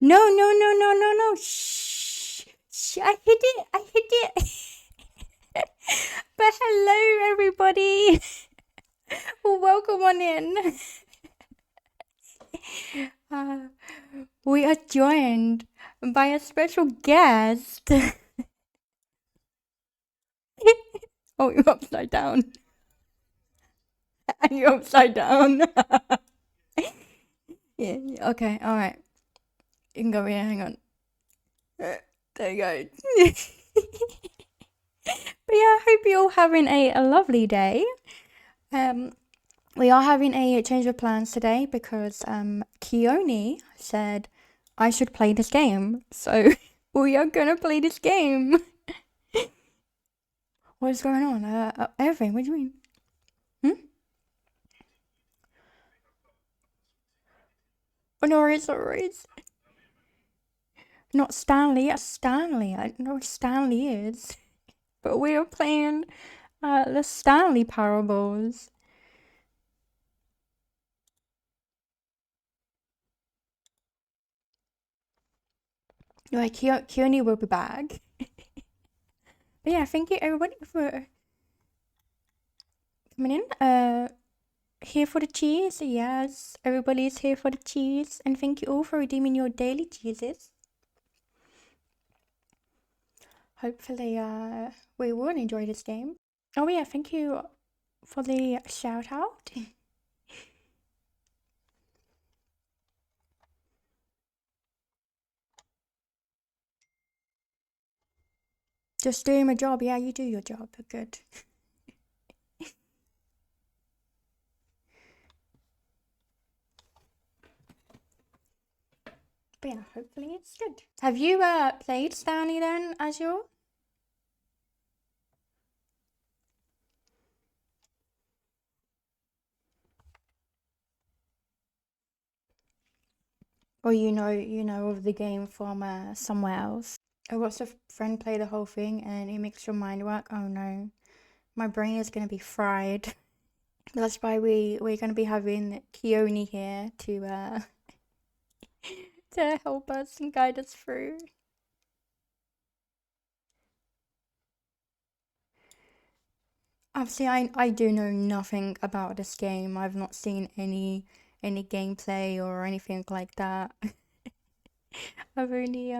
No, no, no, no, no, no. Shh. Shh. I hit it. I hit it. But hello, everybody. Welcome on in. Uh, we are joined by a special guest. Oh, you're upside down. And you're upside down. Yeah, okay, alright. You can go here, hang on. There you go. But yeah, I hope you're all having a lovely day. We are having a change of plans today because Keone said I should play this game. So we are gonna play this game. What is going on? Everything, what do you mean? Oh, no worries, no worries. Not Stanley, yes, Stanley. I don't know what Stanley is. But we are playing the Stanley parables. Like, Keone will be back. But yeah, thank you everybody for coming in. Here for the cheese, yes. Everybody's here for the cheese. And thank you all for redeeming your daily cheeses. Hopefully, we will enjoy this game. Oh yeah, thank you for the shout out. Just doing my job. Yeah, you do your job. Good. But yeah, hopefully it's good. Have you played Stanley then, Azure? Or you know of the game from somewhere else? I watched a friend play the whole thing and it makes your mind work. Oh no, my brain is gonna be fried. That's why we're gonna be having Keone here to to help us and guide us through. Obviously, I do know nothing about this game. I've not seen any gameplay or anything like that. I've only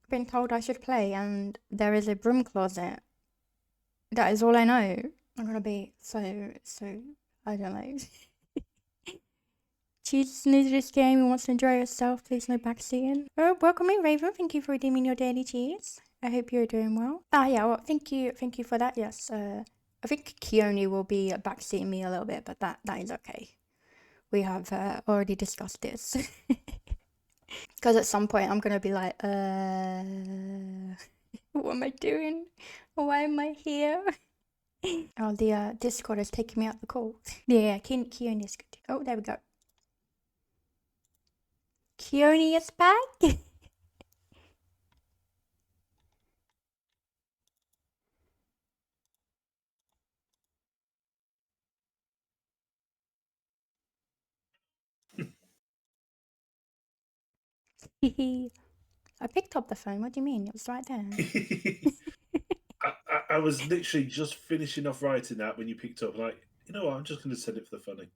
been told I should play, and there is a broom closet. That is all I know. I'm gonna be so I don't know. Cheese is new to this game and wants to enjoy herself. Please no backseating. Oh, welcome in, Raven. Thank you for redeeming your daily cheese. I hope you're doing well. Ah, yeah. Well, thank you for that. Yes. I think Keone will be backseating me a little bit, but that is okay. We have already discussed this. Because at some point I'm gonna be like, what am I doing? Why am I here? Oh, the Discord is taking me out the call. Yeah, Keone is good. Oh, there we go. Keone is back. I picked up the phone. What do you mean? It was right there. I was literally just finishing off writing that when you picked up. Like, you know what? I'm just going to send it for the funny.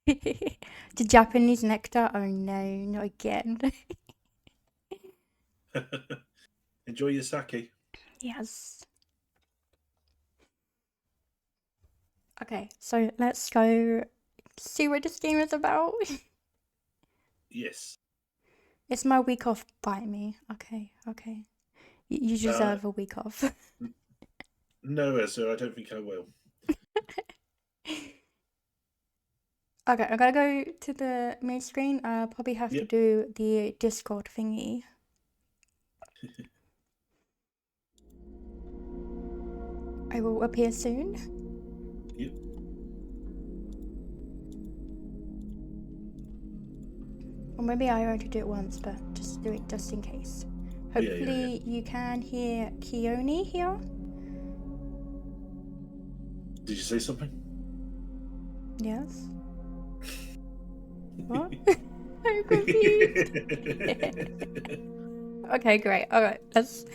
The Japanese nectar? Oh no, not again. Enjoy your sake. Yes. Okay, so let's go see what this game is about. Yes. It's my week off by me. Okay. You deserve a week off. No, sir, I don't think I will. Okay, I gotta go to the main screen. I'll probably have to do the Discord thingy. I will appear soon. Yep. Or maybe I already do it once, but just do it just in case. Hopefully you can hear Keone here. Did you say something? Yes. What? I'm confused. Okay, great. All right, let's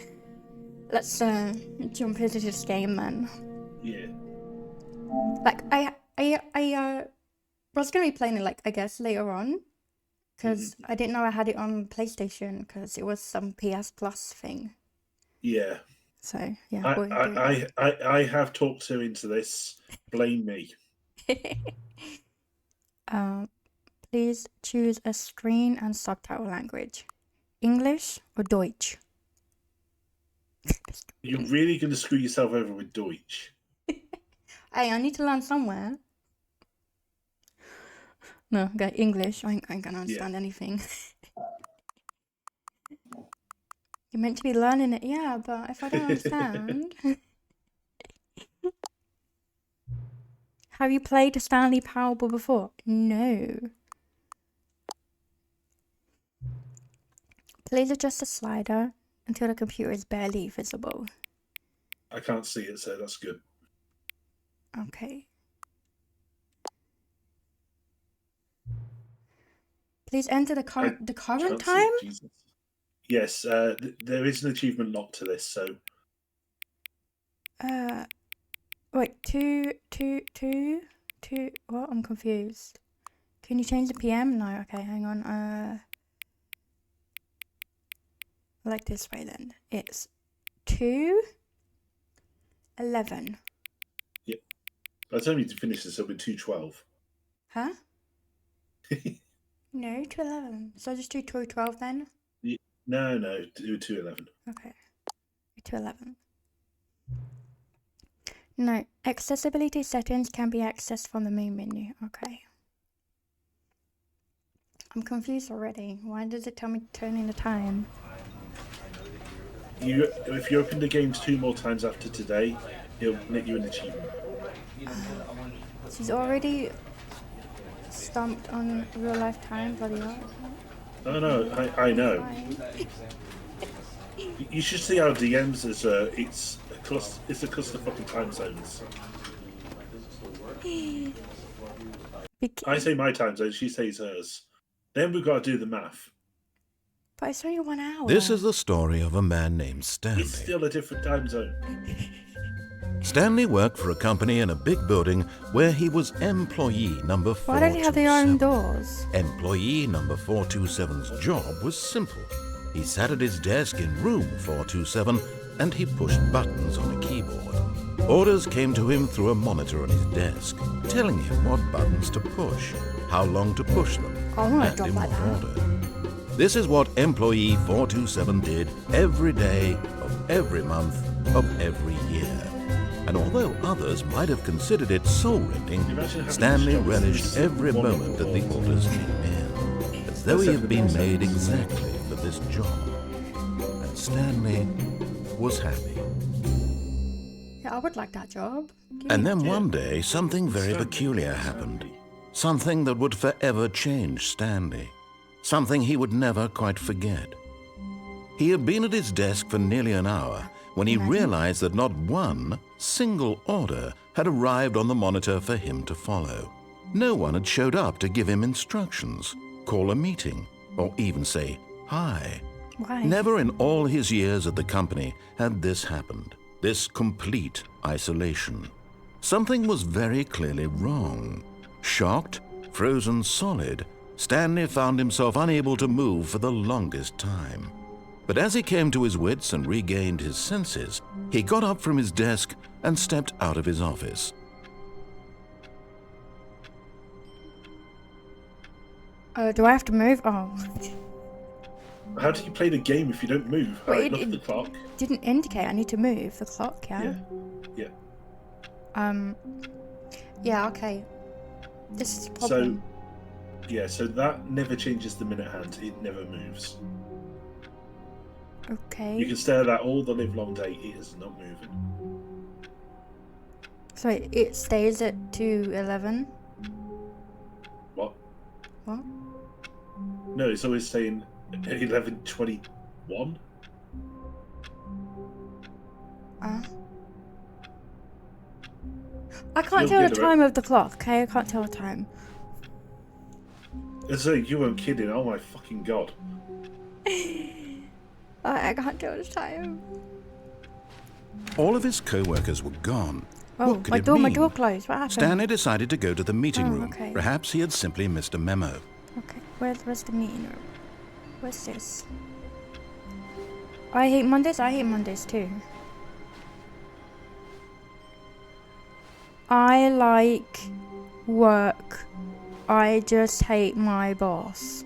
jump into this game then. Yeah. Like I was gonna be playing it like I guess later on because I didn't know I had it on PlayStation because it was some PS Plus thing. Yeah. So yeah, I, we're doing I, I, I have talked her into this. Blame me. that. Please choose a screen and subtitle language. English or Deutsch? You're really going to screw yourself over with Deutsch. Hey, I need to learn somewhere. No, okay, English. I ain't gonna understand anything. You're meant to be learning it, yeah, but if I don't understand. Have you played a Stanley Parable before? No. Please adjust the slider until the computer is barely visible. I can't see it, so that's good. Okay. Please enter the current Can't see time? it, Jesus. Yes, there is an achievement lock to this, so Wait, two. What? I'm confused. Can you change the PM? No. Okay, hang on. Like this way then. It's 2:11. yeah. By the time you finish this, it'll be 2:12. Huh? No, 2:11. So just do 2:12 then. No, do 2:11. Okay, 2:11. No, accessibility settings can be accessed from the main menu. Okay. I'm confused already. Why does it tell me to turn in the time? If you open the games 2 more times after today, it'll net you an achievement. She's already stumped on real life time, bloody hell. Oh no, I know. You should see our DMs as it's a cluster fucking time zones. I say my time zone, she says hers. Then we've got to do the math. But it's only 1 hour. This is the story of a man named Stanley. It's still a different time zone. Stanley worked for a company in a big building where he was employee number 427. Why don't they have their own doors? Employee number 427's job was simple. He sat at his desk in room 427 and he pushed buttons on a keyboard. Orders came to him through a monitor on his desk, telling him what buttons to push, how long to push them, I want a and job in like what that. order. This is what employee 427 did every day of every month of every year. And although others might have considered it soul-rending, Stanley relished every moment that the orders came in, as though he had been made exactly for this job. And Stanley was happy. Yeah, I would like that job. And then one day, something very peculiar happened. Something that would forever change Stanley. Something he would never quite forget. He had been at his desk for nearly an hour when he realized that not one single order had arrived on the monitor for him to follow. No one had showed up to give him instructions, call a meeting, or even say hi. Why? Never in all his years at the company had this happened, this complete isolation. Something was very clearly wrong. Shocked, frozen solid, Stanley found himself unable to move for the longest time. But as he came to his wits and regained his senses, he got up from his desk and stepped out of his office. Do I have to move? Oh. How do you play the game if you don't move? Wait, Alright, look at the clock. Didn't indicate I need to move the clock, yeah? Yeah. Yeah, okay. This is a problem. So that never changes the minute hand. It never moves. Okay. You can stare at that all the live long day. It is not moving. So it stays at 2:11? What? What? No, it's always saying 11:21. I can't tell the time of the clock, okay? I can't tell the time. As though you weren't kidding. Oh my fucking god. I can't do this time. All of his co-workers were gone. Oh, What could it my mean? door closed. What happened? Stanley decided to go to the meeting Oh, room. okay. Perhaps he had simply missed a memo. Okay, where's the meeting room? Where's this? I hate Mondays. I hate Mondays too. I like work. I just hate my boss.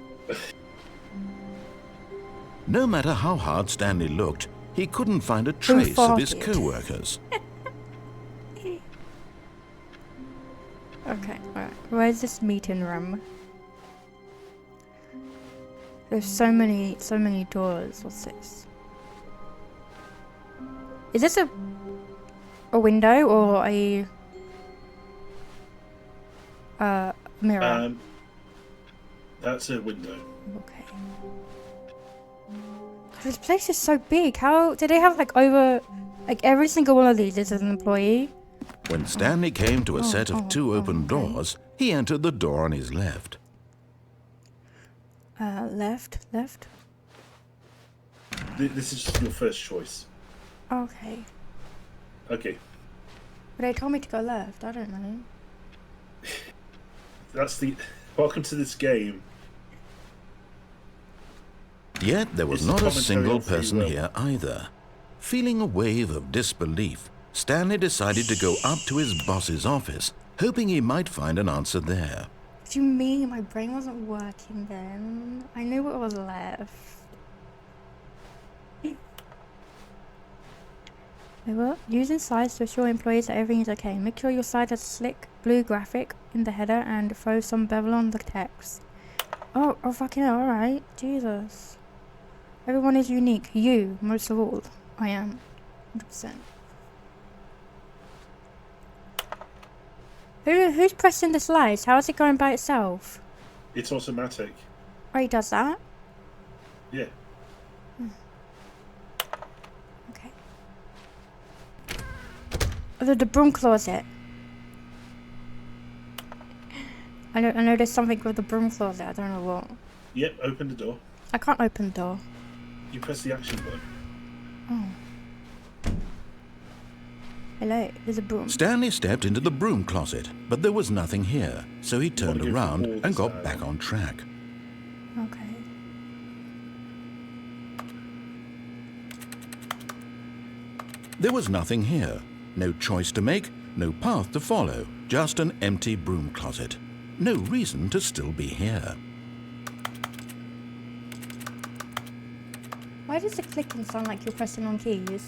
No matter how hard Stanley looked, he couldn't find a trace of his farted? co-workers. Okay, alright. Where's this meeting room? There's so many doors. What's this? Is this a window or a mirror? That's a window. Okay. This place is so big. How did they have like every single one of these is an employee? When Stanley came to a set of two open okay. doors, he entered the door on his left. Left. This is your first choice. Okay. Okay. But they told me to go left. I don't know. That's the... Welcome to this game. Yet there was It's not a commentary single on free person will. here either. Feeling a wave of disbelief, Stanley decided to go up to his boss's office, hoping he might find an answer there. What do you mean? My brain wasn't working then. I knew what was left. Well, using slides to assure employees that everything is okay. Make sure your slide has a slick blue graphic in the header and throw some bevel on the text. Oh fucking hell, alright. Jesus. Everyone is unique. You, most of all. I am. 100%. Who's pressing the slides? How is it going by itself? It's automatic. Oh, he does that? Yeah. Okay. Oh, the broom closet. I know there's something with the broom closet. I don't know what. Yep, open the door. I can't open the door. You press the action button. Oh. Hello, there's a broom. Stanley stepped into the broom closet, but there was nothing here, so he turned Wanna go around forward and got side. back on track. Okay. There was nothing here. No choice to make, no path to follow, just an empty broom closet. No reason to still be here. Why does the clicking sound like you're pressing on keys?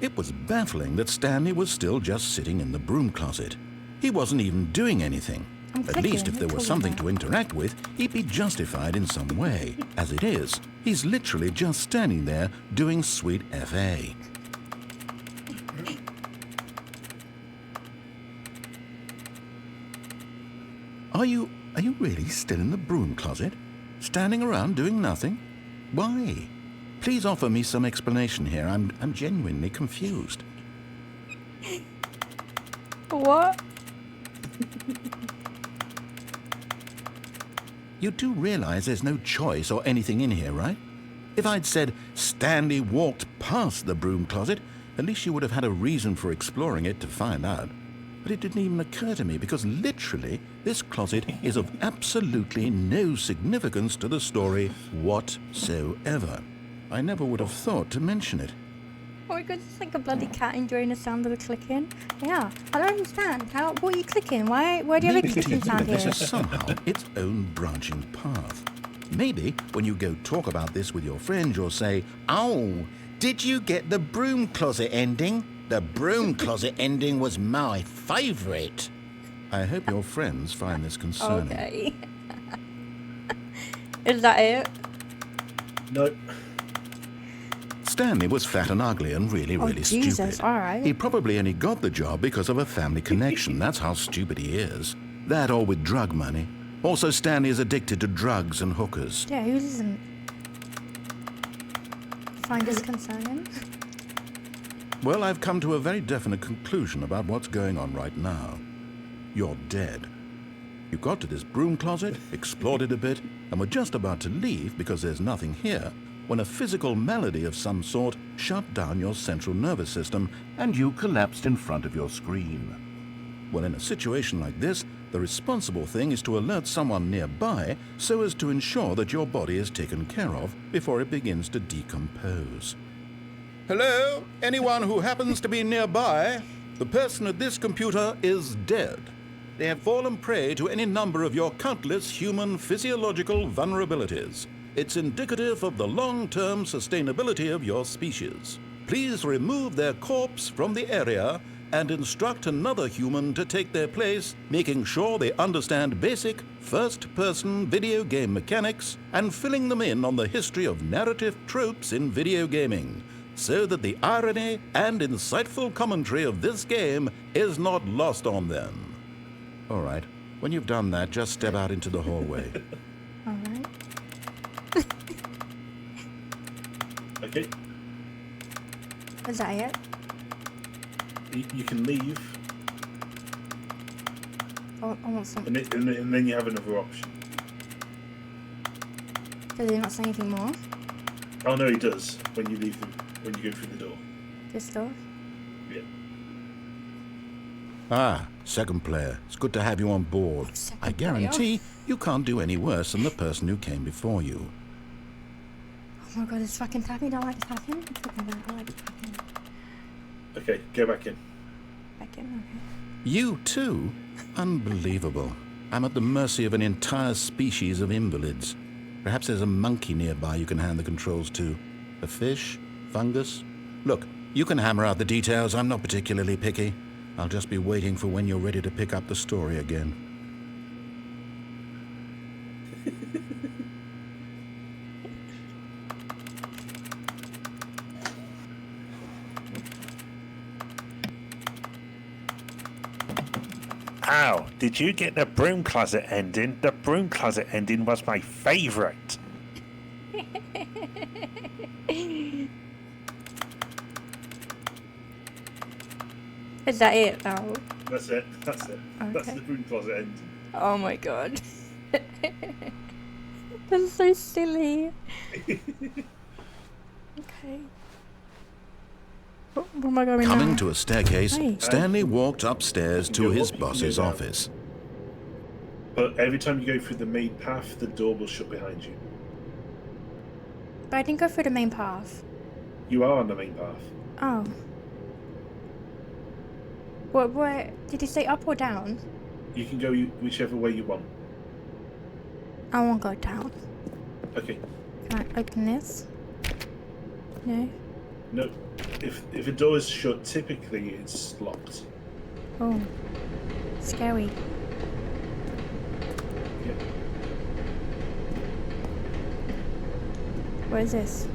It was baffling that Stanley was still just sitting in the broom closet. He wasn't even doing anything. I'm At least clicking, if there what was are you something talking to interact with, he'd be justified in some way. As it is, he's literally just standing there doing sweet FA. Are you really still in the broom closet? Standing around doing nothing? Why? Please offer me some explanation here. I'm genuinely confused. What? You do realize there's no choice or anything in here, right? If I'd said Stanley walked past the broom closet, at least you would have had a reason for exploring it to find out. But it didn't even occur to me because literally this closet is of absolutely no significance to the story whatsoever. I never would have thought to mention it. Oh my god, it's like a bloody cat enjoying the sound of the clicking. Yeah, I don't understand. What are you clicking? Why do you have a Maybe to clicking you sound this here? is somehow its own branching path. Maybe when you go talk about this with your friends, you'll say, "Oh, did you get the broom closet ending? The broom closet ending was my favourite." I hope your friends find this concerning. Okay. Is that it? No. Stanley was fat and ugly and really Jesus, stupid. all right. He probably only got the job because of a family connection. That's how stupid he is. That or with drug money. Also, Stanley is addicted to drugs and hookers. Yeah, who doesn't find this concerning? Well, I've come to a very definite conclusion about what's going on right now. You're dead. You got to this broom closet, explored it a bit, and were just about to leave because there's nothing here, when a physical malady of some sort shut down your central nervous system and you collapsed in front of your screen. Well, in a situation like this, the responsible thing is to alert someone nearby so as to ensure that your body is taken care of before it begins to decompose. Hello? Anyone who happens to be nearby? The person at this computer is dead. They have fallen prey to any number of your countless human physiological vulnerabilities. It's indicative of the long-term sustainability of your species. Please remove their corpse from the area and instruct another human to take their place, making sure they understand basic first-person video game mechanics and filling them in on the history of narrative tropes in video gaming, so that the irony and insightful commentary of this game is not lost on them. All right, when you've done that, just step out into the hallway. All right. Okay. Is that it? You can leave. I want some. And then you have another option. Does he not say anything more? Oh no, he does. When you leave, when you go through the door. This door? Yeah. Ah, second player. It's good to have you on board. I guarantee you can't do any worse than the person who came before you. Oh my god, it's fucking tapping. Don't like this tapping. It's fucking bad. I like this tapping. Okay, go back in. Back in, okay. You too? Unbelievable. I'm at the mercy of an entire species of invalids. Perhaps there's a monkey nearby you can hand the controls to. A fish? Fungus? Look, you can hammer out the details. I'm not particularly picky. I'll just be waiting for when you're ready to pick up the story again. Ow, did you get the broom closet ending? The broom closet ending was my favourite. Is that it though? That's it. That's it. Okay. That's the broom closet end. Oh my god. That's so silly. Okay. Where am I going Coming now? to a staircase, Hey. Stanley walked upstairs to his boss's office. But every time you go through the main path, the door will shut behind you. But I didn't go through the main path. You are on the main path. Oh. What did you say, up or down? You can go whichever way you want. I won't go down. Okay. Can I open this? No? No. If a door is shut, typically it's locked. Oh. Scary. Yeah. What is this?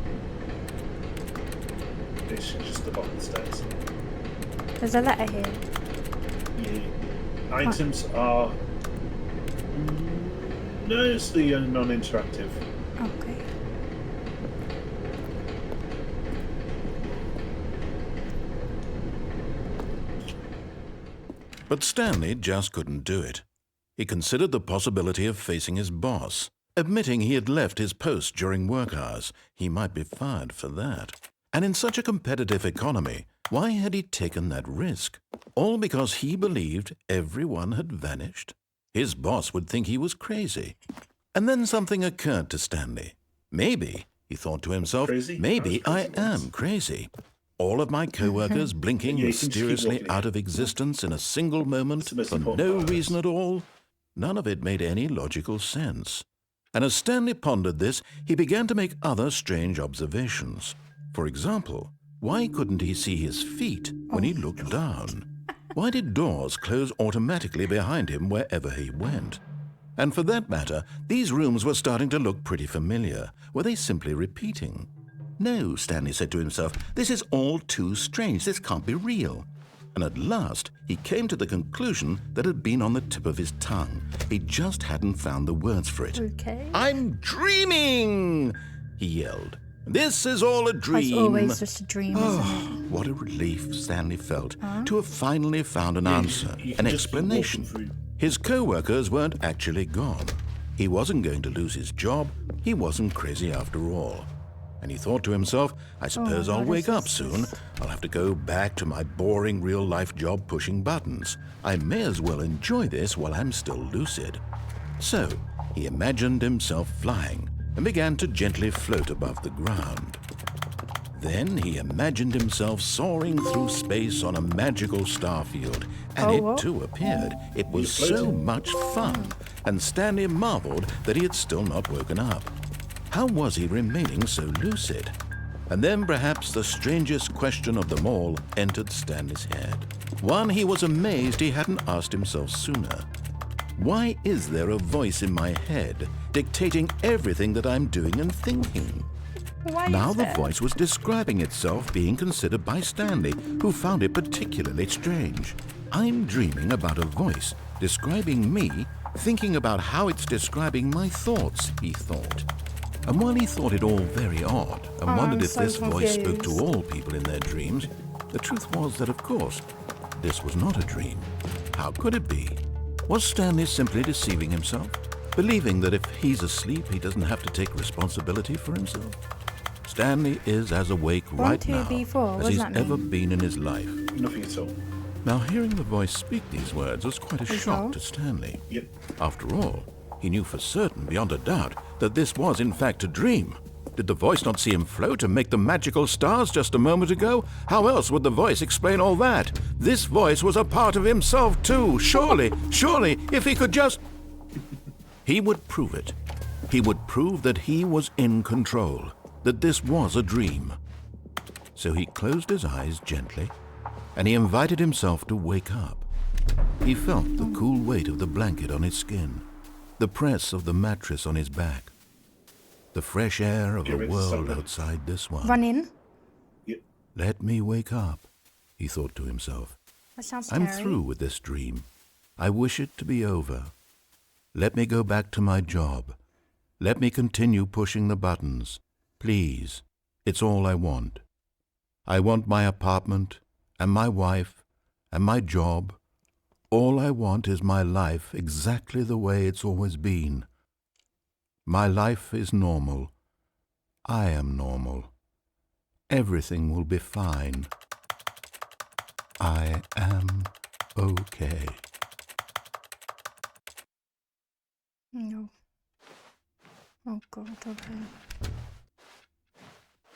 It's just the bottom of the stairs. There's a letter here. Yeah. Items are mostly non-interactive. Okay. But Stanley just couldn't do it. He considered the possibility of facing his boss. Admitting he had left his post during work hours, he might be fired for that. And in such a competitive economy, why had he taken that risk? All because he believed everyone had vanished? His boss would think he was crazy. And then something occurred to Stanley. Maybe, he thought to himself, Crazy? maybe I I was crazy once. am crazy. All of my co-workers blinking Yeah, you can just keep mysteriously walking out in. of existence in a single moment That's the most for important no part of reason this. at all. None of it made any logical sense. And as Stanley pondered this, he began to make other strange observations. For example, why couldn't he see his feet when he looked down? Why did doors close automatically behind him wherever he went? And for that matter, these rooms were starting to look pretty familiar. Were they simply repeating? No, Stanley said to himself, this is all too strange. This can't be real. And at last, he came to the conclusion that had been on the tip of his tongue. He just hadn't found the words for it. Okay. I'm dreaming, he yelled. This is all a dream. It's always just a dream, isn't Oh, what a relief Stanley felt to have finally found an answer, You an can just keep walking explanation. through. His co-workers weren't actually gone. He wasn't going to lose his job. He wasn't crazy after all. And he thought to himself, I suppose I'll wake up soon. I'll have to go back to my boring real-life job pushing buttons. I may as well enjoy this while I'm still lucid. So he imagined himself flying and began to gently float above the ground. Then he imagined himself soaring through space on a magical starfield, and it too appeared. It was so much fun, and Stanley marveled that he had still not woken up. How was he remaining so lucid? And then perhaps the strangest question of them all entered Stanley's head. One he was amazed he hadn't asked himself sooner. Why is there a voice in my head dictating everything that I'm doing and thinking? Now the voice was describing itself being considered by Stanley, who found it particularly strange. I'm dreaming about a voice describing me, thinking about how it's describing my thoughts, he thought. And while he thought it all very odd and wondered if this voice spoke to all people in their dreams, the truth was that, of course, this was not a dream. How could it be? Was Stanley simply deceiving himself, believing that if he's asleep, he doesn't have to take responsibility for himself? Stanley is as awake right now as he's ever been in his life. Nothing at all. Now, hearing the voice speak these words was quite a shock to Stanley. Yep. After all, he knew for certain, beyond a doubt, that this was in fact a dream. Did the voice not see him float and make the magical stars just a moment ago? How else would the voice explain all that? This voice was a part of himself too. Surely, if he could just... He would prove it. He would prove that he was in control, that this was a dream. So he closed his eyes gently, and he invited himself to wake up. He felt the cool weight of the blanket on his skin, the press of the mattress on his back, the fresh air of a world outside this one. Run in. Yep. Let me wake up, he thought to himself. That sounds scary. I'm through with this dream. I wish it to be over. Let me go back to my job. Let me continue pushing the buttons. Please, it's all I want. I want my apartment and my wife and my job. All I want is my life exactly the way it's always been. My life is normal. I am normal. Everything will be fine. I am okay. No. Oh God, okay.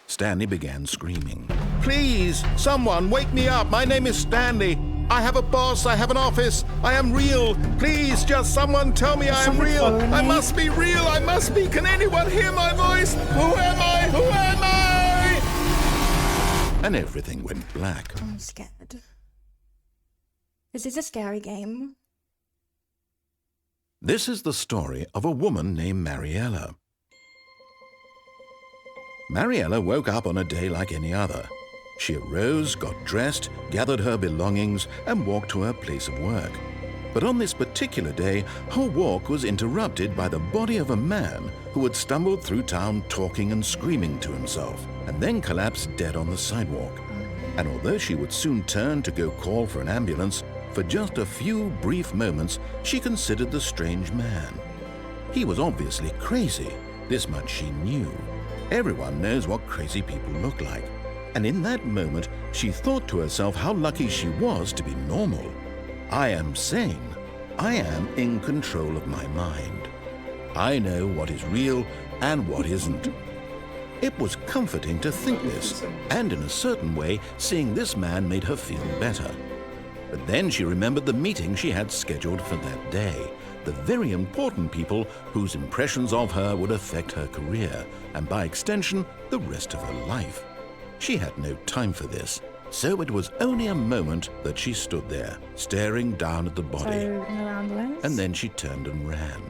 Stanley began screaming. Please, someone, wake me up. My name is Stanley. I have a boss. I have an office. I am real. Please, just someone tell me I am real. I must be real. I must be. Can anyone hear my voice? Who am I? Who am I? And everything went black. I'm scared. This is a scary game. This is the story of a woman named Mariella. Mariella woke up on a day like any other. She arose, got dressed, gathered her belongings, and walked to her place of work. But on this particular day, her walk was interrupted by the body of a man who had stumbled through town talking and screaming to himself, and then collapsed dead on the sidewalk. And although she would soon turn to go call for an ambulance, for just a few brief moments, she considered the strange man. He was obviously crazy. This much she knew. Everyone knows what crazy people look like. And in that moment, she thought to herself how lucky she was to be normal. I am sane. I am in control of my mind. I know what is real and what isn't. It was comforting to think this, and in a certain way, seeing this man made her feel better. But then she remembered the meeting she had scheduled for that day, the very important people whose impressions of her would affect her career, and by extension, the rest of her life. She had no time for this, so it was only a moment that she stood there, staring down at the body, and then she turned and ran.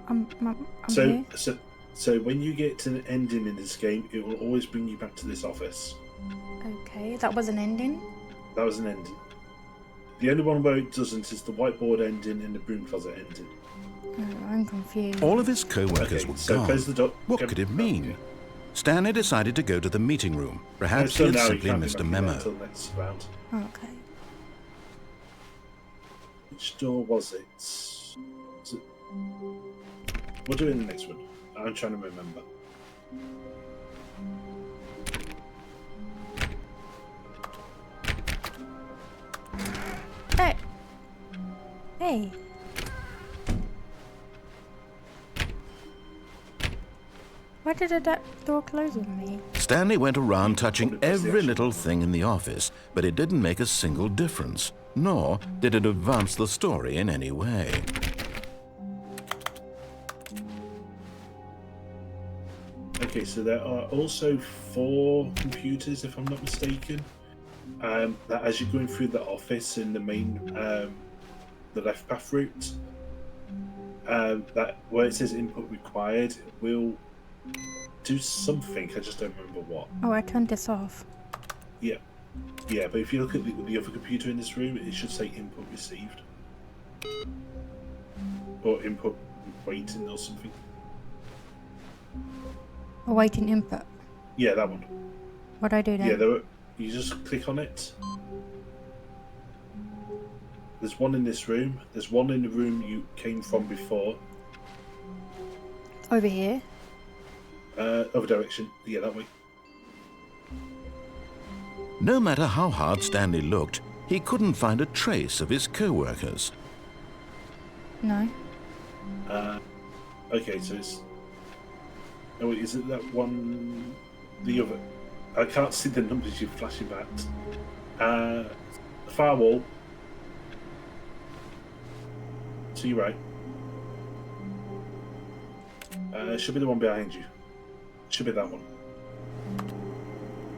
I'm here. So when you get to an ending in this game, it will always bring you back to this office. Okay, that was an ending. That was an ending. The only one where it doesn't is the whiteboard ending and the broom closet ending. Oh, I'm confused. All of his co-workers Okay, were so gone. close the door. What could it mean? Stanley decided to go to the meeting room. Perhaps So he had now you simply can't missed a get back in there memo. until next round. Okay. Which door was it? We'll do it in the next one. I'm trying to remember. Hey. Hey. Why did that door close on me? Stanley went around touching every little thing in the office, but it didn't make a single difference, nor did it advance the story in any way. Okay, so there are also 4 computers, if I'm not mistaken. That as you're going through the office in the main, the left path route, that where it says input required, it will do something. I just don't remember what. Oh, I turned this off. Yeah, but if you look at the other computer in this room, it should say input received or input waiting or something. Awaiting input. Yeah, that one. What do I do then? Yeah, you just click on it. There's one in this room. There's one in the room you came from before. Over here. Other direction. Yeah, that way. No matter how hard Stanley looked, he couldn't find a trace of his co-workers. No. Okay, so it's... Oh, wait, is it that one... The other... I can't see the numbers you're flashing back. Firewall. To your right. Should be the one behind you. Should be that one.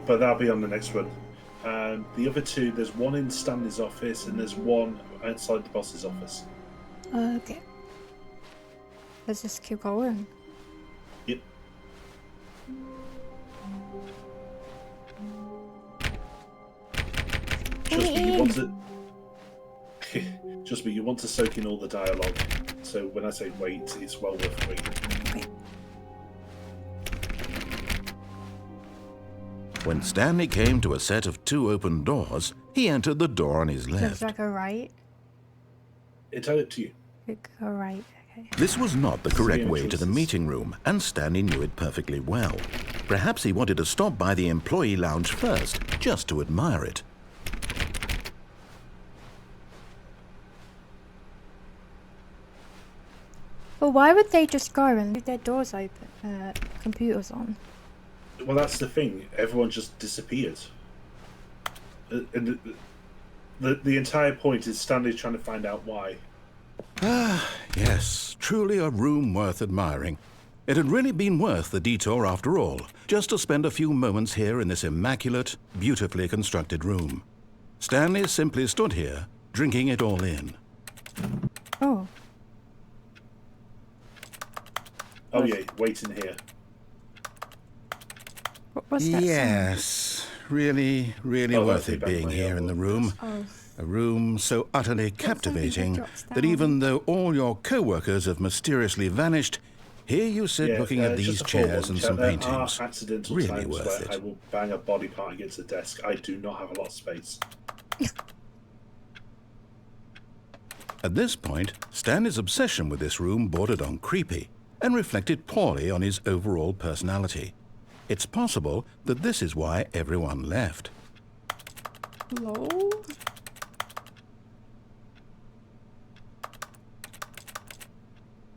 But that'll be on the next one. The other 2, there's one in Stanley's office and there's one outside the boss's office. Okay. Let's just keep going. Yep. Trust me, you want to... Trust me, you want to soak in all the dialogue. So when I say wait, it's well worth waiting. Okay. When Stanley came to a set of 2 open doors, he entered the door on his Looks left. like a right. It's up to you. Click a right. Okay. This was not the correct Same way to the choices. meeting room, and Stanley knew it perfectly well. Perhaps he wanted to stop by the employee lounge first, just to admire it. Well, why would they just go and leave their doors open? Computers on. Well, that's the thing. Everyone just disappeared. And the entire point is Stanley trying to find out why. Yes, truly a room worth admiring. It had really been worth the detour after all, just to spend a few moments here in this immaculate, beautifully constructed room. Stanley simply stood here, drinking it all in. Oh. Oh yeah, waiting here. What was that? Yes, really, really Oh, worth that's it the being back here way, in yeah. the room. Oh. A room so utterly captivating drops that down. even though all your co-workers have mysteriously vanished, here you sit Yeah, looking at just these a chairs forewarning, and chat, some there paintings. are accidental Really times worth where it. I will bang a body part against the desk. I do not have a lot of space. At this point, Stanley's obsession with this room bordered on creepy and reflected poorly on his overall personality. It's possible that this is why everyone left. Lol.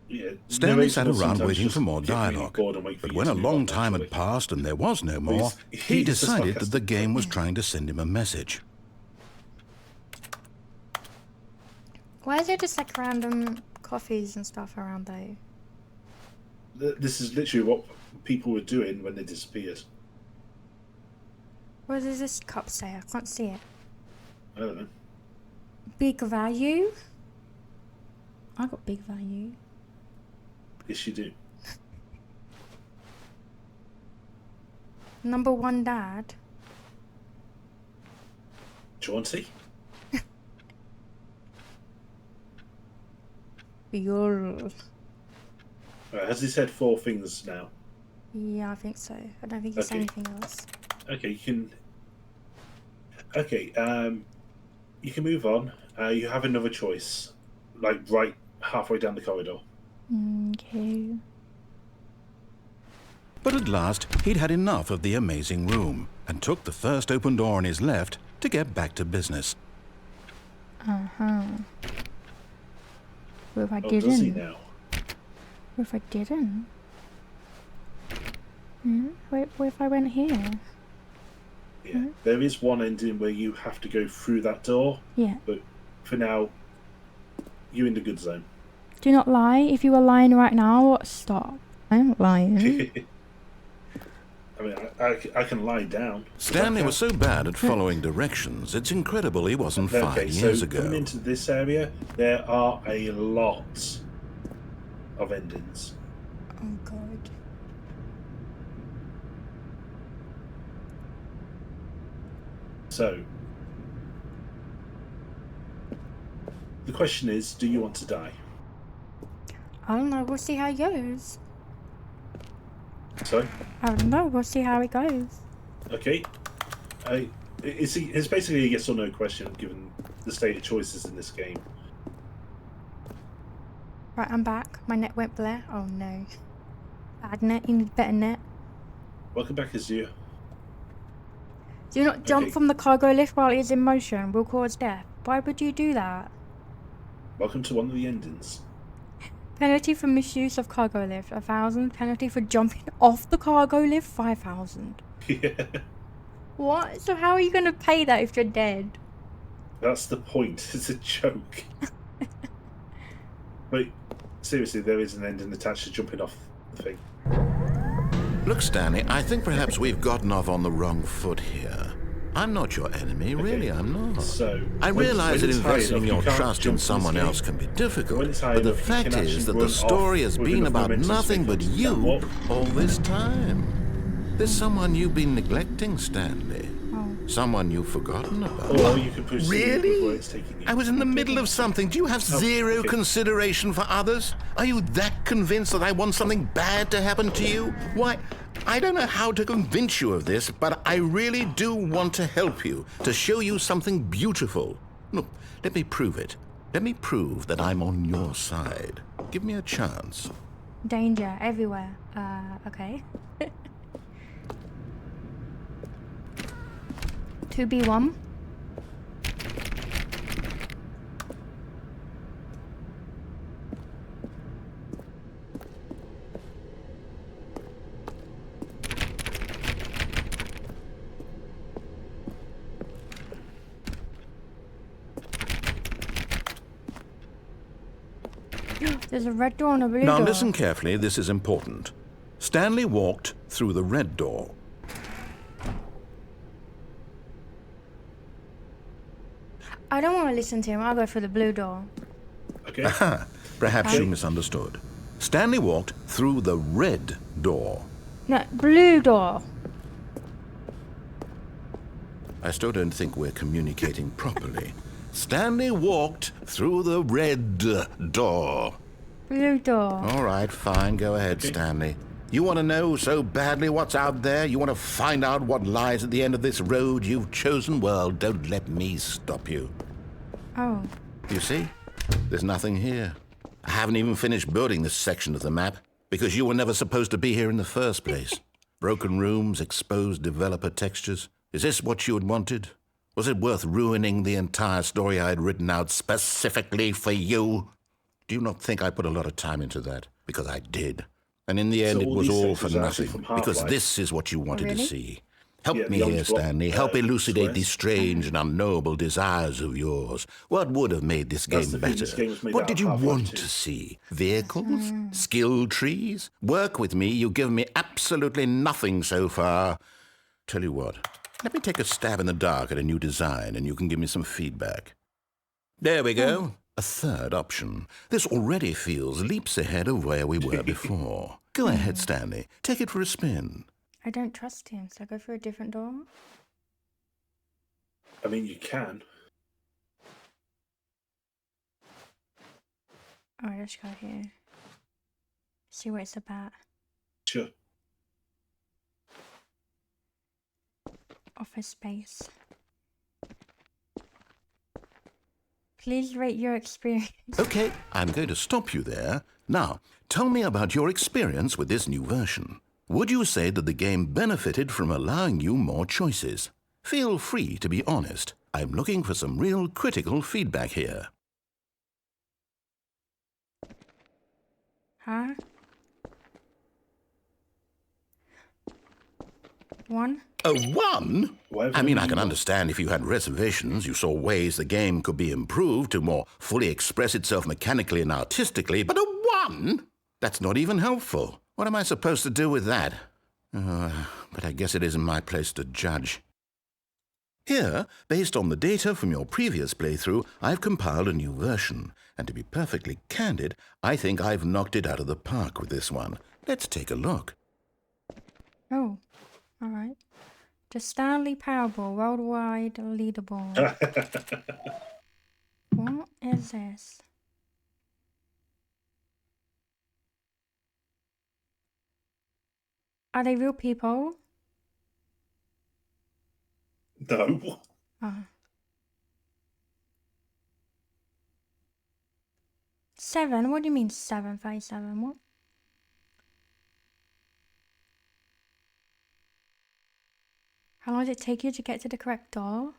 Yeah, Stanley narration sat will around sometimes waiting just for more get really dialogue, bored and wait for but you when to a move long on, time had actually. passed and there was no more, he's he just decided that the sarcastic. game was trying to send him a message. Why is there just like random coffees and stuff around though? This is literally what people were doing when they disappeared. What does this cup say? I can't see it. I don't know. Big value? I got big value. Yes, you do. Number 1 dad. Jaunty? You're... Has he said 4 things now? Yeah, I think so. I don't think he said Okay. anything else. Okay, you can. Okay, you can move on. You have another choice, like right halfway down the corridor. Okay. But at last, he'd had enough of the amazing room and took the first open door on his left to get back to business. Uh-huh. What if I Oh, does he didn't? now? What if I didn't? What if I went here? Yeah, there is one ending where you have to go through that door, Yeah. but for now, you're in the good zone. Do not lie. If you were lying right now, stop. I'm lying. I mean, I can lie down. Stanley was so bad at following directions, it's incredible he wasn't 5 years so coming ago. into this area, there are a lot of endings. Oh god. So, the question is, do you want to die? I don't know. We'll see how it goes. Sorry? I don't know. We'll see how it goes. Okay. It's basically a yes or no question given the state of choices in this game. Right, I'm back. My net went blur. Oh no. Bad net. You need better net. Welcome back, Azure. Do not jump Okay. from the cargo lift while it is in motion. Will cause death. Why would you do that? Welcome to one of the endings. Penalty for misuse of cargo lift, 1,000. Penalty for jumping off the cargo lift, 5,000. Yeah. What? So how are you going to pay that if you're dead? That's the point. It's a joke. But seriously, there is an ending attached to jumping off the thing. Look, Stanley, I think perhaps we've gotten off on the wrong foot here. I'm not your enemy, really, I'm not. So, I realize that when it's high investing enough, your you can't trust jump in this someone game. else can be When difficult, it's high but the enough, you fact can is actually that the run story off has with been enough about momentum to nothing make but it you jump up. all this time. There's someone you've been neglecting, Stanley. Someone you've forgotten about. Or you can push the where Really? it's taking you. I was in the middle of something. Do you have zero okay. consideration for others? Are you that convinced that I want something bad to happen to you? Why, I don't know how to convince you of this, but I really do want to help you, to show you something beautiful. Look, let me prove it. Let me prove that I'm on your side. Give me a chance. Danger everywhere. Okay. 2B1. There's a red door and a blue Now door. listen carefully, this is important. Stanley walked through the red door. I don't want to listen to him. I'll go for the blue door. Okay. Perhaps you misunderstood. Stanley walked through the red door. No, blue door. I still don't think we're communicating properly. Stanley walked through the red door. Blue door. All right, fine. Go ahead, Stanley. You want to know so badly what's out there? You want to find out what lies at the end of this road you've chosen? Well, don't let me stop you. Oh. You see? There's nothing here. I haven't even finished building this section of the map because you were never supposed to be here in the first place. Broken rooms, exposed developer textures. Is this what you had wanted? Was it worth ruining the entire story I had written out specifically for you? Do you not think I put a lot of time into that? Because I did. And in the end, So it all was these all sectors for are actually nothing. from Because Half-Life. this is what you wanted Really? to see. Help Yeah, me the here, orange block, Stanley. Help elucidate these squares. strange and unknowable desires of yours. What would have made this That's game the thing, better? this game was made What out did of you Half-Life want 2. to see? Vehicles? Skill trees? Work with me. You've given me absolutely nothing so far. Tell you what, let me take a stab in the dark at a new design and you can give me some feedback. There we go. A third option. This already feels leaps ahead of where we were before. Go ahead, Stanley. Take it for a spin. I don't trust him, so I go for a different door. I mean, you can. Alright, let's go here. See what it's about. Sure. Office space. Please rate your experience. Okay, I'm going to stop you there. Now, tell me about your experience with this new version. Would you say that the game benefited from allowing you more choices? Feel free to be honest. I'm looking for some real critical feedback here. Huh? 1? A 1? Whatever I mean, I you can want. understand if you had reservations, you saw ways the game could be improved to more fully express itself mechanically and artistically, but a 1? That's not even helpful. What am I supposed to do with that? But I guess it isn't my place to judge. Here, based on the data from your previous playthrough, I've compiled a new version. And to be perfectly candid, I think I've knocked it out of the park with this one. Let's take a look. Oh, alright. The Stanley Powerball Worldwide Leaderboard. What is this? Are they real people? No. Oh. 7? What do you mean 757? What? How long does it take you to get to the correct door?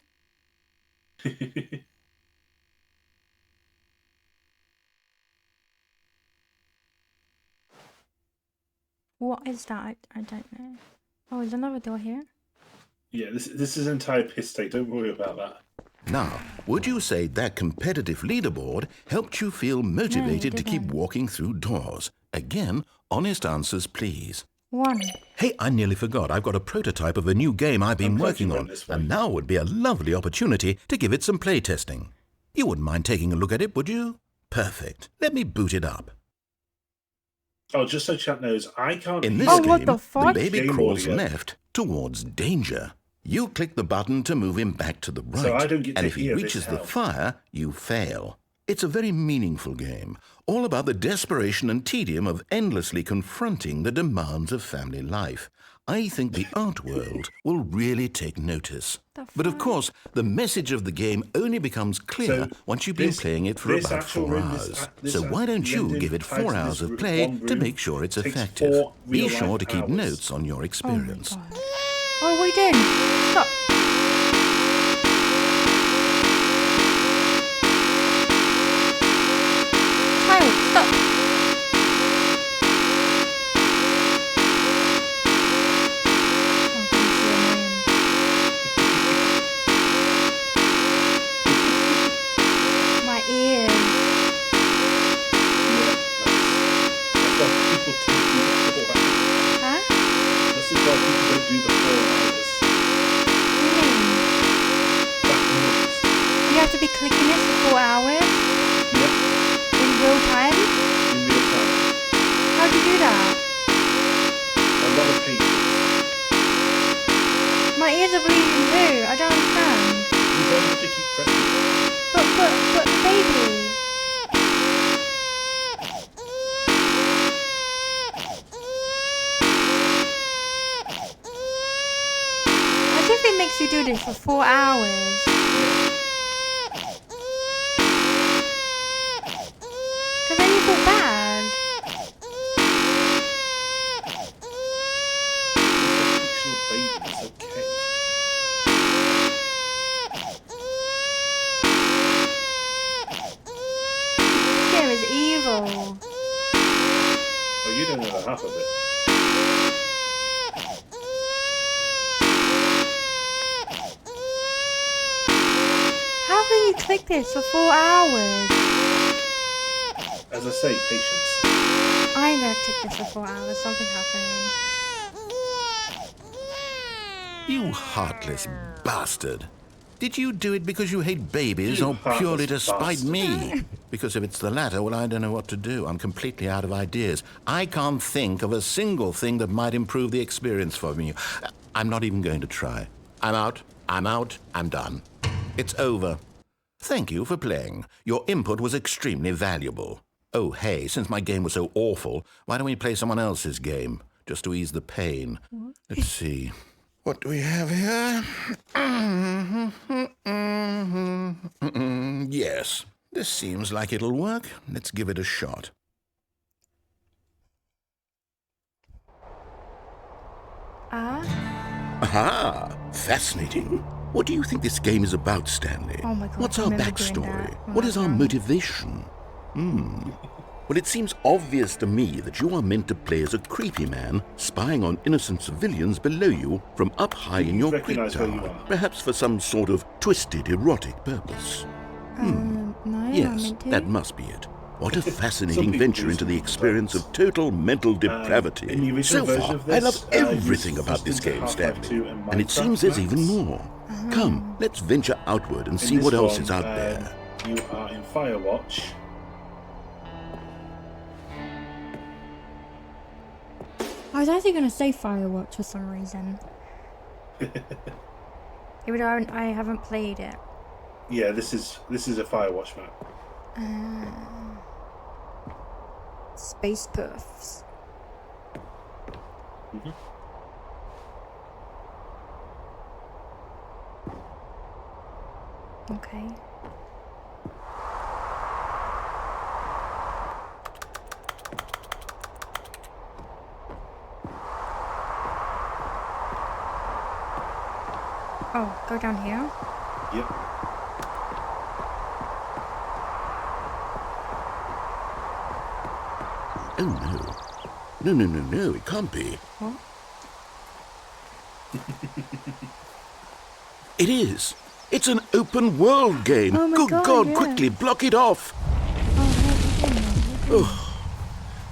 What is that? I don't know. Oh, there's another door here. Yeah, this is an entire piss take. Don't worry about that. Now, would you say that competitive leaderboard helped you feel motivated to keep didn't. walking through doors? Again, honest answers, please. 1. Hey, I nearly forgot. I've got a prototype of a new game I've been I'm glad working you went on, this way. and now would be a lovely opportunity to give it some play testing. You wouldn't mind taking a look at it, would you? Perfect. Let me boot it up. Oh, just so chat knows, I can't In hear this Oh, what game, the the fuck? baby Game crawls audio. left towards danger. You click the button to move him back to the right. So I don't get and to if he hear this reaches the hell. fire, you fail. It's a very meaningful game, all about the desperation and tedium of endlessly confronting the demands of family life. I think the art world will really take notice. But of fuck? course, the message of the game only becomes clear So once you've been this- playing it for this about actual 4 room, hours. this So why don't you Linden give it tied 4 to hours this of play one to room make sure it's takes effective? 4 Be real sure life to keep hours. notes on your Oh my experience. god. Oh, what are you doing? Stop. Child, stop. Oh, goodness, you're annoying. My ears. Yeah, Huh? that's why people don't do the 4 hours. What do you mean? That noise. You have to be clicking this for 4 hours Yeah, in real time? in real time. How do you do that? A lot of patience. My ears are bleeding too. I don't understand. You don't have to keep pressing it. But the baby. As if it makes you do this for 4 hours. Cause then you feel bad. It's a fictional baby, it's okay. This game is evil. Oh, you don't know the half of it. How can you click this for 4 hours? As I say, patience. I'm gonna click this for 4 hours. Something happened. You heartless bastard. Did you do it because you hate babies You or purely to heartless spite bastard. me? Because if it's the latter, well, I don't know what to do. I'm completely out of ideas. I can't think of a single thing that might improve the experience for me. I'm not even going to try. I'm out. I'm done. It's over. Thank you for playing. Your input was extremely valuable. Oh, hey, since my game was so awful, why don't we play someone else's game, just to ease the pain? Let's see. What do we have here? Yes, this seems like it'll work. Let's give it a shot. Aha! Fascinating. What do you think this game is about, Stanley? Oh my God, What's I our remember doing backstory? that when What I is was our young. motivation? Well, it seems obvious to me that you are meant to play as a creepy man spying on innocent civilians below you from up high in your creep recognise where you tower, are. perhaps for some sort of twisted erotic purpose. No, I'm Yes, meant to. that must be it. What a Some fascinating people venture do, into some the people experience don't. of total mental In the depravity. original So version far, of I this, love you everything forced about this into game, Half-Life Stanley. 2 and And it seems Minecraft there's even maps. more. Come, let's venture outward and In see this what else one, is out there. You are in Firewatch. I was actually going to say Firewatch for some reason. Even though I haven't played it. Yeah, this is a Firewatch map. Space Puffs. Okay. Oh, go down here? Yep. Oh, no. No, it can't be. What? It is. It's an open world game. Oh my Good God, yeah. quickly, block it off. Oh,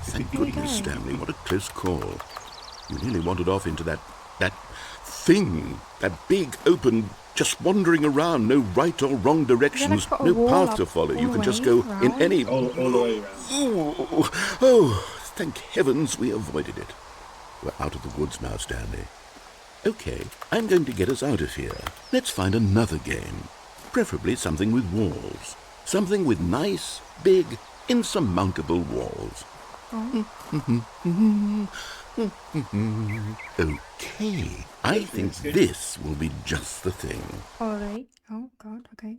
Thank Here we goodness, go. Stanley, what a close call. You nearly wandered off into that thing, that big, open, just wandering around, no right or wrong directions, put a no wall path up to follow. all You the can just way go in around? any... All the way around. Oh, thank heavens we avoided it. We're out of the woods now, Stanley. Okay, I'm going to get us out of here. Let's find another game. Preferably something with walls. Something with nice, big, insurmountable walls. Okay, I think this will be just the thing. alright. Oh God, okay.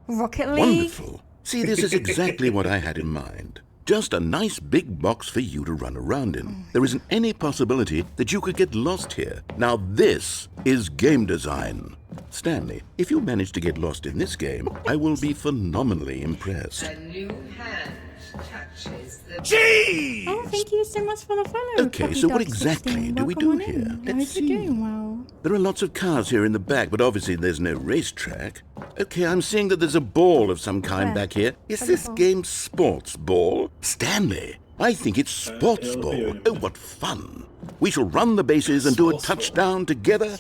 Rocket League? Wonderful. See, this is exactly what I had in mind. Just a nice big box for you to run around in. There isn't any possibility that you could get lost here. Now this is game design. Stanley, if you manage to get lost in this game, I will be phenomenally impressed. A new hand touches the Oh, thank you so much for the follow. Okay, Puppy so what Dog exactly 16. do we Welcome do on here? in. I Let's hope you're see. doing well. There are lots of cars here in the back, but obviously there's no racetrack. Okay, I'm seeing that there's a ball of some kind Where? back here. Is Where's this the ball? game sports ball? Stanley, I think it's sports it'll ball. be in a Oh, minute. what fun. We shall run the bases and do a Sports ball. touchdown together.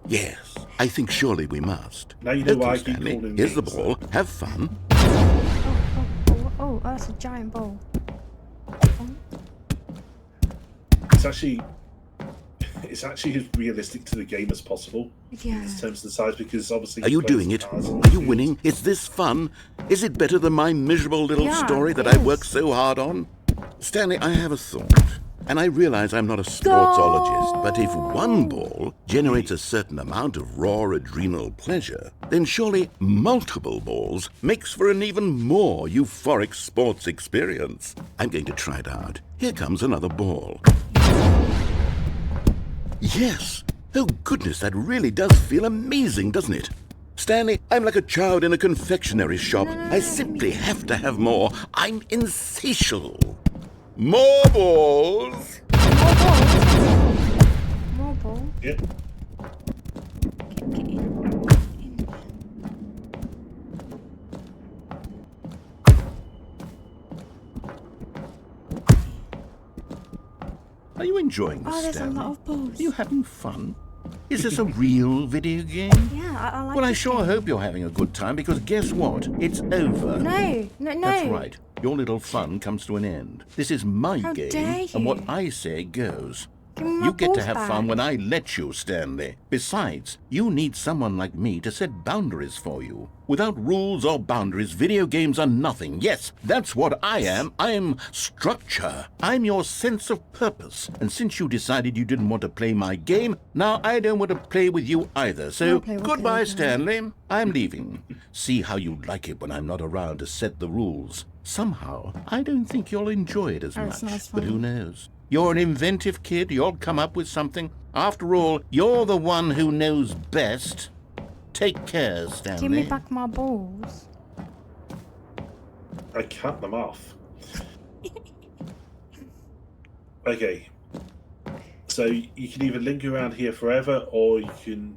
Yes, I think surely we must. Now you know Okay, why I keep Stanley, calling here's the names, ball. Have fun. Oh, that's a giant ball. It's actually as realistic to the game as possible Yeah. in terms of the size, because obviously Are you playing doing it? cars and Are you shoes. winning? Is this fun? Is it better than my miserable little Yeah, story that it I is. worked so hard on? Stanley, I have a thought. And I realize I'm not a sportsologist, but if one ball generates a certain amount of raw adrenal pleasure, then surely multiple balls makes for an even more euphoric sports experience. I'm going to try it out. Here comes another ball. Yes! Oh goodness, that really does feel amazing, doesn't it? Stanley, I'm like a child in a confectionery shop. I simply have to have more. I'm insatiable. More balls! More ball. Yep. Get in. Are you enjoying this, Oh, there's a Stanley? lot of balls. Are you having fun? Is this a real video game? Yeah, I like Well, I this sure game. hope you're having a good time, because guess what? It's over. No. That's right. Your little fun comes to an end. This is my How game, dare and what you. I say goes. Give me my You get to balls have back. fun when I let you, Stanley. Besides, you need someone like me to set boundaries for you. Without rules or boundaries, video games are nothing. Yes, that's what I am. I'm structure. I'm your sense of purpose. And since you decided you didn't want to play my game, now I don't want to play with you either. So, I'll play with goodbye, Caleb. Stanley. I'm leaving. See how you like it when I'm not around to set the rules. Somehow, I don't think you'll enjoy it as That's much. nice But who fun. knows? You're an inventive kid. You'll come up with something. After all, you're the one who knows best. Take care, Stanley. Give me back my balls. I cut them off. Okay. So you can either linger around here forever, or you can...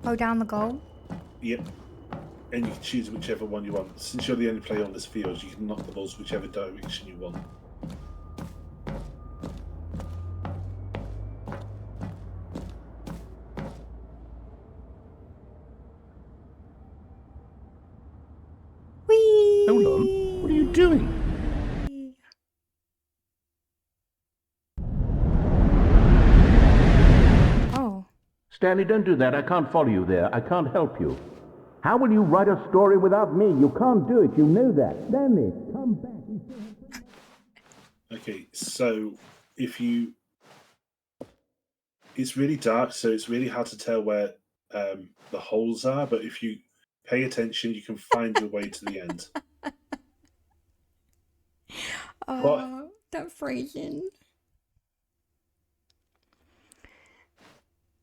Go down the goal. Yep. And you can choose whichever one you want. Since you're the only player on this field, you can knock the balls whichever direction you want. Whee! Hold on. What are you doing? Oh. Stanley, don't do that. I can't follow you there. I can't help you. How will you write a story without me? You can't do it. You know that. Stanley, come back. Okay, so if you... It's really dark, so it's really hard to tell where the holes are, but if you pay attention, you can find your way to the end. Oh, that freezing.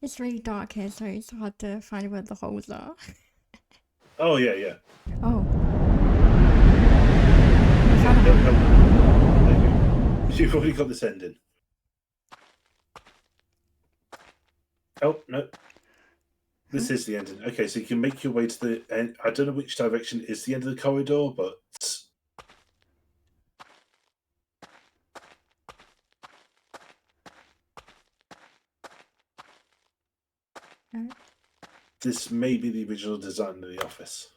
It's really dark here, so it's hard to find where the holes are. Oh, yeah, yeah. Oh. There you go. You've already got this ending. Oh, no. This is the ending. Okay, so you can make your way to the end. I don't know which direction is the end of the corridor, but... This may be the original design of the office.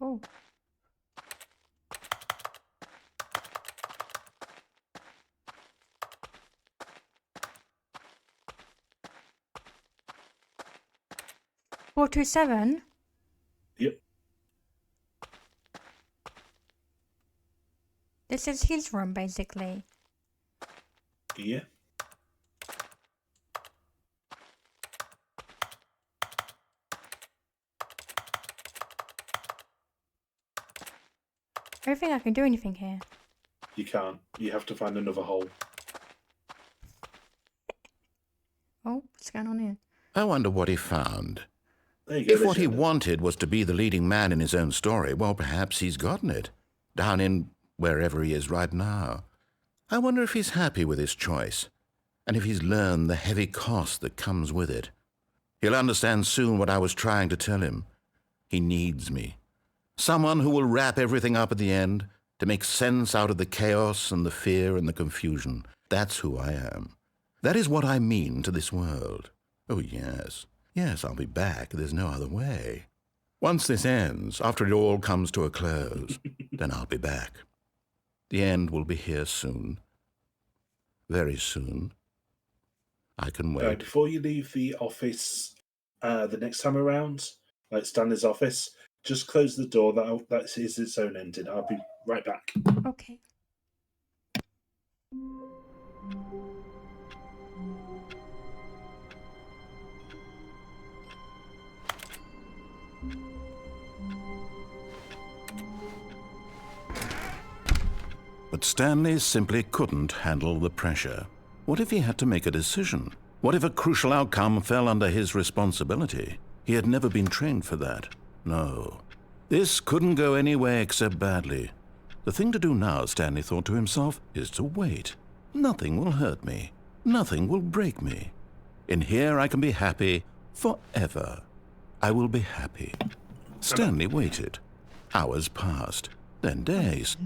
Oh. Four two seven. Yep. This is his room, basically. Yeah. I don't think I can do anything here. You can't. You have to find another hole. Oh, what's going on here? I wonder what he found. There you go. If what he there's your- wanted was to be the leading man in his own story, well, perhaps he's gotten it. Down in wherever he is right now. I wonder if he's happy with his choice, and if he's learned the heavy cost that comes with it. He'll understand soon what I was trying to tell him. He needs me. Someone who will wrap everything up at the end, to make sense out of the chaos and the fear and the confusion. That's who I am. That is what I mean to this world. Oh, yes. Yes, I'll be back. There's no other way. Once this ends, after it all comes to a close, then I'll be back. The end will be here soon. Very soon. I can wait. Before you leave the office the next time around, like Stanley's office, just close the door. That is its own ending. I'll be right back. Okay. But Stanley simply couldn't handle the pressure. What if he had to make a decision? What if a crucial outcome fell under his responsibility? He had never been trained for that. No. This couldn't go any way except badly. The thing to do now, Stanley thought to himself, is to wait. Nothing will hurt me. Nothing will break me. In here I can be happy forever. I will be happy. Stanley waited. Hours passed, then days.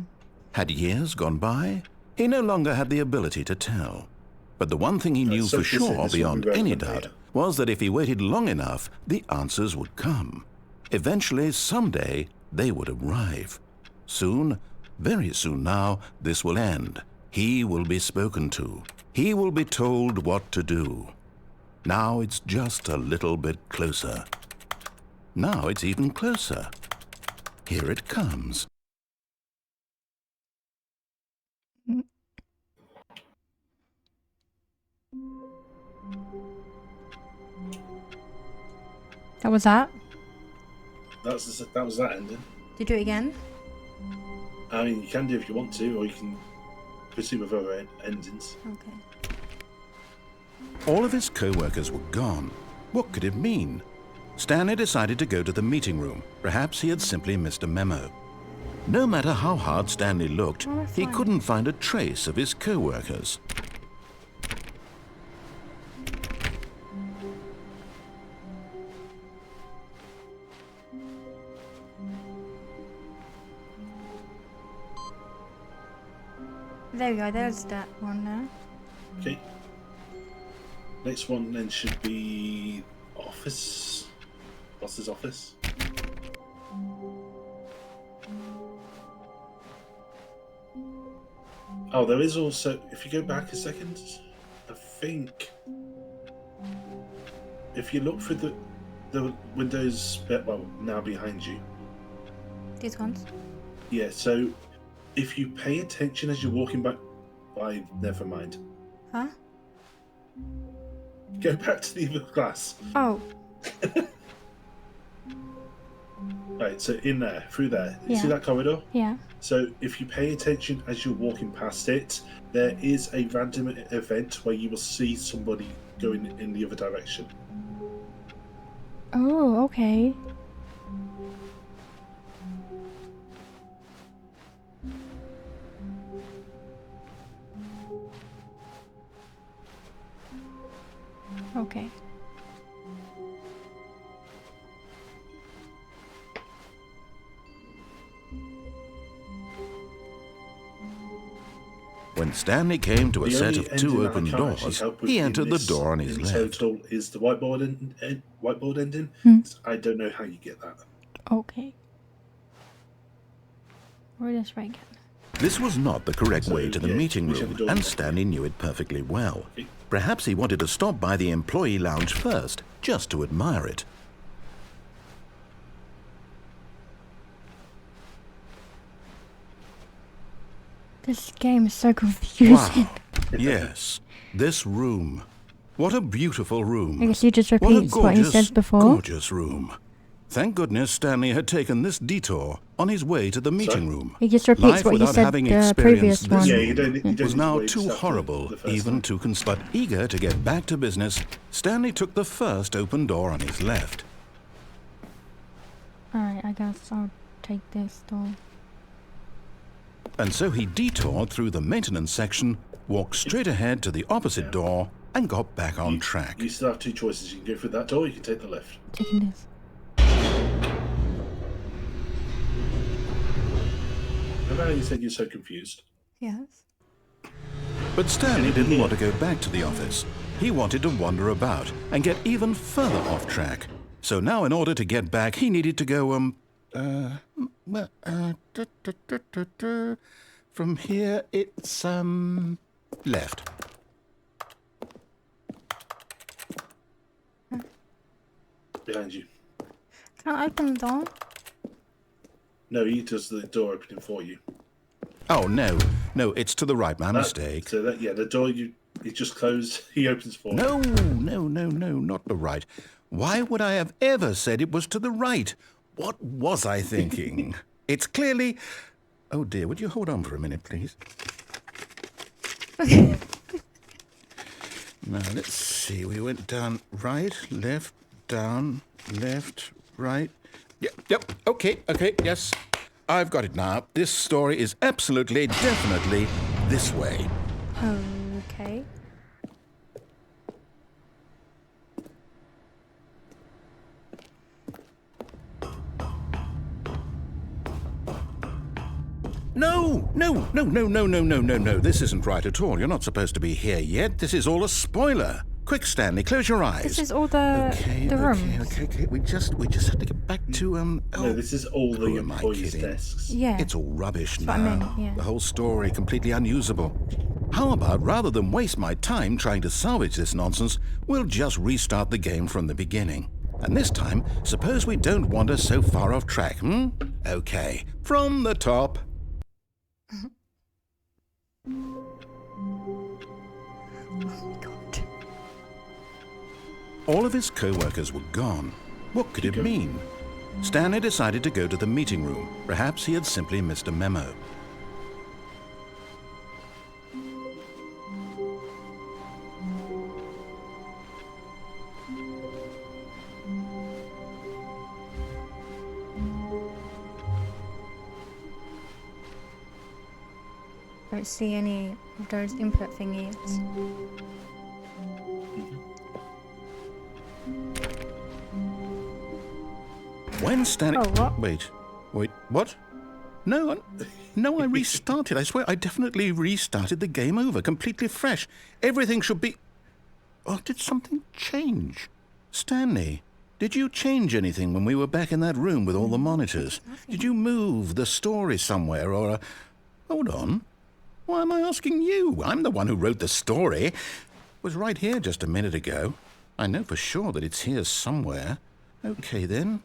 Had years gone by? He no longer had the ability to tell. But the one thing he knew So for this is- sure, this will be beyond any relevant doubt, later. was that if he waited long enough, the answers would come. Eventually, someday, they would arrive. Soon, Very soon now, this will end. He will be spoken to. He will be told what to do. Now it's just a little bit closer. Now it's even closer. Here it comes. That was that? That was that ending. Did you do it again? I mean, you can do if you want to, or you can proceed with other endings. Okay. All of his co-workers were gone. What could it mean? Stanley decided to go to the meeting room. Perhaps he had simply missed a memo. No matter how hard Stanley looked, he couldn't find a trace of his co-workers. There we go, there's that one there. Okay. Next one then should be office. Boss's office. Oh, there is also, if you go back a second, I think if you look through the windows, well, now behind you. These ones? Yeah, so if you pay attention as you're walking back, never mind. Huh? Go back to the other glass. Oh. Right, so in there, through there. You see Yeah. that corridor? Yeah. So if you pay attention as you're walking past it, there is a random event where you will see somebody going in the other direction. Oh, okay. Okay. When Stanley came to a The set only of two ending open I can't actually doors, help with he in entered the this door on his in left. total is the whiteboard ending. I don't know how you get that. Okay. Where this right again? This was not the correct So, way to the yeah, meeting whichever room, door and you Stanley knew it perfectly well. Okay. Perhaps he wanted to stop by the employee lounge first, just to admire it. This game is so confusing. Wow. Yes, this room. What a beautiful room. I guess he just What a repeats what he gorgeous, said before. gorgeous room. Thank goodness Stanley had taken this detour on his way to the meeting room. He just repeats Life what he without said having the previous experienced one. this Yeah, you don't need was to now wait too after horrible the first even time. to but eager to get back to business, Stanley took the first open door on his left. Alright, I guess I'll take this door. And so he detoured through the maintenance section, walked straight ahead to the opposite door, and got back on track. You still have two choices. You can go through that door, or you can take the left. Taking this. Remember how you said you're so confused? Yes. But Stanley didn't want to go back to the office. He wanted to wander about and get even further off track. So now in order to get back, he needed to go, from here it's, left. Behind you. Can I open the door? No, he does the door opening for you. Oh, no, it's to the right, my mistake. So that, yeah, the door you just closed, he opens for you. No, not the right. Why would I have ever said it was to the right? What was I thinking? It's clearly... Oh dear, would you hold on for a minute, please? Now, let's see. We went down right, left, down, left, right. Yep, okay, yes. I've got it now. This story is absolutely, definitely this way. Okay. No. This isn't right at all. You're not supposed to be here yet. This is all a spoiler. quick, Stanley, close your eyes. This is all the rooms. Okay. We just have to get back to No, this is all the who am I employees' kidding? desks. Yeah. It's all rubbish That's now. what I meant, yeah. The whole story completely unusable. How about, rather than waste my time trying to salvage this nonsense, we'll just restart the game from the beginning. And this time, suppose we don't wander so far off track, hmm? Okay, from the top. God. All of his co-workers were gone. What could it mean? Stanley decided to go to the meeting room. Perhaps he had simply missed a memo. Don't see any of those input thingies. When Stanley... Oh, what? Wait, what? No, I restarted. I swear I definitely restarted the game over, completely fresh. Everything should be... Oh, did something change? Stanley, did you change anything when we were back in that room with all the monitors? Did you move the story somewhere or... Hold on. Why am I asking you? I'm the one who wrote the story. It was right here just a minute ago. I know for sure that it's here somewhere. Okay, then.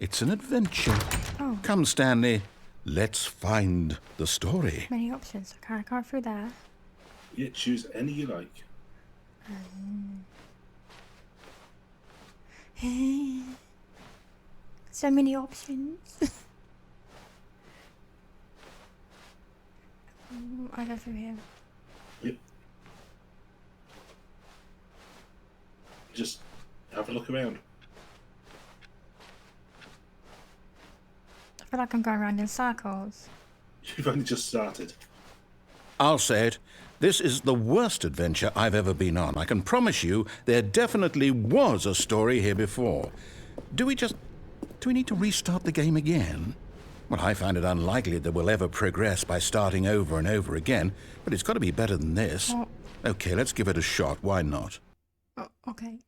It's an adventure. Oh. Come, Stanley. Let's find the story. Many options. I can't go through that. Yeah, choose any you like. So many options. I go through here. Yep. Just have a look around. I feel like I'm going around in circles. You've only just started. I'll say it. This is the worst adventure I've ever been on. I can promise you there definitely was a story here before. Do we need to restart the game again? Well, I find it unlikely that we'll ever progress by starting over and over again, but it's got to be better than this. Oh. Okay, let's give it a shot. Why not? Oh, okay.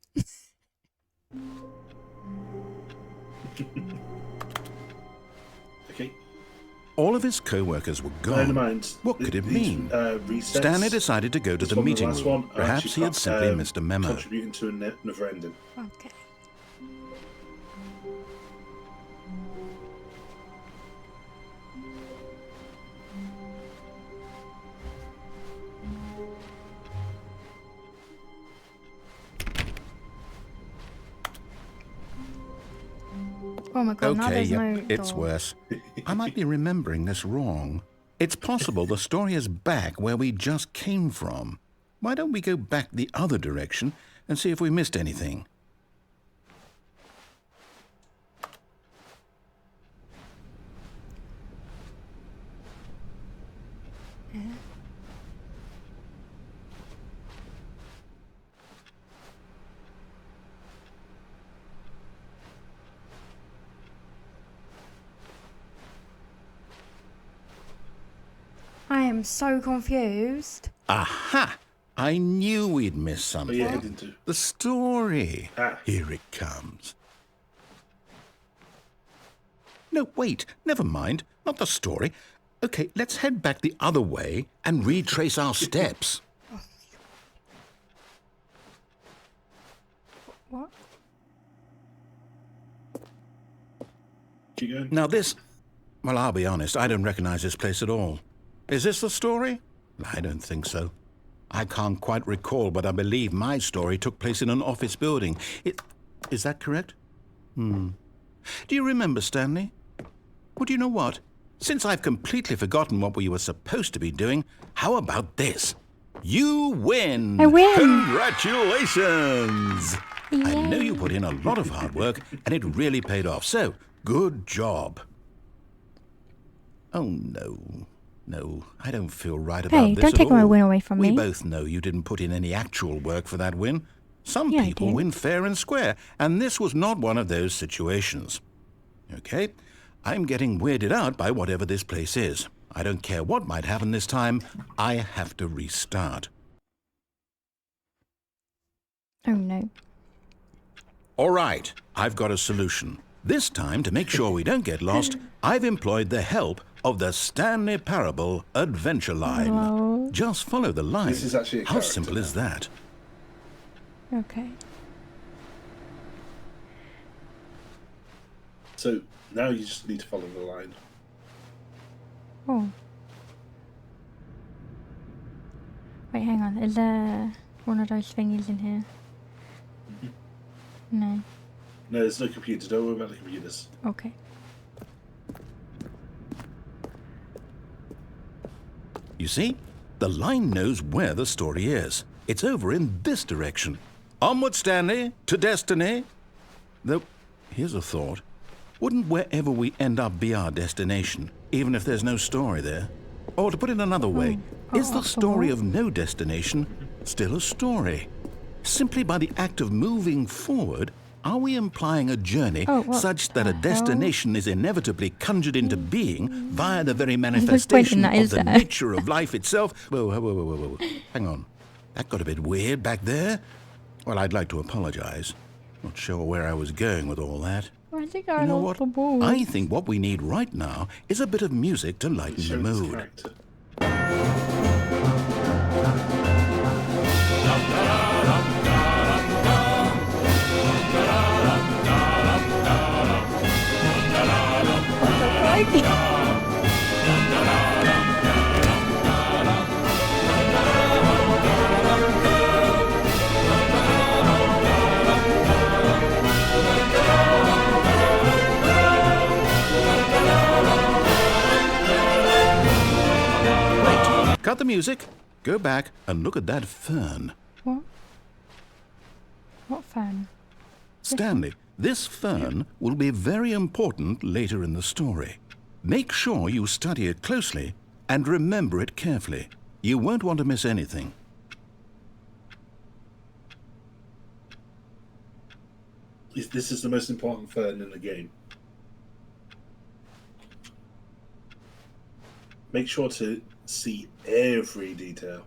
Okay. All of his co-workers were Bear in gone. mind, What could it these, mean? resets, Stanley decided to go to this the one and meeting last room. one are Perhaps actually he had simply missed a memo. contributing to a never ending. Okay. Oh my god, now Okay, there's yep, no it's door. worse. I might be remembering this wrong. It's possible the story is back where we just came from. Why don't we go back the other direction and see if we missed anything? I am so confused. Aha! I knew we'd missed Oh something. yeah, I didn't do. The story. Ah. Here it comes. No, wait. Never mind. Not the story. Okay, let's head back the other way and retrace our steps. What? Keep going. Now this... Well, I'll be honest. I don't recognize this place at all. Is this the story? I don't think so. I can't quite recall, but I believe my story took place in an office building. Is that correct? Do you remember, Stanley? Well, do you know what? Since I've completely forgotten what we were supposed to be doing, how about this? You win! I win! Congratulations! I know Yay. you put in a lot of hard work, and it really paid off. So, good job. Oh, no. No, I don't feel right about Hey, this don't at take my all. win away from We me. both know you didn't put in any actual work for that win. Some Yeah, I people did. win fair and square, and this was not one of those situations. Okay, I'm getting weirded out by whatever this place is. I don't care what might happen this time. I have to restart. Oh no. All right, I've got a solution. This time, to make sure we don't get lost, I've employed the help of the Stanley Parable Adventure Line. Wow. Just follow the line. This is actually a How character simple is now. that? Okay. So now you just need to follow the line. Oh. Wait, hang on. Is there one of those thingies in here? No. No, there's no computer. Don't worry about the computers. Okay. You see, the line knows where the story is. It's over in this direction. Onward, Stanley, to destiny. Though, here's a thought. Wouldn't wherever we end up be our destination, even if there's no story there? Or to put it another way, is the story of no destination still a story? Simply by the act of moving forward, are we implying a journey such that a destination is inevitably conjured into being via the very manifestation of the nature of life itself? Whoa. Hang on. That got a bit weird back there. Well, I'd like to apologize. Not sure where I was going with all that. I think You know what? I think what we need right now is a bit of music to lighten the Show this mood. character. Cut the music, go back and look at that fern. What? What fan? Stanley, this fern will be very important later in the story. Make sure you study it closely and remember it carefully. You won't want to miss anything. This is the most important fern in the game. Make sure to see every detail.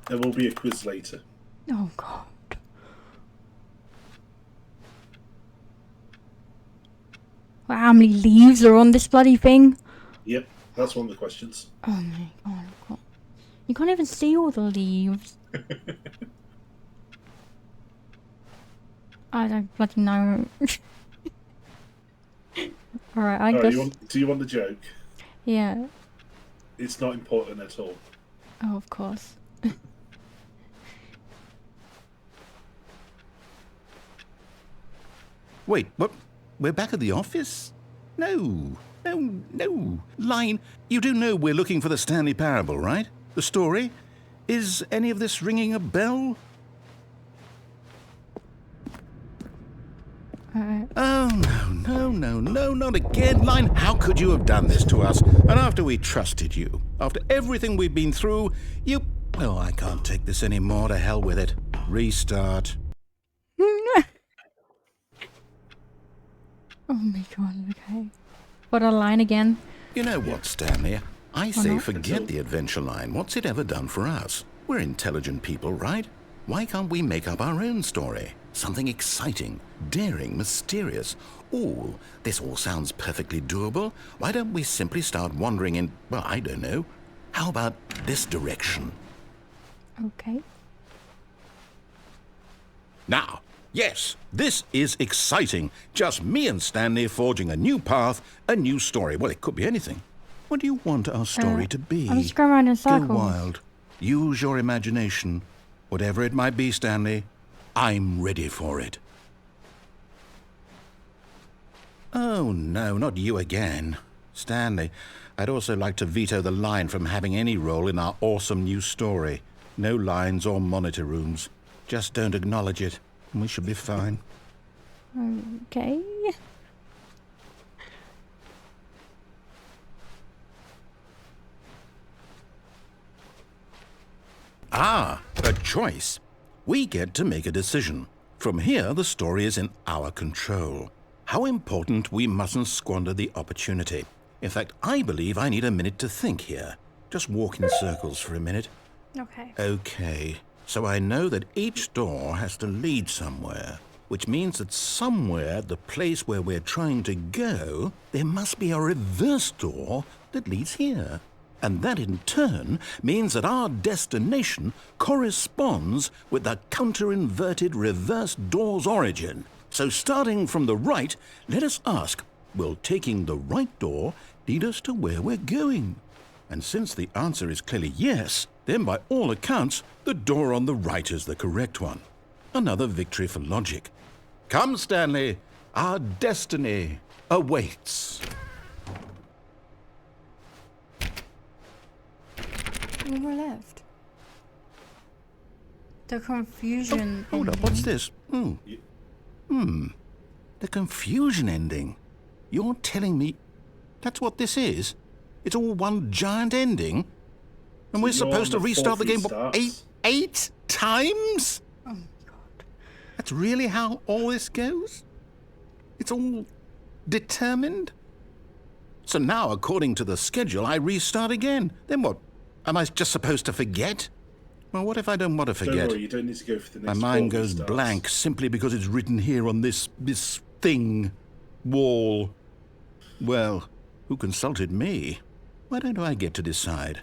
There will be a quiz later. Oh god. Well, how many leaves are on this bloody thing? Yep, that's one of the questions. Oh my god. You can't even see all the leaves. I don't bloody know. Alright, I guess. Do you want the joke? Yeah. It's not important at all. Oh, of course. Wait, what? We're back at the office? No. Line, you do know we're looking for the Stanley Parable, right? The story? Is any of this ringing a bell? Oh, no, not again, Line. How could you have done this to us? And after we trusted you, after everything we've been through, you... Oh, I can't take this anymore. To hell with it. Restart. Oh my god, okay. What a line again. You know what, Stanley? I say not? forget the adventure line. What's it ever done for us? We're intelligent people, right? Why can't we make up our own story? Something exciting, daring, mysterious. Ooh, this all sounds perfectly doable. Why don't we simply start wandering in, well, I don't know. How about this direction? Okay. Now, yes, this is exciting. Just me and Stanley forging a new path, a new story. Well, it could be anything. What do you want our story to be? I'm just going around in Go circles. wild. Use your imagination. Whatever it might be, Stanley, I'm ready for it. Oh, no, not you again. Stanley, I'd also like to veto the line from having any role in our awesome new story. No lines or monitor rooms. Just don't acknowledge it, and we should be fine. Okay. Ah, a choice. We get to make a decision. From here, the story is in our control. How important we mustn't squander the opportunity. In fact, I believe I need a minute to think here. Just walk in circles for a minute. Okay. Okay, so I know that each door has to lead somewhere, which means that somewhere, the place where we're trying to go, there must be a reverse door that leads here. And that in turn means that our destination corresponds with the counter-inverted reverse door's origin. So starting from the right, let us ask, will taking the right door lead us to where we're going? And since the answer is clearly yes, then by all accounts, the door on the right is the correct one. Another victory for logic. Come, Stanley, our destiny awaits. We were left. The confusion. Hold up, what's this? The confusion ending. You're telling me that's what this is? It's all one giant ending? And we're supposed to restart the game eight times? Oh my god. That's really how all this goes? It's all determined? So now, according to the schedule, I restart again. Then what? Am I just supposed to forget? Well, what if I don't want to forget? Don't worry, you don't need to go for the next My mind four goes restarts. blank simply because it's written here on this thing, wall. Well, who consulted me? Why don't I get to decide?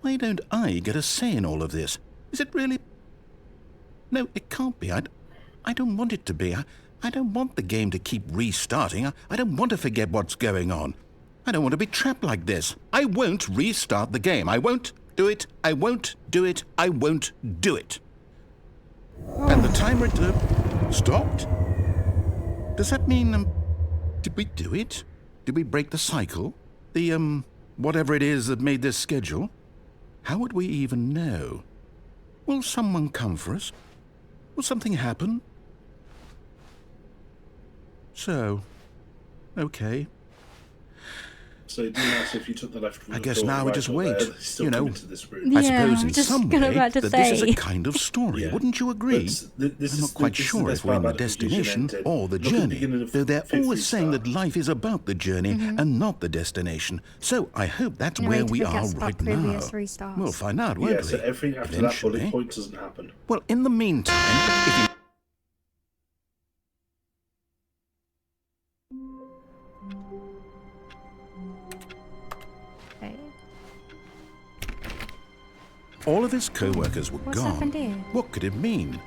Why don't I get a say in all of this? Is it really? No, it can't be. I don't want it to be. I don't want the game to keep restarting. I don't want to forget what's going on. I don't want to be trapped like this. I won't restart the game. I won't do it. I won't do it. I won't do it. And the timer stopped? Does that mean, did we do it? Did we break the cycle? The, whatever it is that made this schedule? How would we even know? Will someone come for us? Will something happen? So, okay. So it didn't matter if you took the left. I guess now we just wait. Still You know, into this room. I Yeah, suppose I'm in just some gonna way about to that this is say. a kind of story. Yeah. Wouldn't you agree? I'm not quite sure if we're in the destination or the journey, though they're always saying that life is about the journey and not the destination. So I hope that's No where way to we forget are stop right now. previous restarts. We'll find out, won't Yeah, we? so everything after that Eventually. bullet point doesn't happen. Well, in the meantime, if you... Okay. all of his co-workers were What's gone, happened here? what could it mean?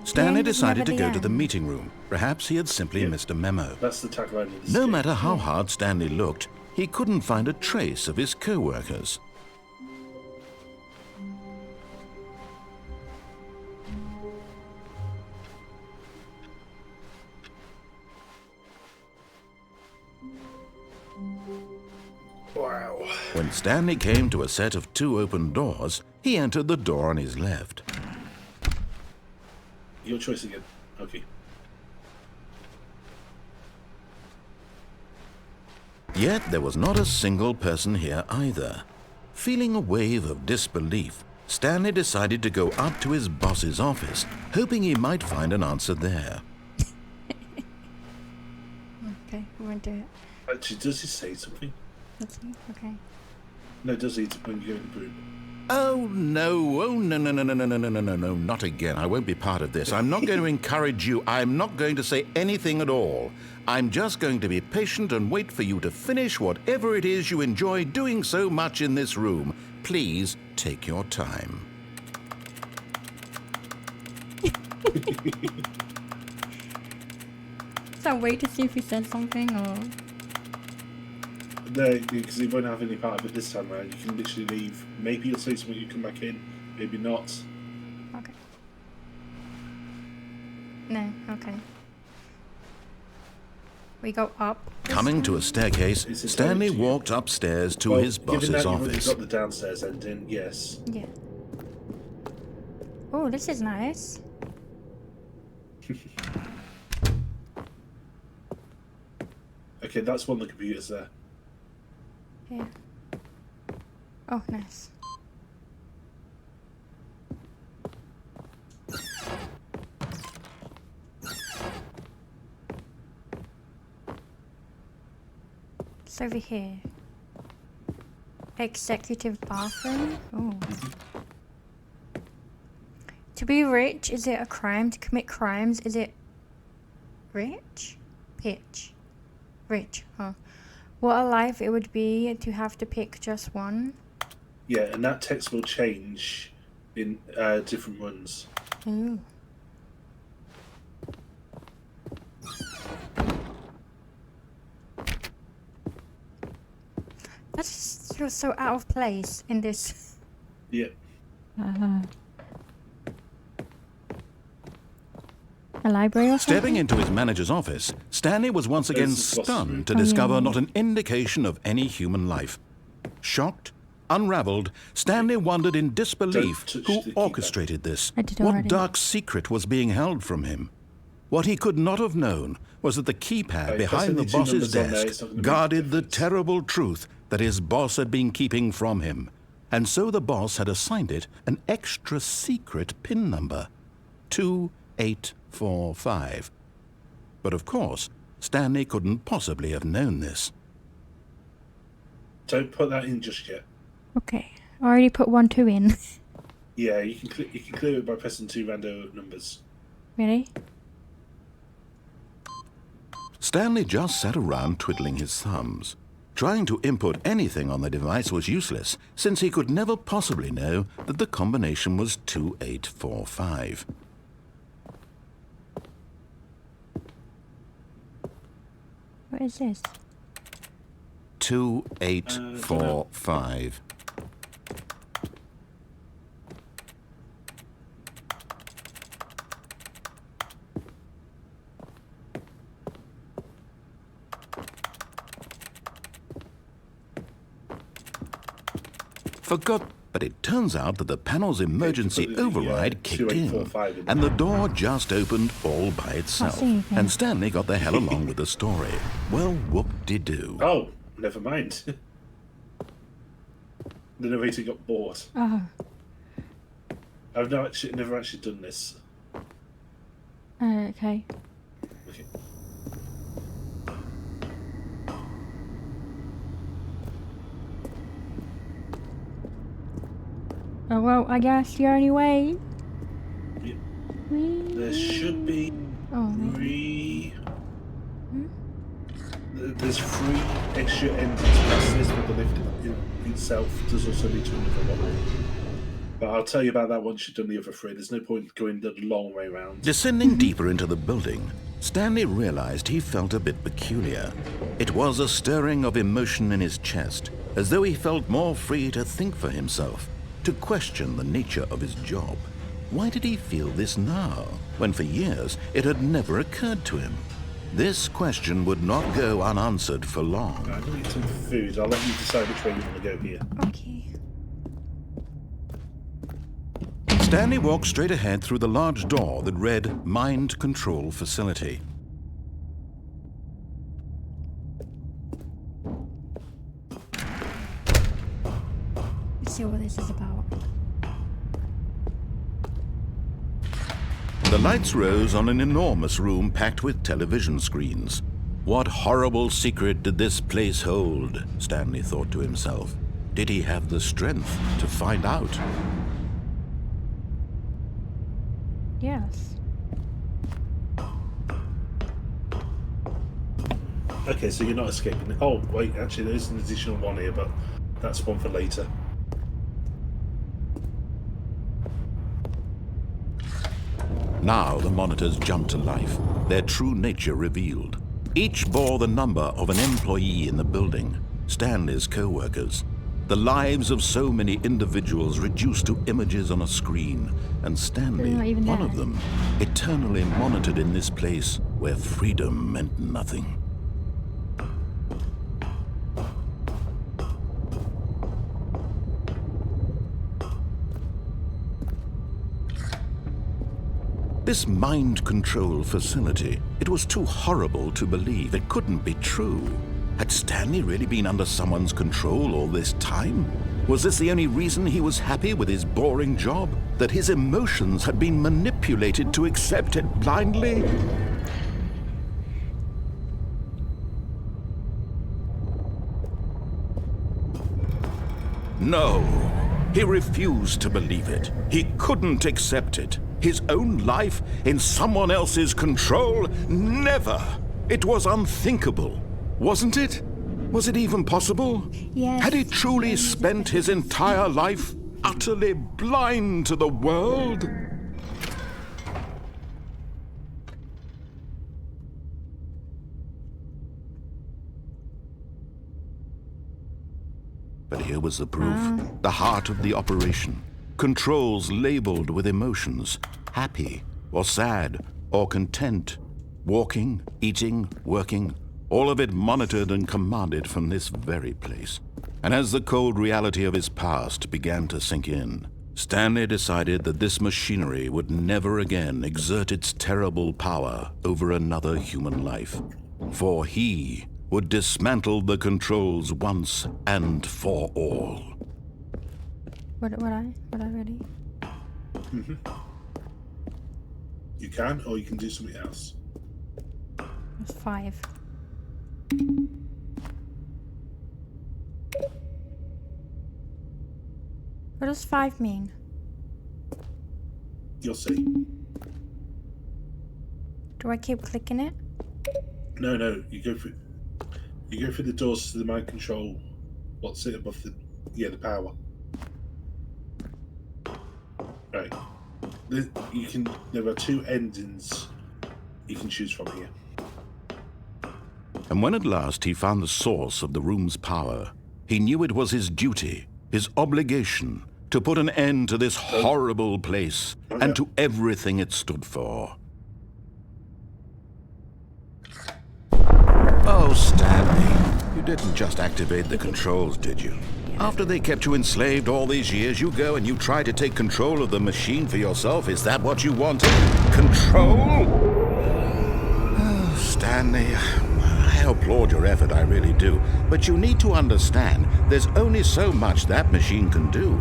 Stanley end is decided never to the go to the end. meeting room. Perhaps he had simply missed a memo. That's the tagline of this No game. matter how hard Stanley looked, he couldn't find a trace of his co-workers. Wow. When Stanley came to a set of 2 open doors, he entered the door on his left. Your choice again. Okay. Yet there was not a single person here either. Feeling a wave of disbelief, Stanley decided to go up to his boss's office, hoping he might find an answer there. Okay, we won't do it. Actually, does he say something? Let's see. Okay. No, does he when you go in the room? Oh no, no, not again. I won't be part of this. I'm not going to encourage you. I'm not going to say anything at all. I'm just going to be patient and wait for you to finish whatever it is you enjoy doing so much in this room. Please take your time. So wait to see if he said something or... No, because he won't have any part of it this time around. You can literally leave. Maybe you'll say something, you come back in. Maybe not. Okay. No, okay. We go up. this Coming to a time? staircase, It's Stanley entirely to you. walked upstairs to Well, his given boss's that you've already office. got the downstairs ending, yes. Yeah. Oh, this is nice. Okay, that's one of the computers there. Yeah. Oh, nice. It's over here. Executive bathroom. Oh. To be rich, is it a crime? To commit crimes, is it rich? Pitch. Rich, huh? What a life it would be to have to pick just one. Yeah, and that text will change in different runs. Ooh. That just feels so out of place in this. Yeah. A library or something? Stepping into his manager's office, Stanley was once again This is boss's room. stunned to discover not an indication of any human life. Shocked, unraveled, Stanley wondered in disbelief Don't touch who the keypad. orchestrated this. I did What already. dark secret was being held from him? What he could not have known was that the keypad Right, behind the pressing the two boss's numbers on there, desk it's not gonna make a guarded the difference. terrible truth that his boss had been keeping from him. And so the boss had assigned it an extra secret PIN number, 2845. But of course, Stanley couldn't possibly have known this. Don't put that in just yet. Okay. I already put 1, 2 in. Yeah, you can clear it by pressing 2 random numbers. Really? Stanley just sat around twiddling his thumbs. Trying to input anything on the device was useless, since he could never possibly know that the combination was 2845. What is this? 2845. Forgot, but it turns out that the panel's emergency put the, override kicked in, 2845 in. and the door just opened all by itself. see anything. And Stanley got the hell along with the story. Well, whoop-de-doo. Oh, never mind. The narrator got bored. Oh. I've never actually done this. Okay. Okay. Oh, well, I guess the only way. Yeah. There should be Oh, maybe. 3. There's 3 extra endings past this, but the lift itself does also lead to another one. But I'll tell you about that once you've done the other 3. There's no point going the long way round. Descending deeper into the building, Stanley realized he felt a bit peculiar. It was a stirring of emotion in his chest, as though he felt more free to think for himself, to question the nature of his job. Why did he feel this now, when for years it had never occurred to him? This question would not go unanswered for long. I'm going to get some food. I'll let you decide which way you want to go here. Okay. Stanley walked straight ahead through the large door that read Mind Control Facility. Let's see what this is about. The lights rose on an enormous room packed with television screens. What horrible secret did this place hold? Stanley thought to himself. Did he have the strength to find out? Yes. Okay, so you're not escaping. Oh, wait, actually, there is an additional one here, but that's one for later. Now the monitors jumped to life, their true nature revealed. Each bore the number of an employee in the building, Stanley's co-workers. The lives of so many individuals reduced to images on a screen, and Stanley, They're not even one there. of them, eternally monitored in this place where freedom meant nothing. This mind control facility, it was too horrible to believe. It couldn't be true. Had Stanley really been under someone's control all this time? Was this the only reason he was happy with his boring job? That his emotions had been manipulated to accept it blindly? No. He refused to believe it. He couldn't accept it. His own life in someone else's control? Never! It was unthinkable, wasn't it? Was it even possible? Yes. Had he truly spent his entire life utterly blind to the world? But here was the proof. The heart of the operation. Controls labeled with emotions. Happy, or sad, or content. Walking, eating, working. All of it monitored and commanded from this very place. And as the cold reality of his past began to sink in, Stanley decided that this machinery would never again exert its terrible power over another human life. For he would dismantle the controls once and for all. Would I really? You can, or you can do something else. That's 5. What does 5 mean? You'll see. Do I keep clicking it? No, you go through the doors to the mind control. What's it above the power? Right. There are 2 endings you can choose from here. And when at last he found the source of the room's power, he knew it was his duty, his obligation, to put an end to this horrible place and to everything it stood for. Oh, Stanley, you didn't just activate the controls, did you? After they kept you enslaved all these years, you go and you try to take control of the machine for yourself. Is that what you wanted? Control? Oh, Stanley, I applaud your effort, I really do. But you need to understand, there's only so much that machine can do.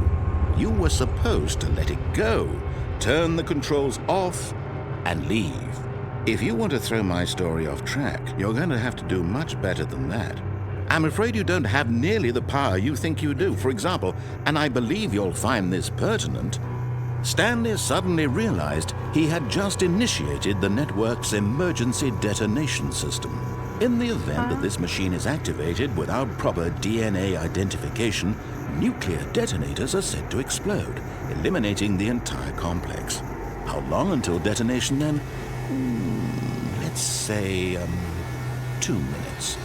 You were supposed to let it go, turn the controls off, and leave. If you want to throw my story off track, you're going to have to do much better than that. I'm afraid you don't have nearly the power you think you do. For example, and I believe you'll find this pertinent, Stanley suddenly realized he had just initiated the network's emergency detonation system. In the event that this machine is activated without proper DNA identification, nuclear detonators are said to explode, eliminating the entire complex. How long until detonation then? Let's say, 2 minutes.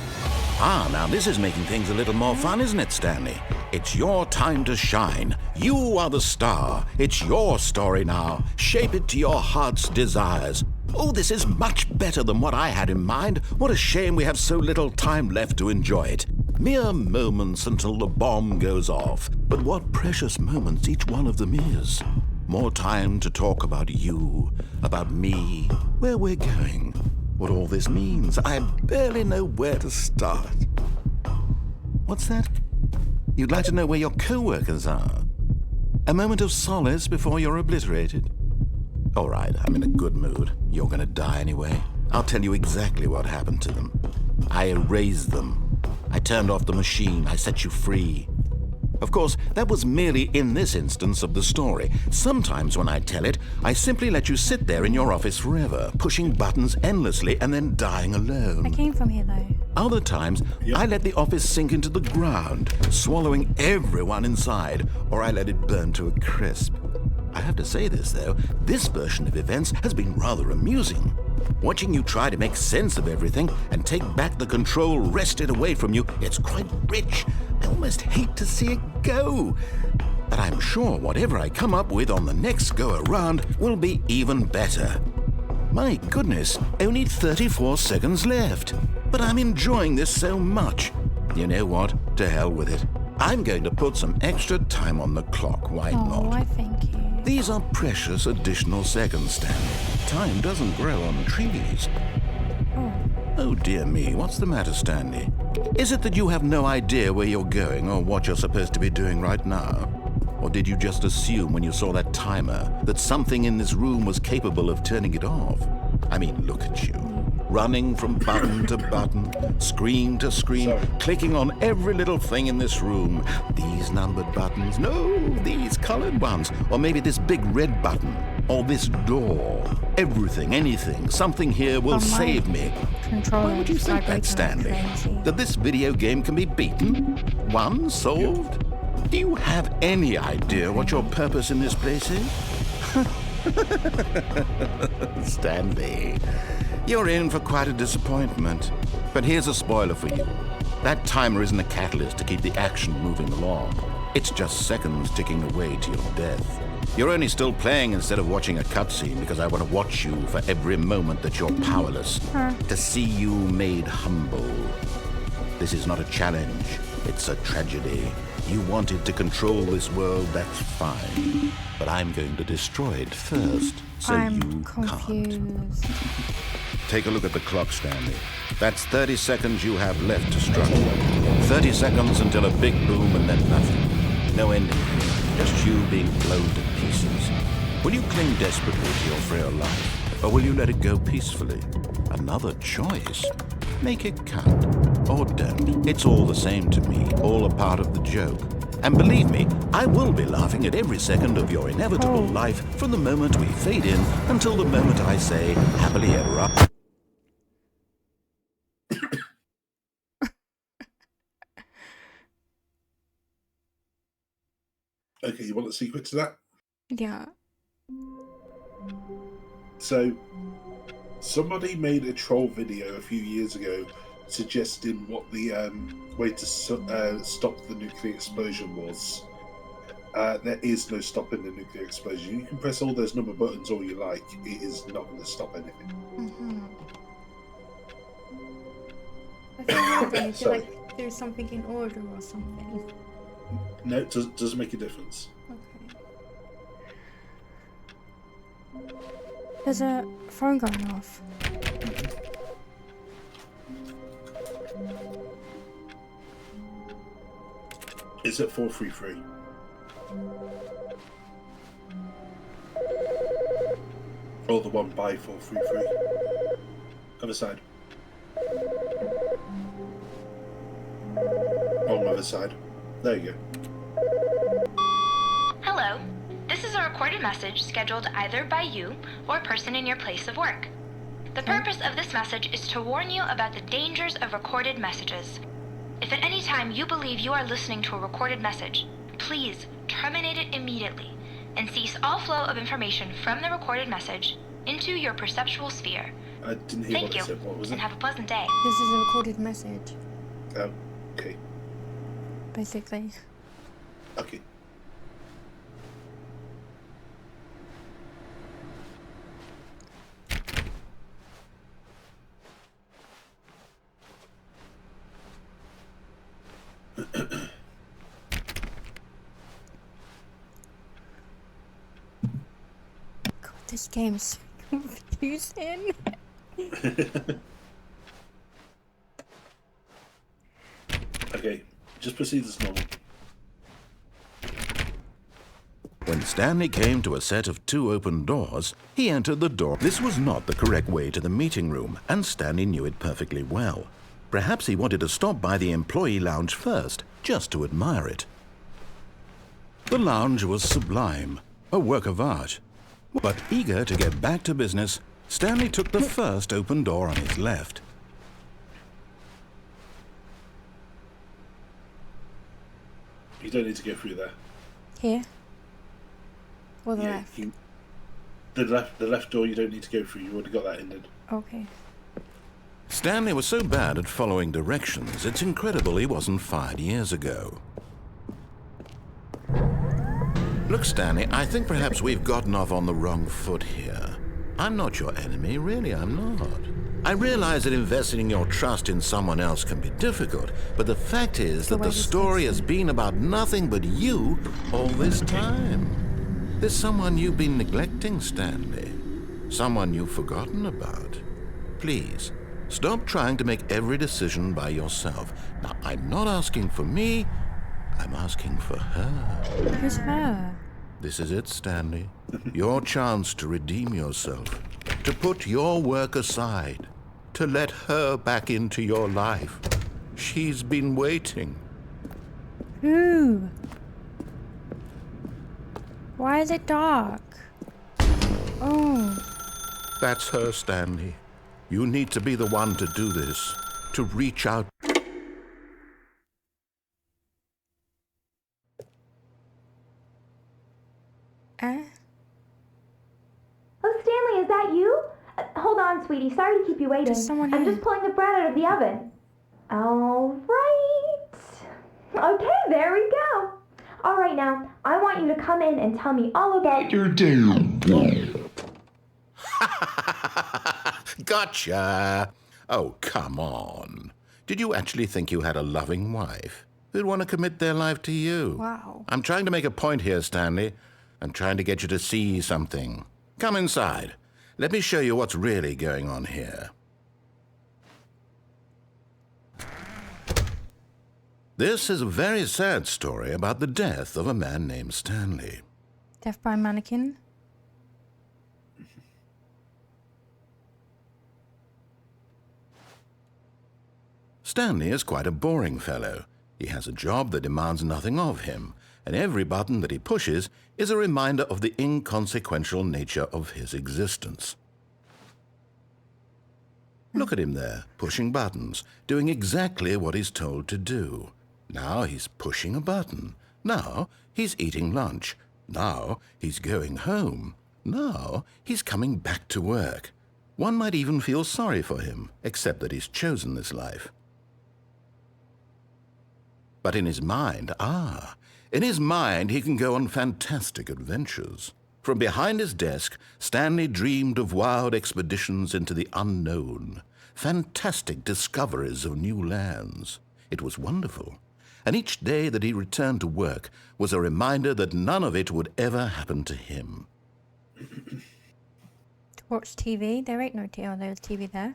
Now this is making things a little more fun, isn't it, Stanley? It's your time to shine. You are the star. It's your story now. Shape it to your heart's desires. Oh, this is much better than what I had in mind. What a shame we have so little time left to enjoy it. Mere moments until the bomb goes off. But what precious moments each one of them is. More time to talk about you, about me, where we're going, what all this means. I barely know where to start. What's that? You'd like to know where your co-workers are? A moment of solace before you're obliterated? All right, I'm in a good mood. You're gonna die anyway. I'll tell you exactly what happened to them. I erased them. I turned off the machine. I set you free. Of course, that was merely in this instance of the story. Sometimes when I tell it, I simply let you sit there in your office forever, pushing buttons endlessly and then dying alone. I came from here, though. Other times, I let the office sink into the ground, swallowing everyone inside, or I let it burn to a crisp. I have to say this, though, this version of events has been rather amusing. Watching you try to make sense of everything and take back the control wrested away from you, it's quite rich. I almost hate to see it go. But I'm sure whatever I come up with on the next go-around will be even better. My goodness, only 34 seconds left. But I'm enjoying this so much. You know what? To hell with it. I'm going to put some extra time on the clock, why not? Oh, I thank you. These are precious additional seconds, Stanley. Time doesn't grow on trees. Oh dear me, what's the matter, Stanley? Is it that you have no idea where you're going or what you're supposed to be doing right now? Or did you just assume when you saw that timer that something in this room was capable of turning it off? I mean, look at you. running from button to button, screen to screen, Sorry. clicking on every little thing in this room. These numbered buttons, no, these colored ones, or maybe this big red button, or this door. Everything, anything, something here will save me. Controller. Why would you think that, Stanley? That this video game can be beaten? Won? Solved? Do you have any idea what your purpose in this place is? Stanley, you're in for quite a disappointment. But here's a spoiler for you. That timer isn't a catalyst to keep the action moving along. It's just seconds ticking away to your death. You're only still playing instead of watching a cutscene because I want to watch you for every moment that you're powerless. To see you made humble. This is not a challenge. It's a tragedy. You wanted to control this world, that's fine. But I'm going to destroy it first, so I'm you confused. can't. Take a look at the clock, Stanley. That's 30 seconds you have left to struggle. 30 seconds until a big boom and then nothing. No ending. Just you being blown to pieces. Will you cling desperately to your frail life, or will you let it go peacefully? Another choice. Make it count. Or don't. It's all the same to me, all a part of the joke. And believe me, I will be laughing at every second of your inevitable life from the moment we fade in until the moment I say, happily ever after. Okay, you want the secret to that? Yeah. So, somebody made a troll video a few years ago suggesting what the way to stop the nuclear explosion was. There is no stopping the nuclear explosion. You can press all those number buttons all you like. It is not going to stop anything. I feel weird. I feel Sorry. like there's something in order or something. No, it doesn't make a difference. Okay. There's a phone going off. It's at 433. Or the one by 433. Other side. On the other side. There you go. Hello. This is a recorded message scheduled either by you or a person in your place of work. The purpose of this message is to warn you about the dangers of recorded messages. If at any time you believe you are listening to a recorded message, please terminate it immediately and cease all flow of information from the recorded message into your perceptual sphere. I didn't hear Thank what you, it said. What was and it? have a pleasant day. This is a recorded message, Oh, okay. basically. Okay. God, this game's so confusing. Okay, just proceed as normal. When Stanley came to a set of 2 open doors, he entered the door. This was not the correct way to the meeting room, and Stanley knew it perfectly well. Perhaps he wanted to stop by the employee lounge first, just to admire it. The lounge was sublime, a work of art. But eager to get back to business, Stanley took the first open door on his left. You don't need to go through there. Here? Or the Yeah, left? the left door you don't need to go through. You already got that ended. Okay. Stanley was so bad at following directions, it's incredible he wasn't fired years ago. Look, Stanley, I think perhaps we've gotten off on the wrong foot here. I'm not your enemy, really, I'm not. I realize that investing your trust in someone else can be difficult, but the fact is that the story has been about nothing but you all this time. There's someone you've been neglecting, Stanley. Someone you've forgotten about. Please, stop trying to make every decision by yourself. Now, I'm not asking for me, I'm asking for her. Who's her? This is it, Stanley. Your chance to redeem yourself. To put your work aside. to let her back into your life. She's been waiting. Who? Why is it dark? Oh. That's her, Stanley. You need to be the one to do this, to reach out. Oh, Stanley, is that you? Hold on, sweetie. Sorry to keep you waiting. There's someone I'm here. just pulling the bread out of the oven. All right. Okay, there we go. All right, now, I want you to come in and tell me all about your day. Gotcha! Oh, come on. Did you actually think you had a loving wife who'd want to commit their life to you? Wow. I'm trying to make a point here, Stanley. I'm trying to get you to see something. Come inside. Let me show you what's really going on here. This is a very sad story about the death of a man named Stanley. Death by mannequin. Stanley is quite a boring fellow. He has a job that demands nothing of him, and every button that he pushes is a reminder of the inconsequential nature of his existence. Look at him there, pushing buttons, doing exactly what he's told to do. Now he's pushing a button. Now he's eating lunch. Now he's going home. Now he's coming back to work. One might even feel sorry for him, except that he's chosen this life. But in his mind, he can go on fantastic adventures. From behind his desk, Stanley dreamed of wild expeditions into the unknown, fantastic discoveries of new lands. It was wonderful. And each day that he returned to work was a reminder that none of it would ever happen to him. To watch TV? There ain't no TV. Oh, there's TV there.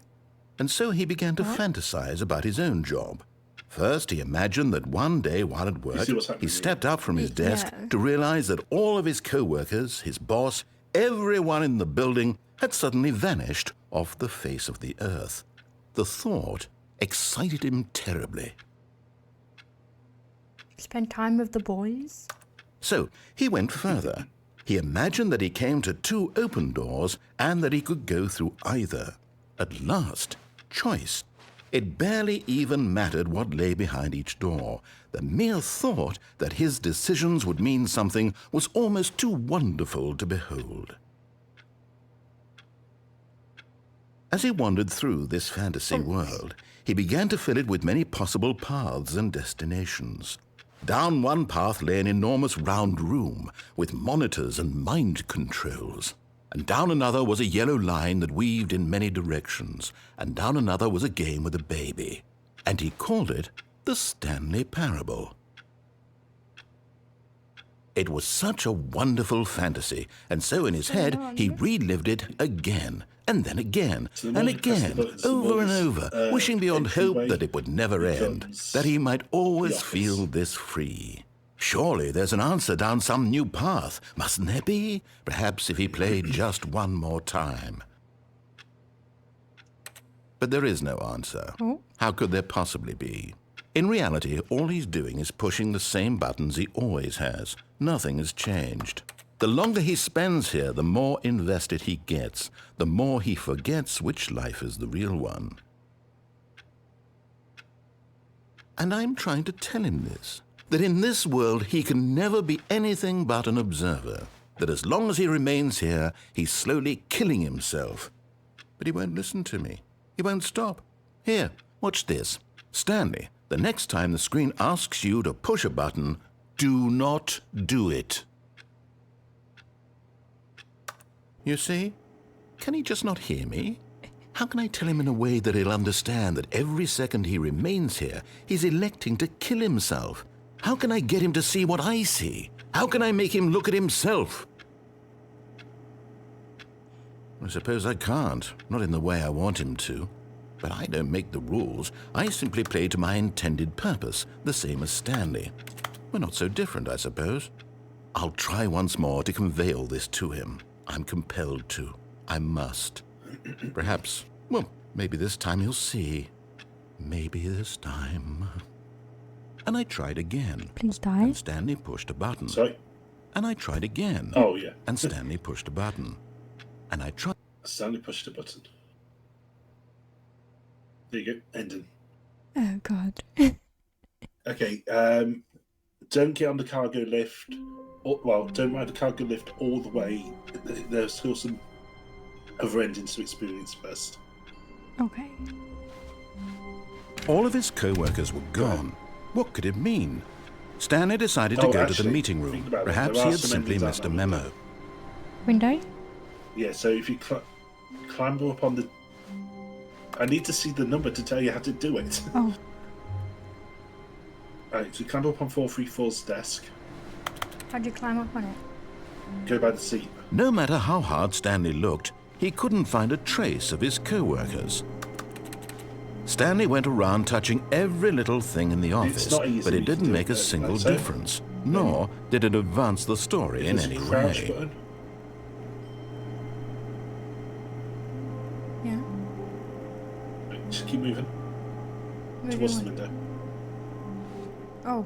And so he began to fantasize about his own job. First, he imagined that one day while at work, he stepped up from his desk to realize that all of his co-workers, his boss, everyone in the building had suddenly vanished off the face of the earth. The thought excited him terribly. Spend time with the boys. So he went further. He imagined that he came to two open doors and that he could go through either. At last, choice. It barely even mattered what lay behind each door. The mere thought that his decisions would mean something was almost too wonderful to behold. As he wandered through this fantasy world, he began to fill it with many possible paths and destinations. Down one path lay an enormous round room with monitors and mind controls. And down another was a yellow line that weaved in many directions. And down another was a game with a baby. And he called it the Stanley Parable. It was such a wonderful fantasy, and so in his head he relived it again, and then again, and again, over and over, wishing beyond hope that it would never end, that he might always feel this free. Surely there's an answer down some new path, mustn't there be? Perhaps if he played just one more time. But there is no answer. How could there possibly be? In reality, all he's doing is pushing the same buttons he always has. Nothing has changed. The longer he spends here, the more invested he gets, the more he forgets which life is the real one. And I'm trying to tell him this, that in this world he can never be anything but an observer, that as long as he remains here, he's slowly killing himself. But he won't listen to me. He won't stop. Here, watch this. Stanley, the next time the screen asks you to push a button, do not do it. You see? Can he just not hear me? How can I tell him in a way that he'll understand that every second he remains here, he's electing to kill himself? How can I get him to see what I see? How can I make him look at himself? I suppose I can't, not in the way I want him to. But I don't make the rules. I simply play to my intended purpose, the same as Stanley. We're not so different, I suppose. I'll try once more to convey all this to him. I'm compelled to. I must. Perhaps Maybe this time he'll see. Maybe this time. And I tried again. Please die. And Stanley pushed a button. Sorry? And I tried again. Oh, yeah. And Stanley pushed a button. And I tried. Stanley pushed a button. There you go. Ending. Oh, God. Okay, don't get on the cargo lift. Well, don't ride the cargo lift all the way. There's still some other endings to experience first. Okay. All of his co-workers were gone. What could it mean? Stanley decided to go to the meeting room. Perhaps he had simply missed a memo. Window? Yeah, so if you climb up on the... I need to see the number to tell you how to do it. Oh. Alright, so climb up on 434's desk. How'd you climb up on it? Go by the seat. No matter how hard Stanley looked, he couldn't find a trace of his co-workers. Stanley went around touching every little thing in the office, but it didn't make a single difference, nor did it advance the story in any way. Button. Yeah. Just keep moving. Towards the window. Oh.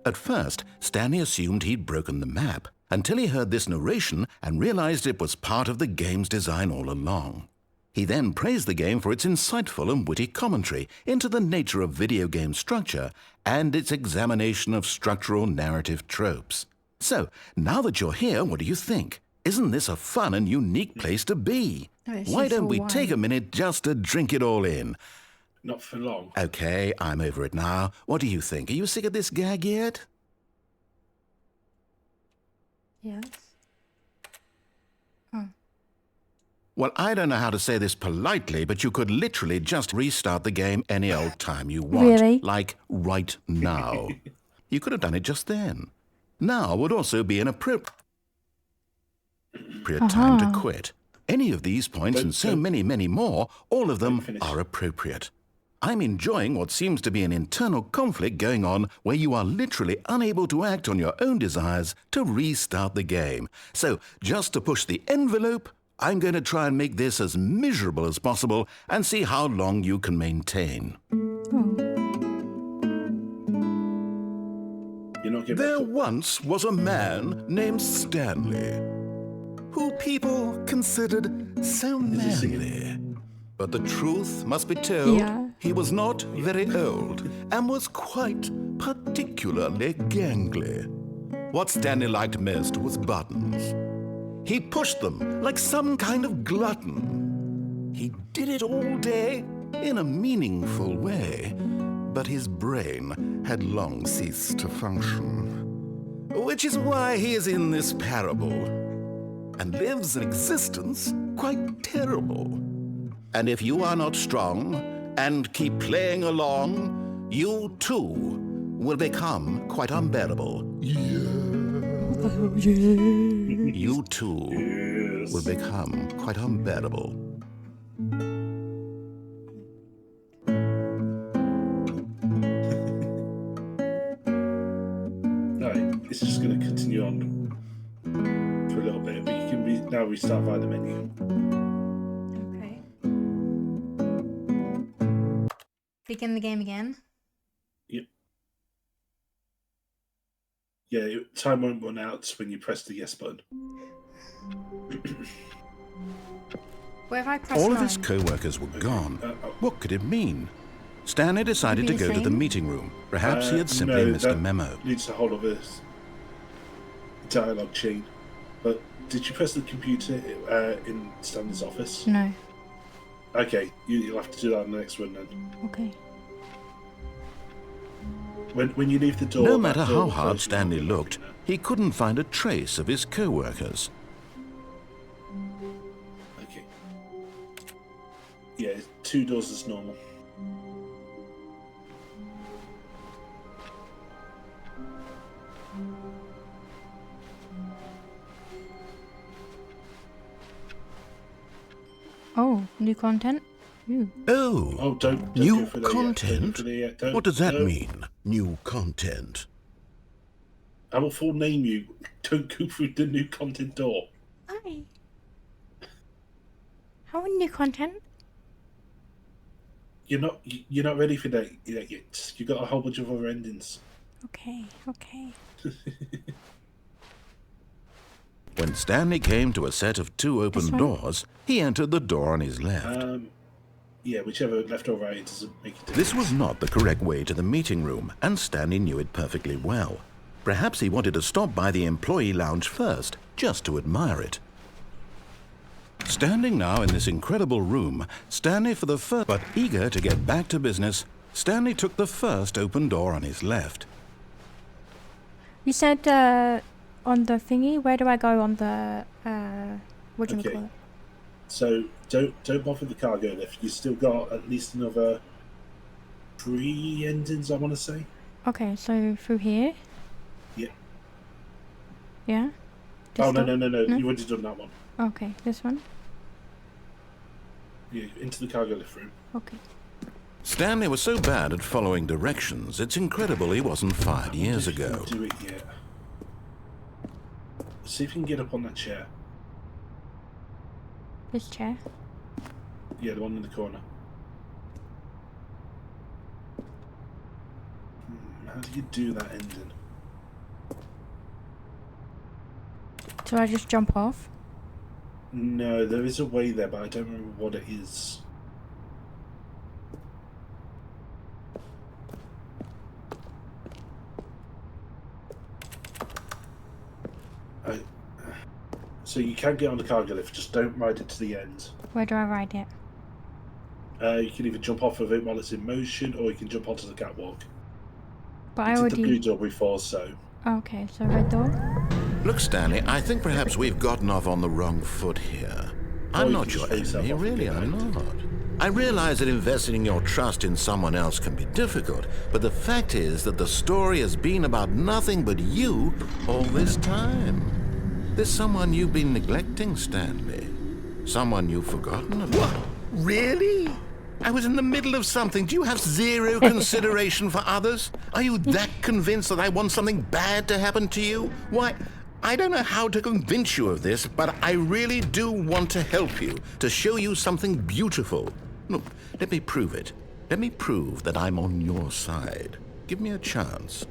At first, Stanley assumed he'd broken the map, until he heard this narration and realized it was part of the game's design all along. He then praised the game for its insightful and witty commentary into the nature of video game structure and its examination of structural narrative tropes. So, now that you're here, what do you think? Isn't this a fun and unique place to be? Why don't we take a minute just to drink it all in? Not for long. Okay, I'm over it now. What do you think? Are you sick of this gag yet? Yes. Well, I don't know how to say this politely, but you could literally just restart the game any old time you want. Really? Like right now. You could have done it just then. Now would also be an appropriate time to quit. Any of these points and so many, many more, all of them are appropriate. I'm enjoying what seems to be an internal conflict going on where you are literally unable to act on your own desires to restart the game. So, just to push the envelope, I'm going to try and make this as miserable as possible and see how long you can maintain. There once was a man named Stanley, who people considered so manly. But the truth must be told, he was not very old and was quite particularly gangly. What Stanley liked most was buttons. He pushed them like some kind of glutton. He did it all day in a meaningful way, but his brain had long ceased to function. Which is why he is in this parable and lives an existence quite terrible. And if you are not strong and keep playing along, you too will become quite unbearable. You too will become quite unbearable. Alright, it's just going to continue on for a little bit, but you can now restart via the menu. Okay. Begin the game again. Yep. Yeah, time won't run out when you press the yes button. Where have I pressed All of his co-workers were gone. What could it mean? Stanley decided to go to the meeting room. Perhaps he had simply missed a memo. Needs a whole other dialogue chain. But did you press the computer in Stanley's office? No. Okay, you'll have to do that in the next one then. Okay. When you leave the door... No matter how hard Stanley looked, he couldn't find a trace of his co-workers. Okay. Yeah, 2 doors is normal. Oh, new content? Ooh. Oh, don't new go for that content? yet. What does that mean, new content? I will full name you. Don't go through the new content door. Hi. How new content? You're not ready for that yet. You got a whole bunch of other endings. Okay, okay. When Stanley came to a set of 2 open This one? doors, he entered the door on his left. Yeah, whichever left or right, it doesn't make a difference. This was not the correct way to the meeting room, and Stanley knew it perfectly well. Perhaps he wanted to stop by the employee lounge first, just to admire it. Standing now in this incredible room, Stanley for the first, but eager to get back to business, Stanley took the first open door on his left. You said on the thingy, where do I go on the what do you call it? So don't bother the cargo lift. You still got at least another 3 endings, I want to say. Okay, so through here? Yeah. Yeah? Oh This no, door? you already done that one. Okay, this one? Yeah, into the cargo lift room. Okay. Stanley was so bad at following directions, it's incredible he wasn't fired years If you can ago. do it yet. See if you can get up on that chair. This chair? Yeah, the one in the corner. How do you do that ending? Do I just jump off? No, there is a way there, but I don't remember what it is. So you can get on the cargo lift, just don't ride it to the end. Where do I ride it? You can either jump off of it while it's in motion, or you can jump onto the catwalk. But I I did the already... blue door before, so... Okay, so red door? Look, Stanley, I think perhaps we've gotten off on the wrong foot here. I'm you not can your just face enemy, off and really, get I'm out. not. I realize that investing your trust in someone else can be difficult, but the fact is that the story has been about nothing but you all this time. There's someone you've been neglecting, Stanley. Someone you've forgotten about. What? Really? I was in the middle of something. Do you have zero consideration for others? Are you that convinced that I want something bad to happen to you? Why, I don't know how to convince you of this, but I really do want to help you, to show you something beautiful. Look, let me prove it. Let me prove that I'm on your side. Give me a chance.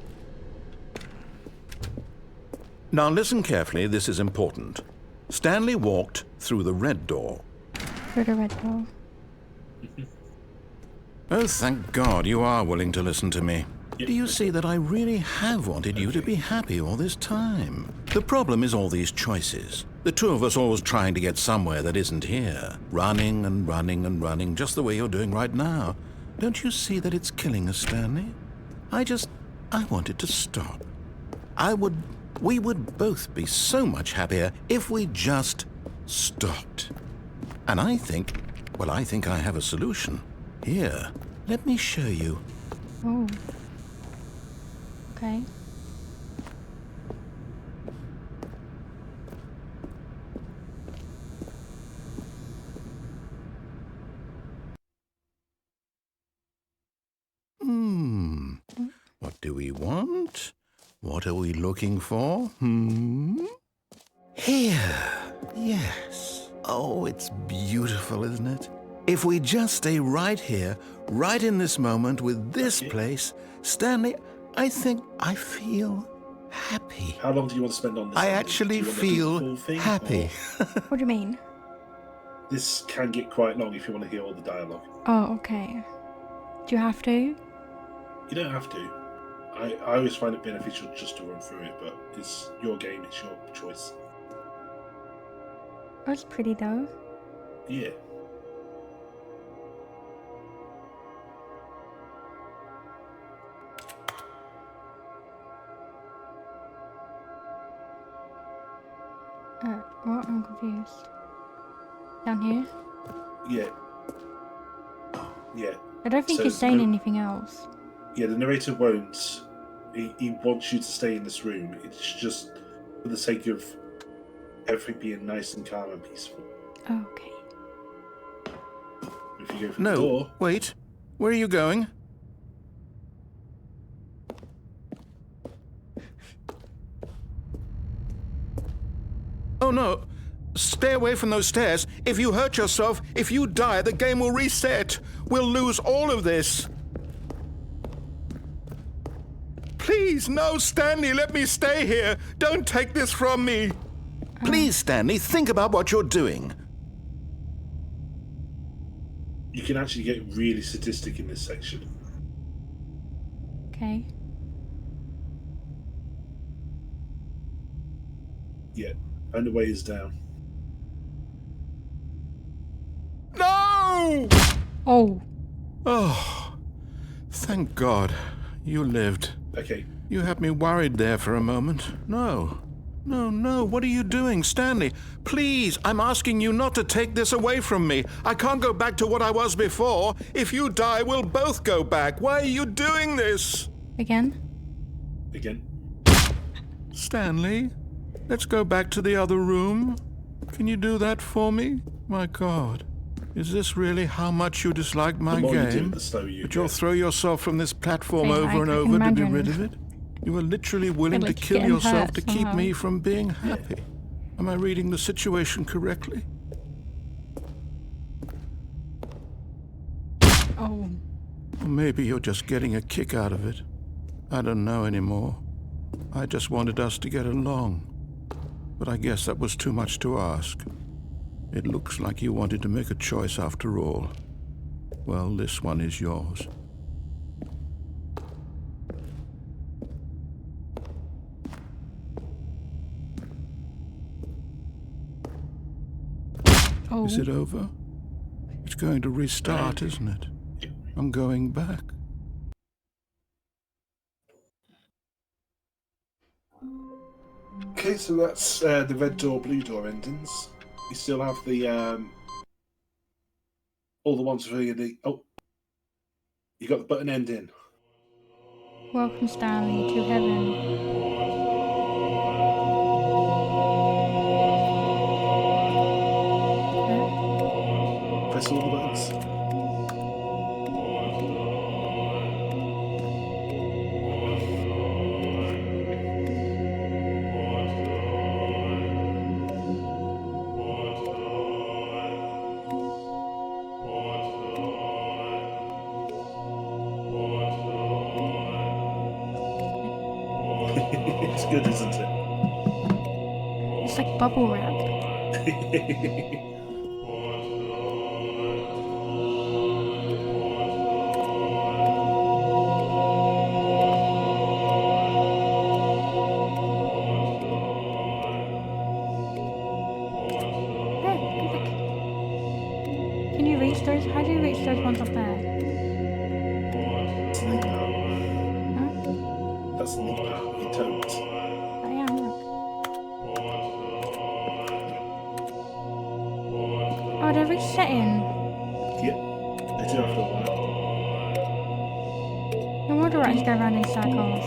Now listen carefully, this is important. Stanley walked through the red door. Through the red door. Oh, thank God you are willing to listen to me. Do you see that I really have wanted you to be happy all this time? The problem is all these choices. The two of us always trying to get somewhere that isn't here. Running and running and running, just the way you're doing right now. Don't you see that it's killing us, Stanley? I wanted to stop. We would both be so much happier if we just stopped. And I think I have a solution. Here, let me show you. Oh. Okay. What do we want? What are we looking for? Here. Yes. Oh, it's beautiful, isn't it? If we just stay right here, right in this moment with this place, Stanley, I think I feel happy. How long do you want to spend on this? I ending? actually Do you want to do the feel full thing, happy. or- What do you mean? This can get quite long if you want to hear all the dialogue. Oh, okay. Do you have to? You don't have to. I always find it beneficial just to run through it, but it's your game, it's your choice. Oh, it's pretty though. Yeah. What? I'm confused. Down here? Yeah. Yeah. I don't think So he's saying the- anything else. Yeah, the narrator won't. He wants you to stay in this room. It's just for the sake of everything being nice and calm and peaceful. Oh, okay. If you go through the No, door, wait. Where are you going? Oh, no. Stay away from those stairs. If you hurt yourself, if you die, the game will reset. We'll lose all of this. Please, no, Stanley, let me stay here. Don't take this from me. Please, Stanley, think about what you're doing. You can actually get really sadistic in this section. Okay. Yeah, and the way is down. No! Oh. Oh, thank God you lived. Okay. You had me worried there for a moment. No, what are you doing, Stanley? Please, I'm asking you not to take this away from me. I can't go back to what I was before. If you die, we'll both go back. Why are you doing this? Again? Again. Stanley, let's go back to the other room. Can you do that for me? My God, is this really how much you dislike my The more you do game? it, the slower you But you'll get. throw yourself from this platform Yeah, over and I over can to be imagine. rid of it? You were literally willing to like kill getting yourself hurt to keep somehow. me from being happy. Am I reading the situation correctly? Oh. Or maybe you're just getting a kick out of it. I don't know anymore. I just wanted us to get along. But I guess that was too much to ask. It looks like you wanted to make a choice after all. Well, this one is yours. Oh. Is it over? It's going to restart, isn't it? I'm going back. Okay, so that's the red door, blue door endings. You still have the all the ones for the you got the button ending. Welcome, Stanley, to heaven. Press all the buttons. It's good, isn't it? It's like bubble wrap. Can you reach those? How do you reach those ones up there? That's the neat part. Huh? That's the neat part. You don't. I am, look. Oh, they're resetting. Yep. They do after a while. No wonder rats go around in circles.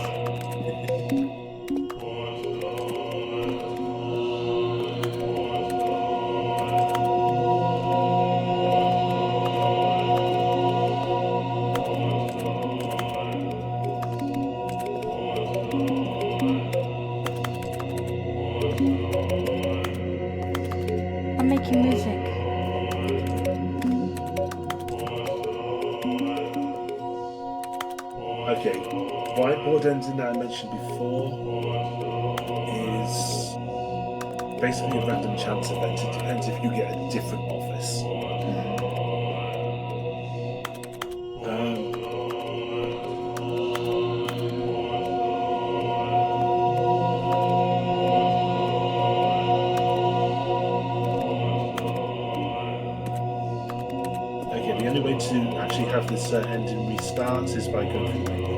I'm making music. Okay. Whiteboard ending that I mentioned before is basically a random chance event. It depends if you get a different office. Okay, the only way to actually have this ending restart is by going through the menu.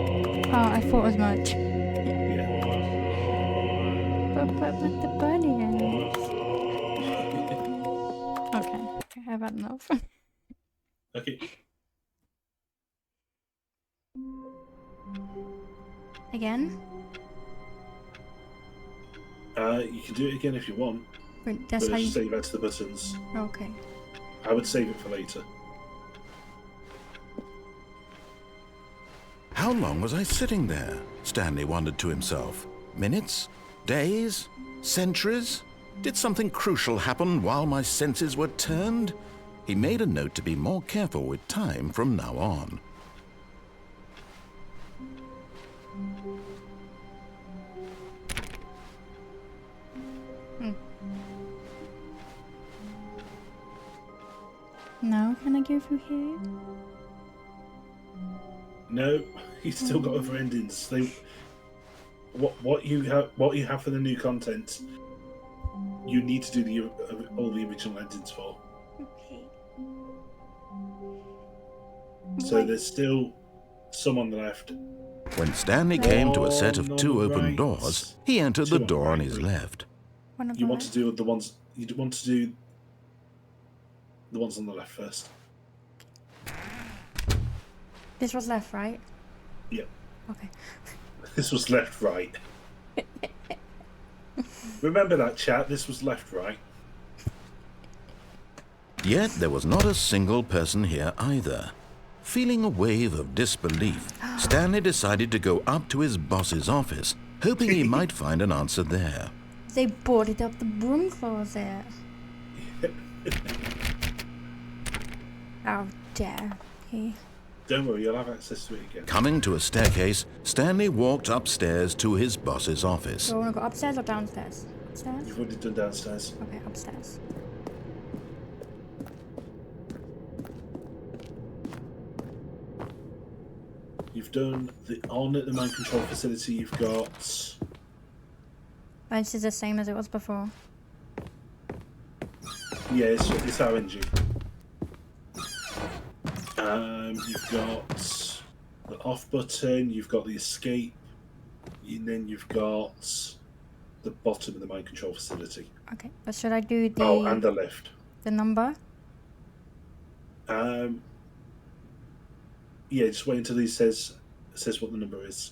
Oh, I thought as much. Yeah. But the burning ends. Okay, I've had enough. Okay. Again? You can do it again if you want, But but that's how you... just save out to the buttons. Okay. I would save it for later. How long was I sitting there? Stanley wondered to himself. Minutes? Days? Centuries? Did something crucial happen while my senses were turned? He made a note to be more careful with time from now on. Now can I go through here? No, you've still got other endings. What you have for the new content, you need to do all the original endings for. Okay. So there's still some on the left. When Stanley came to a set One of on 2 the open right, doors, he entered two the on door the on right. his left. One of You the want to left. do the ones. You want to do the ones on the left first. This was left, right? Yep. Okay. This was left, right. Remember that, chat? This was left, right. Yet there was not a single person here either. Feeling a wave of disbelief, Stanley decided to go up to his boss's office, hoping he might find an answer there. They boarded up the broom closet. How dare he? Don't worry, you'll have access to it again. Coming to a staircase, Stanley walked upstairs to his boss's office. So I want to go upstairs or downstairs? Upstairs? You've already done downstairs. Okay, upstairs. You've done the on at the mind control facility. You've got. And this is the same as it was before. Yeah, it's RNG. You've got the off button. You've got the escape, and then you've got the bottom of the mind control facility. Okay, but should I do the Oh, and the lift. the number? Yeah, just wait until he says what the number is.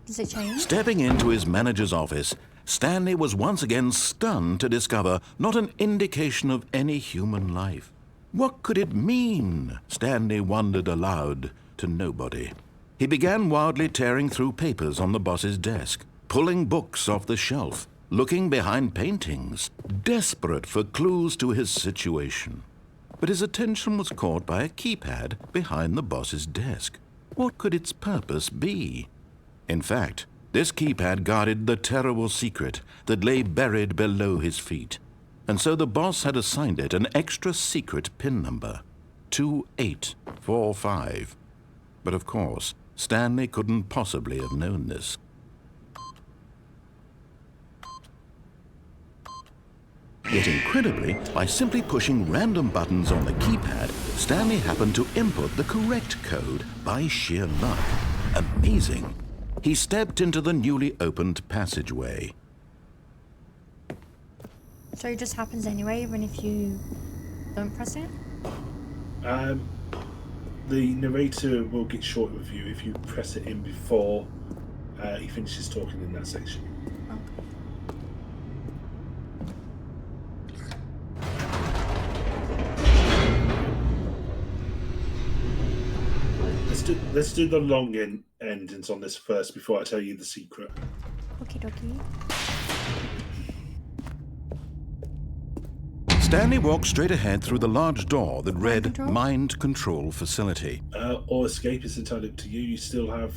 Does it change? Stepping into his manager's office, Stanley was once again stunned to discover not an indication of any human life. What could it mean? Stanley wondered aloud to nobody. He began wildly tearing through papers on the boss's desk, pulling books off the shelf, looking behind paintings, desperate for clues to his situation. But his attention was caught by a keypad behind the boss's desk. What could its purpose be? In fact, this keypad guarded the terrible secret that lay buried below his feet. And so the boss had assigned it an extra secret PIN number, 2845. But of course, Stanley couldn't possibly have known this. Yet incredibly, by simply pushing random buttons on the keypad, Stanley happened to input the correct code by sheer luck. Amazing. He stepped into the newly opened passageway. So it just happens anyway, even if you don't press it? The narrator will get short with you if you press it in before he finishes talking in that section. Let's do the long endings on this first before I tell you the secret. Okie dokie. Stanley walked straight ahead through the large door that read Control? Mind Control Facility. Or escape is entirely up to you. You still have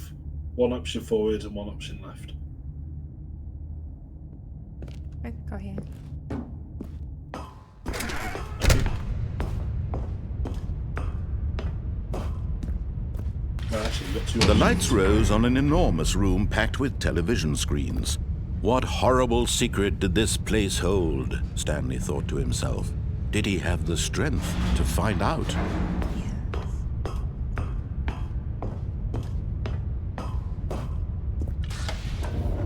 one option forward and one option left. I could go here. No, actually, you've got two The options. lights rose on an enormous room packed with television screens. What horrible secret did this place hold? Stanley thought to himself. Did he have the strength to find out?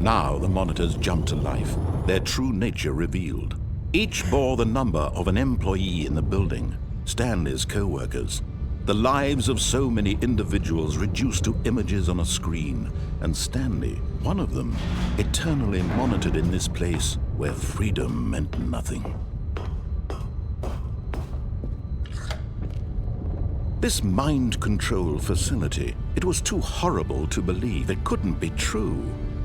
Now the monitors jumped to life, their true nature revealed. Each bore the number of an employee in the building, Stanley's co-workers. The lives of so many individuals reduced to images on a screen, and Stanley, one of them, eternally monitored in this place where freedom meant nothing. This mind control facility, it was too horrible to believe. It couldn't be true.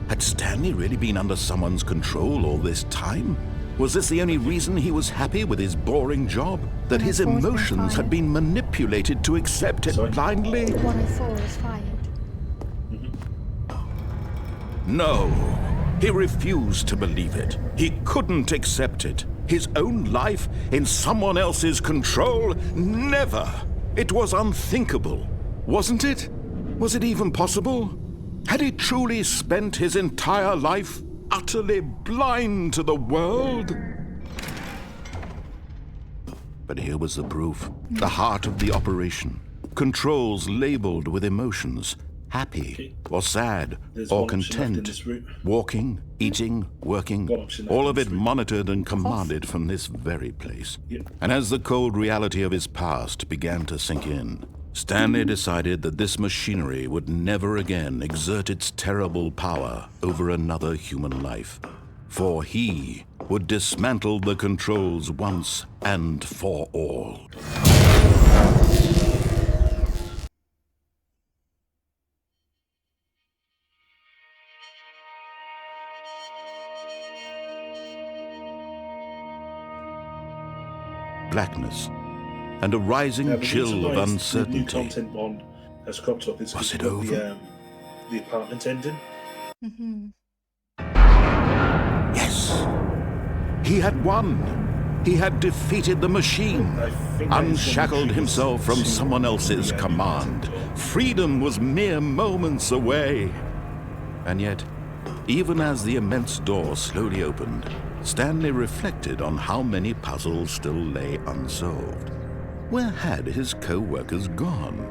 Had Stanley really been under someone's control all this time? Was this the only reason he was happy with his boring job? That his emotions had been manipulated to accept it blindly? 104 is fired. No. He refused to believe it. He couldn't accept it. His own life in someone else's control? Never. It was unthinkable. Wasn't it? Was it even possible? Had he truly spent his entire life utterly blind to the world? But here was the proof. The heart of the operation. Controls labeled with emotions. Happy or sad or content. Walking, eating, working. All of it monitored and commanded from this very place. And as the cold reality of his past began to sink in, Stanley decided that this machinery would never again exert its terrible power over another human life. For he would dismantle the controls once and for all. Blackness and a rising chill of uncertainty. New content one has cropped up. Was it over? The apartment ending. Yes. He had won. He had defeated the machine, unshackled himself from someone else's command. Freedom was mere moments away. And yet, even as the immense door slowly opened, Stanley reflected on how many puzzles still lay unsolved. Where had his co-workers gone?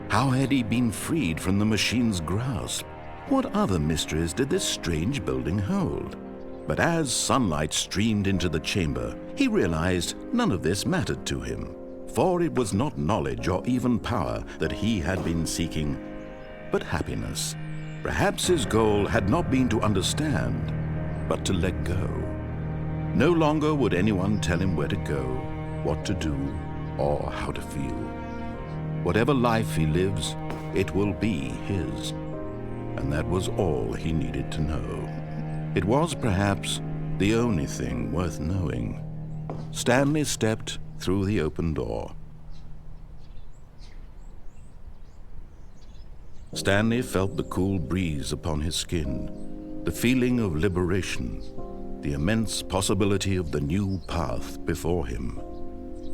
How had he been freed from the machine's grasp? What other mysteries did this strange building hold? But as sunlight streamed into the chamber, he realized none of this mattered to him, for it was not knowledge or even power that he had been seeking, but happiness. Perhaps his goal had not been to understand, but to let go. No longer would anyone tell him where to go, what to do, or how to feel. Whatever life he lives, it will be his. And that was all he needed to know. It was perhaps the only thing worth knowing. Stanley stepped through the open door. Stanley felt the cool breeze upon his skin, the feeling of liberation, the immense possibility of the new path before him.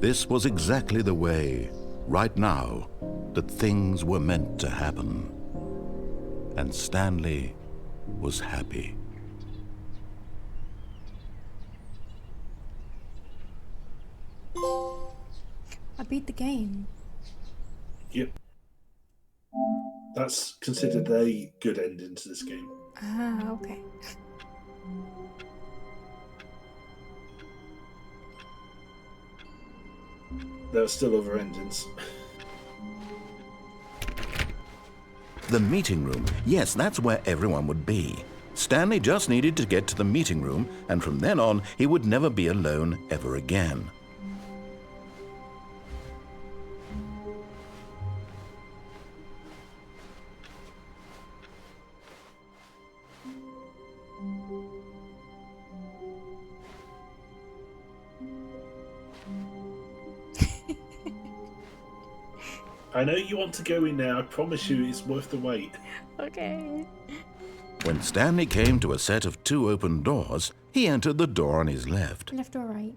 This was exactly the way, right now, that things were meant to happen. And Stanley was happy. I beat the game. Yep. That's considered a good ending to this game. Ah, okay. There are still other endings. The meeting room. Yes, that's where everyone would be. Stanley just needed to get to the meeting room, and from then on, he would never be alone ever again. I know you want to go in there. I promise you it's worth the wait. Okay. When Stanley came to a set of 2 open doors, he entered the door on his left. Left or right?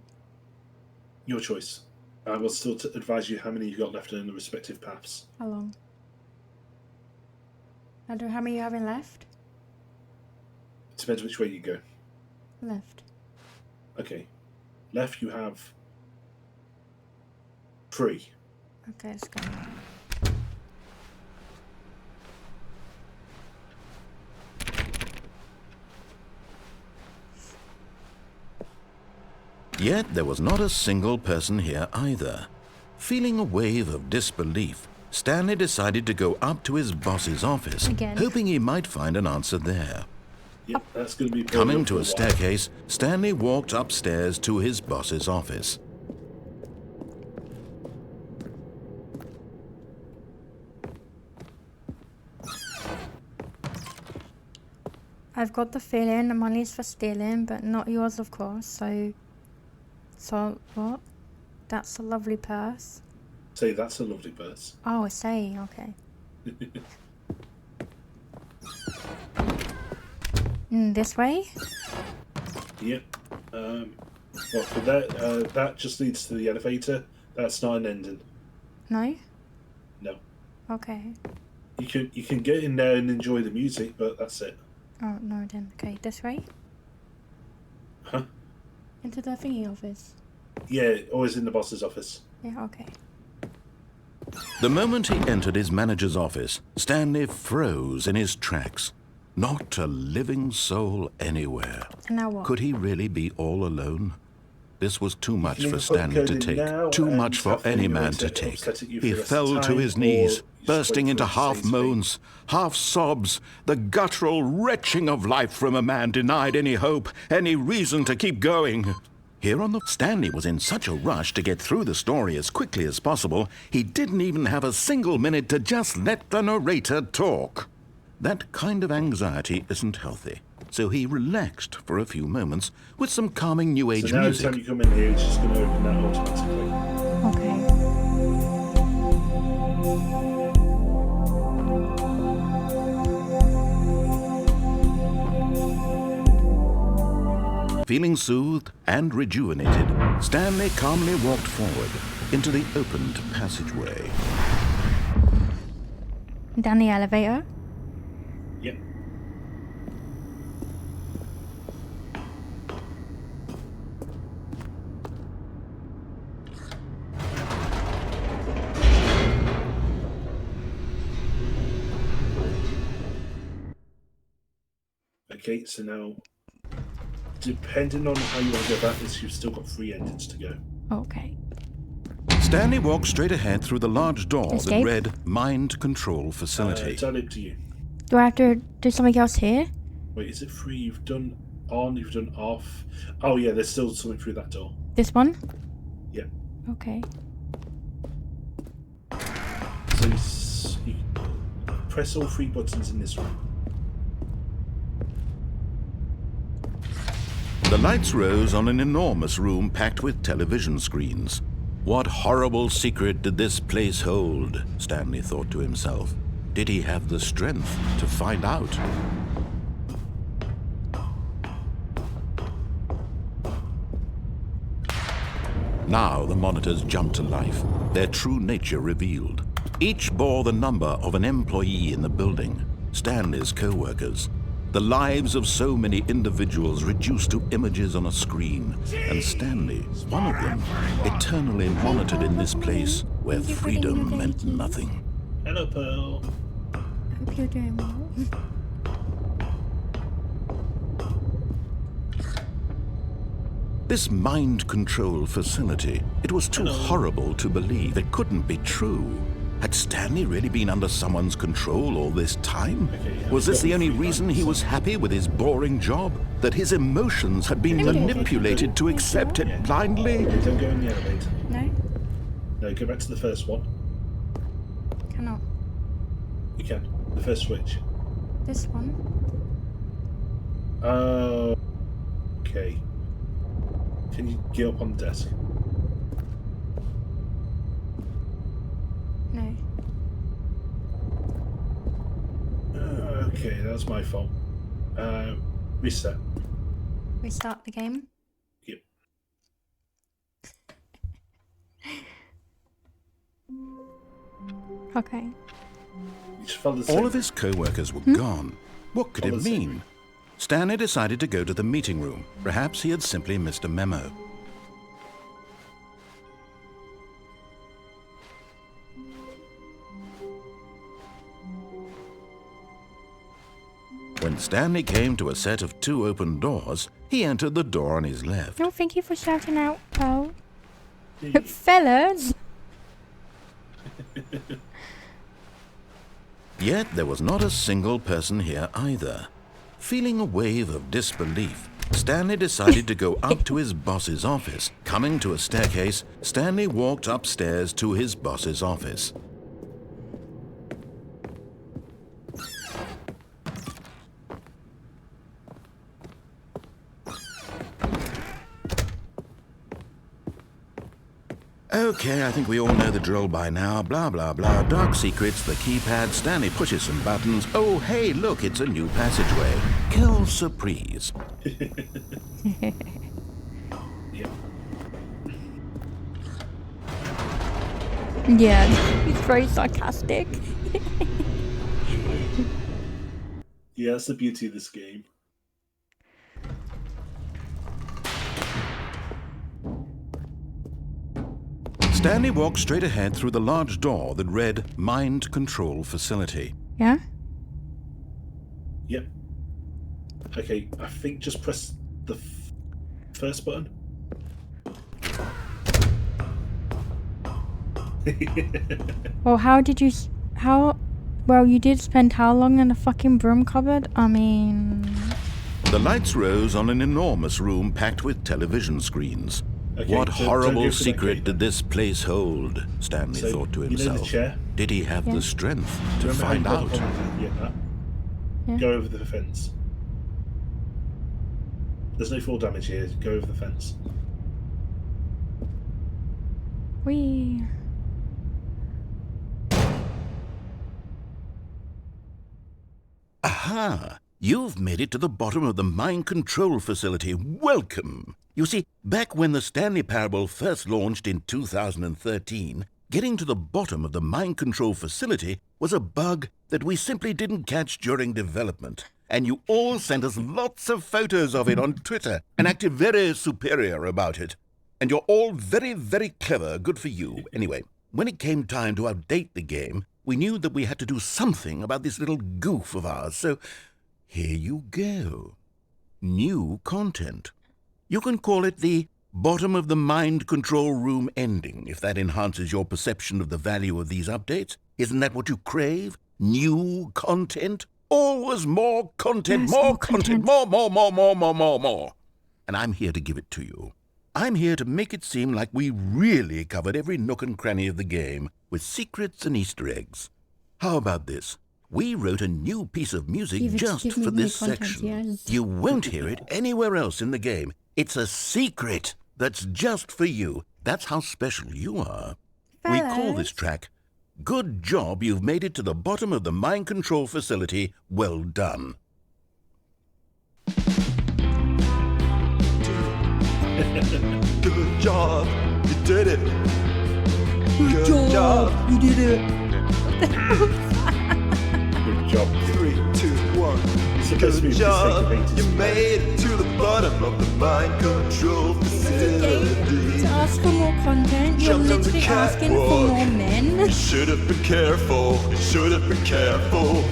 Your choice. I will still advise you how many you've got left in the respective paths. How long? I don't know how many you having left? Depends which way you go. Left. Okay. Left you have 3. Okay, let's go. Yet there was not a single person here either. Feeling a wave of disbelief, Stanley decided to go up to his boss's office, Again. hoping he might find an answer there. Yep, that's going to be Coming to for a while. staircase, Stanley walked upstairs to his boss's office. I've got the feeling the money's for stealing, but not yours, of course, so So, what? That's a lovely purse. Say, that's a lovely purse. Oh, I say, okay. This way? Yep. Well, for that, that just leads to the elevator. That's not an ending. No? No. Okay. You can get in there and enjoy the music, but that's it. Oh, no then. Okay, this way? Huh? Into the thingy office? Yeah, always in the boss's office. Yeah, okay. The moment he entered his manager's office, Stanley froze in his tracks. Not a living soul anywhere. And now what? Could he really be all alone? This was too much can for either put Stanley code to in take, now too and much for have the any man narrator to take. upset at you He for the rest fell of to time, his or knees, you just bursting wait into for it to say half speak. moans, half sobs, the guttural retching of life from a man denied any hope, any reason to keep going. Here on the... Stanley was in such a rush to get through the story as quickly as possible, he didn't even have a single minute to just let the narrator talk. That kind of anxiety isn't healthy, so he relaxed for a few moments with some calming New Age So now every music. time you come in here, it's just going to open that automatically. Okay. Feeling soothed and rejuvenated, Stanley calmly walked forward into the opened passageway. Down the elevator? Yep. Okay, so now, depending on how you want to go about this, you've still got 3 endings to go. Okay. Stanley walked straight ahead through the large door that Escape? read Mind Control Facility. It's all up to you. Do I have to do something else here? Wait, is it 3? You've done on, you've done off. Oh yeah, there's still something through that door. This one? Yeah. Okay. So you press all 3 buttons in this room. The lights rose on an enormous room packed with television screens. What horrible secret did this place hold? Stanley thought to himself. Did he have the strength to find out? Now the monitors jumped to life, their true nature revealed. Each bore the number of an employee in the building, Stanley's co-workers. The lives of so many individuals reduced to images on a screen, and Stanley, one of them, eternally monitored in this place where freedom meant nothing. Hello, Pearl. I hope you're doing well. This mind control facility, it was too horrible to believe. It couldn't be true. Had Stanley really been under someone's control all this time? Was this the only reason he was happy with his boring job? That his emotions had been manipulated to accept it blindly? Okay, don't go in the elevator. No? No, go back to the first one. Cannot. You can. The first switch. This one? Okay. Can you get up on the desk? No. Okay, that's my fault. Reset. Restart the game? Yep. Okay. You just follow the same All of his co-workers were gone. What could it mean? Stanley decided to go to the meeting room. Perhaps he had simply missed a memo. When Stanley came to a set of 2 open doors, he entered the door on his left. No, thank you for shouting out, pal. Fellas! Yet there was not a single person here either. Feeling a wave of disbelief, Stanley decided to go up to his boss's office. Coming to a staircase, Stanley walked upstairs to his boss's office. Okay, I think we all know the drill by now. Blah, blah, blah. Dark secrets, the keypad, Stanley pushes some buttons. Oh, hey, look, it's a new passageway. Quelle surprise. Yeah. Yeah, he's very sarcastic. Yeah, that's the beauty of this game. Stanley walked straight ahead through the large door that read Mind Control Facility. Yeah? Yep. Okay, I think just press the first button. Well, how did you... Well, you did spend how long in the fucking broom cupboard? I mean... The lights rose on an enormous room packed with television screens. Okay, What don't horrible go for that secret gate. did this place hold? Stanley So, thought to you know the himself. chair? Did he have Yeah. the strength to Remember how you find got out? the button? Yeah, that. Yeah. Go over the fence. There's no fall damage here. Go over the fence. Wee. Aha! You've made it to the bottom of the mind control facility. Welcome! You see, back when the Stanley Parable first launched in 2013, getting to the bottom of the mind control facility was a bug that we simply didn't catch during development. And you all sent us lots of photos of it on Twitter and acted very superior about it. And you're all very, very clever. Good for you. Anyway, when it came time to update the game, we knew that we had to do something about this little goof of ours. So here you go. New content. You can call it the bottom of the mind control room ending, if that enhances your perception of the value of these updates. Isn't that what you crave? New content? Always more content, Yes, more more content, content. more. And I'm here to give it to you. I'm here to make it seem like we really covered every nook and cranny of the game with secrets and Easter eggs. How about this? We wrote a new piece of music Give just me for new this content, section. yes. You won't hear it anywhere else in the game. It's a secret that's just for you. That's how special you are. We call this Fellas. track, Good Job You've Made It to the Bottom of the Mind Control Facility. Well done. Good job, you did it. Good job. You did it. Good job. 3, 2, 1. Supposed to be Good a job, mistake of you 80s. made it to the bottom of the mind control To facility. ask for more content, you're Jumped on the literally asking for catwalk. more men. You should have been careful, you should have been careful.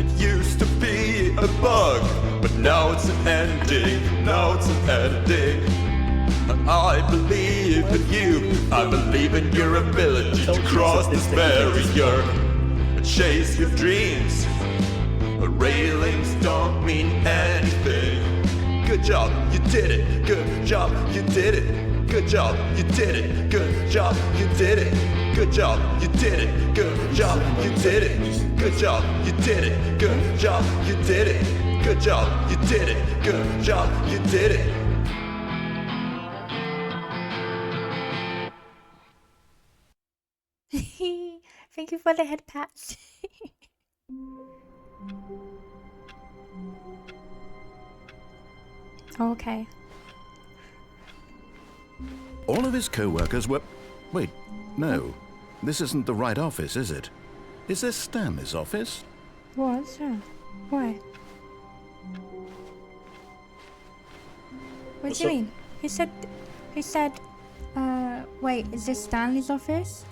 It used to be a bug, but now it's an ending, now it's an ending. I believe in you, I believe in your ability to cross this barrier and chase your dreams. Railings don't mean anything. Good job, you did it. Good job, you did it. Good job, you did it. Good job, you did it. Good job, you did it. Good job, you did it. Good job, you did it. Good job, you did it. Good job, you did it. Good job, you did it. Thank you for the head pats. Okay. All of his co-workers were... Wait, no. This isn't the right office, is it? Is this Stanley's office? What? Yeah. Why? What What's do you up? mean? He said, wait, is this Stanley's office?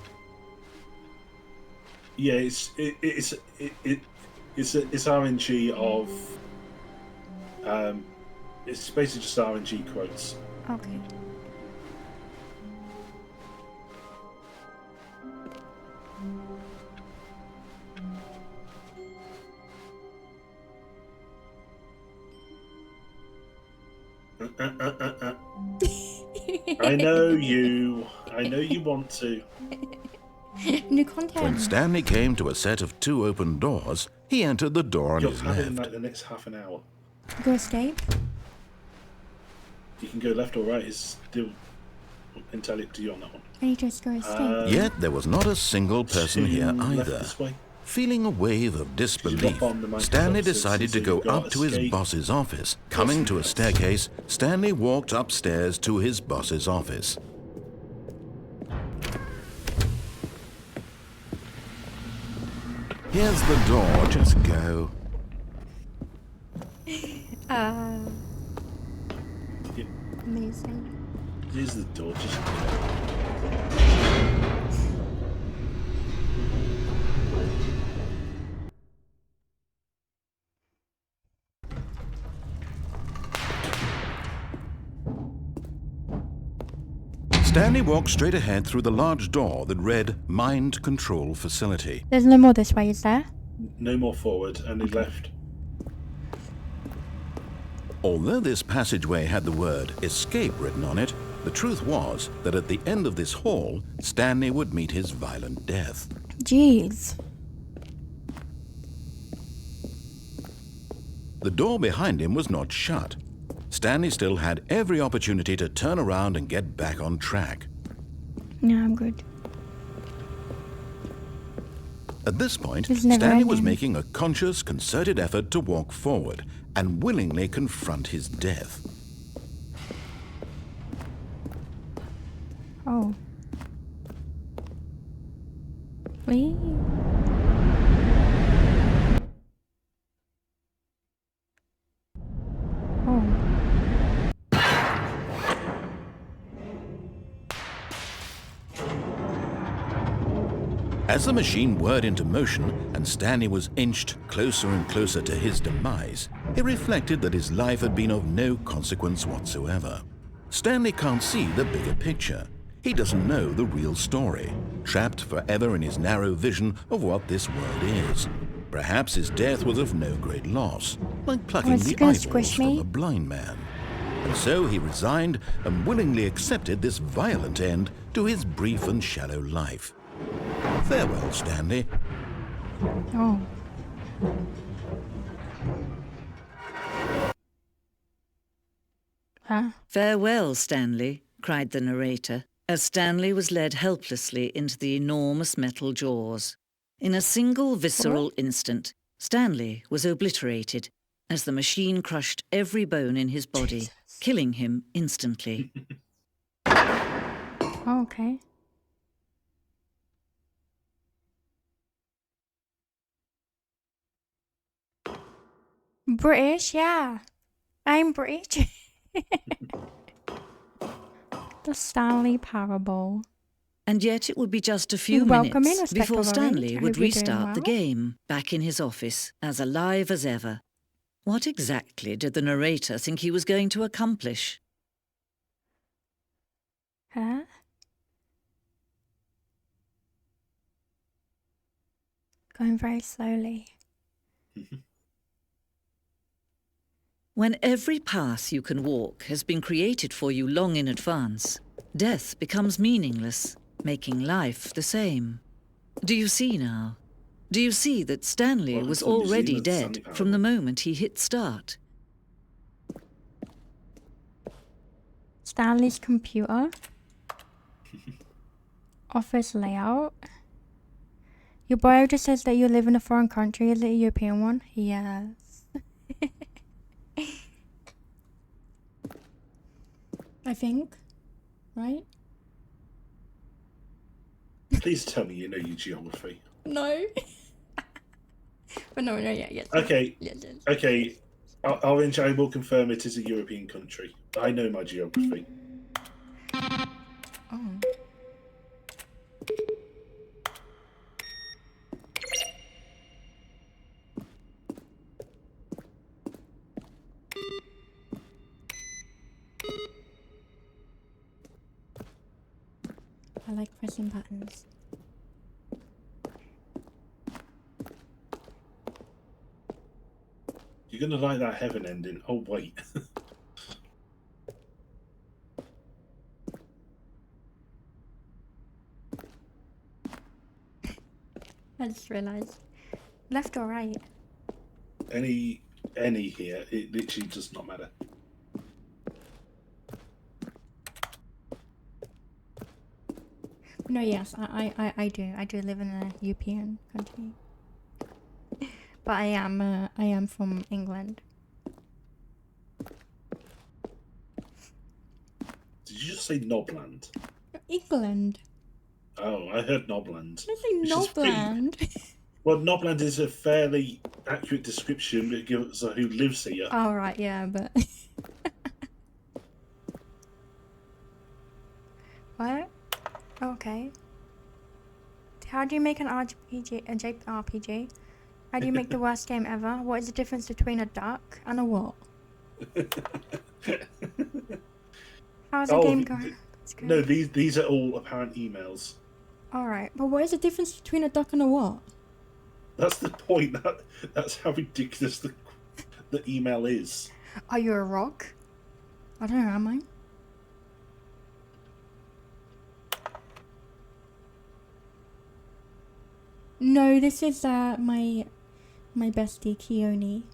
Yeah, it's RNG of it's basically just RNG quotes. Okay. I know you want to. New When content. Stanley came to a set of 2 open doors, he entered the door on You'll his have it in left. like the next half an hour. Go escape. You can go left or right. It's still entirely up to you on that one. I need to destroy a snake. Yet there was not a single person here left either. this way. Feeling a wave of disbelief, on the Microsoft Stanley system, decided so to go you've got up to his escape. boss's office. Coming to a staircase, Stanley walked upstairs to his boss's office. Here's the door, just go. Amazing. Here's the door, just Stanley walked straight ahead through the large door that read Mind Control Facility. There's no more this way, is there? no more forward, and he left. Although this passageway had the word escape written on it, the truth was that at the end of this hall, Stanley would meet his violent death. Jeez. The door behind him was not shut. Stanley still had every opportunity to turn around and get back on track. No, I'm good. At this point, It's never Stanley was ending. making a conscious, concerted effort to walk forward and willingly confront his death. Oh. Wee. Oh. As the machine whirred into motion and Stanley was inched closer and closer to his demise, he reflected that his life had been of no consequence whatsoever. Stanley can't see the bigger picture. He doesn't know the real story, trapped forever in his narrow vision of what this world is. Perhaps his death was of no great loss, like plucking it's the gonna eyeballs squish from me. a blind man. And so he resigned and willingly accepted this violent end to his brief and shallow life. Farewell, Stanley. Oh. Huh? "Farewell, Stanley," cried the narrator, as Stanley was led helplessly into the enormous metal jaws. In a single visceral instant, Stanley was obliterated as the machine crushed every bone in his body, killing him instantly. Oh, okay. British, yeah. I'm British. The Stanley Parable. And yet it would be just a few Welcome in, minutes Respectable before Stanley Orange. I would hope you're doing restart the well. game, back in his office, as alive as ever. What exactly did the narrator think he was going to accomplish? Huh? Going very slowly. When every path you can walk has been created for you long in advance, death becomes meaningless, making life the same. Do you see now? Do you see that Stanley Welcome was to the Museum already of the dead Stanley from the Parable. moment he hit start? Stanley's computer. Office layout. Your bio just says that you live in a foreign country. Is it a European one? Yes. I think. Right? Please tell me you know your geography. No. But no, yeah, yes. Okay, Yes, yes. okay. Orange, I will confirm it is a European country. I know my geography. Oh. I like pressing buttons. You're gonna like that heaven ending. Oh wait. I just realised. Left or right? any here, it literally does not matter. No, yes, I do. I do live in a European country. But I am from England. Did you just say Nobland? England. Oh, I heard Nobland. I say which is pretty- Nobland. Well, Nobland is a fairly accurate description that gives who lives here. Oh, right, yeah, but... What? Okay. How do you make an JRPG? How do you make the worst game ever? What is the difference between a duck and a what? How's the game going? No, these are all apparent emails. Alright, but what is the difference between a duck and a what? That's the point. That's how ridiculous the email is. Are you a rock? I don't know, am I? No, this is my bestie Keone.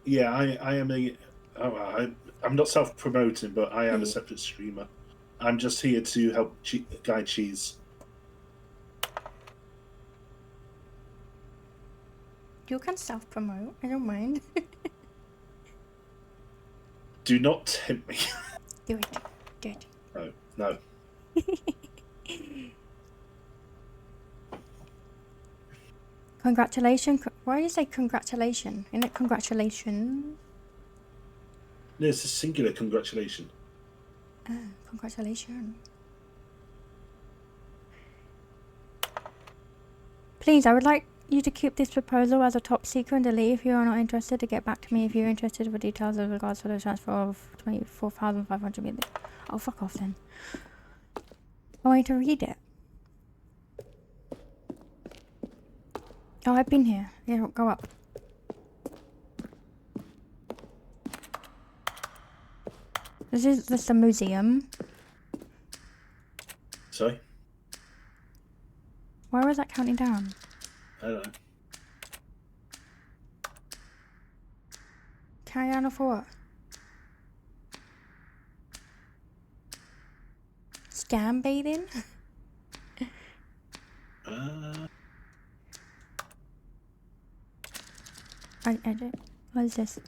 Yeah, I am I'm not self-promoting, but I am a separate streamer. I'm just here to help guide Cheese. You can self-promote, I don't mind. Do not tempt me. Do it. Do it. No. Congratulations. Why do you say congratulation? Isn't it congratulations? No, it's a singular congratulation. Congratulations. Please, I would like you to keep this proposal as a top secret and delete if you are not interested to get back to me if you're interested for details with regards to the transfer of 24,500 million. Oh, fuck off then. I want you to read it. Oh, I've been here. Yeah, go up. This is a museum. Sorry? Why was that counting down? I don't know. Carry on for what? Scam baiting? I don't. What is this?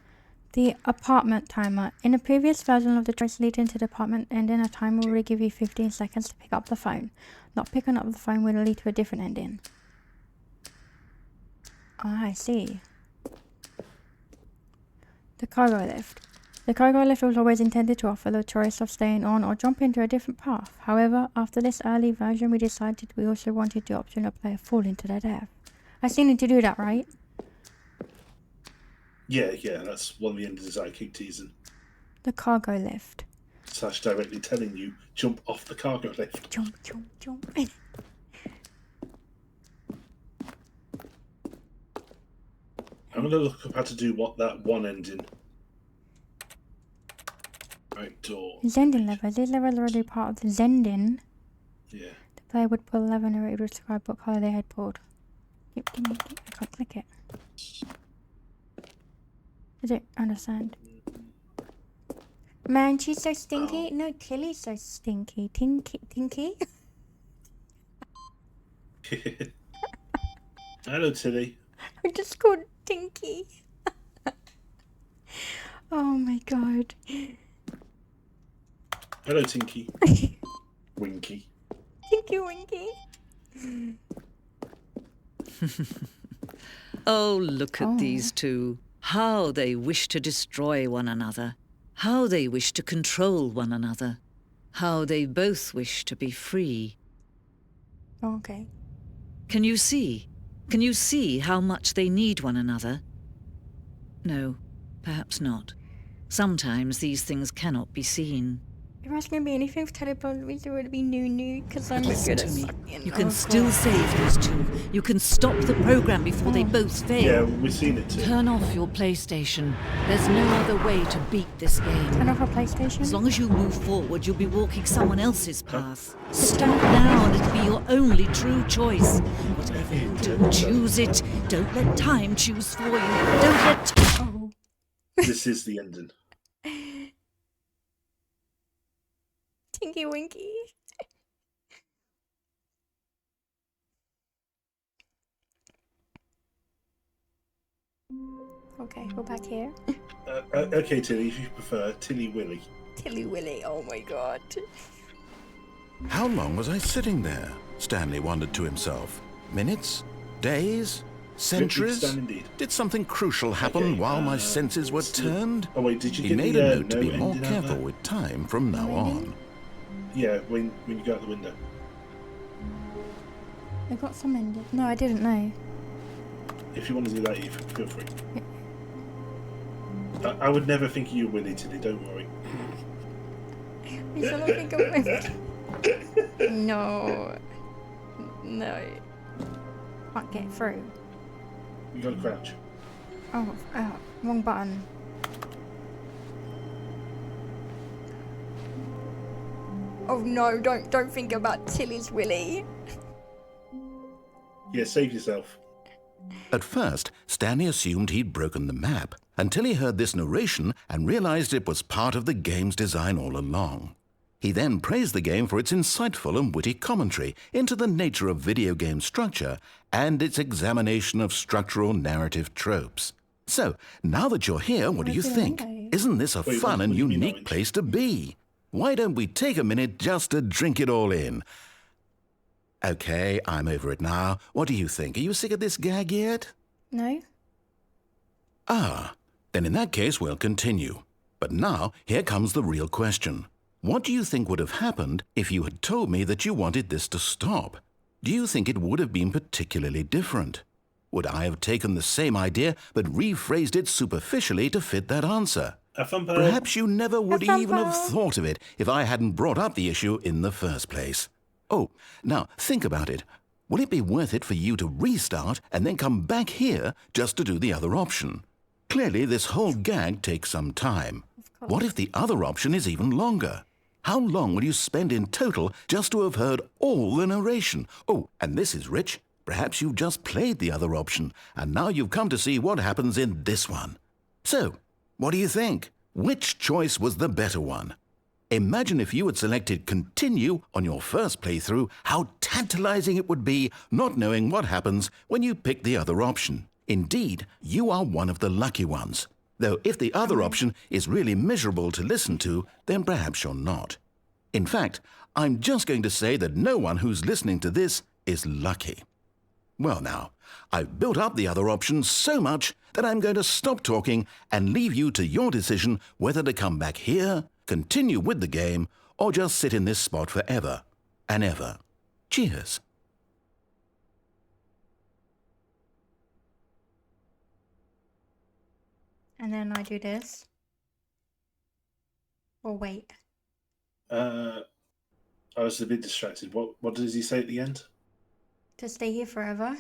The apartment timer. In a previous version of the choice leading to the apartment ending, a timer will give you 15 seconds to pick up the phone. Not picking up the phone will lead to a different ending. Ah, I see. The cargo lift. The cargo lift was always intended to offer the choice of staying on or jump into a different path. However, after this early version, we decided we also wanted the option of player falling to their death. I still need to do that, right? Yeah, that's one of the endings I keep teasing. The cargo lift. / directly telling you, jump off the cargo lift. Jump, jump, jump. I'm going to look up how to do that one ending. Right, door. Zending levels. These levels are already part of the Zending. Yeah. The player would pull a lever and it would describe what colour they had pulled. Yep, I can't click it. I don't understand. Man, she's so stinky. Oh. No, Tilly's so stinky. Tinky? Hello, Tilly. I just called Tinky. Oh my god. Hello, Tinky. Winky. Tinky Winky. Oh, look at these two. How they wish to destroy one another. How they wish to control one another. How they both wish to be free. Oh, okay. Can you see? Can you see how much they need one another? No, perhaps not. Sometimes these things cannot be seen. If I was going to be anything for teleportation, it would be Nunu, because I'm Listen good to at me. sucking. You can Oh, still God. save these two. You can stop the program before they both fail. Yeah, we've seen it too. Turn off your PlayStation. There's no other way to beat this game. Turn off a PlayStation? As long as you move forward, you'll be walking someone else's path. Start now and it'll be your only true choice. Whatever you do, choose it. Don't let time choose for you. Don't let... Oh. This is the ending. Tinky Winky. Okay, we're back here. Okay, Tilly, if you prefer, Tilly Willy. Tilly Willy, oh my god. How long was I sitting there? Stanley wondered to himself. Minutes? Days? Centuries? Stand indeed. Did something crucial happen Okay, while my senses were turned? Oh wait, did you He get made the, a note to no be more ending out careful there? with time from now on. Yeah, when you go out the window. I got some ended. No, I didn't know. If you want to do that, you feel free. I would never think of you Willy, Tilly, don't worry. You still don't think of me? No. No. Can't get through. You gotta crouch. Oh, wrong button. Oh no, don't think about Tilly's Willy. Yeah, save yourself. At first, Stanley assumed he'd broken the map until he heard this narration and realized it was part of the game's design all along. He then praised the game for its insightful and witty commentary into the nature of video game structure and its examination of structural narrative tropes. So, now that you're here, what do you think? Isn't this a Wait, fun and what do you mean, unique Orange? place to be? Why don't we take a minute just to drink it all in? Okay, I'm over it now. What do you think? Are you sick of this gag yet? No? Ah, then in that case we'll continue. But now, here comes the real question. What do you think would have happened if you had told me that you wanted this to stop? Do you think it would have been particularly different? Would I have taken the same idea but rephrased it superficially to fit that answer? Have fun, pal. Perhaps you never would fun, even have pal. thought of it if I hadn't brought up the issue in the first place. Oh, now think about it. Will it be worth it for you to restart and then come back here just to do the other option? Clearly, this whole gag takes some time. What if the other option is even longer? How long will you spend in total just to have heard all the narration? Oh, and this is rich. Perhaps you've just played the other option, and now you've come to see what happens in this one. So, what do you think? Which choice was the better one? Imagine if you had selected continue on your first playthrough, how tantalizing it would be not knowing what happens when you pick the other option. Indeed, you are one of the lucky ones. Though if the other option is really miserable to listen to, then perhaps you're not. In fact, I'm just going to say that no one who's listening to this is lucky. Well now, I've built up the other option so much that I'm going to stop talking and leave you to your decision whether to come back here, continue with the game, or just sit in this spot forever and ever. Cheers. And then I do this. Or wait. I was a bit distracted. What does he say at the end? To stay here forever?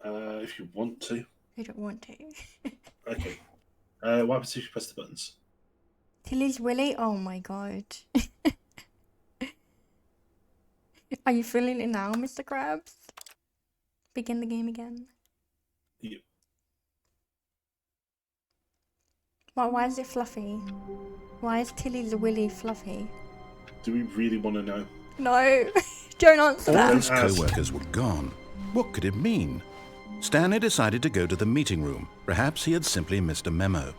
If you want to. I don't want to. Okay. What happens if you press the buttons? Tilly's Willy? Oh my god. Are you feeling it now, Mr. Krabs? Begin the game again. Yep. Why is it fluffy? Why is Tilly's Willy fluffy? Do we really want to know? No, don't answer All that. his co-workers were gone. What could it mean? Stanley decided to go to the meeting room. Perhaps he had simply missed a memo.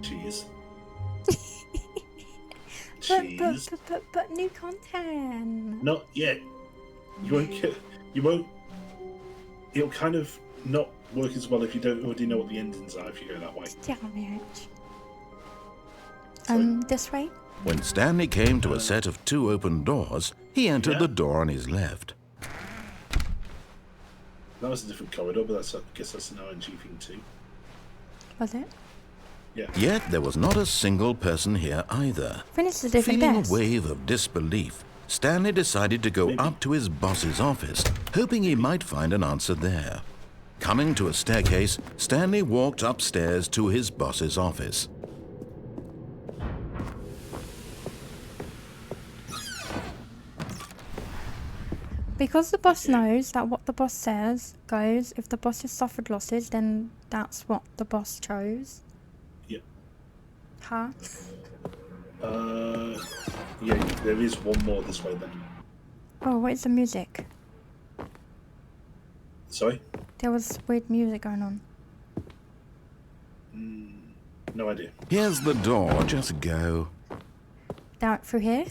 Cheese. But Cheese. new content. Not yet. You won't get. You won't. It'll kind of not work as well if you don't already know what the endings are. If you go that way. Damn it. This way? When Stanley came to a set of 2 open doors, he entered the door on his left. That was a different corridor, but I guess that's an RNG thing too. Was it? Yeah. Yet there was not a single person here either. Finish the different Feeling desk. a wave of disbelief, Stanley decided to go up to his boss's office, hoping he might find an answer there. Coming to a staircase, Stanley walked upstairs to his boss's office. Because the boss knows that what the boss says goes, if the boss has suffered losses, then that's what the boss chose. Yep. Huh? Yeah, there is one more this way then. Oh, what is the music? Sorry? There was weird music going on. No idea. Here's the door. Just go. Down through here?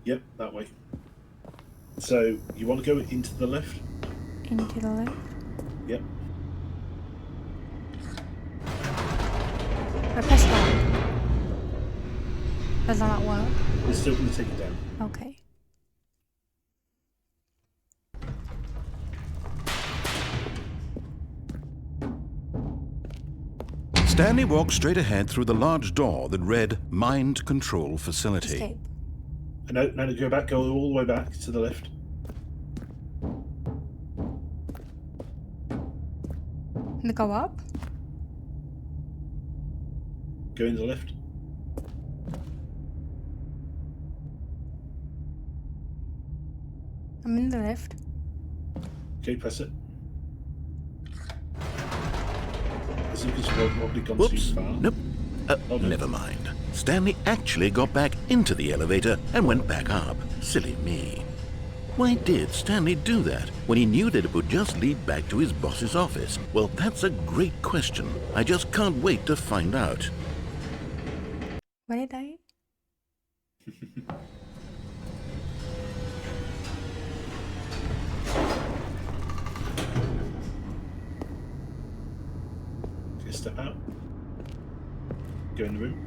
Yep, that way. So, you want to go into the left? Into the left. Yep. I press that. Does that not work? It's still going to take you down. Okay. Stanley walked straight ahead through the large door that read Mind Control Facility. Escape. No, go back, go all the way back to the left. And go up? Go in the left. I'm in the lift. Okay, press it. I think it's probably gone Whoops. too far. Nope. Oh, no. Never mind. Stanley actually got back into the elevator and went back up. Silly me. Why did Stanley do that when he knew that it would just lead back to his boss's office? Well, that's a great question. I just can't wait to find out. What did I? Okay, step out. Go in the room.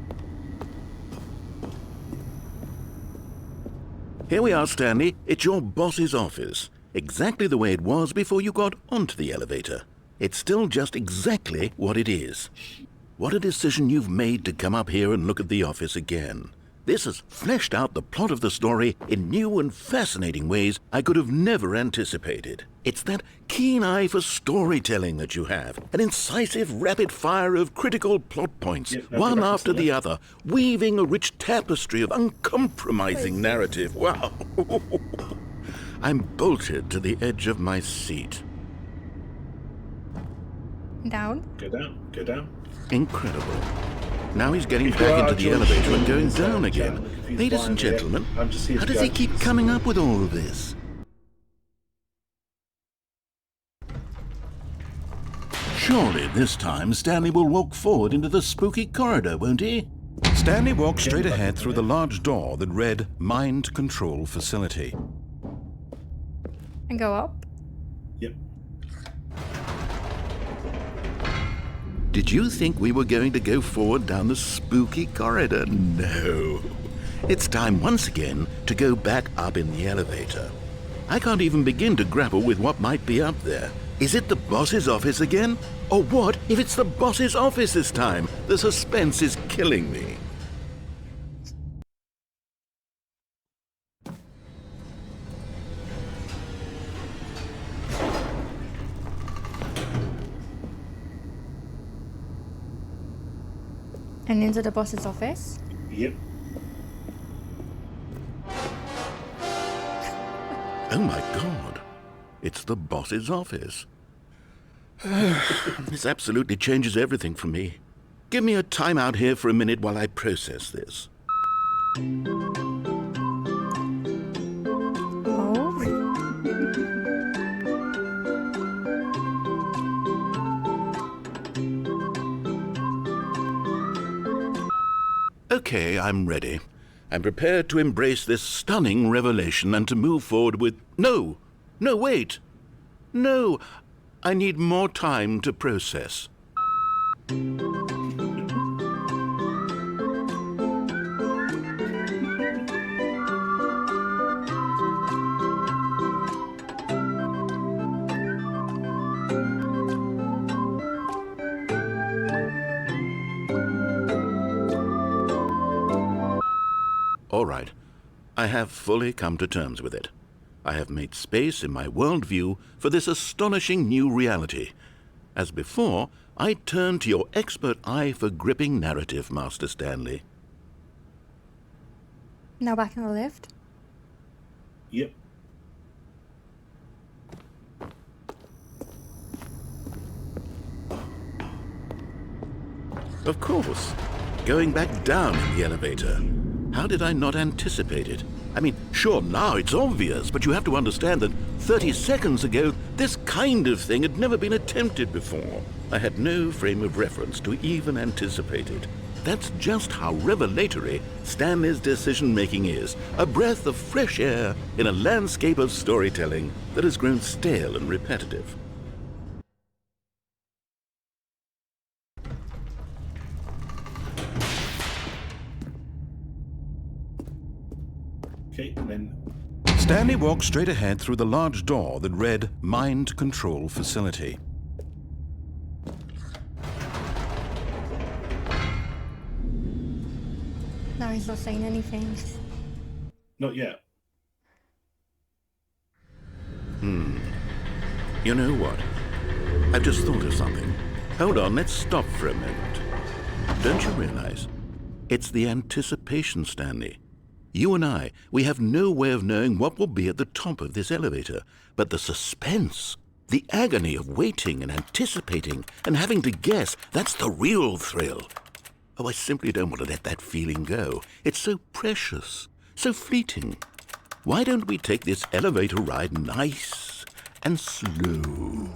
Here we are, Stanley. It's your boss's office. Exactly the way it was before you got onto the elevator. It's still just exactly what it is. What a decision you've made to come up here and look at the office again. This has fleshed out the plot of the story in new and fascinating ways I could have never anticipated. It's that keen eye for storytelling that you have, an incisive rapid fire of critical plot points, one after the other, weaving a rich tapestry of uncompromising narrative. Wow! I'm bolted to the edge of my seat. Down? Go down. Go down. Incredible. Now he's getting back into the elevator and going down again. Ladies and gentlemen, how does he keep coming up with all of this? Surely this time Stanley will walk forward into the spooky corridor, won't he? Stanley walked straight ahead through the large door that read Mind Control Facility. And go up? Yep. Did you think we were going to go forward down the spooky corridor? No. It's time once again to go back up in the elevator. I can't even begin to grapple with what might be up there. Is it the boss's office again? Or what if it's the boss's office this time? The suspense is killing me. And into the boss's office? Yep. Oh my God. It's the boss's office. This absolutely changes everything for me. Give me a time out here for a minute while I process this. Okay, I'm ready. I'm prepared to embrace this stunning revelation and to move forward with... No! No, wait! No! I need more time to process. All right. I have fully come to terms with it. I have made space in my worldview for this astonishing new reality. As before, I turn to your expert eye for gripping narrative, Master Stanley. Now back in the lift? Yep. Of course. Going back down in the elevator. How did I not anticipate it? I mean, sure, now it's obvious, but you have to understand that 30 seconds ago, this kind of thing had never been attempted before. I had no frame of reference to even anticipate it. That's just how revelatory Stanley's decision-making is. A breath of fresh air in a landscape of storytelling that has grown stale and repetitive. Okay, and then Stanley walked straight ahead through the large door that read Mind Control Facility. No, he's not saying anything. not yet. You know what? I've just thought of something. Hold on, let's stop for a moment. Don't you realize? It's the anticipation, Stanley. You and I, we have no way of knowing what will be at the top of this elevator, but the suspense, the agony of waiting and anticipating and having to guess, that's the real thrill. Oh, I simply don't want to let that feeling go. It's so precious, so fleeting. Why don't we take this elevator ride nice and slow?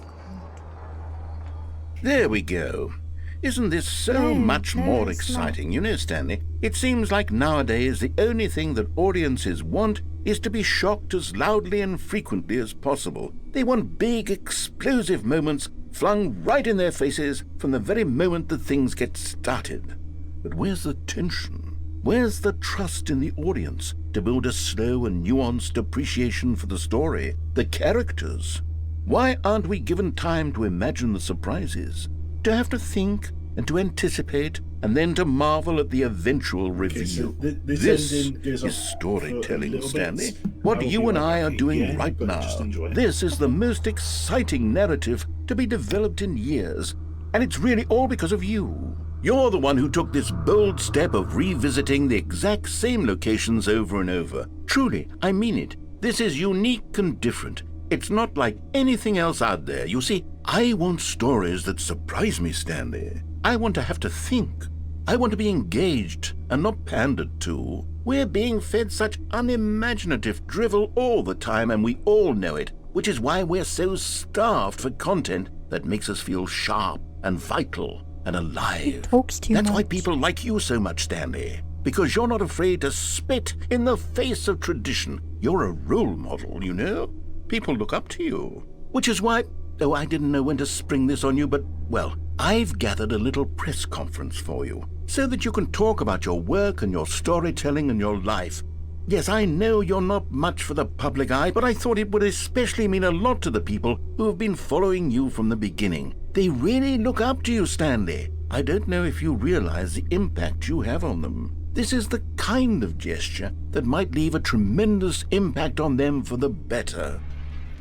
There we go. Isn't this so much more exciting? You know, Stanley, it seems like nowadays the only thing that audiences want is to be shocked as loudly and frequently as possible. They want big, explosive moments flung right in their faces from the very moment that things get started. But where's the tension? Where's the trust in the audience to build a slow and nuanced appreciation for the story, the characters? Why aren't we given time to imagine the surprises? To have to think and to anticipate and then to marvel at the eventual reveal. So this ending goes is on for a storytelling, little Stanley. bit. What I will you be and right I back are doing again, right but now. just enjoy it. This is the most exciting narrative to be developed in years. And it's really all because of you. You're the one who took this bold step of revisiting the exact same locations over and over. Truly, I mean it. This is unique and different. It's not like anything else out there. You see, I want stories that surprise me, Stanley. I want to have to think. I want to be engaged and not pandered to. We're being fed such unimaginative drivel all the time, and we all know it, which is why we're so starved for content that makes us feel sharp and vital and alive. Talks too That's why much. people like you so much, Stanley. Because you're not afraid to spit in the face of tradition. You're a role model, you know? People look up to you. Which is why, oh, I didn't know when to spring this on you, but, well, I've gathered a little press conference for you, so that you can talk about your work and your storytelling and your life. Yes, I know you're not much for the public eye, but I thought it would especially mean a lot to the people who have been following you from the beginning. They really look up to you, Stanley. I don't know if you realize the impact you have on them. This is the kind of gesture that might leave a tremendous impact on them for the better.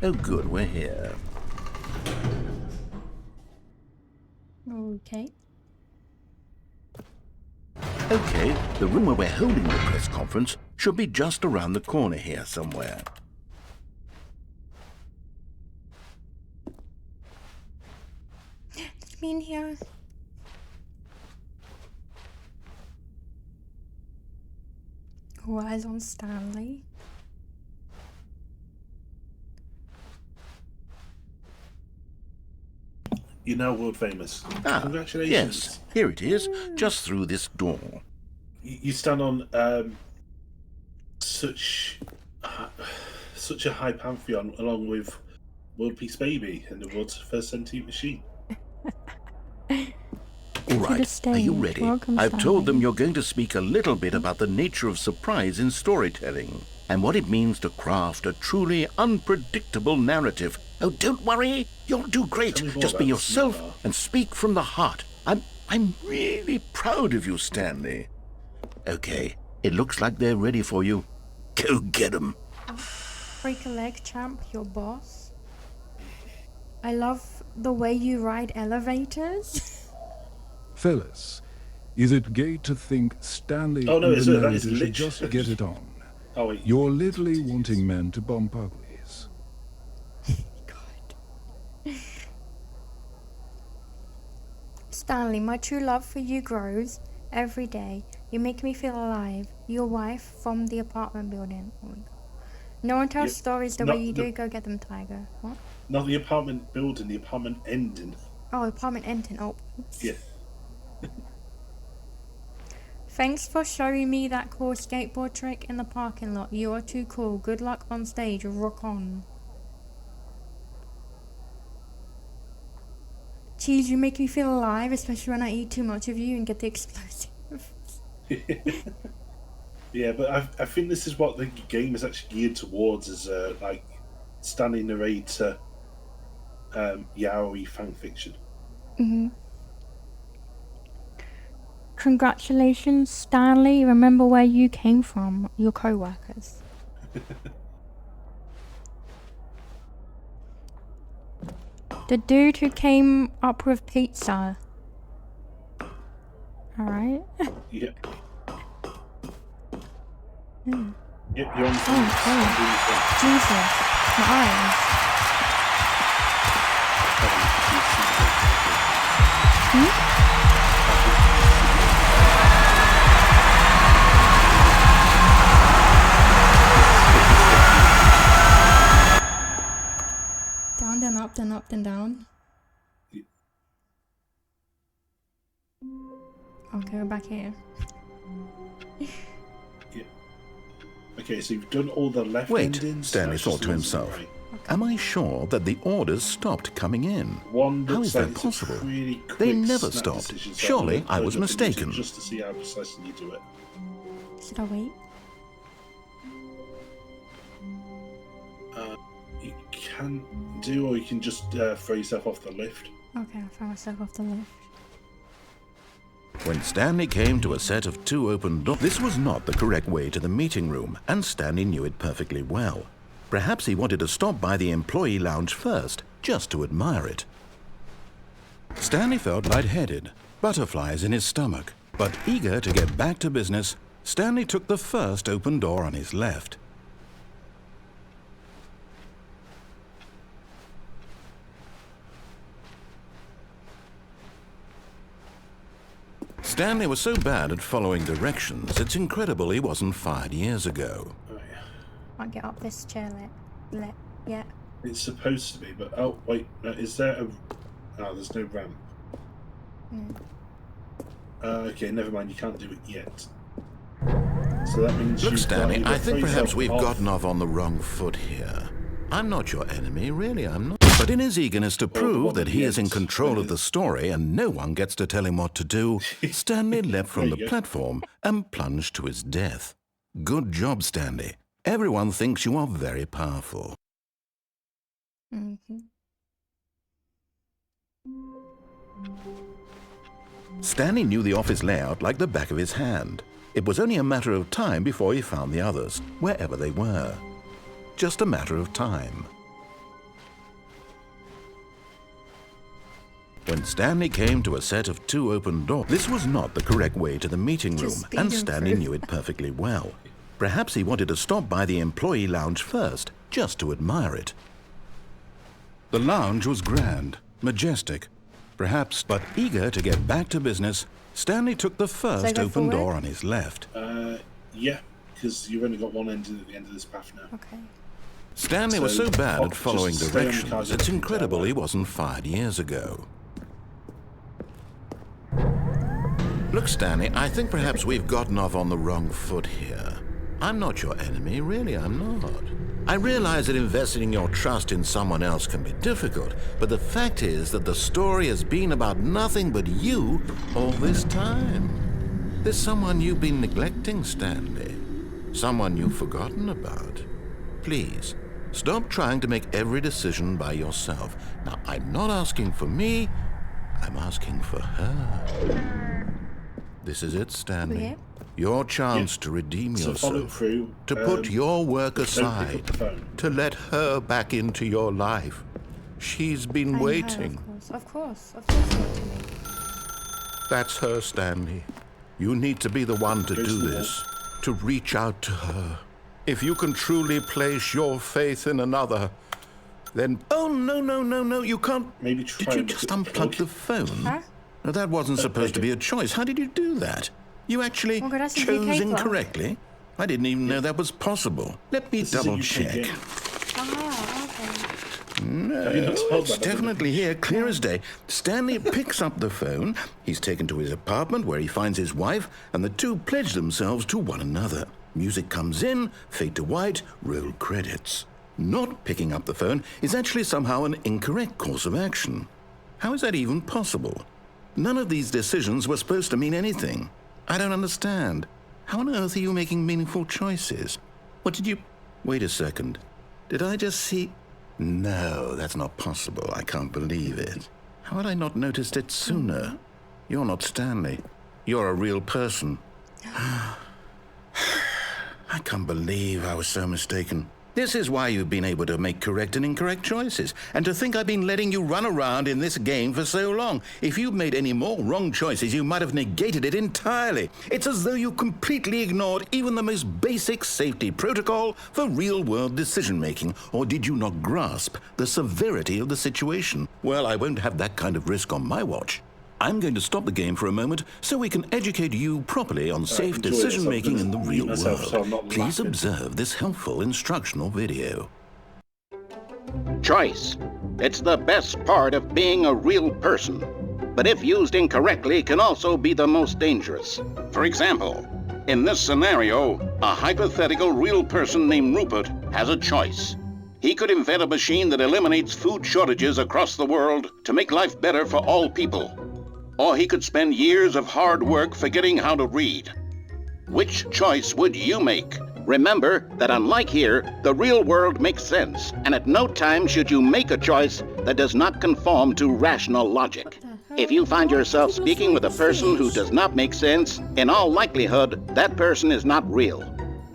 Oh, good, we're here. Okay. Okay, the room where we're holding the press conference should be just around the corner here somewhere. Does it mean here? All eyes on Stanley. You're now world famous. Ah, Congratulations. yes, here it is, just through this door. You stand on such a high pantheon, along with World Peace Baby and the world's first sentient machine. All right, are you stage. ready? Welcome, I've told them Stanley. you're going to speak a little bit about the nature of surprise in storytelling and what it means to craft a truly unpredictable narrative. Oh, don't worry, you'll do great. Tell me more Just be about yourself CheeseBelle. and speak from the heart. I'm really proud of you, Stanley. Okay, it looks like they're ready for you. Go get 'em. Break a leg, champ, your boss. I love the way you ride elevators. Fellas, is it gay to think Stanley Oh, no, and it's the that is narrator should just literally- get it on? Oh, wait. You're literally wanting men to bump uglies. God. Stanley, my true love for you grows every day. You make me feel alive. Your wife from the apartment building. Oh, no one tells stories the way you do. Go get them, Tiger. What? Not the apartment building, the apartment ending. Oh, apartment ending. Oh. Yeah. Thanks for showing me that cool skateboard trick in the parking lot. You are too cool. Good luck on stage. Rock on. Cheese, you make me feel alive, especially when I eat too much of you and get the explosive. Yeah, but I think this is what the game is actually geared towards, is like Stanley narrator, yaoi fanfiction. Congratulations, Stanley. Remember where you came from. Your co-workers. The dude who came up with pizza. Alright. Yep. Mm. Yep, you're on Jesus. My eyes. Down, then up, then up, then down. Okay, we're back here. Yeah. Okay, so you've done all the left Wait, endings. Stanley That's thought just to the himself. right. Am I sure that the orders stopped coming in? One How looks is like that it's a possible? pretty They quick never snap stopped. decision, so Surely I'm I was gonna look into it mistaken. just to see how precisely you do it. Should I wait? You can do, or you can just throw yourself off the lift. Okay, I found myself off the lift. When Stanley came to a set of 2 open doors, this was not the correct way to the meeting room, and Stanley knew it perfectly well. Perhaps he wanted to stop by the employee lounge first, just to admire it. Stanley felt lightheaded, butterflies in his stomach, but eager to get back to business, Stanley took the first open door on his left. Stanley was so bad at following directions, it's incredible he wasn't fired years ago. Oh, yeah. I'll get up this chair, yeah. It's supposed to be, but oh wait, no, is there a? Oh, there's no ramp. Okay, never mind. You can't do it yet. So that means. Look, you've Stanley, got I think either perhaps yourself we've off- gotten off on the wrong foot here. I'm not your enemy, really, I'm not. But in his eagerness to prove that he is in control of the story and no one gets to tell him what to do, Stanley leapt from the platform and plunged to his death. Good job, Stanley. Everyone thinks you are very powerful. Stanley knew the office layout like the back of his hand. It was only a matter of time before he found the others, wherever they were. Just a matter of time. When Stanley came to a set of 2 open doors, this was not the correct way to the meeting room, and Stanley knew it perfectly well. Perhaps he wanted to stop by the employee lounge first, just to admire it. The lounge was grand, majestic, perhaps, but eager to get back to business, Stanley took the first open door on his left. Yeah, because you've only got one end at the end of this path now. Okay. Stanley was so bad at following just stay on the directions, cars it's and incredible down. he wasn't fired years ago. Look, Stanley, I think perhaps we've gotten off on the wrong foot here. I'm not your enemy, really, I'm not. I realize that investing your trust in someone else can be difficult, but the fact is that the story has been about nothing but you all this time. There's someone you've been neglecting, Stanley. Someone you've forgotten about. Please, stop trying to make every decision by yourself. Now, I'm not asking for me, I'm asking for her. This is it, Stanley. Yeah. Your chance to redeem So follow yourself. through. To put your work don't pick up aside. the phone. To let her back into your life. She's been waiting. Of course, talk to me. That's her, Stanley. You need to be the one to Goes do to the this. To reach out to her. If you can truly place your faith in another, then... Oh, no, you can't... Maybe try Did you and just look at the unplug the plug. phone? Huh? Now, that wasn't supposed to be a choice. How did you do that? You actually Oh, God, that's a chose UK incorrectly? I didn't even know that was possible. Let me double check. Ah, okay. No, Have you not told it's that? definitely here, clear as day. Stanley picks up the phone. He's taken to his apartment where he finds his wife, and the two pledge themselves to one another. Music comes in, fade to white, roll credits. Not picking up the phone is actually somehow an incorrect course of action. How is that even possible? None of these decisions were supposed to mean anything. I don't understand. How on earth are you making meaningful choices? What did you... Wait a second. Did I just see... No, that's not possible. I can't believe it. How had I not noticed it sooner? You're not Stanley. You're a real person. I can't believe I was so mistaken. This is why you've been able to make correct and incorrect choices. And to think I've been letting you run around in this game for so long. If you'd made any more wrong choices, you might have negated it entirely. It's as though you completely ignored even the most basic safety protocol for real-world decision-making. Or did you not grasp the severity of the situation? Well, I won't have that kind of risk on my watch. I'm going to stop the game for a moment so we can educate you properly on safe decision-making in the real world. Please observe this helpful instructional video. Choice. It's the best part of being a real person. But if used incorrectly, can also be the most dangerous. For example, in this scenario, a hypothetical real person named Rupert has a choice. He could invent a machine that eliminates food shortages across the world to make life better for all people. Or he could spend years of hard work forgetting how to read. Which choice would you make? Remember that unlike here, the real world makes sense, and at no time should you make a choice that does not conform to rational logic. If you find yourself speaking with a person who does not make sense, in all likelihood, that person is not real.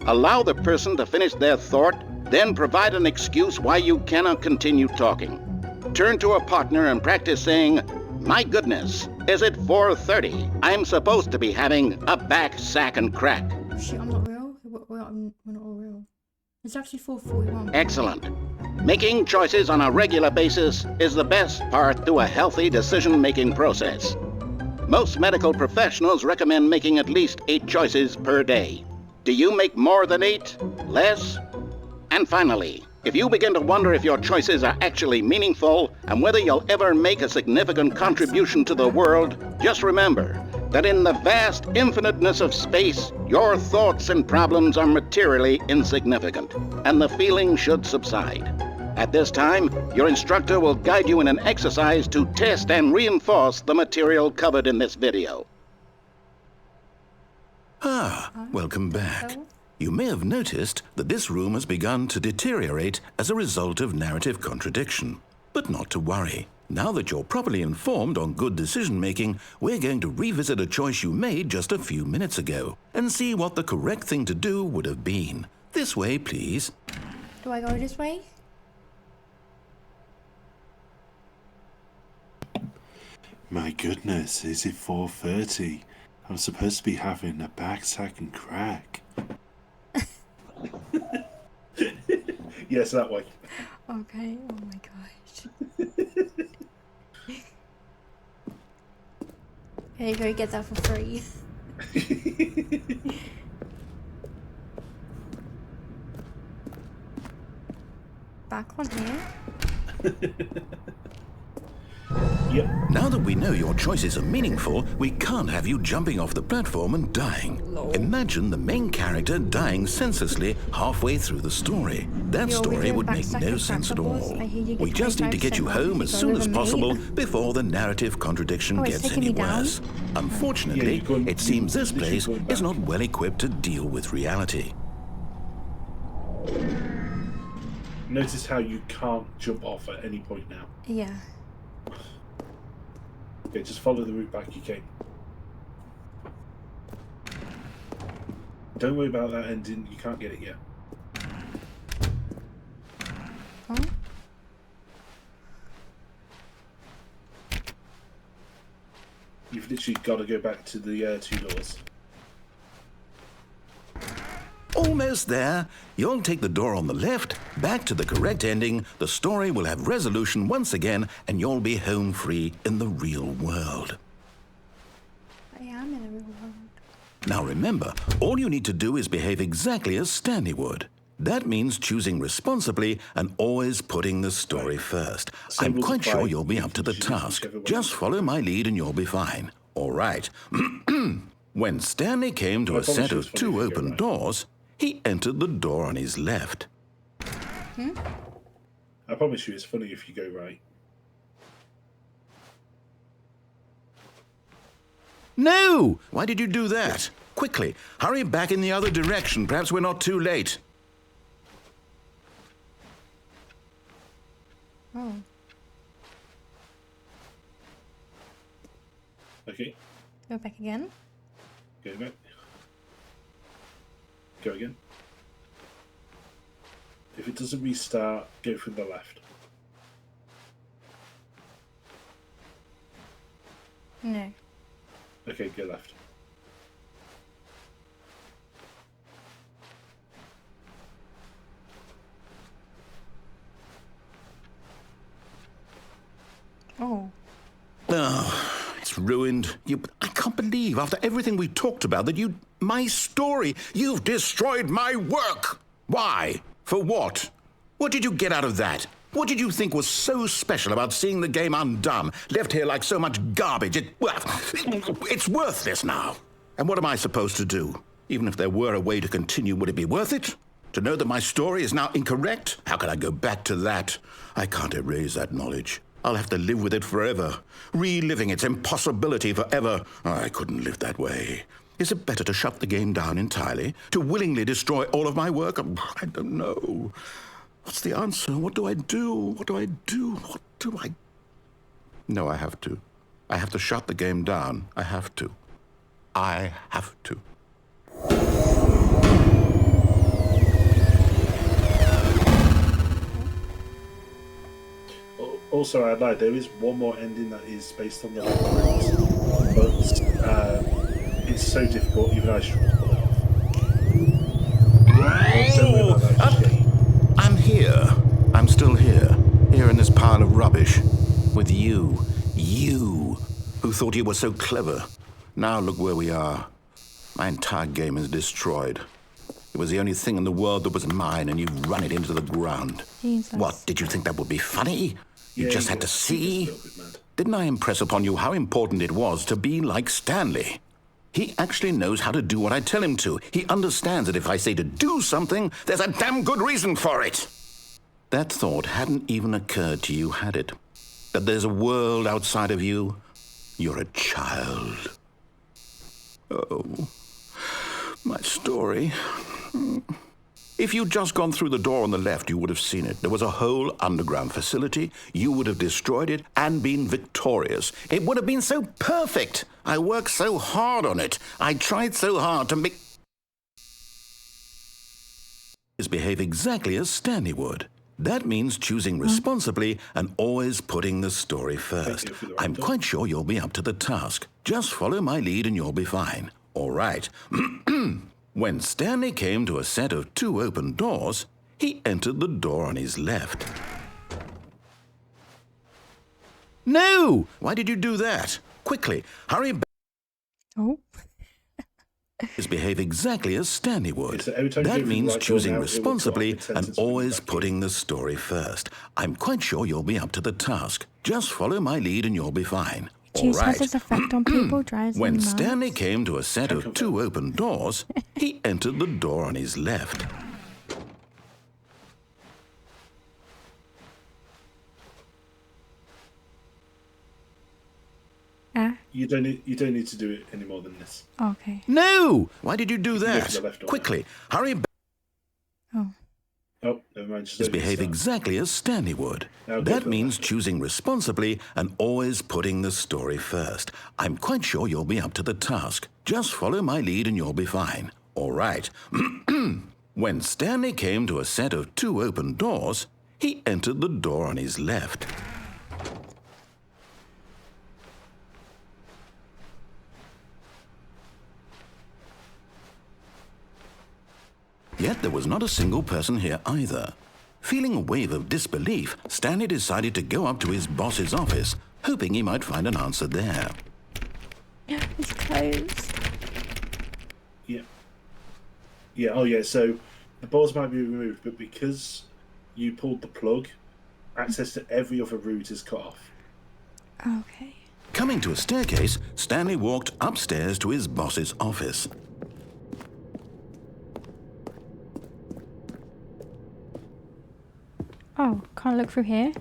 Allow the person to finish their thought, then provide an excuse why you cannot continue talking. Turn to a partner and practice saying, "My goodness, is it 4:30? I'm supposed to be having a back, sack, and crack." Shit, I'm not real. We're not all real. It's actually 4:41. Excellent. Making choices on a regular basis is the best part to a healthy decision-making process. Most medical professionals recommend making at least 8 choices per day. Do you make more than 8? Less? And finally, if you begin to wonder if your choices are actually meaningful and whether you'll ever make a significant contribution to the world, just remember that in the vast infiniteness of space, your thoughts and problems are materially insignificant, and the feeling should subside. At this time, your instructor will guide you in an exercise to test and reinforce the material covered in this video. Welcome back. You may have noticed that this room has begun to deteriorate as a result of narrative contradiction. But not to worry. Now that you're properly informed on good decision-making, we're going to revisit a choice you made just a few minutes ago and see what the correct thing to do would have been. This way, please. Do I go this way? My goodness, is it 4:30? I'm supposed to be having a back, sack, and crack. Yes, that way. Okay, oh my gosh. There you go, get that for free. Back on here. Yep. Now that we know your choices are meaningful, we can't have you jumping off the platform and dying. Imagine the main character dying senselessly halfway through the story. That story would make no sense at all. We just need to get you home as soon as possible before the narrative contradiction gets any worse. Unfortunately, it seems this place is not well equipped to deal with reality. Notice how you can't jump off at any point now. Yeah. Okay, just follow the route back you came. Don't worry about that ending, you can't get it yet. Huh? You've literally got to go back to the 2 doors. Almost there. You'll take the door on the left, back to the correct ending, the story will have resolution once again, and you'll be home free in the real world. Now remember, all you need to do is behave exactly as Stanley would. That means choosing responsibly and always putting the story first. I'm quite sure you'll be up to the task. Just follow my lead and you'll be fine. All right. When Stanley came to a set of 2 open doors, he entered the door on his left. I promise you it's funny if you go right. No! Why did you do that? Quickly, hurry back in the other direction. Perhaps we're not too late. Oh. Okay. Go back again. Go back. Go again. If it doesn't restart, go from the left. No. Okay, go left. Oh. Oh, it's ruined. I can't believe, after everything we talked about, that my story, you've destroyed my work. Why? For what? What did you get out of that? What did you think was so special about seeing the game undone, left here like so much garbage? It's worthless now. And what am I supposed to do? Even if there were a way to continue, would it be worth it? To know that my story is now incorrect? How can I go back to that? I can't erase that knowledge. I'll have to live with it forever, reliving its impossibility forever. I couldn't live that way. Is it better to shut the game down entirely? To willingly destroy all of my work? I don't know. What's the answer? What do I do? What do I do? What do I... No, I have to. I have to shut the game down. I have to. I have to. Also, I lied. There is one more ending that is based on the left, but it's so difficult. Even I struggle to pull it off. I'm here. I'm still here. Here in this pile of rubbish. With you. You, who thought you were so clever. Now look where we are. My entire game is destroyed. It was the only thing in the world that was mine, and you've run it into the ground. Jesus. What, did you think that would be funny? You just had to see? Didn't I impress upon you how important it was to be like Stanley? He actually knows how to do what I tell him to. He understands that if I say to do something, there's a damn good reason for it. That thought hadn't even occurred to you, had it? That there's a world outside of you? You're a child. Oh, my story. If you'd just gone through the door on the left, you would have seen it. There was a whole underground facility. You would have destroyed it and been victorious. It would have been so perfect. I worked so hard on it. I tried so hard to make... behave exactly as Stanley would. That means choosing responsibly and always putting the story first. I'm quite sure you'll be up to the task. Just follow my lead and you'll be fine. All right. When Stanley came to a set of 2 open doors, he entered the door on his left. No! Why did you do that? Quickly, hurry back. Oh. Behave exactly as Stanley would. So every time you that go through means the right choosing door now, it will responsibly drop the and sentence always back putting the story first. I'm quite sure you'll be up to the task. Just follow my lead and you'll be fine. Cheese has its effect on people, drives them When nuts. Stanley came to a set of 2 open doors, he entered the door on his left. You don't need to do it any more than this. Okay. No! Why did you do You can go that? to the left door. Quickly, hurry back. Oh. Oh, never mind. Just Behave exactly as Stanley would. Now go That for the means left. choosing responsibly and always putting the story first. I'm quite sure you'll be up to the task. Just follow my lead and you'll be fine. All right. When Stanley came to a set of 2 open doors, he entered the door on his left. Yet there was not a single person here either. Feeling a wave of disbelief, Stanley decided to go up to his boss's office, hoping he might find an answer there. It's closed. Yeah. Yeah, oh yeah, so the balls might be removed, but because you pulled the plug, access to every other route is cut off. Okay. Coming to a staircase, Stanley walked upstairs to his boss's office. Oh, can't look through here?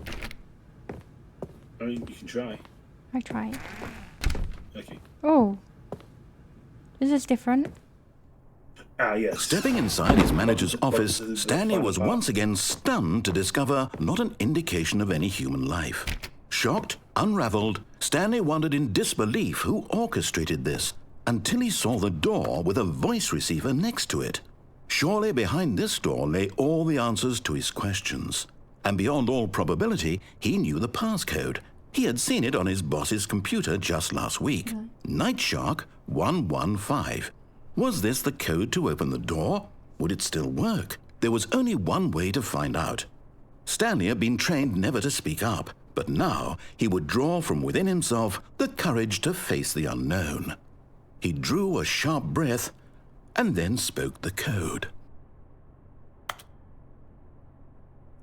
I mean, you can try. I try. Okay. Oh. This is different. Ah, yes. Stepping inside his manager's office, Stanley was once again stunned to discover not an indication of any human life. Shocked, unraveled, Stanley wondered in disbelief who orchestrated this, until he saw the door with a voice receiver next to it. Surely behind this door lay all the answers to his questions. And beyond all probability, he knew the passcode. He had seen it on his boss's computer just last week. Night Shark 115. Was this the code to open the door? Would it still work? There was only one way to find out. Stanley had been trained never to speak up, but now he would draw from within himself the courage to face the unknown. He drew a sharp breath and then spoke the code.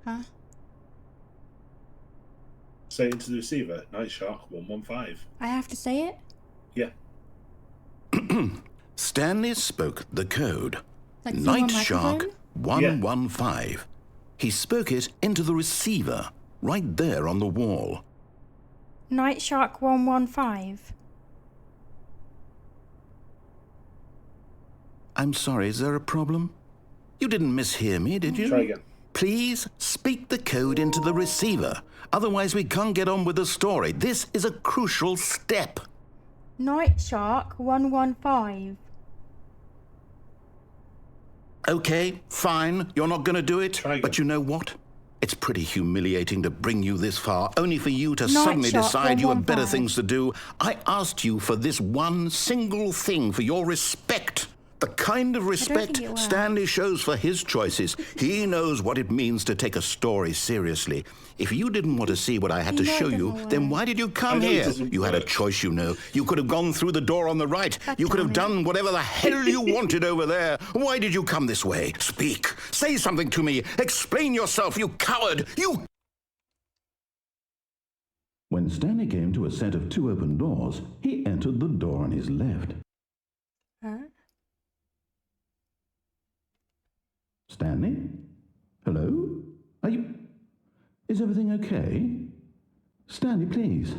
Huh? Say into the receiver, Night Shark 115. I have to say it? Yeah. Stanley spoke the code. Like through Night a Shark microphone? 115. He spoke it into the receiver, right there on the wall. Night Shark 115. I'm sorry, is there a problem? You didn't mishear me, did you? Try again. Please speak the code into the receiver. Otherwise, we can't get on with the story. This is a crucial step. Night Shark 115. Okay, fine. You're not going to do it. Try again. But you know what? It's pretty humiliating to bring you this far, only for you to Night suddenly Shark decide you have better 115. things to do. I asked you for this one single thing, for your respect. The kind of respect you were. Stanley shows for his choices. He knows what it means to take a story seriously. If you didn't want to see what I had to You know show it you, doesn't then work. why did you I come know it here? doesn't You had a work. choice, you know. You could have gone through the door on the right. God You could have damn it. done whatever the hell you wanted over there. Why did you come this way? Speak. Say something to me. Explain yourself, you coward. You... When Stanley came to a set of two open doors, he entered the door on his left. Huh? Stanley? Hello? Are you... Is everything okay? Stanley, please.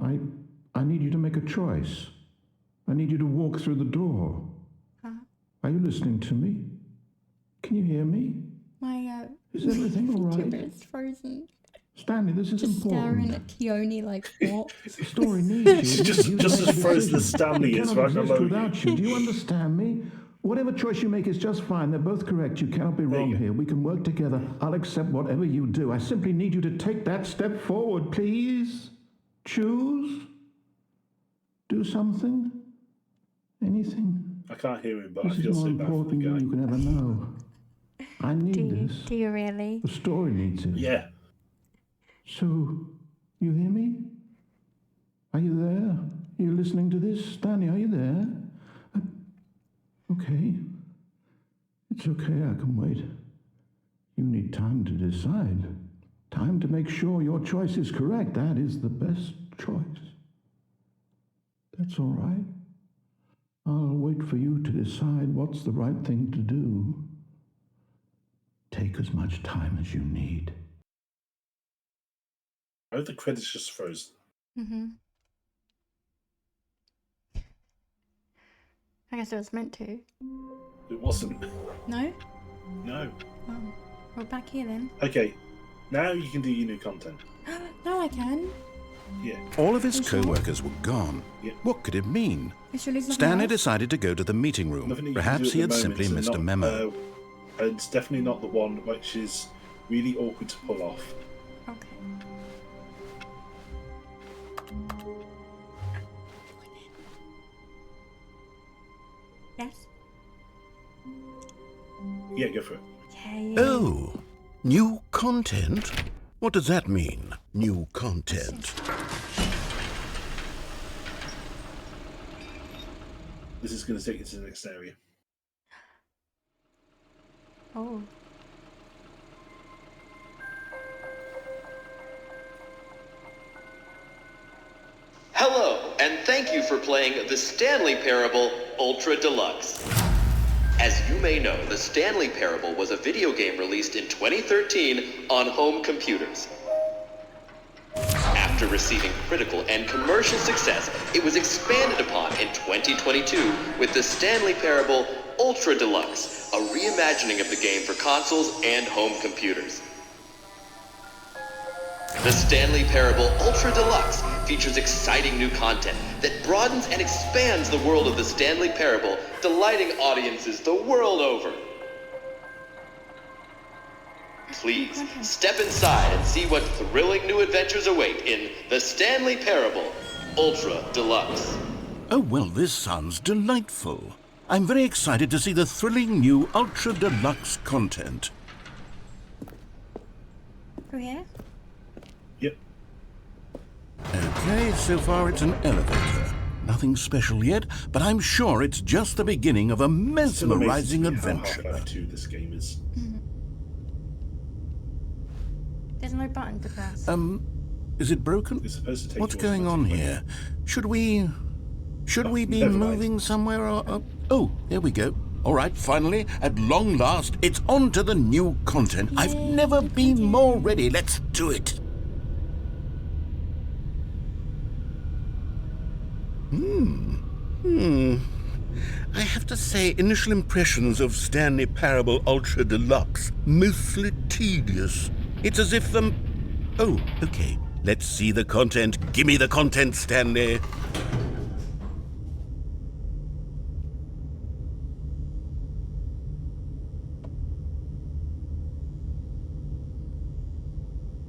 I need you to make a choice. I need you to walk through the door. Huh? Are you listening to me? Can you hear me? My Is everything all right? computer is frozen. Stanley, this is Just staring important. at Keone like, what? The story needs you. Just You as make a frozen decision. as Stanley It is cannot right exist below you. without you. Do you understand me? Whatever choice you make is just fine. They're both correct. You cannot be wrong you go. here. We can work together. I'll accept whatever you do. I simply need you to take that step forward, please. Choose. Do something. Anything. I can't hear him, but I This feel is more so bad for the important than guy. you can ever know. I need this. Do you really? The story needs it. Yeah. So, you hear me? Are you there? Are you listening to this? Stanley, are you there? Okay. It's okay, I can wait. You need time to decide. Time to make sure your choice is correct. That is the best choice. That's all right. I'll wait for you to decide what's the right thing to do. Take as much time as you need. I hope the credits just frozen. Mm-hmm. I guess it was meant to. It wasn't. No? No. Oh. We're back here then. Okay. Now you can do your new content. No, I can. Yeah. All of his You sure? co-workers were gone. Yeah. What could it mean? Surely there's nothing Stanley else? decided to go to the meeting room. Nothing you can Perhaps do he at had the simply moment, missed so a not, memo. it's definitely not the one which is really awkward to pull off. Okay. Yes? Yeah, go for it. Yeah. Oh, new content? What does that mean, new content? This is going to take you to the next area. Oh. Hello, and thank you for playing the Stanley Parable Ultra Deluxe. As you may know, the Stanley Parable was a video game released in 2013 on home computers. After receiving critical and commercial success, it was expanded upon in 2022 with the Stanley Parable Ultra Deluxe, a reimagining of the game for consoles and home computers. The Stanley Parable Ultra Deluxe features exciting new content that broadens and expands the world of the Stanley Parable, delighting audiences the world over. Please, step inside and see what thrilling new adventures await in the Stanley Parable Ultra Deluxe. Oh, well, this sounds delightful. I'm very excited to see the thrilling new Ultra Deluxe content. Oh, yeah? Yep. Okay, so far it's an elevator. Nothing special yet, but I'm sure it's just the beginning of a mesmerizing adventure. How Half-Life 2 this game is. There's no button to press. Is it broken? It's supposed to take What's you going on here? Should we be never moving mind. somewhere or... Oh, here we go. All right, finally, at long last, it's on to the new content. I've never been more ready. Let's do it. I have to say, initial impressions of Stanley Parable Ultra Deluxe, mostly tedious. It's as if the... Oh, okay. Let's see the content. Give me the content, Stanley.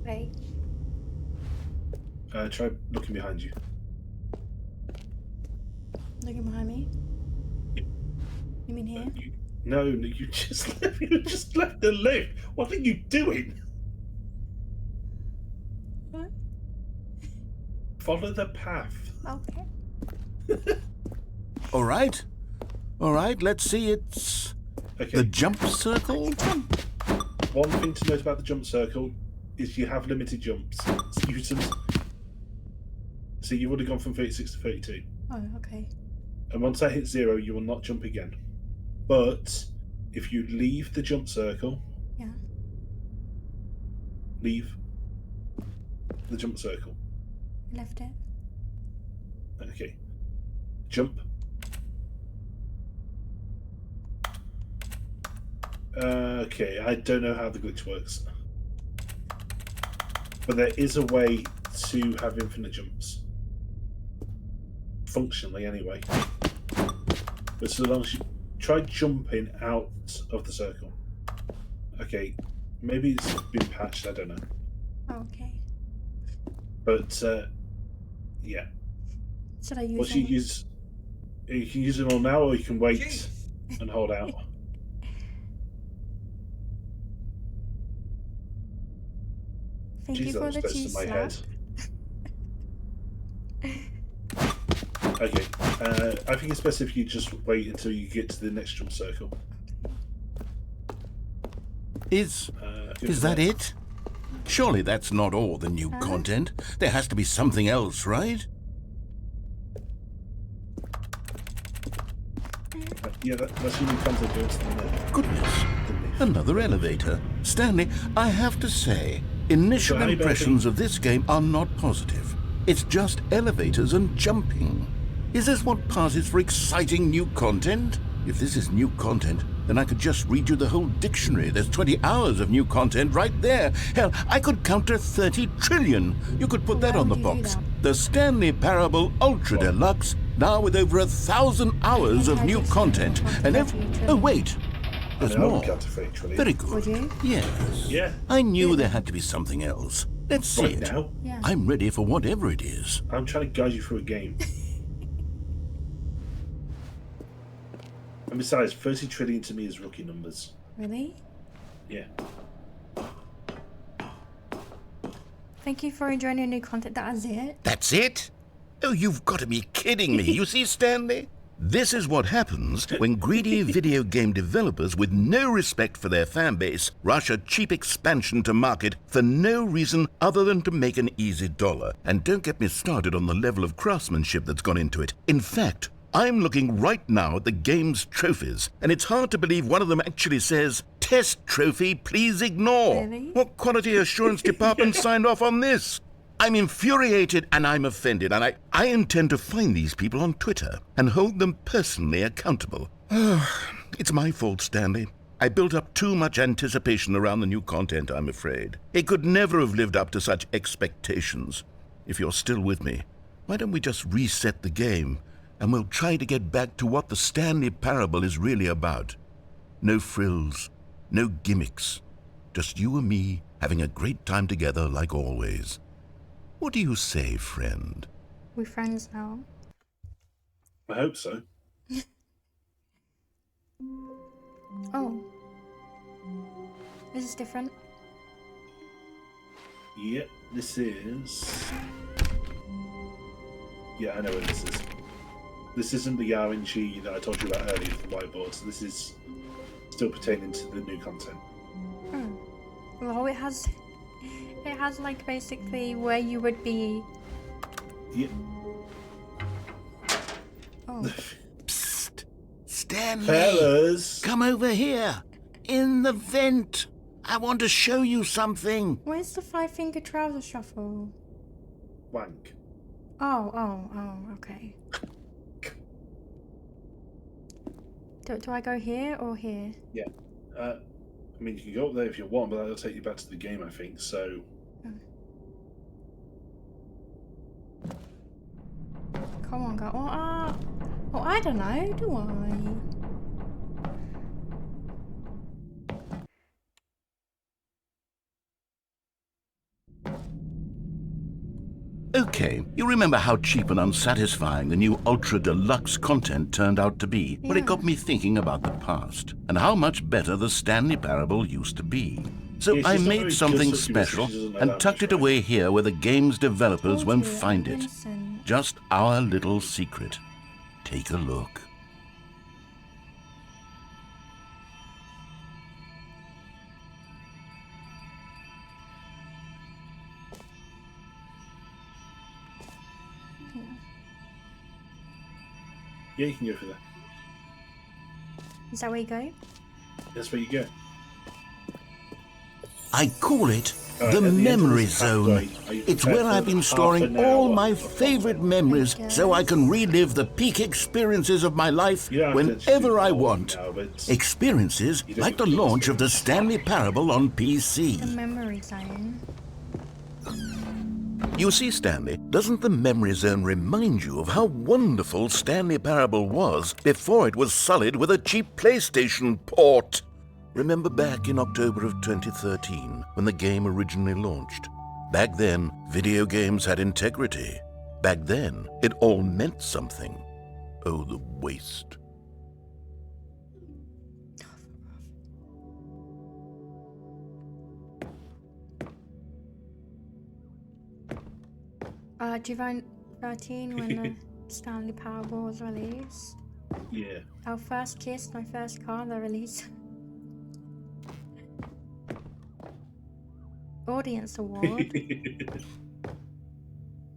Wait. Try looking behind you. Looking behind me? You mean here? No, you just left. You just left the lift. What are you doing? What? Follow the path. Okay. All right, let's see. It's Okay. the jump circle. One thing to note about the jump circle is you have limited jumps. Use them. So you would have gone from 36 to 32. Oh, okay. And once I hit 0, you will not jump again. But if you leave the jump circle, Yeah. leave the jump circle. Left it. Okay. Jump. Okay, I don't know how the glitch works. But there is a way to have infinite jumps. Functionally, anyway. But so long as you try jumping out of the circle. Okay, maybe it's been patched, I don't know. Okay. But, yeah. Should I use Once you any? use... You can use it all now, or you can wait and hold out. Thank Jeez, you that for was the close cheese to my slap. head. Okay, I think it's best if you just wait until you get to the next jump circle. Is that it? Surely that's not all the new content. There has to be something else, right? Yeah, that's your new content goes to the left. Goodness. Another elevator. Stanley, I have to say, initial So, hey, impressions of this game are not positive. It's just elevators and jumping. Is this what passes for exciting new content? If this is new content, then I could just read you the whole dictionary. There's 20 hours of new content right there. Hell, I could count to 30 trillion. You could put that on the box. The Stanley Parable Ultra Deluxe, now with over 1,000 hours of new content. And oh, wait. There's more. Very good. Would you? Yes. Yeah. I knew there had to be something else. Let's see Right it. now? Yeah. I'm ready for whatever it is. I'm trying to guide you through a game. And besides, 30 trillion to me is rookie numbers. Really? Yeah. Thank you for enjoying your new content. That is it. That's it? Oh, you've got to be kidding me. You see, Stanley? This is what happens when greedy video game developers with no respect for their fanbase rush a cheap expansion to market for no reason other than to make an easy dollar. And don't get me started on the level of craftsmanship that's gone into it. In fact, I'm looking right now at the game's trophies, and it's hard to believe one of them actually says, "Test trophy, please ignore." Really? What quality assurance department signed off on this? I'm infuriated and I'm offended, and I intend to find these people on Twitter and hold them personally accountable. It's my fault, Stanley. I built up too much anticipation around the new content, I'm afraid. It could never have lived up to such expectations. If you're still with me, why don't we just reset the game, and we'll try to get back to what the Stanley Parable is really about. No frills, no gimmicks. Just you and me having a great time together like always. What do you say, friend? We're friends now. I hope so. Oh. This is different. Yep, this is... Yeah, I know what this is. This isn't the RNG that I told you about earlier for the whiteboard, so this is still pertaining to the new content. Oh. Well, it has like basically where you would be. Yep. Oh. Psst! Stanley! Fellas! Come over here! In the vent! I want to show you something! Where's the 5-finger trouser shuffle? Wank. Oh, okay. Do I go here or here? Yeah. I mean, you can go up there if you want, but that'll take you back to the game, I think, so... Come on, go. Oh, I don't know, do I? Okay, you remember how cheap and unsatisfying the new Ultra Deluxe content turned out to be? Well, it got me thinking about the past, and how much better the Stanley Parable used to be. So Yeah, I she's not made very something good, so she special doesn't know and that tucked much, it right? away here where the game's developers Told won't you, find I'm it. innocent. Just our little secret. Take a look. Yeah, you can go for that. Is that where you go? That's where you go. I call it the at the end of memory this zone. pathway, are you It's prepared where for I've been half storing an all hour my of favorite content? memories so I can relive the peak experiences of my life You don't have to actually whenever do I all of them want. now, but Experiences you don't like the need to launch of the Stanley Parable on The PC. memory zone. You see, Stanley, doesn't the memory zone remind you of how wonderful Stanley Parable was before it was sullied with a cheap PlayStation port? Remember back in October of 2013 when the game originally launched? Back then, video games had integrity. Back then, it all meant something. Oh, the waste. June 13 when the Stanley Parable was released. yeah. Our first kiss, my first car, the release. Audience award.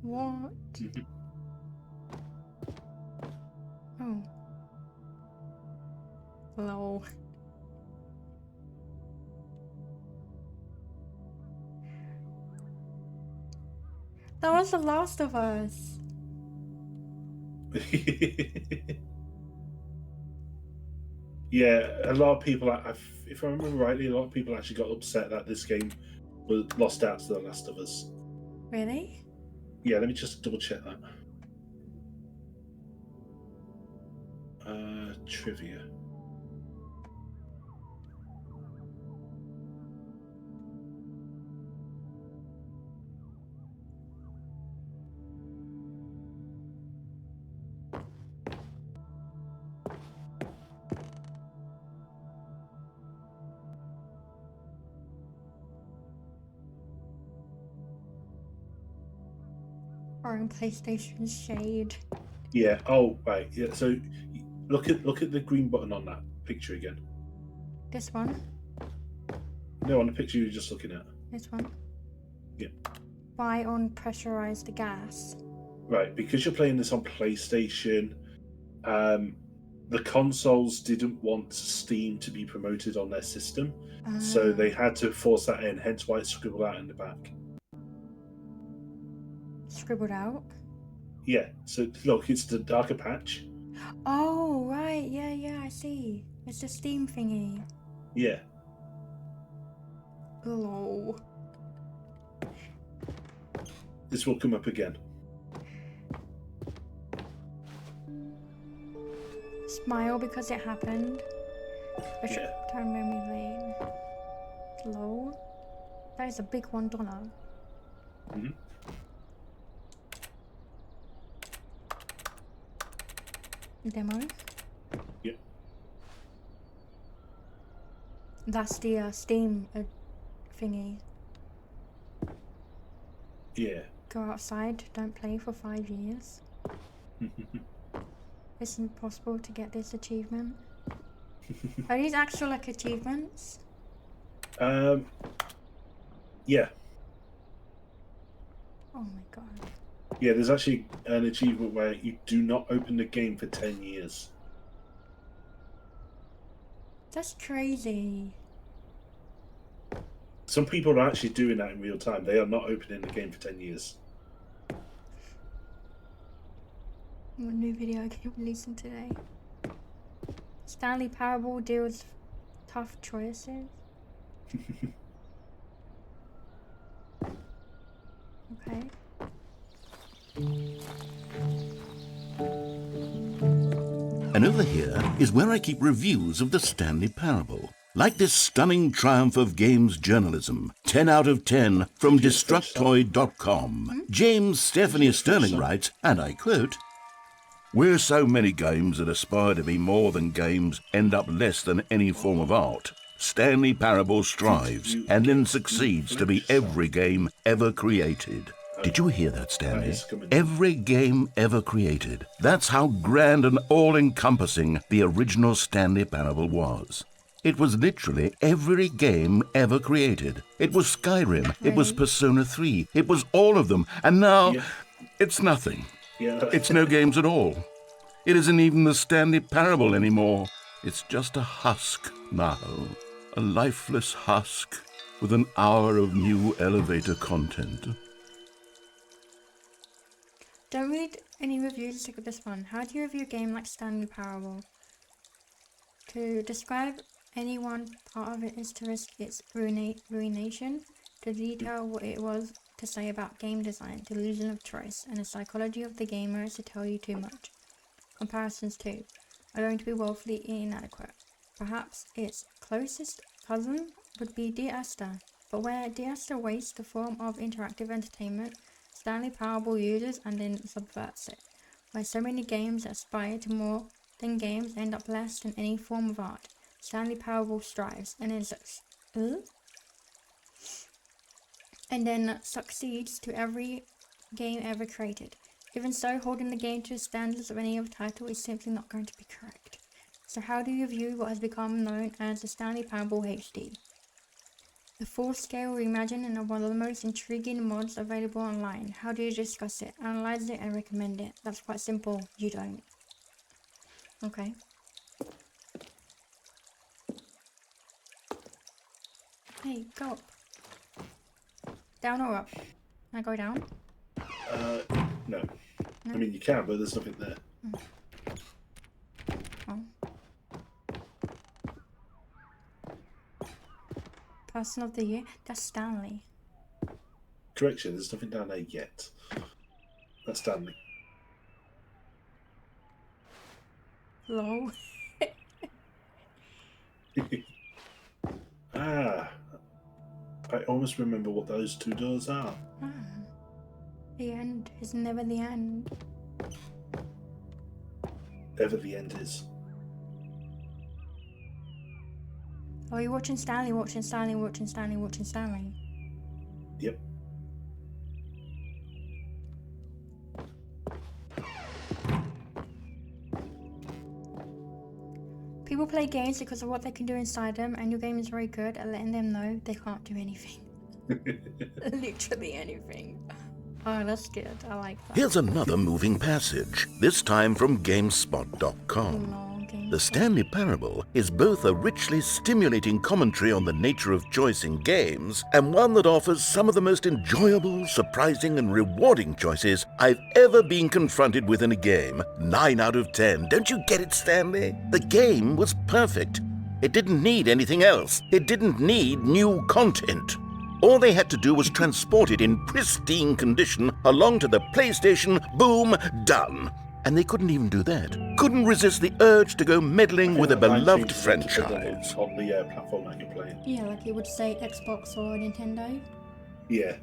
What? Oh. Lol. That was The Last of Us. Yeah, a lot of people, if I remember rightly, a lot of people actually got upset that this game was lost out to The Last of Us. Really? Yeah, let me just double check that. Trivia. Or in PlayStation Shade. Yeah. Oh, right. Yeah. So look at the green button on that picture again. This one. No, on the picture you were just looking at. This one. Yeah. Why unpressurize the gas? Right, because you're playing this on PlayStation, the consoles didn't want Steam to be promoted on their system, so they had to force that in. Hence why it's scribbled out in the back. Scribbled out? Yeah. So look, it's the darker patch. Oh, right. Yeah, I see. It's the Steam thingy. Yeah. Lol. This will come up again. Smile because it happened. I should turn memory lane. Lol. That is a big $1. Mm-hmm. Demo. Yep. That's the Steam thingy. Yeah. Go outside, don't play for 5 years. It's impossible to get this achievement. Are these actual like achievements? Yeah. Oh my god. Yeah, there's actually an achievement where you do not open the game for 10 years. That's crazy. Some people are actually doing that in real time. They are not opening the game for 10 years. What new video game releasing today? Stanley Parable deals tough choices. Okay. And over here is where I keep reviews of the Stanley Parable. Like this stunning triumph of games journalism, 10 out of 10 from Destructoid.com. James Stephanie Sterling writes, and I quote, "Where so many games that aspire to be more than games end up less than any form of art, Stanley Parable strives and then succeeds to be every game ever created." Did you hear that, Stanley? Every game ever created. That's how grand and all-encompassing the original Stanley Parable was. It was literally every game ever created. It was Skyrim, it was Persona 3, it was all of them, and now it's nothing. It's no games at all. It isn't even the Stanley Parable anymore. It's just a husk now. A lifeless husk with an hour of new elevator content. Don't read any reviews, look at this one. How do you review a game like Stanley Parable? To describe any one part of it is to risk its ruination. To detail what it was to say about game design, delusion of choice, and the psychology of the gamer is to tell you too much. Comparisons too are going to be woefully inadequate. Perhaps its closest cousin would be Dear Esther, but where Dear Esther wastes the form of interactive entertainment, Stanley Parable uses and then subverts it. Where so many games that aspire to more than games end up less than any form of art, Stanley Parable strives and then succeeds to every game ever created. Even so, holding the game to the standards of any other title is simply not going to be correct. So how do you view what has become known as the Stanley Parable HD? The full-scale reimagining and one of the most intriguing mods available online. How do you discuss it, analyze it, and recommend it? That's quite simple. You don't. Okay. Hey, go up. Down or up? Can I go down? No. I mean, you can, but there's nothing there. Oh. Person of the year? That's Stanley. Correction, there's nothing down there yet. That's Stanley. Lol. I almost remember what those two doors are. The end is never the end. Ever the end is. Oh, you're watching Stanley, watching Stanley, watching Stanley, watching Stanley. Yep. People play games because of what they can do inside them, and your game is very good at letting them know they can't do anything. Literally anything. Oh, that's good. I like that. Here's another moving passage, this time from GameSpot.com. The Stanley Parable is both a richly stimulating commentary on the nature of choice in games and one that offers some of the most enjoyable, surprising, and rewarding choices I've ever been confronted with in a game. 9 out of 10. Don't you get it, Stanley? The game was perfect. It didn't need anything else. It didn't need new content. All they had to do was transport it in pristine condition along to the PlayStation. Boom, done. And they couldn't even do that. Couldn't resist the urge to go meddling with a beloved franchise. On the platform that you're playing. Yeah, like it would say Xbox or Nintendo. Yeah.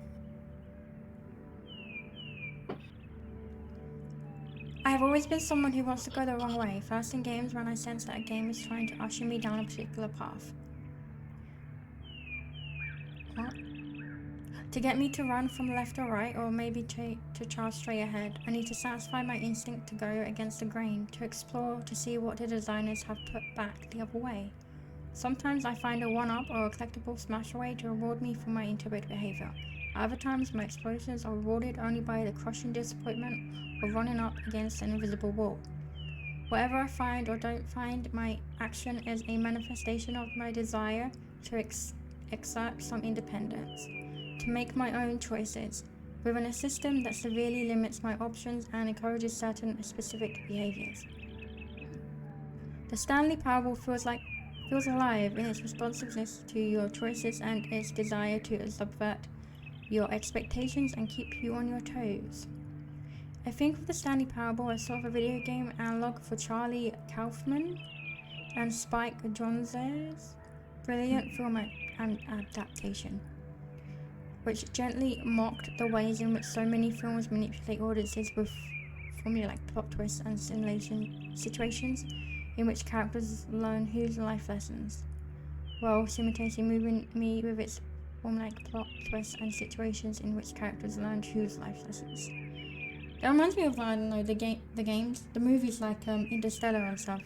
I have always been someone who wants to go the wrong way, first in games when I sense that a game is trying to usher me down a particular path. What? To get me to run from left or right, or maybe to charge straight ahead, I need to satisfy my instinct to go against the grain, to explore, to see what the designers have put back the other way. Sometimes I find a one-up or a collectible smash away to reward me for my intuitive behavior. Other times my explosions are rewarded only by the crushing disappointment of running up against an invisible wall. Whatever I find or don't find, my action is a manifestation of my desire to exert some independence, to make my own choices, within a system that severely limits my options and encourages certain specific behaviors. The Stanley Parable feels alive in its responsiveness to your choices and its desire to subvert your expectations and keep you on your toes. I think of the Stanley Parable as sort of a video game analog for Charlie Kaufman and Spike Jonze's brilliant film and adaptation, which gently mocked the ways in which so many films manipulate audiences with formula like plot twists and simulation situations in which characters learn huge life lessons, while simultaneously moving me with its formula like plot twists and situations in which characters learn huge life lessons. That reminds me of, I don't know, the games, the movies like Interstellar and stuff.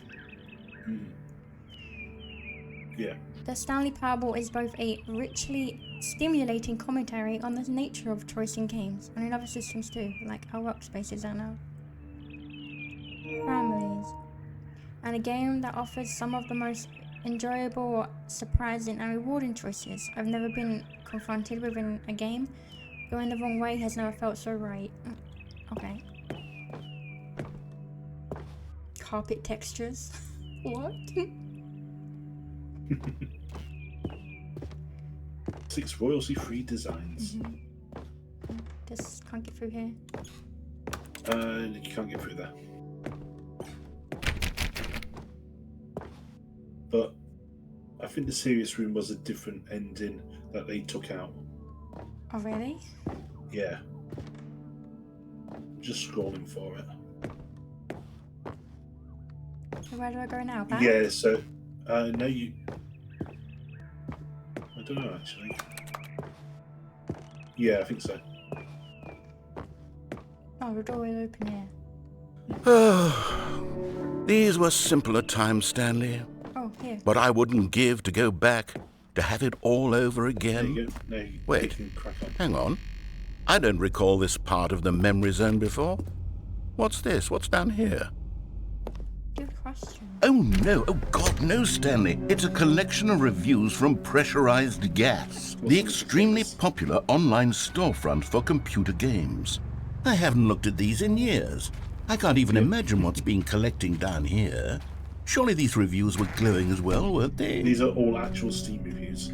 Yeah. The Stanley Parable is both a richly stimulating commentary on the nature of choice in games and in other systems too, like our workspaces and our families, and a game that offers some of the most enjoyable, surprising, and rewarding choices I've never been confronted with in a game. Going the wrong way has never felt so right. Okay. Carpet textures. What? 6 royalty-free designs. Just can't get through here. You can't get through there. But I think the serious room was a different ending that they took out. Oh, really? Yeah. Just scrolling for it. So where do I go now? Back? Yeah, so... no, you... I don't know, actually. Yeah, I think so. Oh, the door is open here. These were simpler times, Stanley. Oh, here. But I wouldn't give to go back, to have it all over again. There you go. No, you Wait, can crack on. hang on. I don't recall this part of the memory zone before. What's this? What's down here? Good question. Oh no, oh God, no, Stanley. It's a collection of reviews from Pressurized Gas, the extremely popular online storefront for computer games. I haven't looked at these in years. I can't even imagine what's been collecting down here. Surely these reviews were glowing as well, weren't they? These are all actual Steam reviews.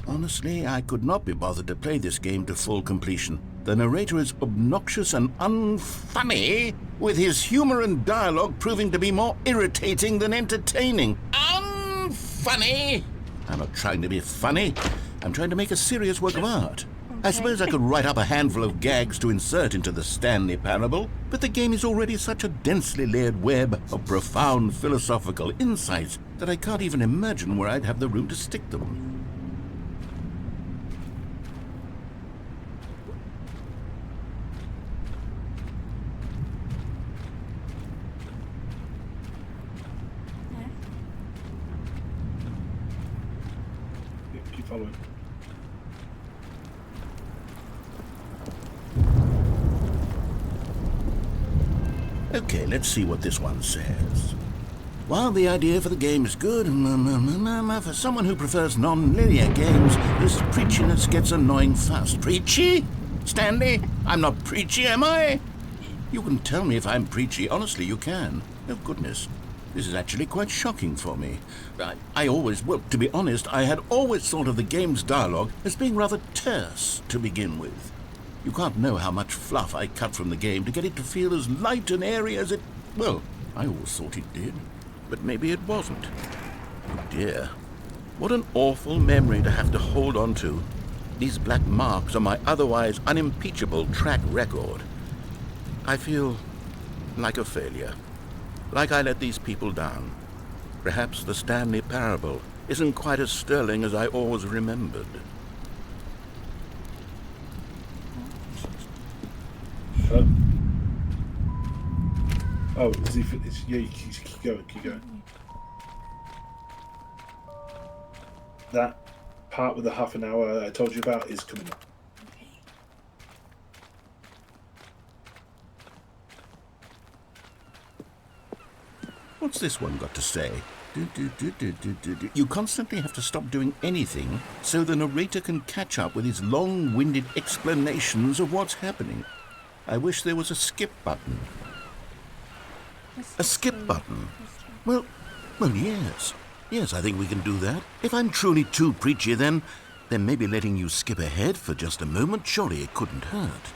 Honestly, I could not be bothered to play this game to full completion. The narrator is obnoxious and unfunny, with his humor and dialogue proving to be more irritating than entertaining. Unfunny! I'm not trying to be funny. I'm trying to make a serious work of art. I suppose I could write up a handful of gags to insert into the Stanley Parable, but the game is already such a densely layered web of profound philosophical insights that I can't even imagine where I'd have the room to stick them. following. Okay, let's see what this one says. While the idea for the game is good, for someone who prefers non-linear games, this preachiness gets annoying fast. Preachy? Stanley? I'm not preachy, am I? You can tell me if I'm preachy. Honestly, you can. Oh, goodness. This is actually quite shocking for me. Well, to be honest, I had always thought of the game's dialogue as being rather terse to begin with. You can't know how much fluff I cut from the game to get it to feel as light and airy as it... Well, I always thought it did. But maybe it wasn't. Oh dear. What an awful memory to have to hold on to. These black marks on my otherwise unimpeachable track record. I feel like a failure. Like I let these people down. Perhaps the Stanley parable isn't quite as sterling as I always remembered. Hello? Oh, is he? Yeah, you keep going. That part with the half an hour I told you about is coming up. Okay. What's this one got to say? You constantly have to stop doing anything so the narrator can catch up with his long-winded explanations of what's happening. I wish there was a skip button. A skip button? Well, yes. Yes, I think we can do that. If I'm truly too preachy, then maybe letting you skip ahead for just a moment, surely it couldn't hurt.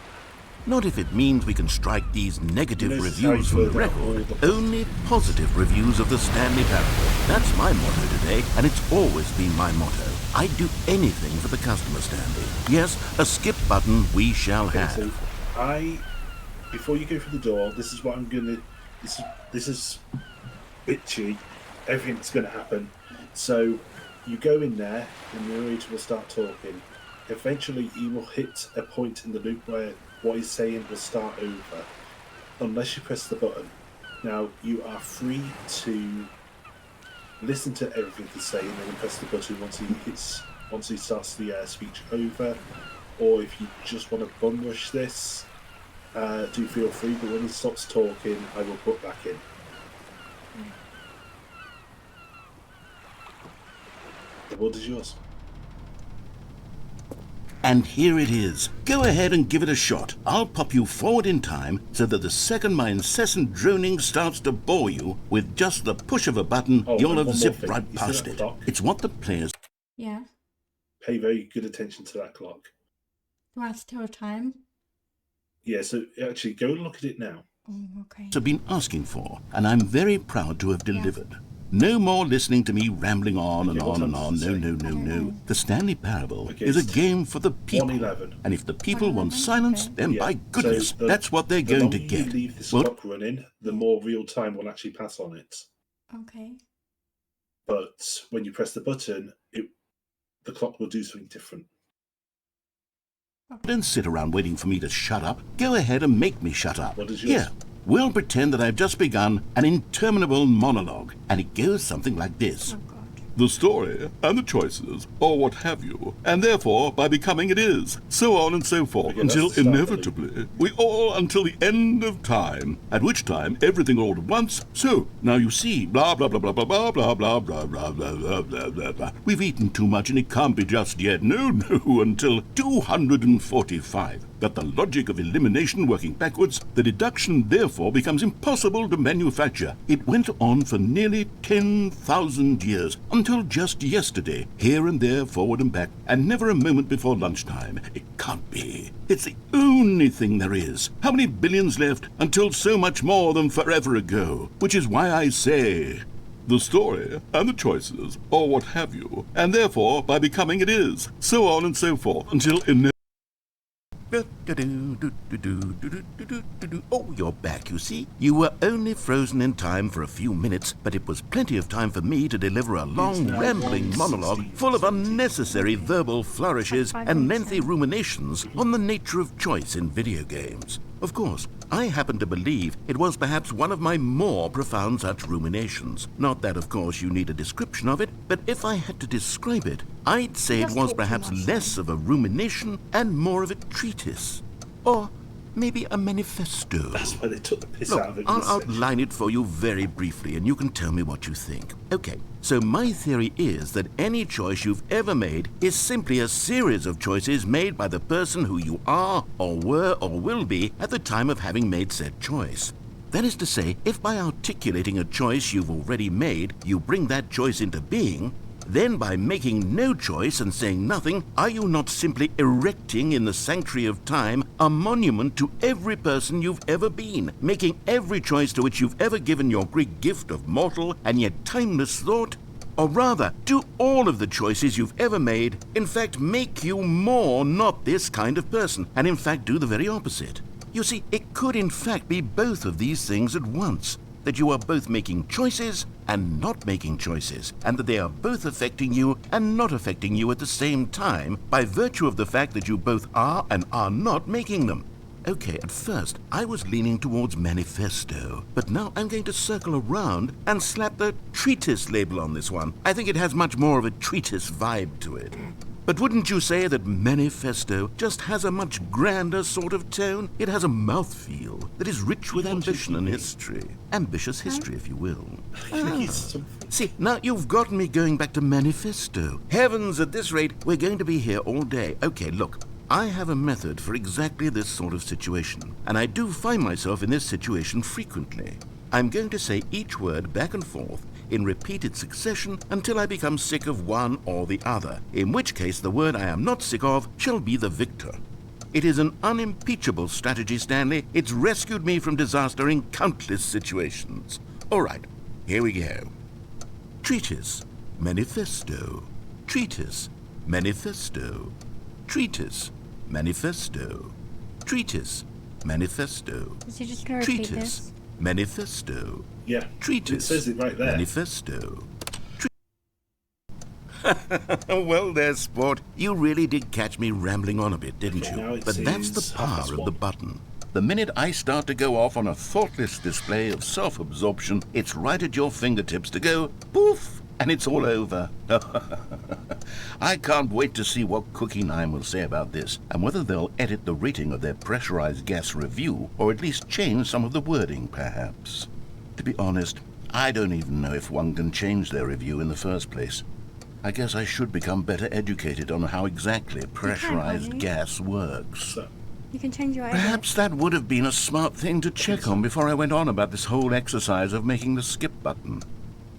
Not if it means we can strike these negative reviews from the record. Only positive reviews of the Stanley parable. That's my motto today, and it's always been my motto. I'd do anything for the customer, Stanley. Yes, a skip button we shall have. So before you go through the door, this is what I'm gonna... This is bitchy. Everything's gonna happen. So you go in there, and the narrator will start talking. Eventually, he will hit a point in the loop where what he's saying will start over, unless you press the button. Now, you are free to listen to everything he's saying and then press the button once he starts the speech over, or if you just want to bum rush this, do feel free, but when he stops talking, I will put back in. The word is yours. And here it is. Go ahead and give it a shot. I'll pop you forward in time so that the second my incessant droning starts to bore you, with just the push of a button, you'll have zipped right past it. It's what the players... Yeah. Pay very good attention to that clock. Do I still have time? Yeah, so actually go and look at it now. Oh, okay. ...have been asking for, and I'm very proud to have delivered. No more listening to me rambling on and on and on. No. The Stanley Parable is a game for the people. 1:11. And if the people want silence, then by goodness, that's what they're going to get. The longer you leave this clock running, the more real time will actually pass on it. Okay. But when you press the button, the clock will do something different. Don't sit around waiting for me to shut up. Go ahead and make me shut up. What is yours? Here, we'll pretend that I've just begun an interminable monologue, and it goes something like this. Oh, God. The story and the choices, or what have you, and therefore by becoming it is, so on and so forth, until inevitably we all until the end of time, at which time everything all at once. So now you see, blah blah blah blah blah blah blah blah blah blah blah blah blah blah blah. We've eaten too much and it can't be just yet. No, until 245. But the logic of elimination working backwards, the deduction therefore becomes impossible to manufacture. It went on for nearly 10,000 years, until just yesterday, here and there, forward and back, and never a moment before lunchtime. It can't be. It's the only thing there is. How many billions left until so much more than forever ago? Which is why I say... the story and the choices, or what have you, and therefore by becoming it is, so on and so forth, until Oh, you're back, you see. You were only frozen in time for a few minutes, but it was plenty of time for me to deliver a long, rambling monologue full of unnecessary verbal flourishes and lengthy ruminations on the nature of choice in video games. Of course, I happen to believe it was perhaps one of my more profound such ruminations. Not that, of course, you need a description of it, but if I had to describe it, I'd say it was perhaps less of a rumination and more of a treatise. Or maybe a manifesto. That's why they took the piss Look, out of it. I'll outline it for you very briefly, and you can tell me what you think. Okay, so my theory is that any choice you've ever made is simply a series of choices made by the person who you are, or were, or will be at the time of having made said choice. That is to say, if by articulating a choice you've already made, you bring that choice into being, then by making no choice and saying nothing, are you not simply erecting in the sanctuary of time a monument to every person you've ever been, making every choice to which you've ever given your Greek gift of mortal and yet timeless thought? Or rather, do all of the choices you've ever made, in fact, make you more not this kind of person, and in fact do the very opposite? You see, it could in fact be both of these things at once, that you are both making choices and not making choices, and that they are both affecting you and not affecting you at the same time by virtue of the fact that you both are and are not making them. Okay, at first I was leaning towards manifesto, but now I'm going to circle around and slap the treatise label on this one. I think it has much more of a treatise vibe to it. But wouldn't you say that manifesto just has a much grander sort of tone? It has a mouthfeel that is rich with ambition and history. Ambitious history, if you will. See, now you've gotten me going back to manifesto. Heavens, at this rate, we're going to be here all day. Okay, look, I have a method for exactly this sort of situation, and I do find myself in this situation frequently. I'm going to say each word back and forth in repeated succession until I become sick of one or the other, in which case the word I am not sick of shall be the victor. It is an unimpeachable strategy, Stanley. It's rescued me from disaster in countless situations. All right, here we go. Treatise, manifesto. Treatise, manifesto. Treatise, manifesto. Treatise, manifesto. Is he just going to repeat Treatise, this? Yeah, manifesto. it Treatise, says it right there. manifesto. Well there, sport. You really did catch me rambling on a bit, didn't Okay, you? now it But that's the says power of the +1. button. The minute I start to go off on a thoughtless display of self-absorption, it's right at your fingertips to go poof, and it's all over. I can't wait to see what Cookie 9 will say about this, and whether they'll edit the rating of their pressurized gas review, or at least change some of the wording, perhaps. To be honest, I don't even know if one can change their review in the first place. I guess I should become better educated on how exactly pressurized Ollie. gas works. So, You can change your edit. Perhaps that would have been a smart thing to check on before I went on about this whole exercise of making the skip button.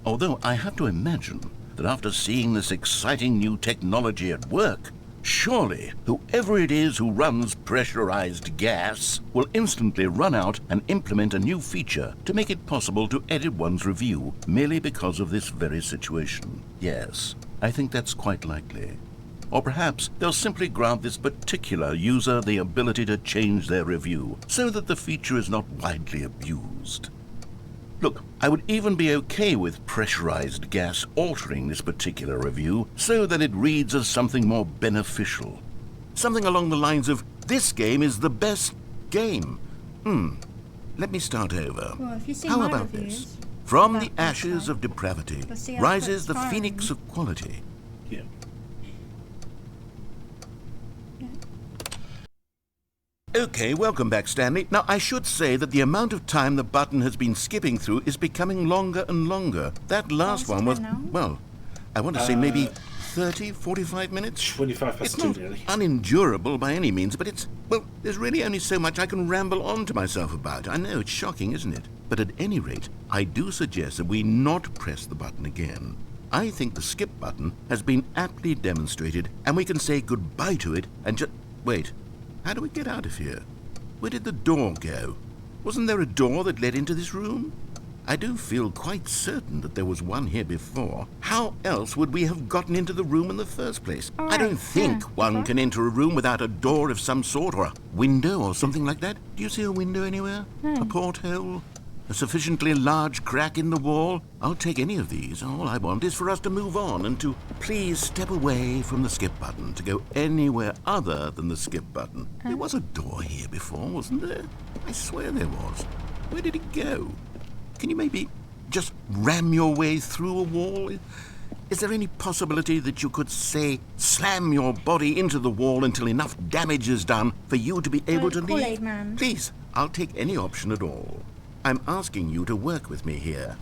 Although I have to imagine that after seeing this exciting new technology at work, surely whoever it is who runs pressurized gas will instantly run out and implement a new feature to make it possible to edit one's review merely because of this very situation. Yes, I think that's quite likely. Or perhaps they'll simply grant this particular user the ability to change their review so that the feature is not widely abused. Look, I would even be okay with pressurized gas altering this particular review so that it reads as something more beneficial. Something along the lines of, this game is the best game. Let me start over. Well, if you see How my about reviews, this? From about the ashes that, of depravity you'll see how rises it's the fine. phoenix of quality. yeah. Okay, welcome back, Stanley. Now, I should say that the amount of time the button has been skipping through is becoming longer and longer. That last it's one was, okay now. well, I want to say maybe 30, 45 minutes? 25 past It's 2 not nearly. unendurable by any means, but it's, well, there's really only so much I can ramble on to myself about. I know, it's shocking, isn't it? But at any rate, I do suggest that we not press the button again. I think the skip button has been aptly demonstrated, and we can say goodbye to it and just... Wait, how do we get out of here? Where did the door go? Wasn't there a door that led into this room? I do feel quite certain that there was one here before. How else would we have gotten into the room in the first place? I don't think one can enter a room without a door of some sort, or a window or something like that. Do you see a window anywhere? A porthole? A sufficiently large crack in the wall? I'll take any of these. All I want is for us to move on and to please step away from the skip button, to go anywhere other than the skip button. There was a door here before, wasn't there? I swear there was. Where did it go? Can you maybe just ram your way through a wall? Is there any possibility that you could, say, slam your body into the wall until enough damage is done for you to be able to Kool-Aid leave? Man. Please, I'll take any option at all. I'm asking you to work with me here.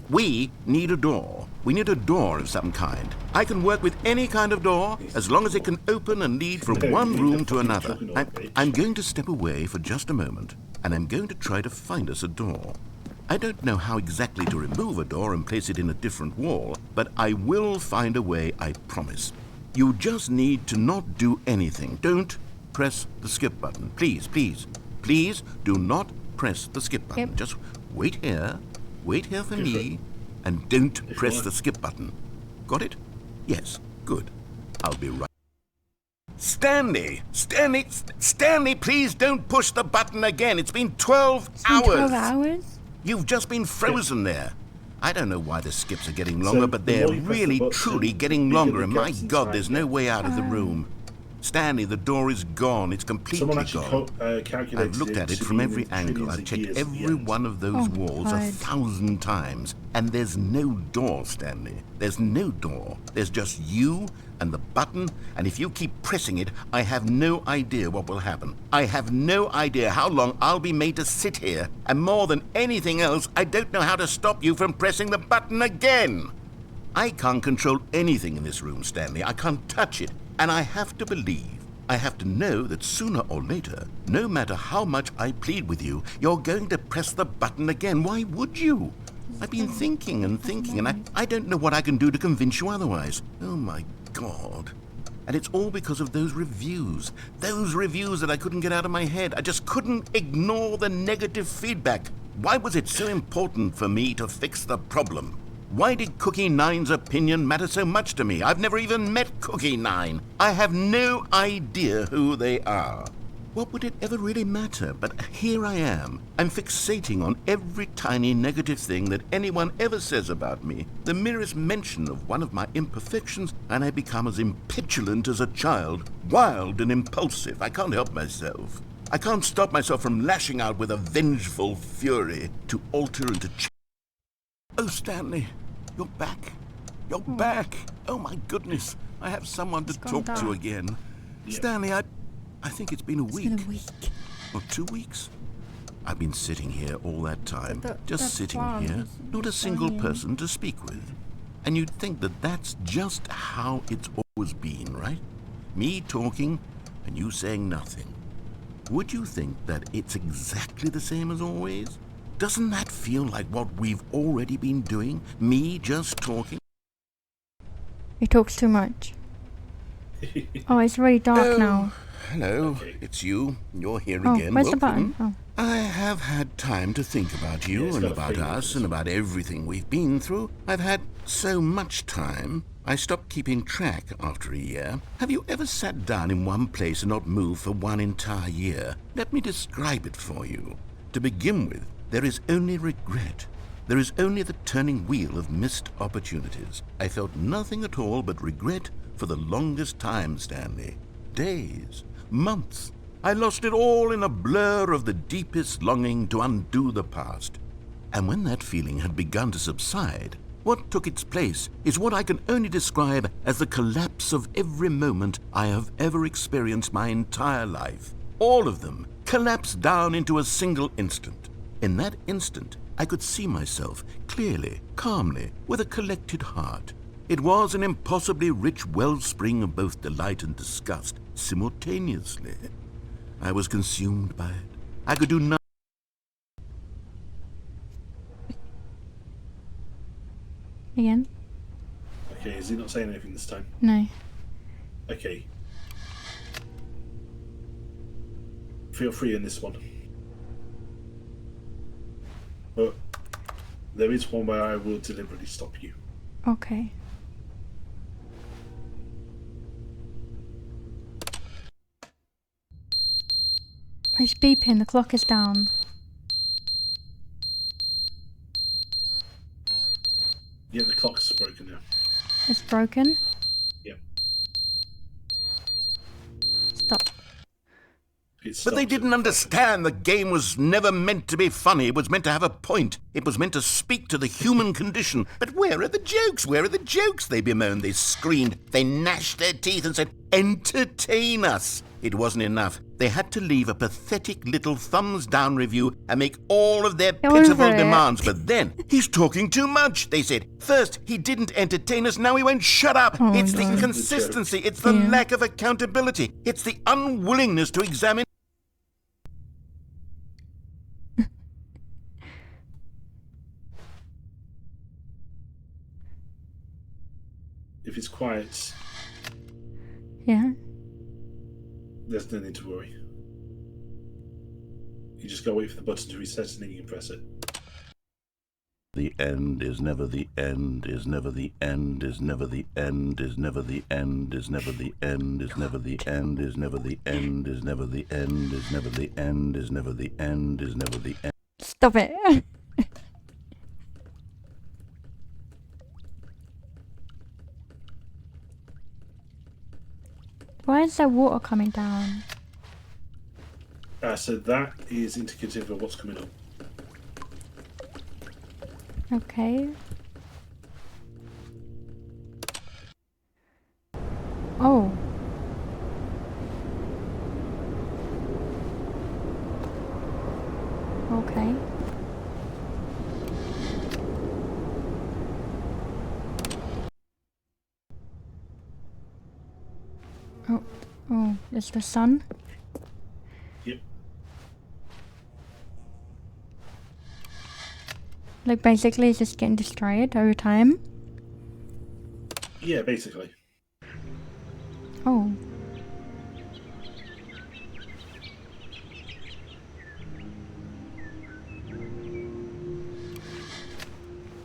We need a door. We need a door of some kind. I can work with any kind of door as long as it can open and lead from one room to another. I'm going to step away for just a moment, and I'm going to try to find us a door. I don't know how exactly to remove a door and place it in a different wall, but I will find a way, I promise. You just need to not do anything. Don't press the skip button. Please, please, please do not press the skip button. Just wait here for me, and don't press the skip button. Got it? Yes, good. I'll be right. Stanley, please don't push the button again. It's been 12 hours. 12 hours? You've just been frozen there. I don't know why the skips are getting longer, but they're really, truly getting longer, and my God, there's no way out of the room. Stanley, the door is gone. It's completely gone. I've looked at it from every angle. I've checked every one of those walls 1,000 times. And there's no door, Stanley. There's no door. There's just you and the button, and if you keep pressing it, I have no idea what will happen. I have no idea how long I'll be made to sit here. And more than anything else, I don't know how to stop you from pressing the button again. I can't control anything in this room, Stanley. I can't touch it. And I have to believe, I have to know that sooner or later, no matter how much I plead with you, you're going to press the button again. Why would you? I've been thinking and thinking, and I don't know what I can do to convince you otherwise. Oh, my God. And it's all because of those reviews that I couldn't get out of my head. I just couldn't ignore the negative feedback. Why was it so important for me to fix the problem? Why did Cookie Nine's opinion matter so much to me? I've never even met Cookie Nine. I have no idea who they are. What would it ever really matter? But here I am. I'm fixating on every tiny negative thing that anyone ever says about me. The merest mention of one of my imperfections, and I become as impetulant as a child, wild and impulsive. I can't help myself. I can't stop myself from lashing out with a vengeful fury to alter and to change. Oh, Stanley, you're back. You're back. Oh, my goodness. I have someone to talk to again. Yeah. Stanley, I think it's been a week. It's been a week. Or 2 weeks. I've been sitting here all that time. Just sitting here. Not a single person to speak with. And you'd think that that's just how it's always been, right? Me talking and you saying nothing. Would you think that it's exactly the same as always? Doesn't that feel like what we've already been doing? Me just talking? He talks too much. Oh, it's really dark now. Hello, it's you. You're here again. Where's the button? Oh. I have had time to think about you and about us and about everything we've been through. I've had so much time. I stopped keeping track after a year. Have you ever sat down in one place and not moved for one entire year? Let me describe it for you. To begin with, there is only regret. There is only the turning wheel of missed opportunities. I felt nothing at all but regret for the longest time, Stanley. Days, months. I lost it all in a blur of the deepest longing to undo the past. And when that feeling had begun to subside, what took its place is what I can only describe as the collapse of every moment I have ever experienced my entire life. All of them collapsed down into a single instant. In that instant, I could see myself clearly, calmly, with a collected heart. It was an impossibly rich wellspring of both delight and disgust simultaneously. I was consumed by it. I could do nothing. Again? Okay, is he not saying anything this time? No. Okay. Feel free in this one. But there is one where I will deliberately stop you. Okay. It's beeping, the clock is down. Yeah, the clock's broken now. It's broken? Yep. Stop. But they didn't understand the game was never meant to be funny. It was meant to have a point. It was meant to speak to the human condition. But where are the jokes? Where are the jokes? They bemoaned, they screamed, they gnashed their teeth and said, entertain us. It wasn't enough. They had to leave a pathetic little thumbs-down review and make all of their pitiful demands. But then, he's talking too much, they said. First, he didn't entertain us, now he won't shut up. It's the inconsistency, it's the lack of accountability, it's the unwillingness to examine. If it's quiet, Yeah. there's no need to worry. You just gotta wait for the button to reset and then you can press it. The end is never the end, is never the end, is never the end, is never the end, is never the end, is never the end, is never the end, is never the end, is never the end, is never the end, is never the end. Stop it. Why is there water coming down? So that is indicative of what's coming up. Okay. Oh. Okay. Oh, it's the sun? Yep. Like basically it's just getting destroyed over time? Yeah, basically. Oh.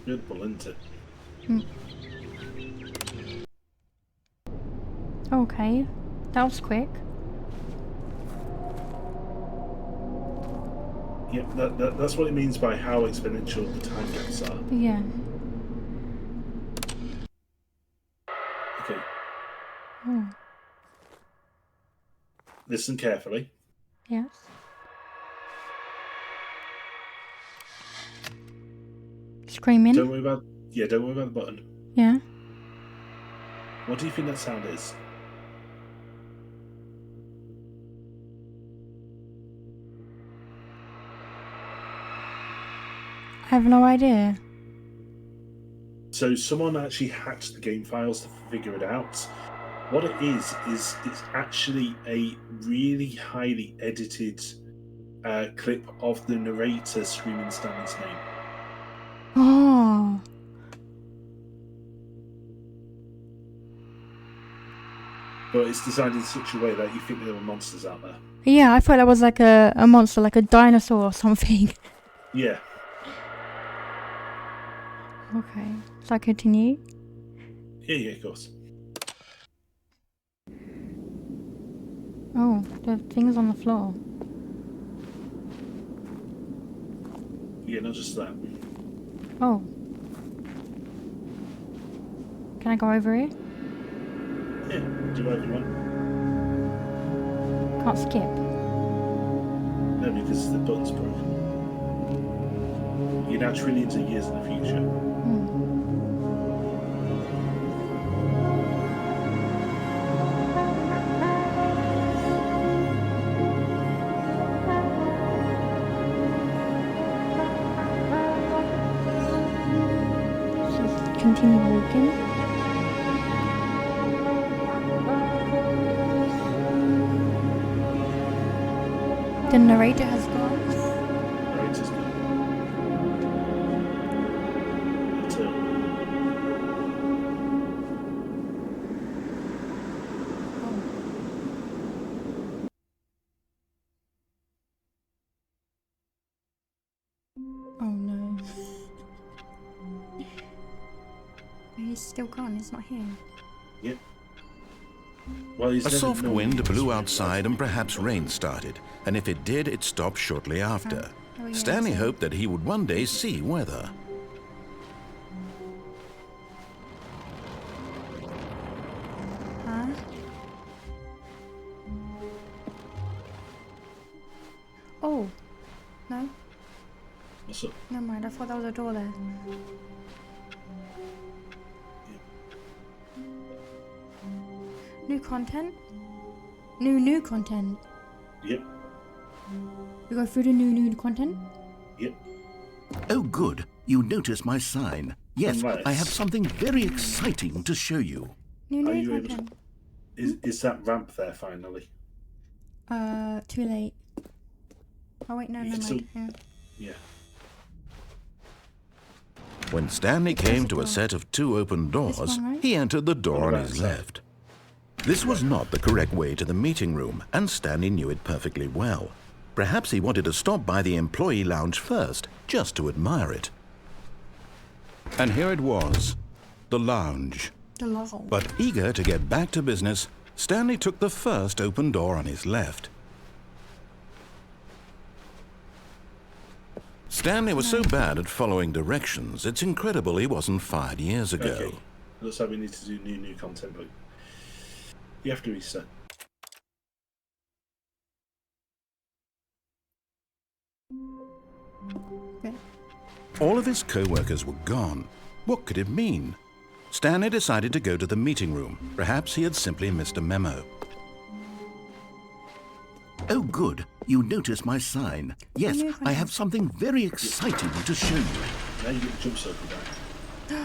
Good bull, isn't it? Okay. That was quick. Yep, that's what it means by how exponential the time gaps are. Yeah. Okay, Oh. listen carefully. Yes. Screaming? Don't worry about the button. Yeah. What do you think that sound is? I have no idea. So someone actually hacked the game files to figure it out. What it is it's actually a really highly edited clip of the narrator screaming Stanley's name. Oh. But it's designed in such a way that you think there were monsters out there. Yeah, I thought that was like a monster, like a dinosaur or something. Yeah. Okay. So I continue? Yeah, of course. Oh, there are things on the floor. Yeah, not just that. Oh. Can I go over here? Yeah, do whatever you want. Can't skip. No, because the button's broken. You're now trillions of years in the future. Just continue walking. The narrator has gone. Narrator's gone. Until Oh no. He's still gone, he's not here. Yep. Well, he's A never soft known wind this blew really outside and perhaps rain started, and if it did, it stopped shortly after. Oh, yeah, Stanley so- hoped that he would one day see weather. Huh? No? What's up? Never mind, I thought there was a door there. New content? New content. Yep. We go through the new content? Yep. Oh, good. You notice my sign. Yes, Unless- I have something very exciting to show you. New Are you able content. to... Is that ramp there finally? Too late. Oh wait, no, You never can mind. still- Yeah. Yeah. When Stanley came to a set of 2 open doors, one, right? he entered the door on Right his side. left. This was not the correct way to the meeting room, and Stanley knew it perfectly well. Perhaps he wanted to stop by the employee lounge first, just to admire it. And here it was, the lounge. The lounge. But eager to get back to business, Stanley took the first open door on his left. Stanley was so bad at following directions, it's incredible he wasn't fired years ago. Okay. Looks like we need to do new content, but you have to reset. Okay. All of his co-workers were gone. What could it mean? Stanley decided to go to the meeting room. Perhaps he had simply missed a memo. Oh, good. You notice my sign. Yes, I have something very exciting to show you. Now you get the jump circle back.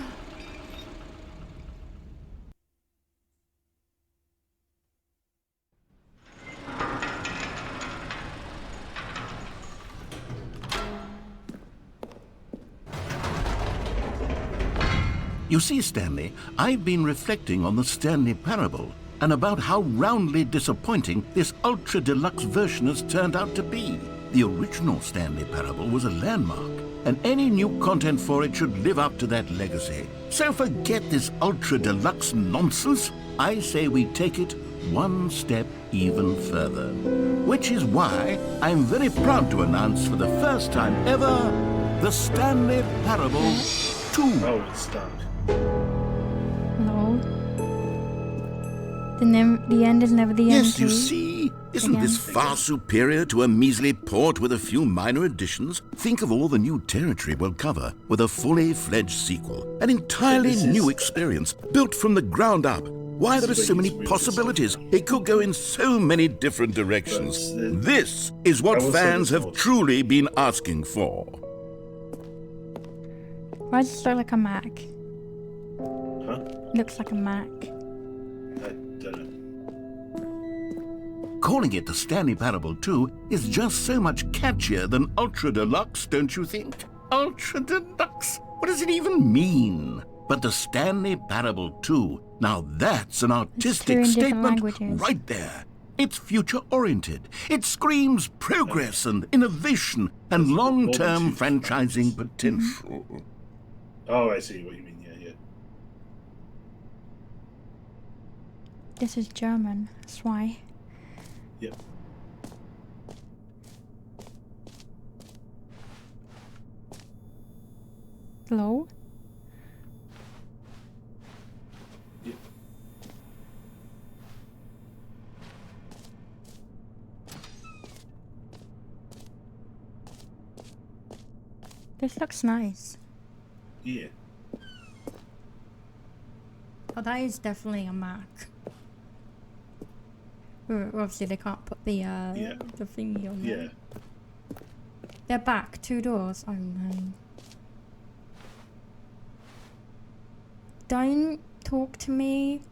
You see, Stanley, I've been reflecting on the Stanley Parable and about how roundly disappointing this ultra-deluxe version has turned out to be. The original Stanley Parable was a landmark, and any new content for it should live up to that legacy. So forget this ultra-deluxe nonsense. I say we take it one step even further. Which is why I'm very proud to announce for the first time ever, the Stanley Parable 2. Oh, it's done. No. The end is never the end. Yes, you too. see? Isn't Again. this far superior to a measly port with a few minor additions? Think of all the new territory we'll cover with a fully fledged sequel. An entirely This is- new experience, built from the ground up. Why, there are so many possibilities. It could go in so many different directions. This is what I will say fans this have much. truly been asking for. Why does it look like a Mac? Huh? Looks like a Mac. I don't know. Calling it the Stanley Parable 2 is just so much catchier than Ultra Deluxe, don't you think? Ultra Deluxe? What does it even mean? But the Stanley Parable 2, now that's an two artistic in different statement languages. right there. It's future-oriented. It screams progress and innovation and long-term franchising potential. Oh, I see what you mean. Yeah. This is German. That's why. Yep. Hello? Yep. This looks nice. Yeah. Oh, that is definitely a Mac. Obviously, they can't put the the thingy on there. Yeah. They're back. 2 doors. Oh no. Don't talk to me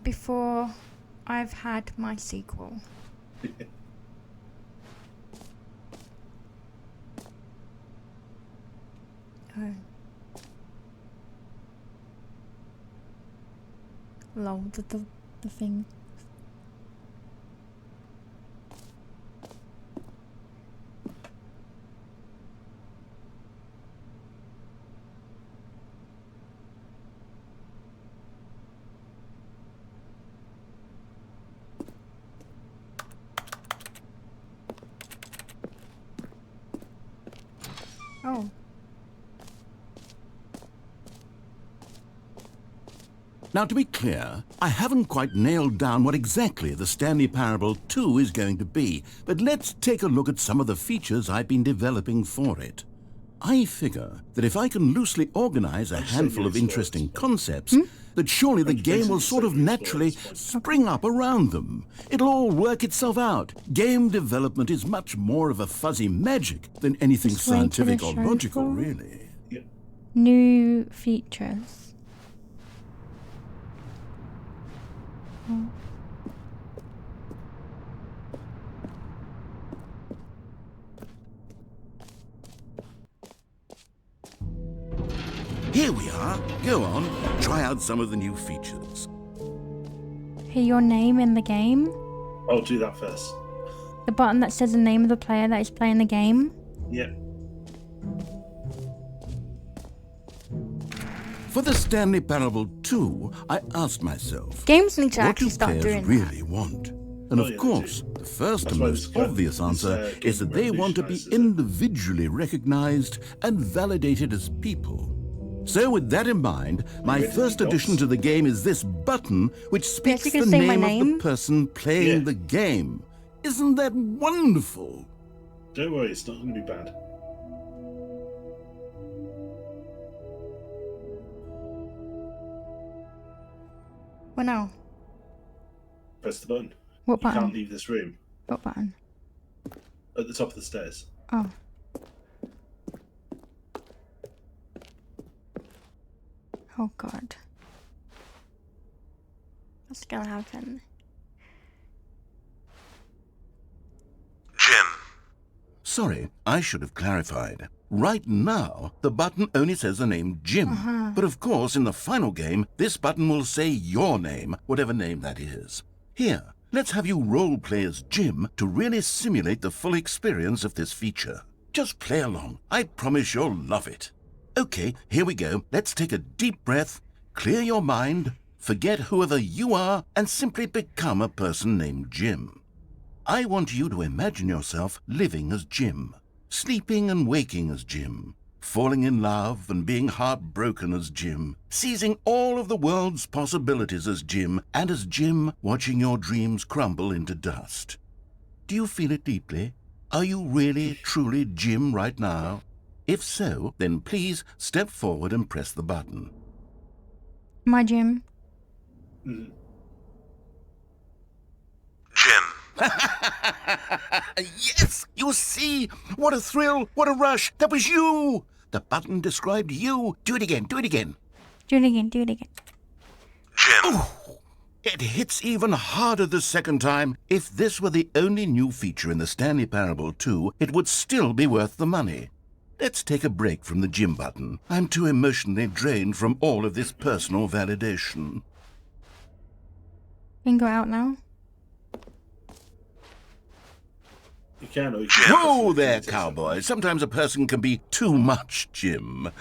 before I've had my sequel. Oh. Lol, the thing. Oh. Now, to be clear, I haven't quite nailed down what exactly the Stanley Parable 2 is going to be, but let's take a look at some of the features I've been developing for it. I figure that if I can loosely organize a handful of interesting concepts, that surely the game will sort of naturally spring up around them. It'll all work itself out. Game development is much more of a fuzzy magic than anything Just wait till scientific the or show logical, floor. really. New features. Oh. Here we are. Go on, try out some of the new features. Hear your name in the game. I'll do that first. The button that says the name of the player that is playing the game. Yeah. For the Stanley Parable 2, I asked myself, Games need to what actually do start players doing really want? And of course, the first That's and why most it's good. obvious answer It's, is that they want to be revolutionised, individually recognized and validated as people. So with that in mind, my first addition to the game is this button, which speaks you the can say my name of name. the person playing the game. Isn't that wonderful? Don't worry, it's not going to be bad. What now? Press the button. What You button? can't leave this room. What button? At the top of the stairs. Oh. Oh god. What's gonna happen? Jim. Sorry, I should have clarified. Right now, the button only says the name Jim. But of course, in the final game, this button will say your name, whatever name that is. Here, let's have you role play as Jim to really simulate the full experience of this feature. Just play along. I promise you'll love it. Okay, here we go. Let's take a deep breath, clear your mind, forget whoever you are, and simply become a person named Jim. I want you to imagine yourself living as Jim, sleeping and waking as Jim, falling in love and being heartbroken as Jim, seizing all of the world's possibilities as Jim, and as Jim watching your dreams crumble into dust. Do you feel it deeply? Are you really, truly Jim right now? If so, then please step forward and press the button. My gym. Mm. Jim. Yes, you see? What a thrill, what a rush. That was you. The button described you. Do it again, do it again. Do it again, do it again. Jim. Ooh, it hits even harder the second time. If this were the only new feature in the Stanley Parable 2, it would still be worth the money. Let's take a break from the Jim button. I'm too emotionally drained from all of this personal validation. We can go out now. You can, or you can. Whoa there, cowboy. Sometimes a person can be too much Jim.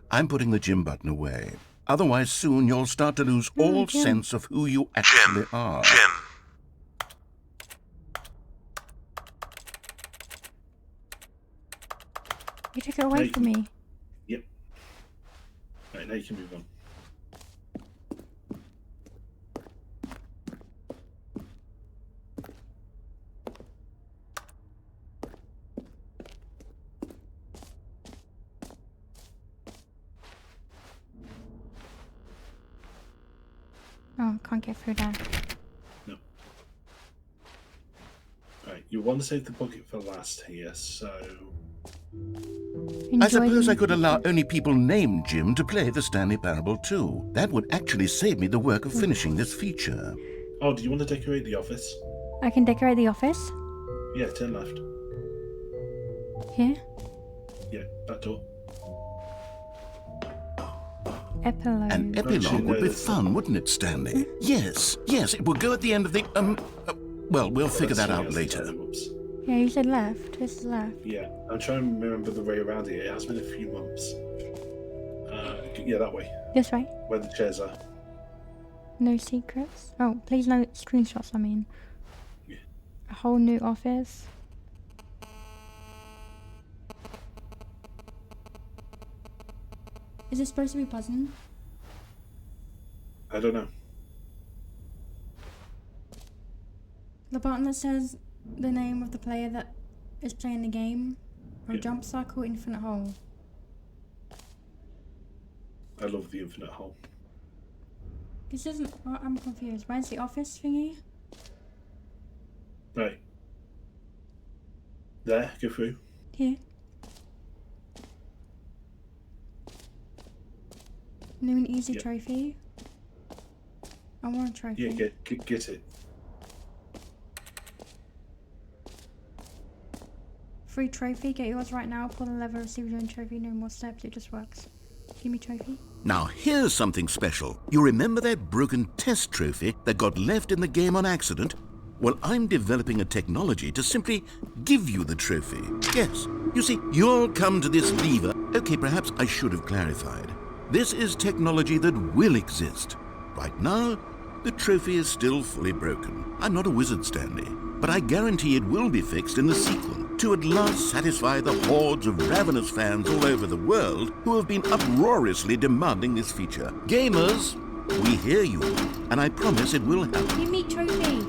I'm putting the Jim button away. Otherwise, soon you'll start to lose all Jim. sense of who you actually are. Jim. You took it away from me. Yep. Right, now you can move on. Oh, can't get through that. No. Right, you want to save the bucket for last here, so... I suppose I could allow only people named Jim to play the Stanley Parable 2. That would actually save me the work of finishing this feature. Oh, do you want to decorate the office? I can decorate the office. Yeah, turn left. Here. Yeah, that door. Epilogue. An epilogue would be fun, wouldn't it, Stanley? Yes, yes, it would go at the end of the, well, we'll figure that out later. Yeah, you said left. This is left. Yeah, I'm trying to remember the way around here. It has been a few months. Yeah, that way. This way. Where the chairs are. No secrets. Oh, please no screenshots, I mean. Yeah. A whole new office. Is it supposed to be buzzing? I don't know. The button that says the name of the player that is playing the game, or Yeah. jump circle, infinite hole. I love the infinite hole. This isn't. I'm confused. Where's the office thingy? Right. There, go through. Here. New and easy Yeah. trophy. I want a trophy. Yeah, get it. Free trophy. Get yours right now. Pull the lever, receive your own trophy. No more steps. It just works. Give me trophy. Now here's something special. You remember that broken test trophy that got left in the game on accident? Well, I'm developing a technology to simply give you the trophy. Yes. You see, you'll come to this lever. Okay, perhaps I should have clarified. This is technology that will exist. Right now, the trophy is still fully broken. I'm not a wizard, Stanley, but I guarantee it will be fixed in the sequel to at last satisfy the hordes of ravenous fans all over the world who have been uproariously demanding this feature. Gamers, we hear you, and I promise it will happen. Give me trophy.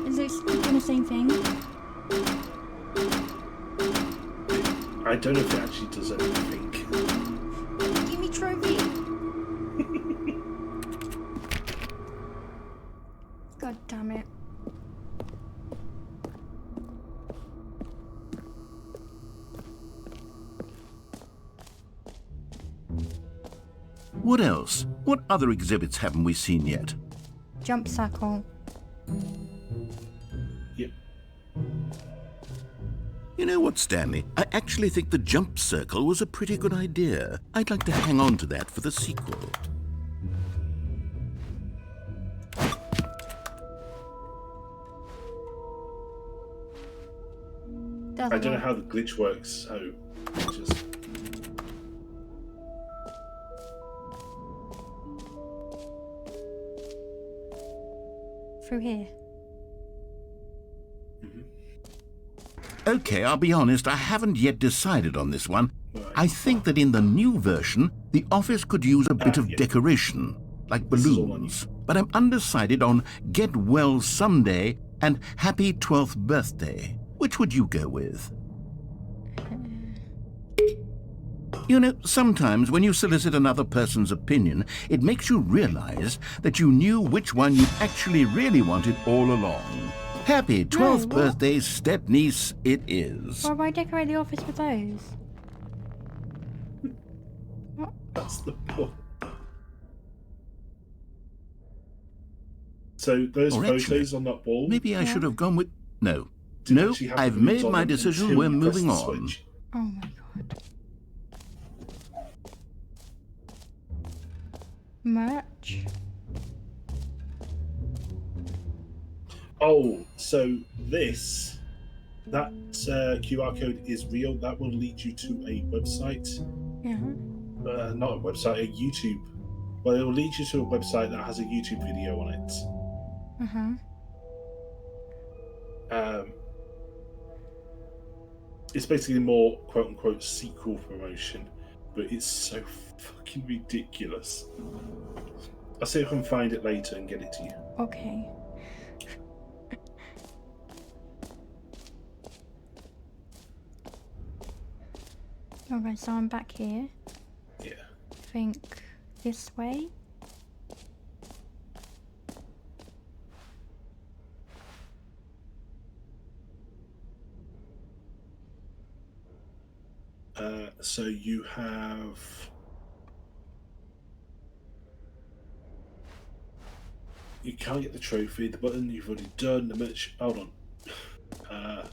Is it doing the same thing? I don't know if it actually does anything. Give me trophy. God damn it. What else? What other exhibits haven't we seen yet? Jump circle. Yep. You know what, Stanley? I actually think the jump circle was a pretty good idea. I'd like to hang on to that for the sequel. I don't know how the glitch works, so just Through here. Okay, I'll be honest, I haven't yet decided on this one. I think that in the new version, the office could use a bit of decoration, like balloons. But I'm undecided on Get Well Someday and Happy 12th Birthday. Which would you go with? You know, sometimes when you solicit another person's opinion, it makes you realize that you knew which one you actually really wanted all along. Happy 12th birthday, step-niece, it is. Why decorate the office with those? What? that's the point. So those Or photos actually, on that wall. Maybe I should have gone with... No. didn't No, actually have I've balloons made on my them decision. until We're you press moving the on. switch. Oh my god. Merch. Oh, so that QR code is real. That will lead you to a website. Yeah. Not a website, a YouTube. Well, it will lead you to a website that has a YouTube video on it. It's basically more quote-unquote sequel promotion, but it's so fucking ridiculous. I'll see if I can find it later and get it to you. Okay. Okay, so I'm back here. Yeah. I think this way. So you have... You can't get the trophy, the button you've already done, the merch... Hold on.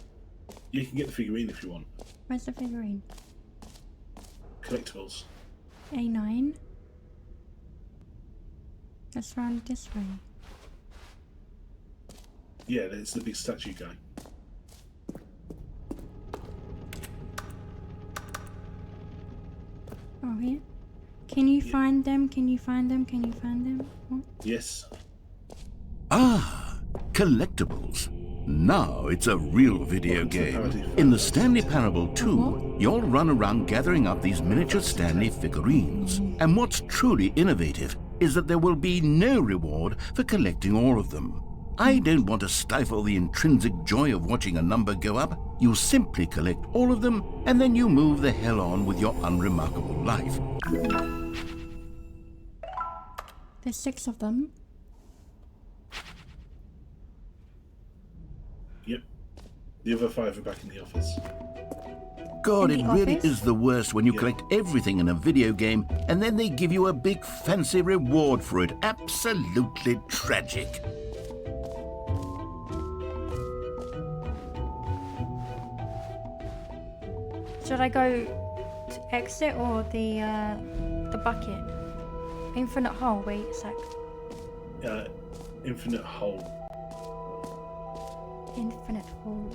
You can get the figurine if you want. Where's the figurine? Collectibles. A9. Let's run this way. Yeah, it's the big statue guy. Oh, here? Can you find them? Can you find them? Can you find them? What? Yes. Ah, collectibles. Now it's a real video game. In the Stanley Parable 2, you'll run around gathering up these miniature Stanley figurines. And what's truly innovative is that there will be no reward for collecting all of them. I don't want to stifle the intrinsic joy of watching a number go up. You simply collect all of them, and then you move the hell on with your unremarkable life. There's 6 of them. Yep. The other 5 are back in the office. God, In it the really office? is the worst when you collect everything in a video game and then they give you a big fancy reward for it. Absolutely tragic. Should I go to exit or the bucket? Infinite hole. Wait a sec. Infinite hole. Infinite hole.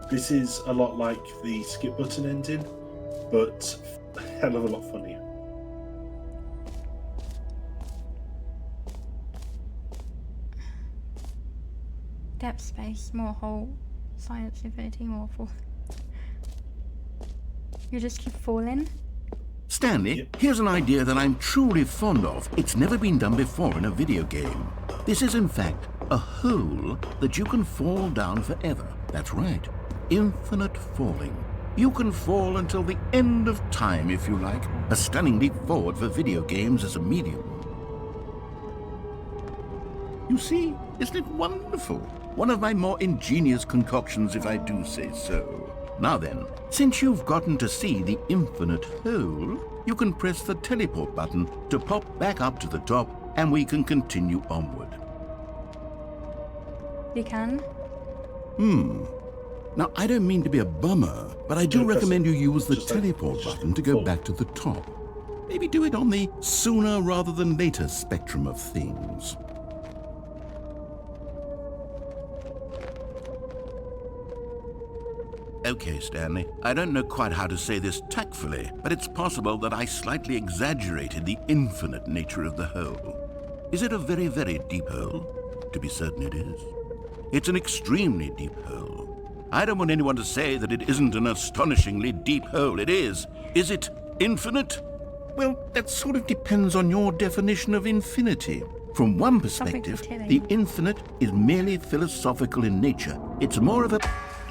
This is a lot like the skip button ending, but a hell of a lot funnier. Depth space, more hole. Science, infinity, more fall. You just keep falling. Stanley, here's an idea that I'm truly fond of. It's never been done before in a video game. This is in fact a hole that you can fall down forever. That's right. Infinite falling. You can fall until the end of time, if you like. A stunning leap forward for video games as a medium. You see, isn't it wonderful? One of my more ingenious concoctions, if I do say so. Now then, since you've gotten to see the infinite hole, you can press the teleport button to pop back up to the top, and we can continue onward. You can. Now, I don't mean to be a bummer, but I do recommend you use the Just like- teleport button to go back to the top. Maybe do it on the sooner rather than later spectrum of things. Okay, Stanley, I don't know quite how to say this tactfully, but it's possible that I slightly exaggerated the infinite nature of the hole. Is it a very, very deep hole? To be certain it is. It's an extremely deep hole. I don't want anyone to say that it isn't an astonishingly deep hole. It is. Is it infinite? Well, that sort of depends on your definition of infinity. From one perspective, the infinite is merely philosophical in nature. It's more of a...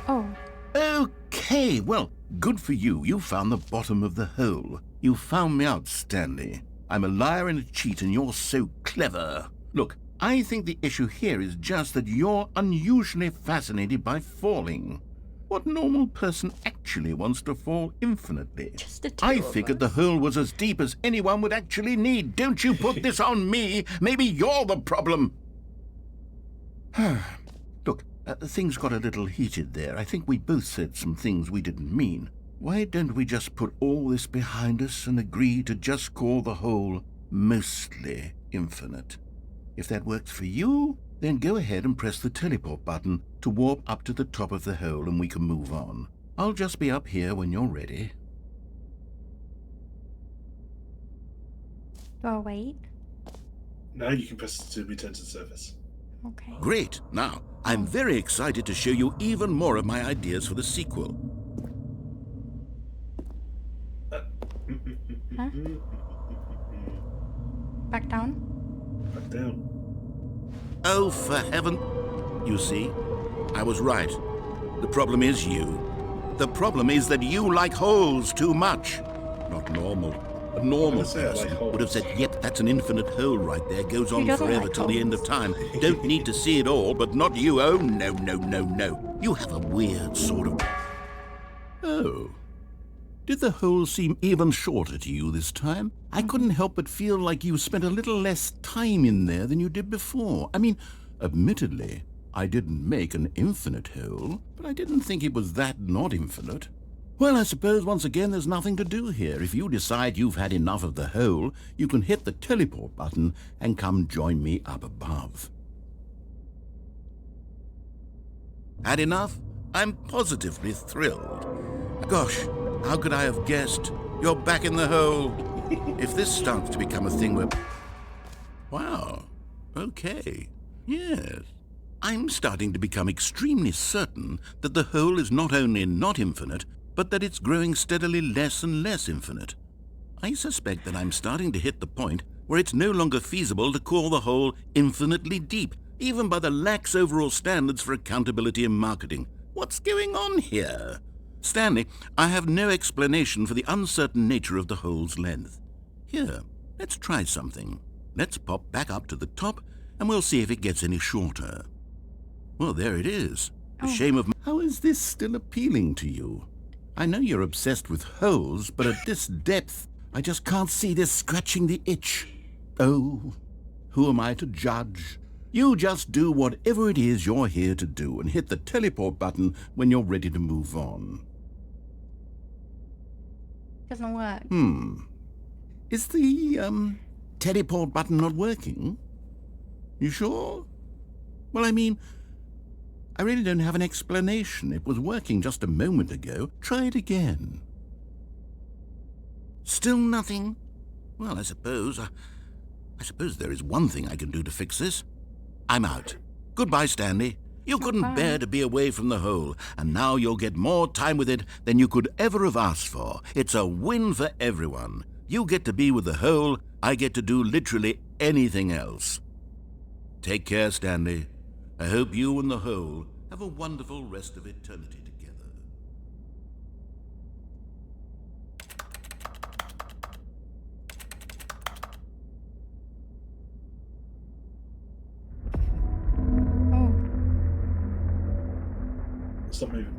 Oh. Okay, well, good for you. You found the bottom of the hole. You found me out, Stanley. I'm a liar and a cheat, and you're so clever. Look, I think the issue here is just that you're unusually fascinated by falling. What normal person actually wants to fall infinitely? Just the two I of figured us. the hole was as deep as anyone would actually need. Don't you put this on me. Maybe you're the problem. Look, things got a little heated there. I think we both said some things we didn't mean. Why don't we just put all this behind us and agree to just call the hole mostly infinite? If that works for you, then go ahead and press the teleport button to warp up to the top of the hole and we can move on. I'll just be up here when you're ready. Do I wait? Now you can press it to return to the surface. Okay. Great. Now, I'm very excited to show you even more of my ideas for the sequel. Huh? Back down? Back down. Oh, for heaven... You see, I was right. The problem is you. The problem is that you like holes too much. Not normal. A normal say I like person holes. would have said, yep, that's an infinite hole right there. Goes on doesn't forever like till the end of time. Don't need to see it all, but not you. Oh, no, no, no, no. You have a weird sort of... Oh. Did the hole seem even shorter to you this time? I couldn't help but feel like you spent a little less time in there than you did before. I mean, admittedly, I didn't make an infinite hole, but I didn't think it was that not infinite. Well, I suppose once again there's nothing to do here. If you decide you've had enough of the hole, you can hit the teleport button and come join me up above. Had enough? I'm positively thrilled. Gosh, How could I have guessed? You're back in the hole. If this starts to become a thing where... Wow. Okay. Yes. I'm starting to become extremely certain that the hole is not only not infinite, but that it's growing steadily less and less infinite. I suspect that I'm starting to hit the point where it's no longer feasible to call the hole infinitely deep, even by the lax overall standards for accountability in marketing. What's going on here? Stanley, I have no explanation for the uncertain nature of the hole's length. Here, let's try something. Let's pop back up to the top, and we'll see if it gets any shorter. Well, there it is. A shame of... How is this still appealing to you? I know you're obsessed with holes, but at this depth, I just can't see this scratching the itch. Oh, who am I to judge? You just do whatever it is you're here to do and hit the teleport button when you're ready to move on. Doesn't work. Is the, teleport button not working? You sure? Well, I mean, I really don't have an explanation. It was working just a moment ago. Try it again. Still nothing? Well, I suppose there is one thing I can do to fix this. I'm out. Goodbye, Stanley. You couldn't bear to be away from the hole, and now you'll get more time with it than you could ever have asked for. It's a win for everyone. You get to be with the hole, I get to do literally anything else. Take care, Stanley. I hope you and the hole have a wonderful rest of eternity together. Stop moving.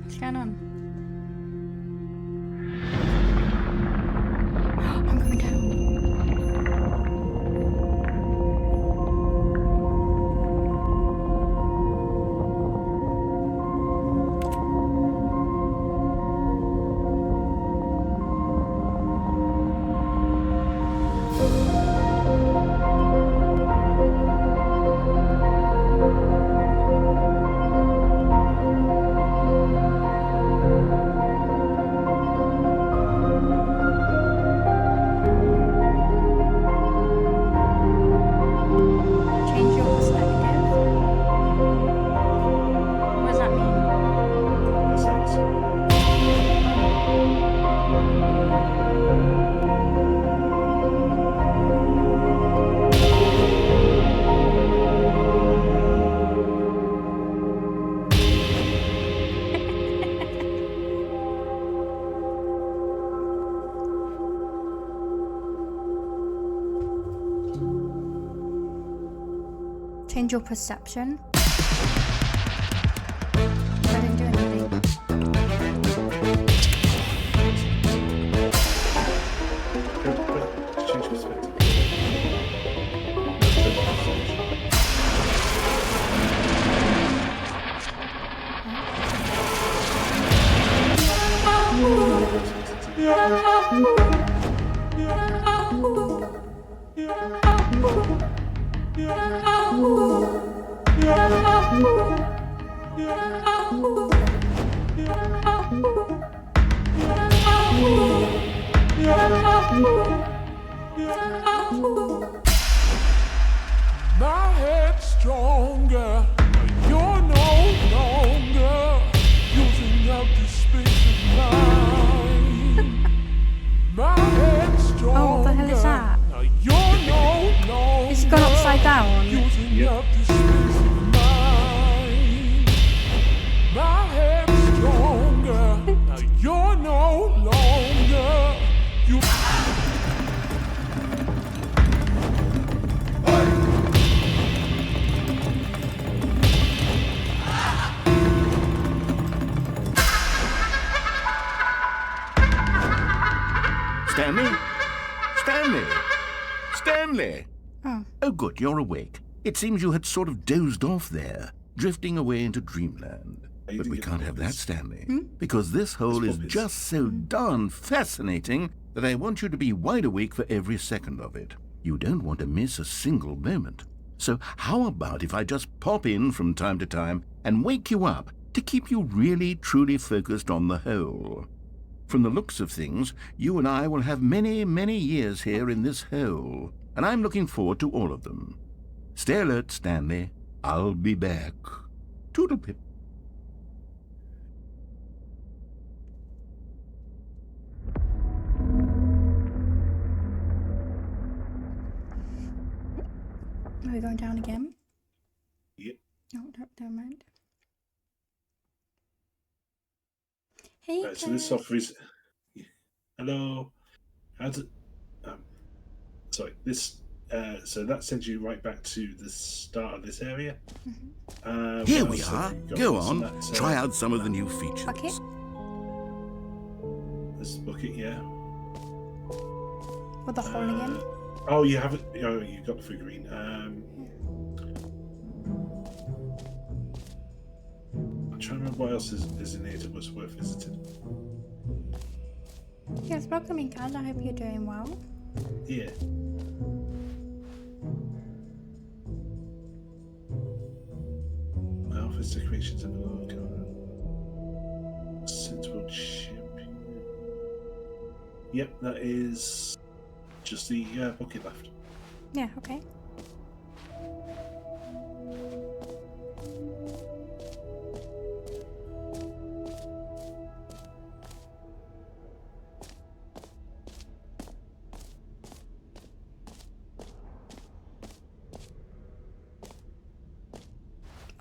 What's going on? I'm coming down. Change your perspective. What does that mean? Makes sense. Change your perception. I didn't do anything. Change perspective. My head's stronger. You're no longer using up the space of mine. My head's stronger. Oh, what the hell is that? You're no longer It's gone upside down. using up the space of mine. My head's stronger. You're no longer. Stanley? Stanley? Stanley! Oh, good, you're awake. It seems you had sort of dozed off there, drifting away into dreamland. But we can't have that, Stanley, because this hole is just so darn fascinating, that I want you to be wide awake for every second of it. You don't want to miss a single moment. So how about if I just pop in from time to time and wake you up to keep you really, truly focused on the whole? From the looks of things, you and I will have many, many years here in this hole, and I'm looking forward to all of them. Stay alert, Stanley. I'll be back. Toodlepip. Are we going down again? Yep. No, never mind. Hey, So this offers. Hello. How's it? Sorry. This. So that sends you right back to the start of this area. Here we are. Go on. Try out some of the new features. Bucket? This bucket, yeah. With the hole again? Oh, you haven't. Oh, you got the figurine. I'm trying to remember what else is in here that was worth visiting. Yes, welcome in, Kaz. I hope you're doing well. Yeah. My office decorations and Central Champion. Yep, that is just the bucket left. Yeah, okay.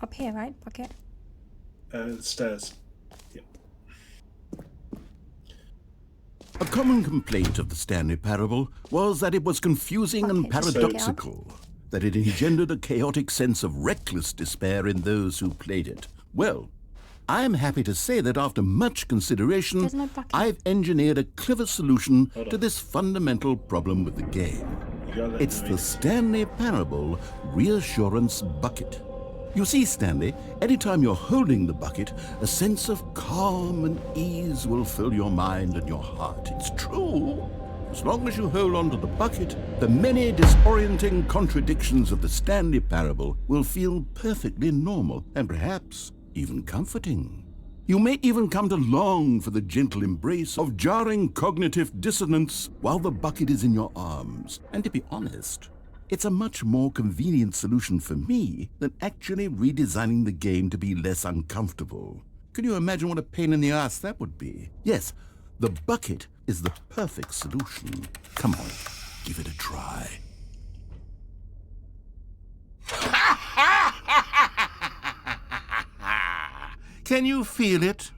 Up here, right? Bucket? Stairs. Yep. A common complaint of the Stanley Parable was that it was confusing and paradoxical, that it engendered a chaotic sense of reckless despair in those who played it. Well, I am happy to say that after much consideration, I've engineered a clever solution to this fundamental problem with the game. It's the Stanley Parable Reassurance Bucket. You see, Stanley, anytime you're holding the bucket, a sense of calm and ease will fill your mind and your heart. It's true. As long as you hold on to the bucket, the many disorienting contradictions of the Stanley Parable will feel perfectly normal and perhaps even comforting. You may even come to long for the gentle embrace of jarring cognitive dissonance while the bucket is in your arms. And to be honest, it's a much more convenient solution for me than actually redesigning the game to be less uncomfortable. Can you imagine what a pain in the ass that would be? Yes, the bucket is the perfect solution. Come on, give it a try. Can you feel it?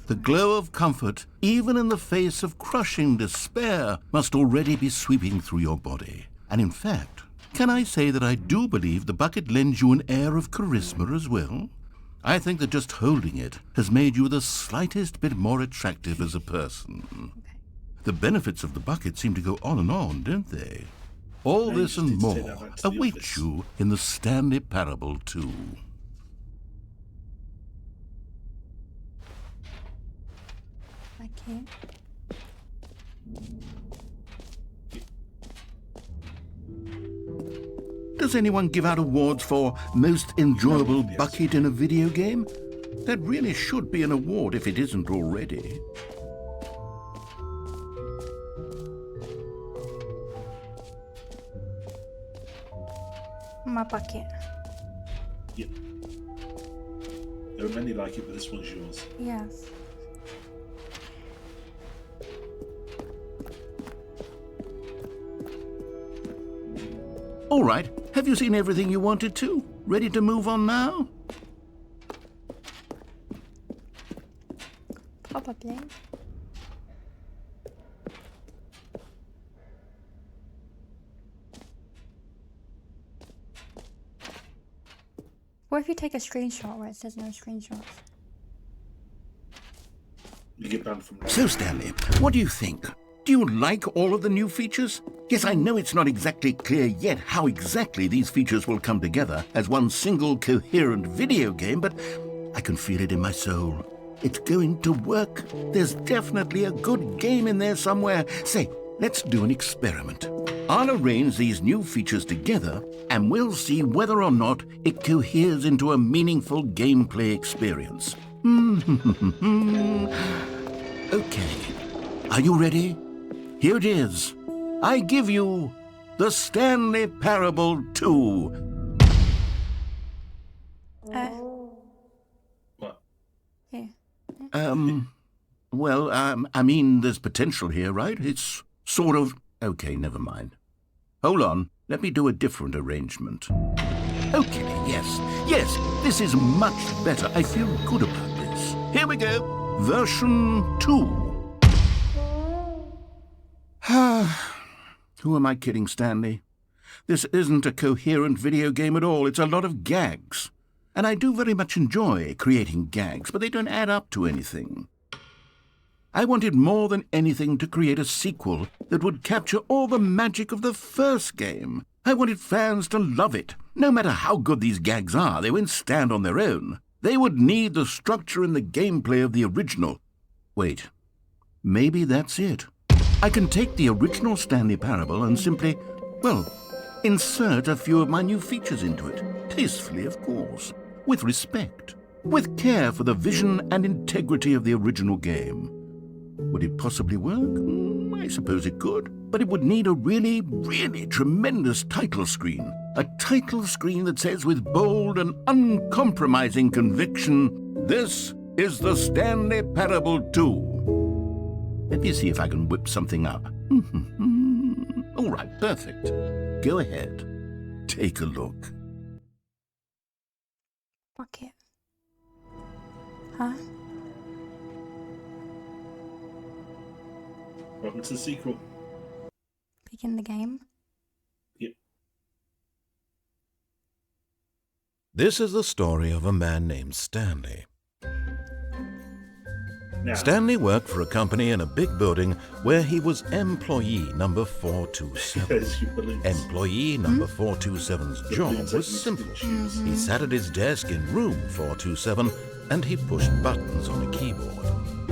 The glow of comfort, even in the face of crushing despair, must already be sweeping through your body. And in fact, can I say that I do believe the bucket lends you an air of charisma as well? I think that just holding it has made you the slightest bit more attractive as a person. The benefits of the bucket seem to go on, don't they? All this and more await you in the Stanley Parable 2. Okay. Does anyone give out awards for most enjoyable bucket in a video game? That really should be an award if it isn't already. My bucket. Yep. There are many like it, but this one's yours. Yes. All right, have you seen everything you wanted to? Ready to move on now? Probably. What if you take a screenshot where it says no screenshots? You get banned from. So, Stanley, what do you think? Do you like all of the new features? Yes, I know it's not exactly clear yet how exactly these features will come together as one single coherent video game, but I can feel it in my soul. It's going to work. There's definitely a good game in there somewhere. Say, let's do an experiment. I'll arrange these new features together, and we'll see whether or not it coheres into a meaningful gameplay experience. Okay. Are you ready? Here it is. I give you the Stanley Parable 2. What? Yeah. Well, I mean, there's potential here, right? It's sort of... Okay, never mind. Hold on. Let me do a different arrangement. Okay, yes, this is much better. I feel good about this. Here we go. Version 2. Who am I kidding, Stanley? This isn't a coherent video game at all. It's a lot of gags. And I do very much enjoy creating gags, but they don't add up to anything. I wanted more than anything to create a sequel that would capture all the magic of the first game. I wanted fans to love it. No matter how good these gags are, they won't stand on their own. They would need the structure and the gameplay of the original. Wait, maybe that's it. I can take the original Stanley Parable and simply, well, insert a few of my new features into it. Tastefully, of course. With respect. With care for the vision and integrity of the original game. Would it possibly work? I suppose it could. But it would need a really, really tremendous title screen. A title screen that says with bold and uncompromising conviction, "This is the Stanley Parable 2. Let me see if I can whip something up. All right, perfect. Go ahead. Take a look. Bucket. Huh? Welcome to the sequel. Begin the game. Yep. This is the story of a man named Stanley. Now, Stanley worked for a company in a big building where he was employee number 427. there's your balloons. Employee number 427's job balloons that was used to simple. be shoes. He sat at his desk in room 427 and he pushed buttons on a keyboard.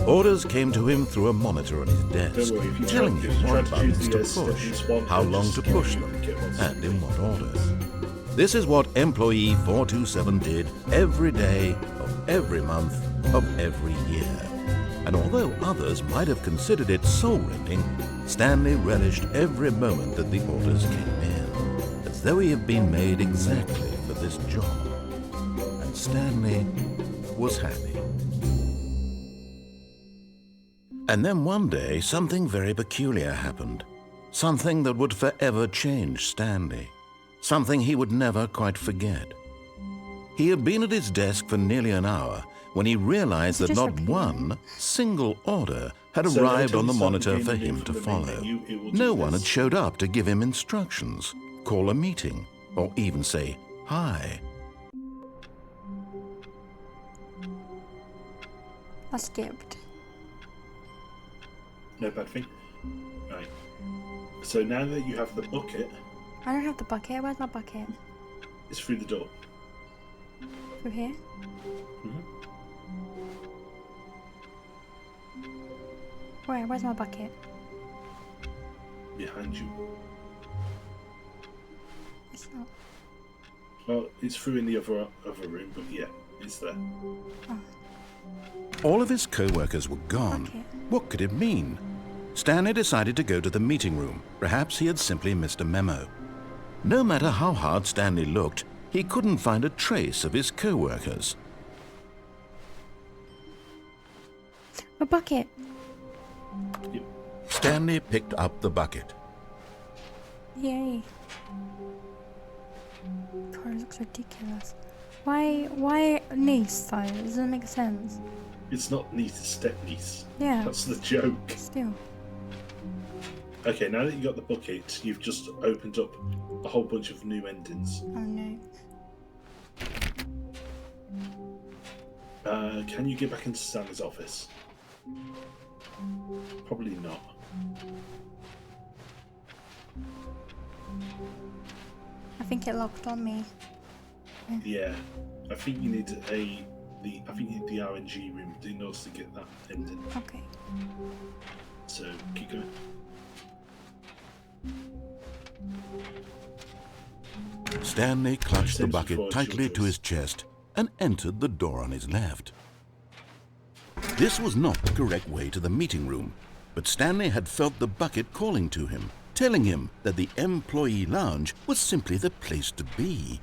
Orders came to him through a monitor on his desk, Don't worry, if you telling try- him if you try what to buttons choose to the push, stepping one, how it'll long just to give push you them, a get what's and in what order. This is what employee 427 did every day of every month of every year. And although others might have considered it soul-rending, Stanley relished every moment that the orders came in, as though he had been made exactly for this job. And Stanley was happy. And then one day, something very peculiar happened. Something that would forever change Stanley. Something he would never quite forget. He had been at his desk for nearly an hour when he realized that not one single order had So arrived until on the you start monitor the for game him to from the main follow. menu, it will do No one this. had showed up to give him instructions, call a meeting, or even say hi. I skipped. No bad thing. Right. So now that you have the bucket, I don't have the bucket. Where's my bucket? it's through the door. Through here? Mhm. Where's my bucket? Behind you. It's not. Well, it's through in the other room, but yeah, it's there. All of his co-workers were gone. Okay. What could it mean? Stanley decided to go to the meeting room. Perhaps he had simply missed a memo. No matter how hard Stanley looked, he couldn't find a trace of his co-workers. A bucket. Yep. Stanley picked up the bucket. Yay. God, it looks ridiculous. Why niece though? It doesn't make sense. It's not niece, it's step niece. Yeah. That's the joke. Still. Okay, now that you got the bucket, you've just opened up a whole bunch of new endings. Oh no. Can you get back into Stanley's office? Probably not. I think it locked on me. Yeah, I think you need a I think the RNG room in order to get that ending. Okay. So keep going. Stanley clutched the Seems bucket before tightly to his chest and entered the door on his left. This was not the correct way to the meeting room, but Stanley had felt the bucket calling to him, telling him that the employee lounge was simply the place to be.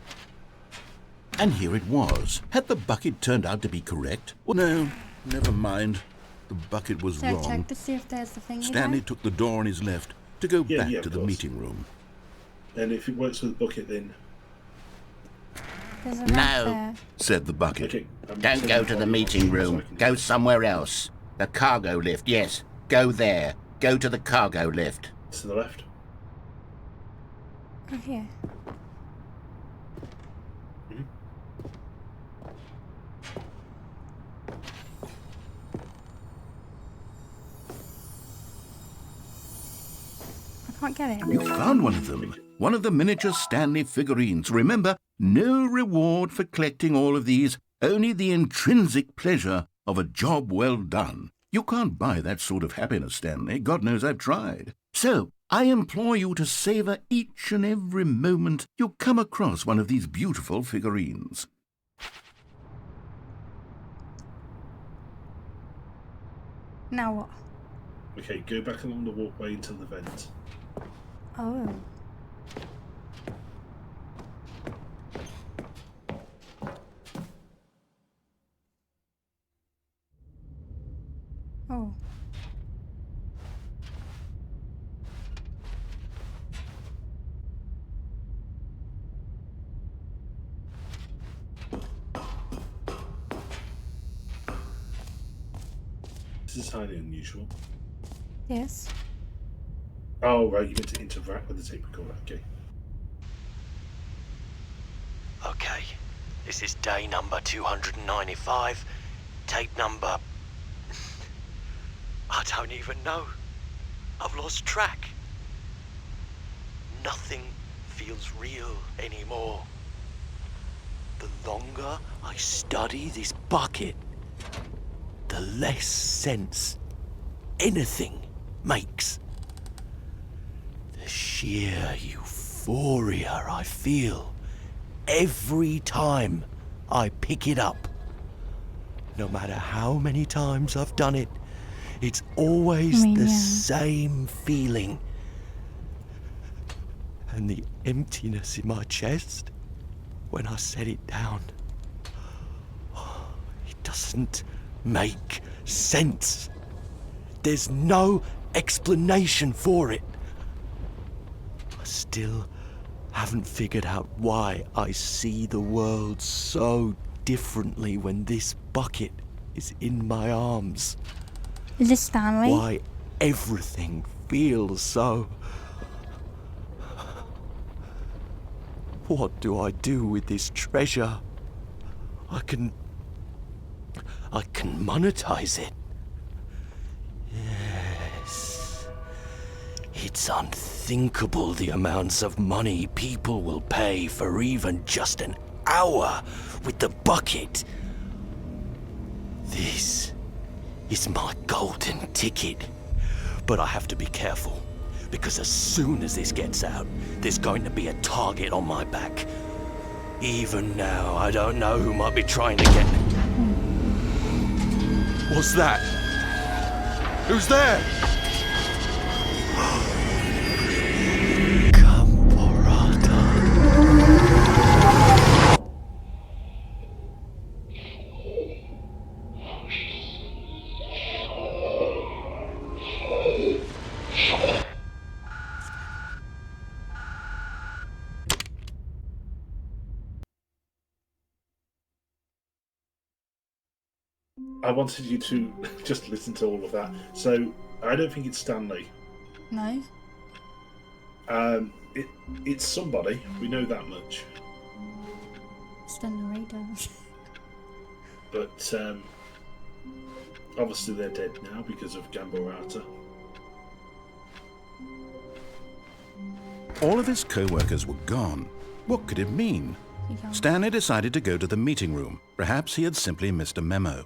And here it was. Had the bucket turned out to be correct? Well, no, never mind. The bucket was So wrong. check to see if there's the thing. Stanley took the door on his left to go back to the meeting room. And if it works with the bucket, then... There's a ramp there. Said the bucket. Okay, Don't go to the meeting room. Go somewhere else. The cargo lift, yes. Go there. Go to the cargo lift. To the left. Oh, here. I can't get it. You found one of them. One of the miniature Stanley figurines. Remember, no reward for collecting all of these, only the intrinsic pleasure of a job well done. You can't buy that sort of happiness, Stanley. God knows I've tried. So, I implore you to savor each and every moment you come across one of these beautiful figurines. Now what? Okay, go back along the walkway into the vent. Oh. Oh. This is highly unusual. Yes. Oh, right, you meant to interact with the tape recorder. Okay. Okay, this is day number 295. Tape number... I don't even know. I've lost track. Nothing feels real anymore. The longer I study this bucket, the less sense anything makes. The sheer euphoria I feel every time I pick it up. No matter how many times I've done it, it's always the same feeling. And the emptiness in my chest when I set it down. It doesn't make sense. There's no explanation for it. I still haven't figured out why I see the world so differently when this bucket is in my arms. Is this Stanley? Why everything feels so... What do I do with this treasure? I can monetize it. Yes. It's unthinkable the amounts of money people will pay for even just an hour with the bucket. This is my golden ticket. But I have to be careful, because as soon as this gets out, there's going to be a target on my back. Even now, I don't know who might be trying to get... What's that? Who's there? I wanted you to just listen to all of that. So, I don't think it's Stanley. No. It's somebody. We know that much. It's the narrator. But, obviously they're dead now because of Gamborata. All of his co-workers were gone. What could it mean? Stanley decided to go to the meeting room. Perhaps he had simply missed a memo.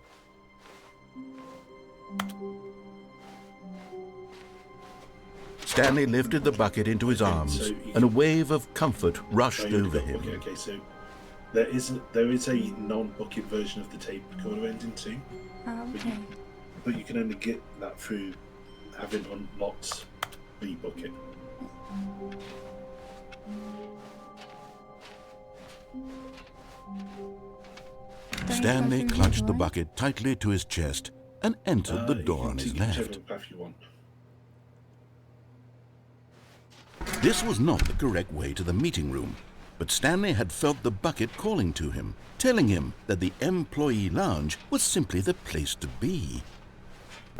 Stanley lifted the bucket into his arms, and a wave of comfort rushed over him. Okay, so there is a non-bucket version of the tape recorder ending too. Okay. But you can only get that through having unlocked the bucket. Stanley clutched the bucket tightly to his chest and entered the door on his left. Whichever path you want. This was not the correct way to the meeting room, but Stanley had felt the bucket calling to him, telling him that the employee lounge was simply the place to be.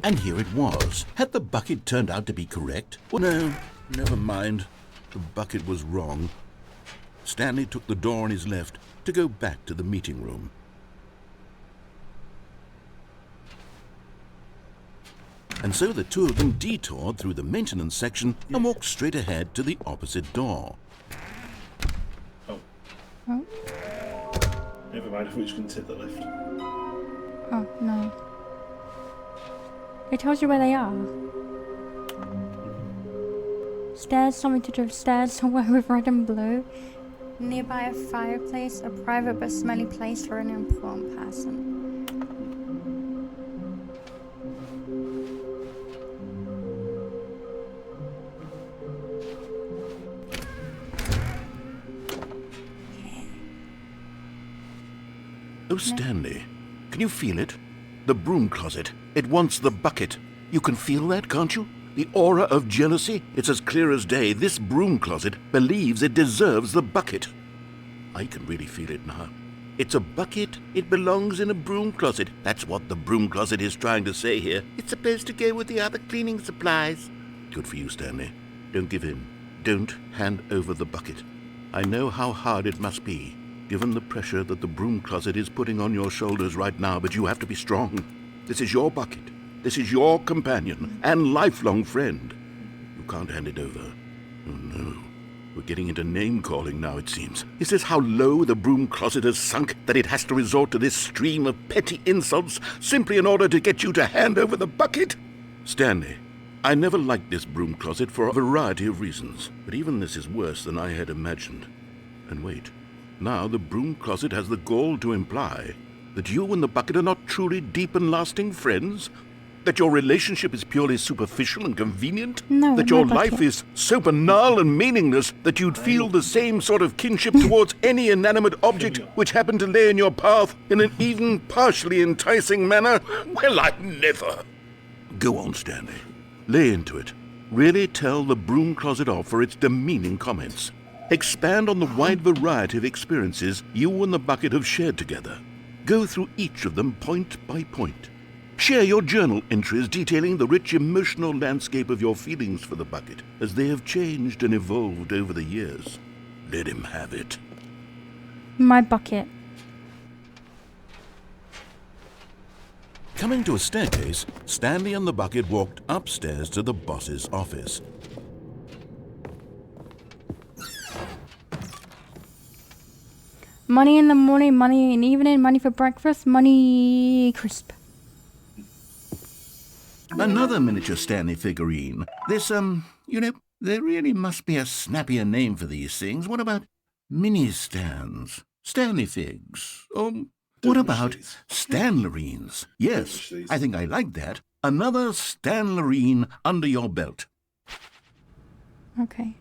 And here it was. Had the bucket turned out to be correct? Well, no, never mind. The bucket was wrong. Stanley took the door on his left to go back to the meeting room. And so the two of them detoured through the maintenance section and walked straight ahead to the opposite door. Oh. Oh. Never mind, I thought you were going to take the lift. Oh, no. It tells you where they are. Stairs, something to do with stairs somewhere with red and blue. Nearby a fireplace, a private but smelly place for an important person. Oh, Stanley, can you feel it? The broom closet. It wants the bucket. You can feel that, can't you? The aura of jealousy? It's as clear as day. This broom closet believes it deserves the bucket. I can really feel it now. It's a bucket. It belongs in a broom closet. That's what the broom closet is trying to say here. It's supposed to go with the other cleaning supplies. Good for you, Stanley. Don't give in. Don't hand over the bucket. I know how hard it must be, given the pressure that the broom closet is putting on your shoulders right now, but you have to be strong. This is your bucket. This is your companion and lifelong friend. You can't hand it over. Oh, no. We're getting into name-calling now, it seems. Is this how low the broom closet has sunk, that it has to resort to this stream of petty insults simply in order to get you to hand over the bucket? Stanley, I never liked this broom closet for a variety of reasons, but even this is worse than I had imagined. And wait. Now the broom closet has the gall to imply that you and the bucket are not truly deep and lasting friends? That your relationship is purely superficial and convenient? No, that your life is so banal and meaningless that you'd feel the same sort of kinship towards any inanimate object which happened to lay in your path in an even partially enticing manner? Well, I never. Go on, Stanley. Lay into it. Really tell the broom closet off for its demeaning comments. Expand on the wide variety of experiences you and the bucket have shared together. Go through each of them point by point. Share your journal entries detailing the rich emotional landscape of your feelings for the bucket as they have changed and evolved over the years. Let him have it. My bucket. Coming to a staircase, Stanley and the bucket walked upstairs to the boss's office. Money in the morning, money in the evening, money for breakfast, money crisp. Another miniature Stanley figurine. This, there really must be a snappier name for these things. What about mini-stands? Stanley figs? What about Stanlerines? Yes, I think I like that. Another Stanlerine under your belt. Okay.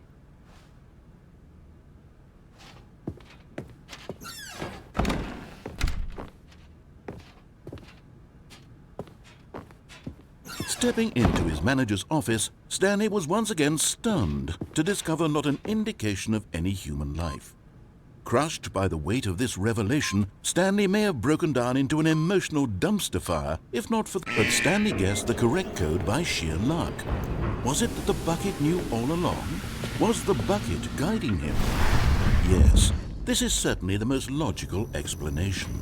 Stepping into his manager's office, Stanley was once again stunned to discover not an indication of any human life. Crushed by the weight of this revelation, Stanley may have broken down into an emotional dumpster fire, if not for... But Stanley guessed the correct code by sheer luck. Was it that the bucket knew all along? Was the bucket guiding him? Yes, this is certainly the most logical explanation.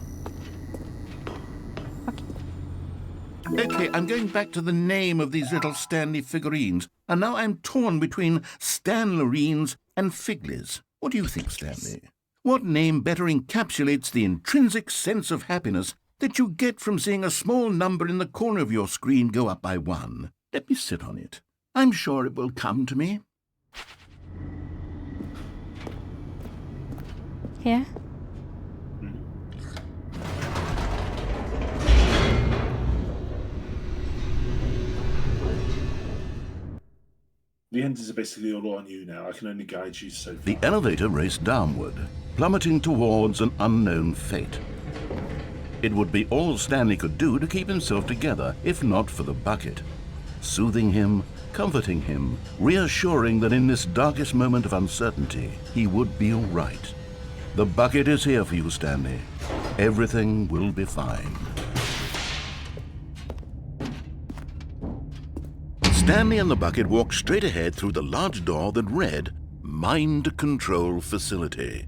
Okay, I'm going back to the name of these little Stanley figurines, and now I'm torn between Stanlerines and Figlies. What do you think, Stanley? What name better encapsulates the intrinsic sense of happiness that you get from seeing a small number in the corner of your screen go up by 1? Let me sit on it. I'm sure it will come to me. Here. The endings are basically all on you now. I can only guide you so far. The elevator raced downward, plummeting towards an unknown fate. It would be all Stanley could do to keep himself together, if not for the bucket. Soothing him, comforting him, reassuring that in this darkest moment of uncertainty, he would be all right. The bucket is here for you, Stanley. Everything will be fine. Stanley and the bucket walked straight ahead through the large door that read, Mind Control Facility.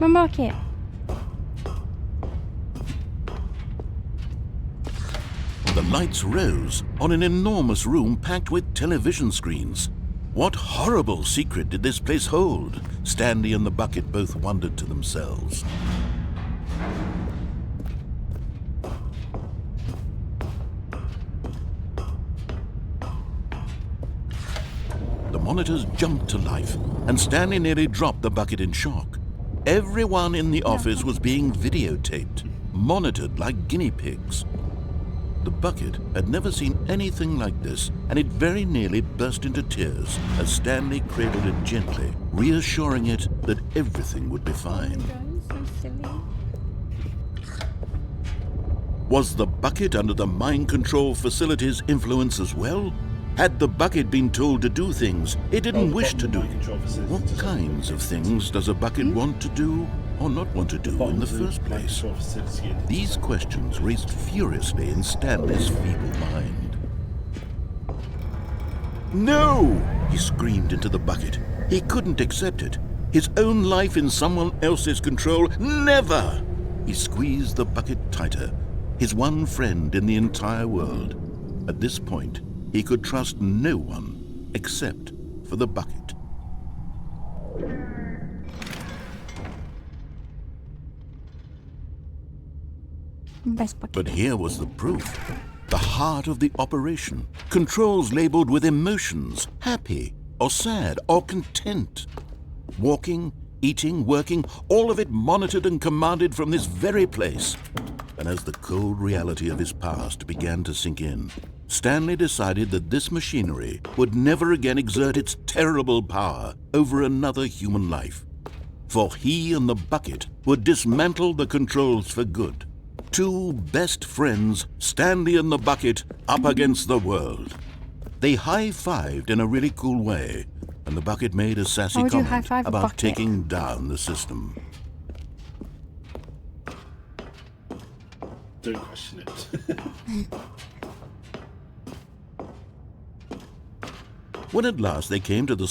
My market. The lights rose on an enormous room packed with television screens. What horrible secret did this place hold? Stanley and the bucket both wondered to themselves. The monitors jumped to life, and Stanley nearly dropped the bucket in shock. Everyone in the office was being videotaped, monitored like guinea pigs. The bucket had never seen anything like this, and it very nearly burst into tears as Stanley cradled it gently, reassuring it that everything would be fine. Was the bucket under the mind control facility's influence as well? Had the bucket been told to do things it didn't wish to do? What kinds of things does a bucket want to do or not want to do in the first place? These questions raced furiously in Stanley's feeble mind. No! He screamed into the bucket. He couldn't accept it. His own life in someone else's control, never! He squeezed the bucket tighter, his one friend in the entire world. At this point, he could trust no one except for the bucket. Best bucket. But here was the proof. The heart of the operation. Controls labeled with emotions, happy or sad or content. Walking, eating, working, all of it monitored and commanded from this very place. And as the cold reality of his past began to sink in, Stanley decided that this machinery would never again exert its terrible power over another human life. For he and the bucket would dismantle the controls for good. Two best friends, Stanley and the bucket, up against the world. They high-fived in a really cool way, and the bucket made a sassy comment about taking down the system. Don't question it. When at last they came to the...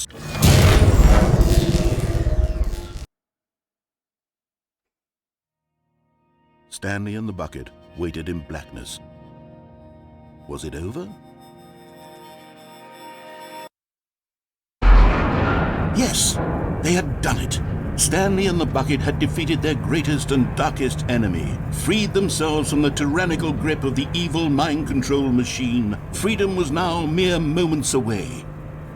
Stanley and the bucket waited in blackness. Was it over? Yes, they had done it. Stanley and the bucket had defeated their greatest and darkest enemy, freed themselves from the tyrannical grip of the evil mind control machine. Freedom was now mere moments away.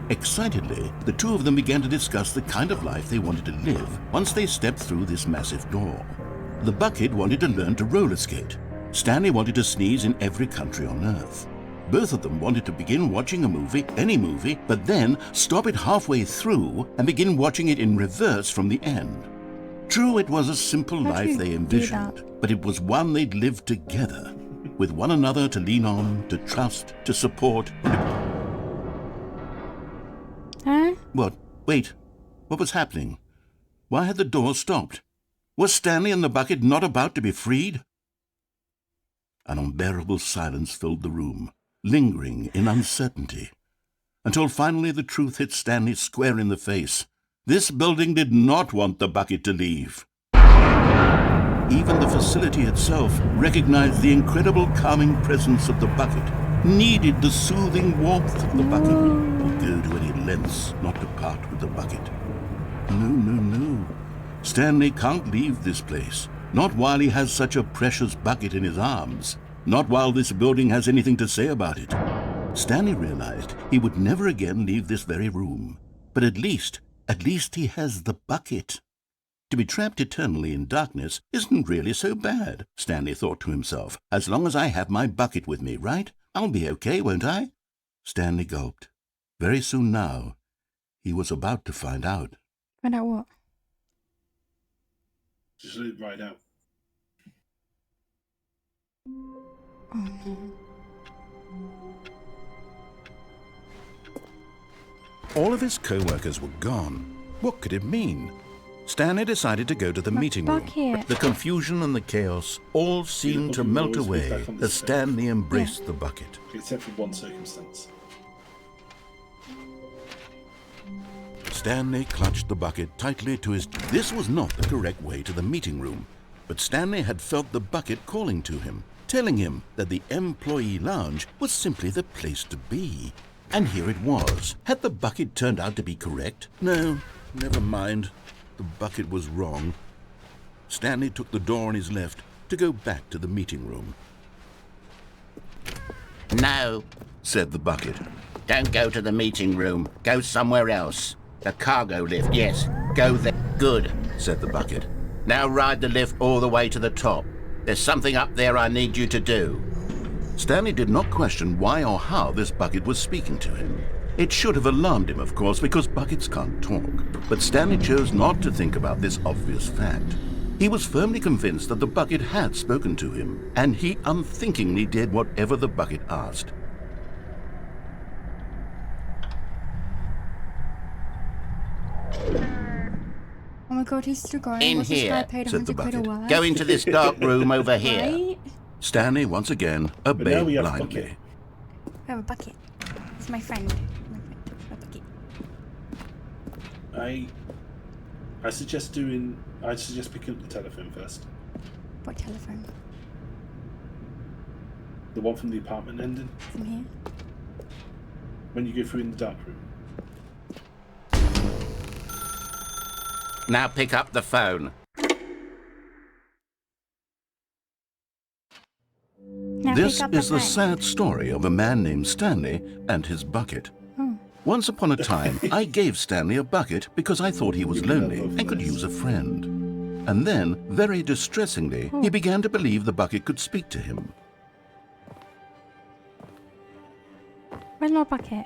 Excitedly, the two of them began to discuss the kind of life they wanted to live once they stepped through this massive door. The bucket wanted to learn to roller skate. Stanley wanted to sneeze in every country on Earth. Both of them wanted to begin watching a movie, any movie, but then stop it halfway through and begin watching it in reverse from the end. True, it was a simple life they envisioned, but it was one they'd lived together, with one another to lean on, to trust, to support. Huh? What? Wait. What was happening? Why had the door stopped? Was Stanley and the bucket not about to be freed? An unbearable silence filled the room, lingering in uncertainty, until finally the truth hit Stanley square in the face. This building did not want the bucket to leave. Even the facility itself recognized the incredible calming presence of the bucket. needed the soothing warmth of the bucket, would go to any lengths not to part with the bucket. No, no, no. Stanley can't leave this place. Not while he has such a precious bucket in his arms. Not while this building has anything to say about it. Stanley realized he would never again leave this very room. But at least he has the bucket. To be trapped eternally in darkness isn't really so bad, Stanley thought to himself. As long as I have my bucket with me, right? I'll be okay, won't I? Stanley gulped. Very soon now, he was about to find out. Find out what? Just let it ride out. Oh no. All of his co-workers were gone. What could it mean? Stanley decided to go to the meeting room. The confusion and the chaos all seemed to melt away as Stanley embraced the bucket. Except for one circumstance. Stanley clutched the bucket tightly to his... This was not the correct way to the meeting room, but Stanley had felt the bucket calling to him, telling him that the employee lounge was simply the place to be. And here it was. Had the bucket turned out to be correct? No, never mind. The bucket was wrong. Stanley took the door on his left to go back to the meeting room. No, said the bucket. don't go to the meeting room. Go somewhere else. The cargo lift, yes. Go there. Good, said the bucket. Now ride the lift all the way to the top. There's something up there I need you to do. Stanley did not question why or how this bucket was speaking to him. It should have alarmed him, of course, because buckets can't talk. But Stanley chose not to think about this obvious fact. He was firmly convinced that the bucket had spoken to him, and he unthinkingly did whatever the bucket asked. Oh my god, he's still going. In What's here, this guy paid said the 100 quid a bucket. word? Go into this dark room over here. Right? Stanley once again obeyed blindly. I have a bucket. It's my friend. My bucket. I suggest picking up the telephone first. What telephone? The one from the apartment ending. From here? When you go through in the dark room. Now pick up the phone. Now This pick up the is the phone. sad story of a man named Stanley and his bucket. Oh. Once upon a time, I gave Stanley a bucket because I thought he was lonely and could use a friend. And then, very distressingly, he began to believe the bucket could speak to him. Where's my bucket?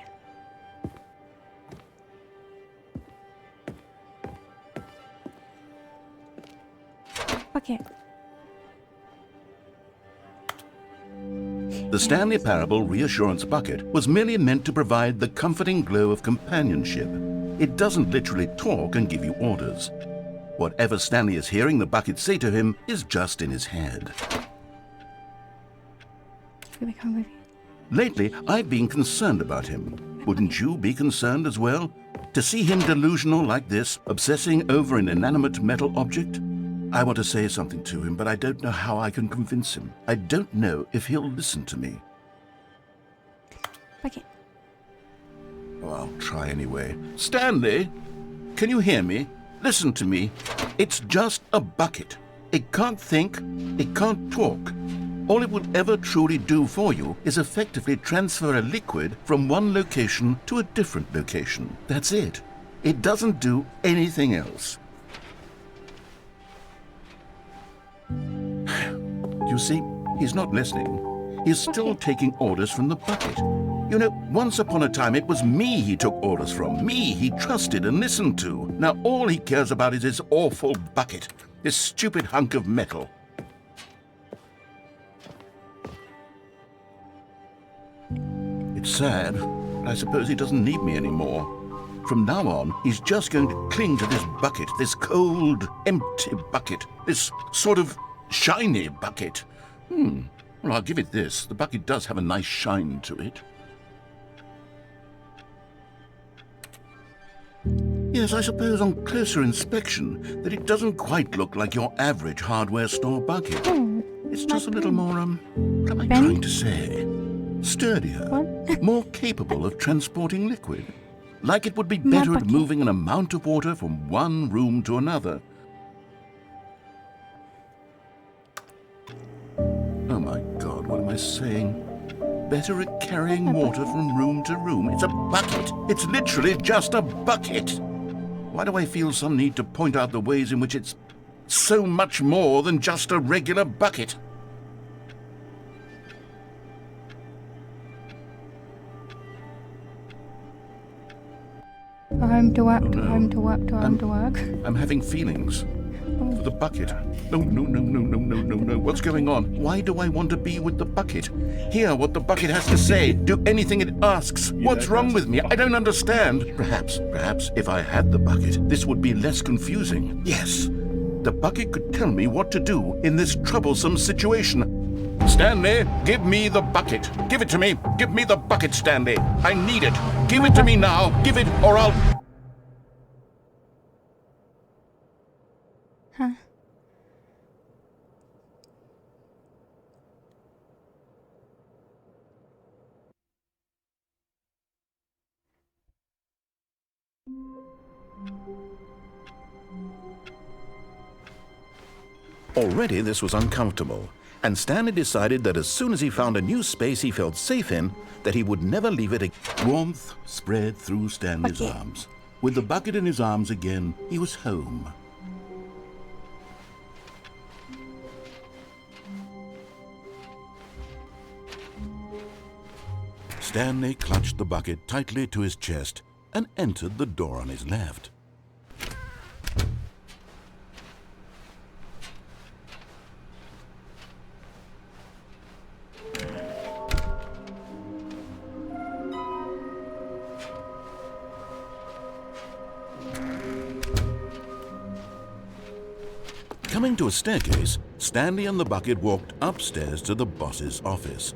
Bucket. The Stanley Parable Reassurance Bucket was merely meant to provide the comforting glow of companionship. It doesn't literally talk and give you orders. Whatever Stanley is hearing the bucket say to him is just in his head. Will we come with you? Lately, I've been concerned about him. Wouldn't you be concerned as well? To see him delusional like this, obsessing over an inanimate metal object? I want to say something to him, but I don't know how I can convince him. I don't know if he'll listen to me. Bucket. Oh, I'll try anyway. Stanley, can you hear me? Listen to me. It's just a bucket. It can't think. It can't talk. All it will ever truly do for you is effectively transfer a liquid from one location to a different location. That's it. It doesn't do anything else. You see, he's not listening. He's still taking orders from the bucket. You know, once upon a time it was me he took orders from, me he trusted and listened to. Now all he cares about is his awful bucket, this stupid hunk of metal. It's sad, but I suppose he doesn't need me anymore. From now on, he's just going to cling to this bucket, this cold, empty bucket, this sort of shiny bucket. Well, I'll give it this. The bucket does have a nice shine to it. Yes, I suppose on closer inspection that it doesn't quite look like your average hardware store bucket. It's just a little more, what am I trying to say? Sturdier, more capable of transporting liquid. Like it would be better at moving an amount of water from one room to another. Oh my God, what am I saying? Better at carrying water from room to room. It's a bucket. It's literally just a bucket. Why do I feel some need to point out the ways in which it's so much more than just a regular bucket? Home to work, to home to work, to home to work. I'm having feelings for the bucket. No. What's going on? Why do I want to be with the bucket? Hear what the bucket has to say. Do anything it asks. What's wrong with me? I don't understand. Perhaps if I had the bucket, this would be less confusing. Yes, the bucket could tell me what to do in this troublesome situation. Stanley, give me the bucket. Give it to me. Give me the bucket, Stanley. I need it. Give it to me now. Give it or I'll... Huh. Already this was uncomfortable, and Stanley decided that as soon as he found a new space he felt safe in, that he would never leave it again. Warmth spread through Stanley's arms. With the bucket in his arms again, he was home. Stanley clutched the bucket tightly to his chest and entered the door on his left. Coming to a staircase, Stanley and the bucket walked upstairs to the boss's office.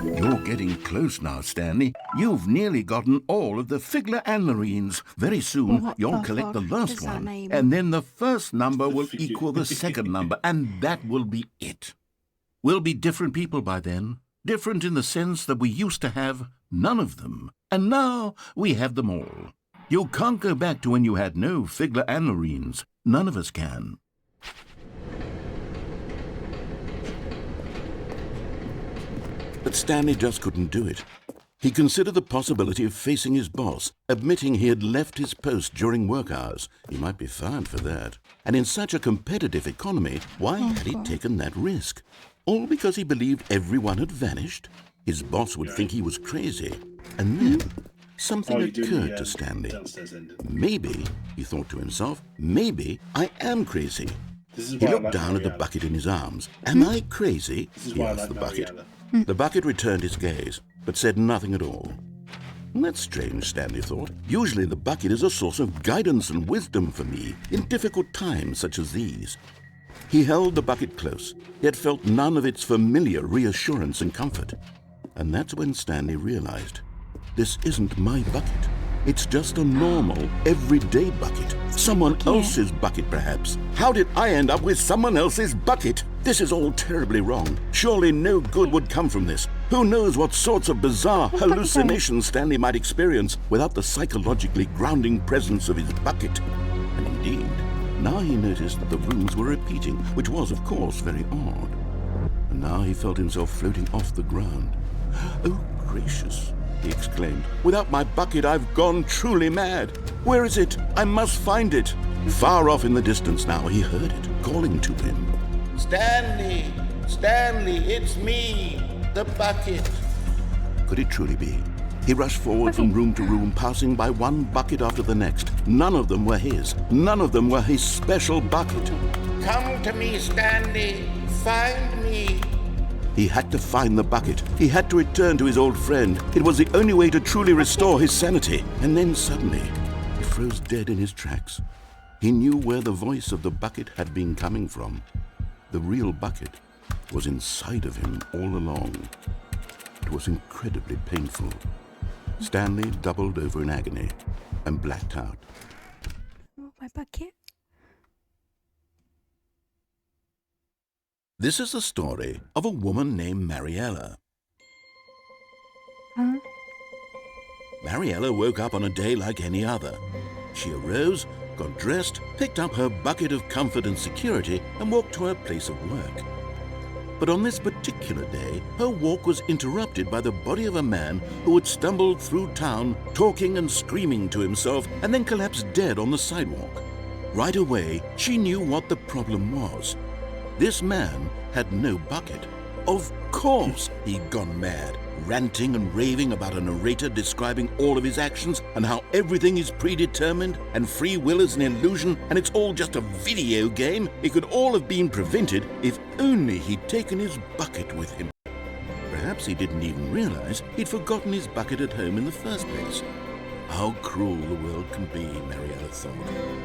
You're getting close now, Stanley. You've nearly gotten all of the Figler Anlarines. Very soon, you'll collect the last one. And then the first number will equal the second number, and that will be it. We'll be different people by then. Different in the sense that we used to have none of them. And now we have them all. You can't go back to when you had no Figler Anlarines. None of us can. But Stanley just couldn't do it. He considered the possibility of facing his boss, admitting he had left his post during work hours. He might be fired for that. And in such a competitive economy, why had he taken that risk? All because he believed everyone had vanished? His boss would think he was crazy. And then something occurred to Stanley. Maybe, he thought to himself, maybe I am crazy. He looked down at the bucket in his arms. Am I crazy? He asked the bucket. The bucket returned his gaze, but said nothing at all. That's strange, Stanley thought. Usually the bucket is a source of guidance and wisdom for me in difficult times such as these. He held the bucket close, yet felt none of its familiar reassurance and comfort. And that's when Stanley realized, this isn't my bucket. It's just a normal, everyday bucket. Someone else's bucket, perhaps. How did I end up with someone else's bucket? This is all terribly wrong. Surely no good would come from this. Who knows what sorts of bizarre hallucinations Stanley might experience without the psychologically grounding presence of his bucket. And indeed, now he noticed that the rooms were repeating, which was, of course, very odd. And now he felt himself floating off the ground. Oh, gracious, he exclaimed. Without my bucket, I've gone truly mad. Where is it? I must find it. Far off in the distance now, he heard it, calling to him. Stanley! Stanley, it's me, the bucket. Could it truly be? He rushed forward from room to room, passing by one bucket after the next. None of them were his. None of them were his special bucket. Come to me, Stanley. Find me. He had to find the bucket. He had to return to his old friend. It was the only way to truly restore his sanity. And then suddenly, he froze dead in his tracks. He knew where the voice of the bucket had been coming from. The real bucket was inside of him all along. It was incredibly painful. Stanley doubled over in agony and blacked out. Oh, my bucket. This is the story of a woman named Mariella. Huh? Mariella woke up on a day like any other. She arose, got dressed, picked up her bucket of comfort and security, and walked to her place of work. But on this particular day, her walk was interrupted by the body of a man who had stumbled through town, talking and screaming to himself, and then collapsed dead on the sidewalk. Right away, she knew what the problem was. This man had no bucket. Of course he'd gone mad, ranting and raving about a narrator describing all of his actions and how everything is predetermined and free will is an illusion and it's all just a video game. It could all have been prevented if only he'd taken his bucket with him. Perhaps he didn't even realize he'd forgotten his bucket at home in the first place. How cruel the world can be, Mariella thought,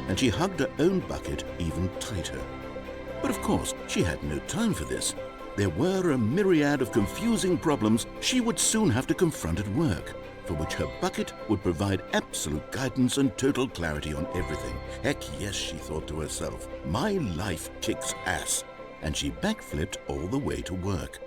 and she hugged her own bucket even tighter. But of course, she had no time for this. There were a myriad of confusing problems she would soon have to confront at work, for which her bucket would provide absolute guidance and total clarity on everything. Heck yes, she thought to herself, my life kicks ass. And she backflipped all the way to work.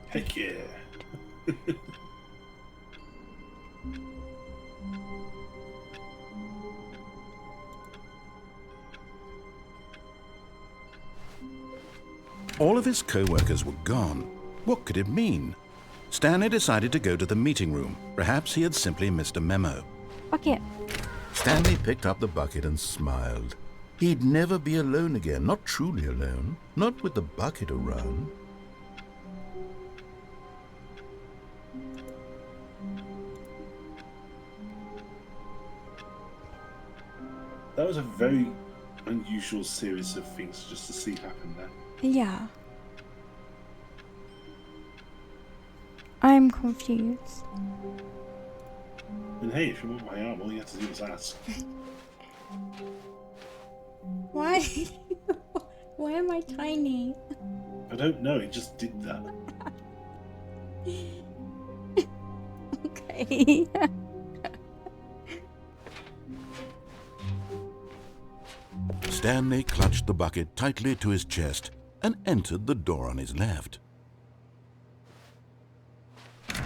Heck yeah. All of his co-workers were gone. What could it mean? Stanley decided to go to the meeting room. Perhaps he had simply missed a memo. Bucket. Stanley picked up the bucket and smiled. He'd never be alone again, not truly alone, not with the bucket around. That was a very unusual series of things just to see happen there. Yeah. I'm confused. And hey, if you want my arm, all you have to do is ask. Why? Why am I tiny? I don't know, it just did that. Okay. Stanley clutched the bucket tightly to his chest and entered the door on his left.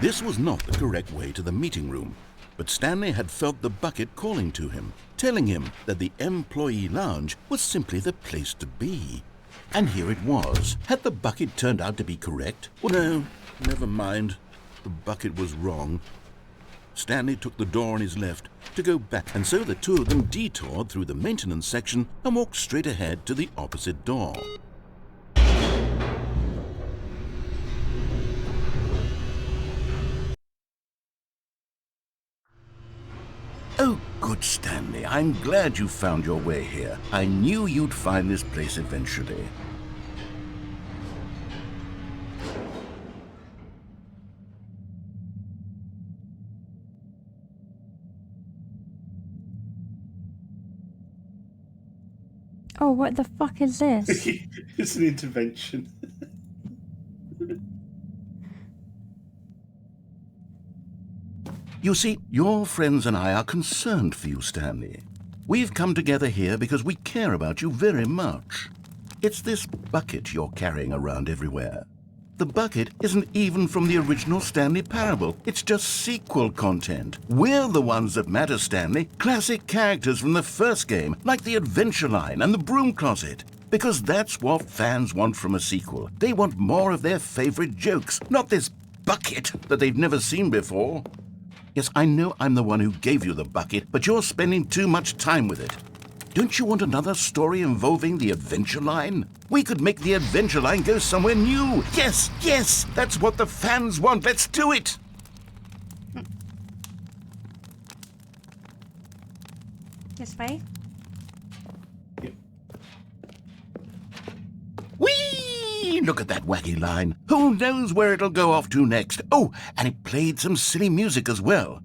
This was not the correct way to the meeting room, but Stanley had felt the bucket calling to him, telling him that the employee lounge was simply the place to be. And here it was. Had the bucket turned out to be correct? Well, no, never mind. The bucket was wrong. Stanley took the door on his left to go back, and so the two of them detoured through the maintenance section and walked straight ahead to the opposite door. Oh, good, Stanley. I'm glad you found your way here. I knew you'd find this place eventually. Oh, what the fuck is this? It's an intervention. You see, your friends and I are concerned for you, Stanley. We've come together here because we care about you very much. It's this bucket you're carrying around everywhere. The bucket isn't even from the original Stanley Parable. It's just sequel content. We're the ones that matter, Stanley. Classic characters from the first game, like the Adventure Line and the Broom Closet. Because that's what fans want from a sequel. They want more of their favorite jokes, not this bucket that they've never seen before. Yes, I know I'm the one who gave you the bucket, but you're spending too much time with it. Don't you want another story involving the Adventure Line? We could make the Adventure Line go somewhere new. Yes, yes, that's what the fans want. Let's do it. This way? Whee! Look at that wacky line. Who knows where it'll go off to next? Oh, and it played some silly music as well.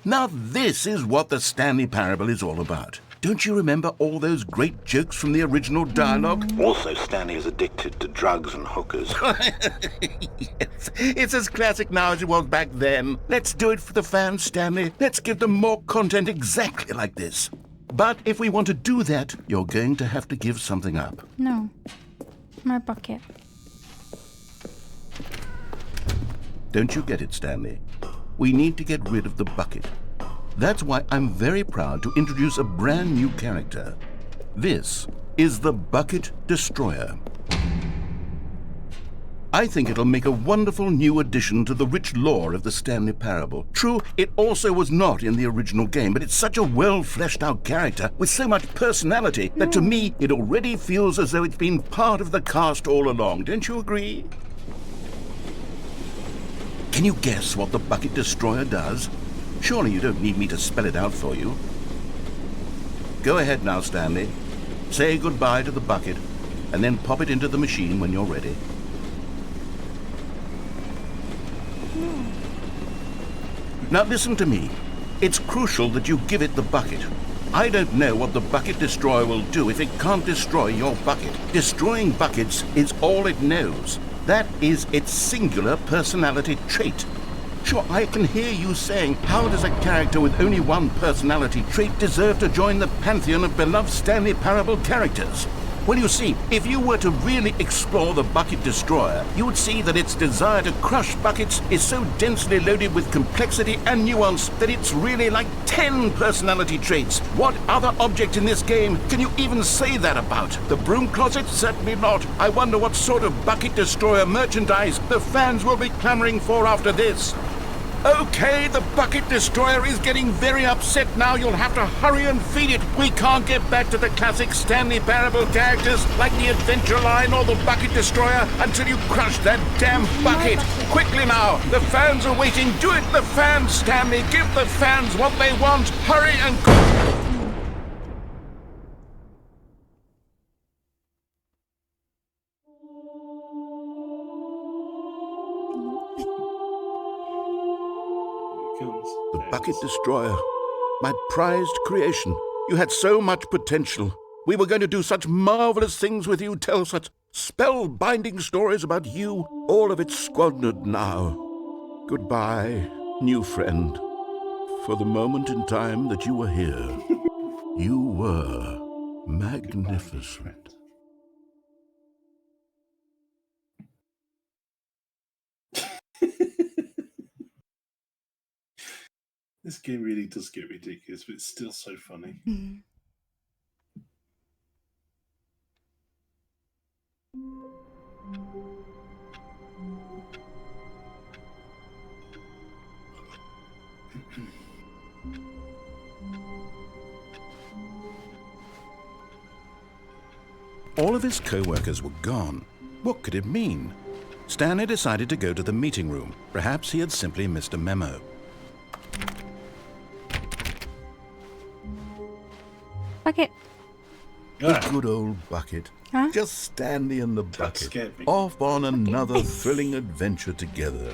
Now this is what the Stanley Parable is all about. Don't you remember all those great jokes from the original dialogue? Also, Stanley is addicted to drugs and hookers. Yes, it's as classic now as it was back then. Let's do it for the fans, Stanley. Let's give them more content exactly like this. But if we want to do that, you're going to have to give something up. No. My bucket. Don't you get it, Stanley? We need to get rid of the bucket. That's why I'm very proud to introduce a brand new character. This is the Bucket Destroyer. I think it'll make a wonderful new addition to the rich lore of the Stanley Parable. True, it also was not in the original game, but it's such a well-fleshed-out character with so much personality that to me it already feels as though it's been part of the cast all along. Don't you agree? Can you guess what the Bucket Destroyer does? Surely you don't need me to spell it out for you. Go ahead now, Stanley. Say goodbye to the bucket, and then pop it into the machine when you're ready. Now listen to me. It's crucial that you give it the bucket. I don't know what the Bucket Destroyer will do if it can't destroy your bucket. Destroying buckets is all it knows. That is its singular personality trait. Sure, I can hear you saying, how does a character with only one personality trait deserve to join the pantheon of beloved Stanley Parable characters? Well, you see, if you were to really explore the Bucket Destroyer, you would see that its desire to crush buckets is so densely loaded with complexity and nuance that it's really like 10 personality traits. What other object in this game can you even say that about? The broom closet? Certainly not. I wonder what sort of Bucket Destroyer merchandise the fans will be clamoring for after this. Okay, the Bucket Destroyer is getting very upset now. You'll have to hurry and feed it. We can't get back to the classic Stanley Parable characters like the Adventure Line or the Bucket Destroyer until you crush that damn bucket. Quickly now, the fans are waiting. Do it, the fans, Stanley. Give the fans what they want. Hurry and go. The Bucket Destroyer, my prized creation. You had so much potential. We were going to do such marvelous things with you, tell such spellbinding stories about you. All of it squandered now. Goodbye, new friend. For the moment in time that you were here, you were magnificent. This game really does get ridiculous, but it's still so funny. All of his co-workers were gone. What could it mean? Stanley decided to go to the meeting room. Perhaps he had simply missed a memo. Bucket. The good old bucket. Huh? Just Stanley and the bucket. Off on another thrilling adventure together.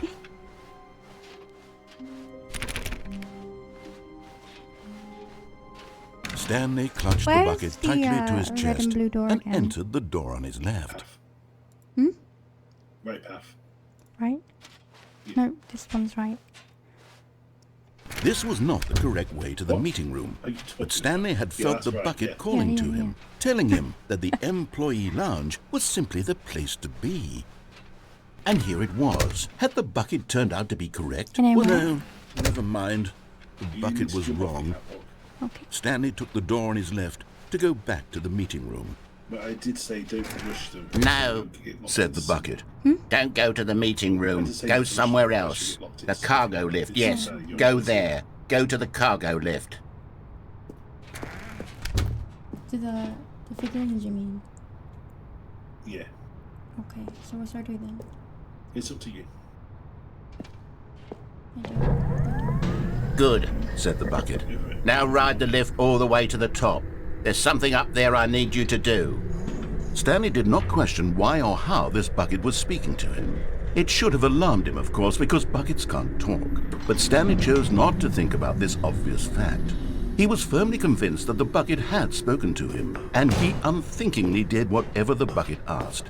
Stanley clutched the bucket tightly to his chest and entered the door on his left. Right path. Right? Yeah. No, this one's right. This was not the correct way to the meeting room, but Stanley had felt the bucket calling to him, telling him that the employee lounge was simply the place to be. And here it was. Had the bucket turned out to be correct? Well, no, never mind. The bucket was wrong. Okay. Stanley took the door on his left to go back to the meeting room. But I did say don't rush them. No, said the bucket. Don't go to the meeting room. Go somewhere else. The cargo lift, yes. Go there. Go to the cargo lift. To the figurines, you mean? Yeah. Okay, so what should I do then? It's up to you. Good, said the bucket. Now ride the lift all the way to the top. There's something up there I need you to do. Stanley did not question why or how this bucket was speaking to him. It should have alarmed him, of course, because buckets can't talk. But Stanley chose not to think about this obvious fact. He was firmly convinced that the bucket had spoken to him, and he unthinkingly did whatever the bucket asked.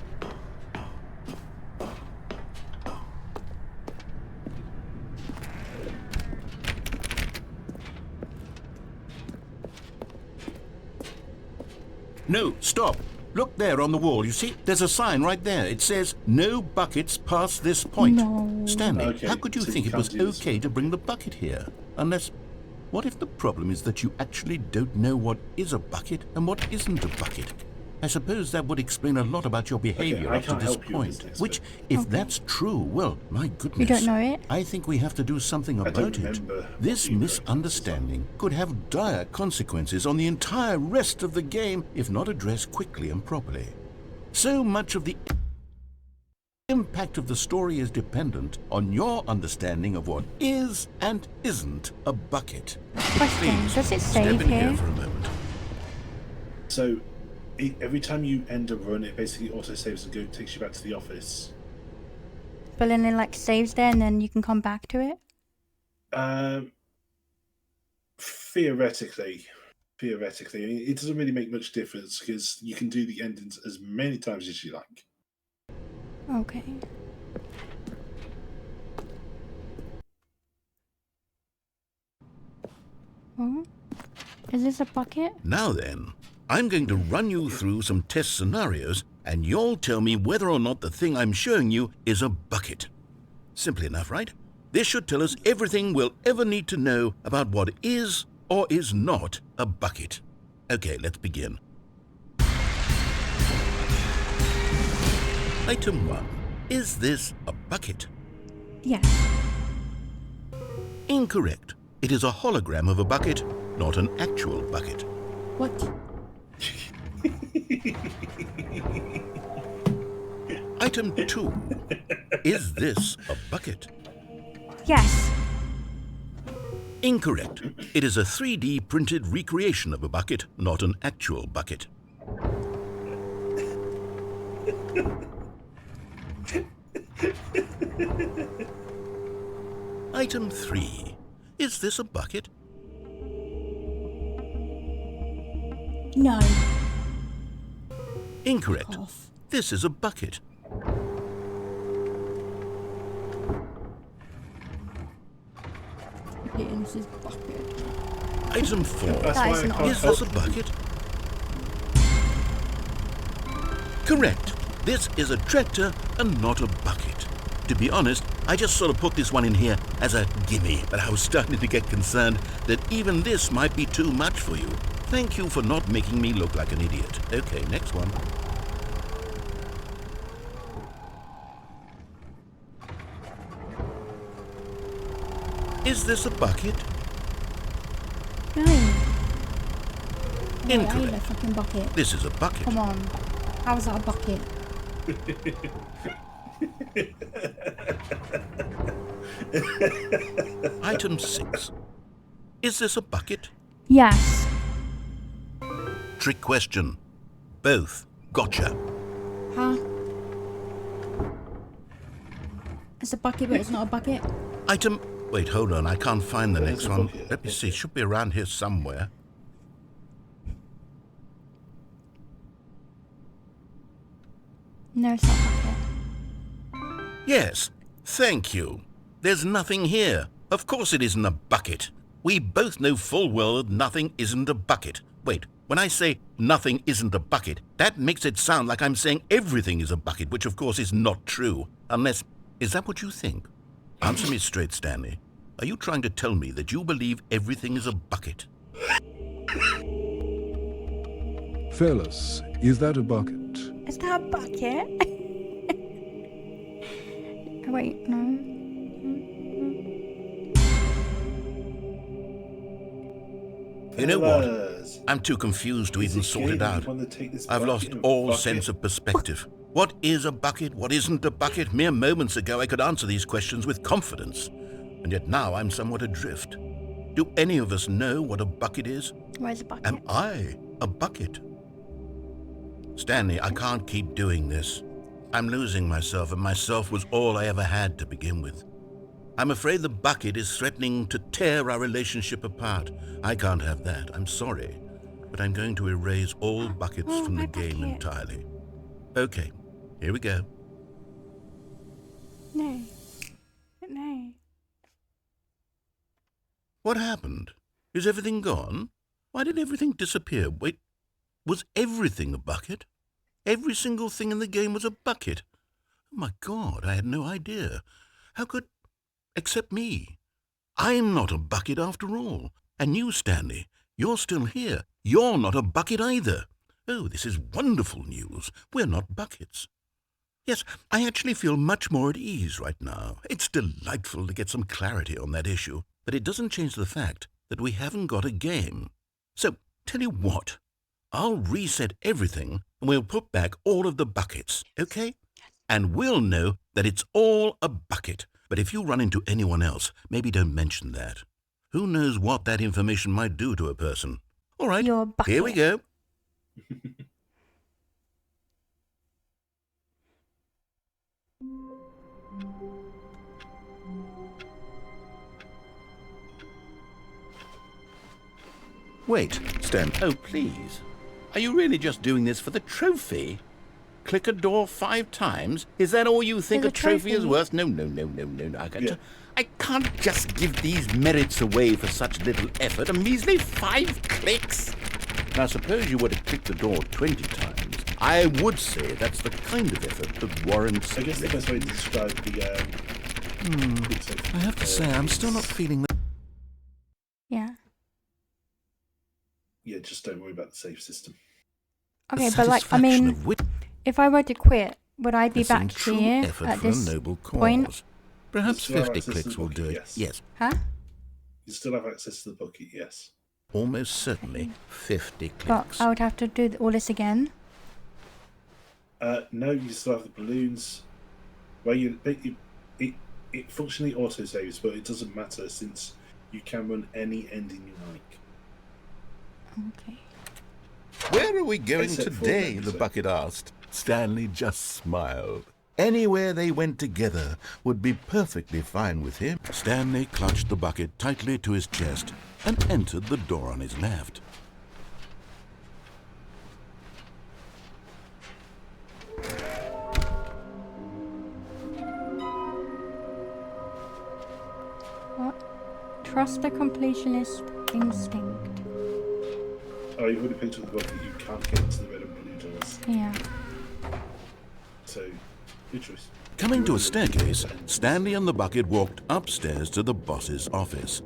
No, stop. Look there on the wall, you see? There's a sign right there. It says, no buckets past this point. No. Stanley, Okay, how could you so think you it was can't do this. okay to bring the bucket here? Unless, what if the problem is that you actually don't know what is a bucket and what isn't a bucket? I suppose that would explain a lot about your behavior I up to can't this help you with point. this, Which, if that's true, well, my goodness. You don't know it? I think we have to do something don't about it. remember This what you misunderstanding could have dire consequences on the entire rest of the game if not addressed quickly and properly. So much of the impact of the story is dependent on your understanding of what is and isn't a bucket. Question, Please, does it step save in here here? for a moment. So, every time you end a run, it basically auto-saves and takes you back to the office. But then it like saves there and then you can come back to it? Theoretically. I mean, it doesn't really make much difference because you can do the endings as many times as you like. Okay. Oh, is this a bucket? Now then, I'm going to run you through some test scenarios and you'll tell me whether or not the thing I'm showing you is a bucket. Simple enough, right? This should tell us everything we'll ever need to know about what is or is not a bucket. Okay, let's begin. Item 1. Is this a bucket? Yes. Incorrect. It is a hologram of a bucket, not an actual bucket. What? Item 2. Is this a bucket? Yes. Incorrect. It is a 3D printed recreation of a bucket, not an actual bucket. Item 3. Is this a bucket? No. Incorrect. This is a bucket. This is bucket. Item 4. That is not. Is this a bucket? Correct. This is a tractor and not a bucket. To be honest, I just sort of put this one in here as a gimme, but I was starting to get concerned that even this might be too much for you. Thank you for not making me look like an idiot. Okay, next one. Is this a bucket? No. I ain't a Incorrect. fucking bucket. This is a bucket. Come on. How is that a bucket? Item 6. Is this a bucket? Yes. Trick question. Both. Gotcha. Huh? It's a bucket, but it's not a bucket. Item... Wait, hold on. I can't find the There's next a one. bucket. Let me see. It should be around here somewhere. No, it's not a bucket. Yes. Thank you. There's nothing here. Of course it isn't a bucket. We both know full well that nothing isn't a bucket. Wait, when I say nothing isn't a bucket, that makes it sound like I'm saying everything is a bucket, which of course is not true. Unless... Is that what you think? Answer me straight, Stanley. Are you trying to tell me that you believe everything is a bucket? Fellas, is that a bucket? Is that a bucket? Wait, no. You know what? I'm too confused to even sort it out. I've lost all sense of perspective. What is a bucket? What isn't a bucket? Mere moments ago I could answer these questions with confidence. And yet now I'm somewhat adrift. Do any of us know what a bucket is? Where's a bucket? Am I a bucket? Stanley, I can't keep doing this. I'm losing myself, and myself was all I ever had to begin with. I'm afraid the bucket is threatening to tear our relationship apart. I can't have that. I'm sorry. But I'm going to erase all buckets from the game entirely. Okay, here we go. No. No. What happened? Is everything gone? Why did everything disappear? Wait, was everything a bucket? Every single thing in the game was a bucket. Oh my God, I had no idea. How could... except me. I'm not a bucket after all. And you, Stanley, you're still here. You're not a bucket either. Oh, this is wonderful news. We're not buckets. Yes, I actually feel much more at ease right now. It's delightful to get some clarity on that issue, but it doesn't change the fact that we haven't got a game. So, tell you what, I'll reset everything and we'll put back all of the buckets, okay? And we'll know that it's all a bucket. But if you run into anyone else, maybe don't mention that. Who knows what that information might do to a person? All right, here we go. Wait, Stan. Oh, please. Are you really just doing this for the trophy? Click a door 5 times? Is that all you think a trophy is worth? No. I can't just give these merits away for such little effort. A measly 5 clicks. Now, suppose you were to click the door 20 times. I would say that's the kind of effort that warrants... I guess the best way to describe the... I have to say, I'm still not feeling that... Yeah. Yeah, just don't worry about the save system. Okay, but like, I mean, if I were to quit, would I be back here at this point? Perhaps 50 clicks will do it. Yes. Huh? You still have access to the bucket, yes. Almost certainly 50 clicks. But I would have to do all this again. No, you still have the balloons. Well, it functionally auto-saves, but it doesn't matter since you can run any ending you like. Okay. Where are we going today? The bucket asked. Stanley just smiled. Anywhere they went together would be perfectly fine with him. Stanley clutched the bucket tightly to his chest and entered the door on his left. What? Trust the completionist instinct. Oh, you've already picked up the bucket. You can't get into the red and blue doors. Yeah. So, good choice. Coming to a staircase, Stanley and the bucket walked upstairs to the boss's office.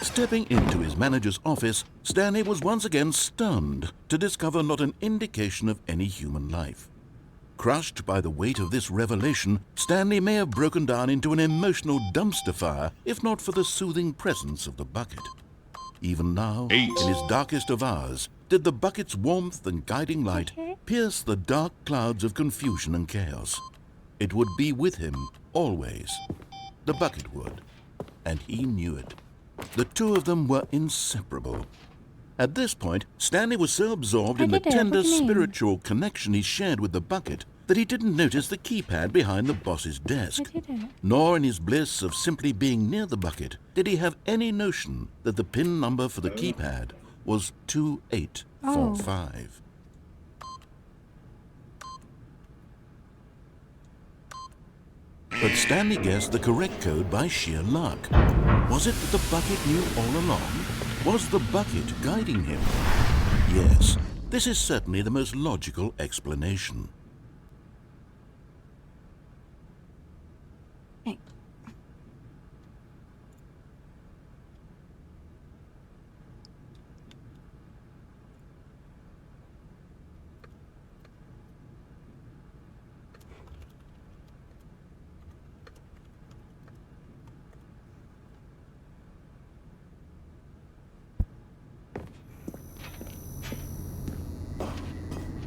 Stepping into his manager's office, Stanley was once again stunned to discover not an indication of any human life. Crushed by the weight of this revelation, Stanley may have broken down into an emotional dumpster fire if not for the soothing presence of the bucket. Even now, in his darkest of hours, did the bucket's warmth and guiding light pierce the dark clouds of confusion and chaos. It would be with him always. The bucket would, and he knew it. The two of them were inseparable. At this point, Stanley was so absorbed in the tender spiritual connection he shared with the bucket that he didn't notice the keypad behind the boss's desk. Nor in his bliss of simply being near the bucket did he have any notion that the PIN number for the keypad was 2845. But Stanley guessed the correct code by sheer luck. Was it that the bucket knew all along? Was the bucket guiding him? Yes, this is certainly the most logical explanation.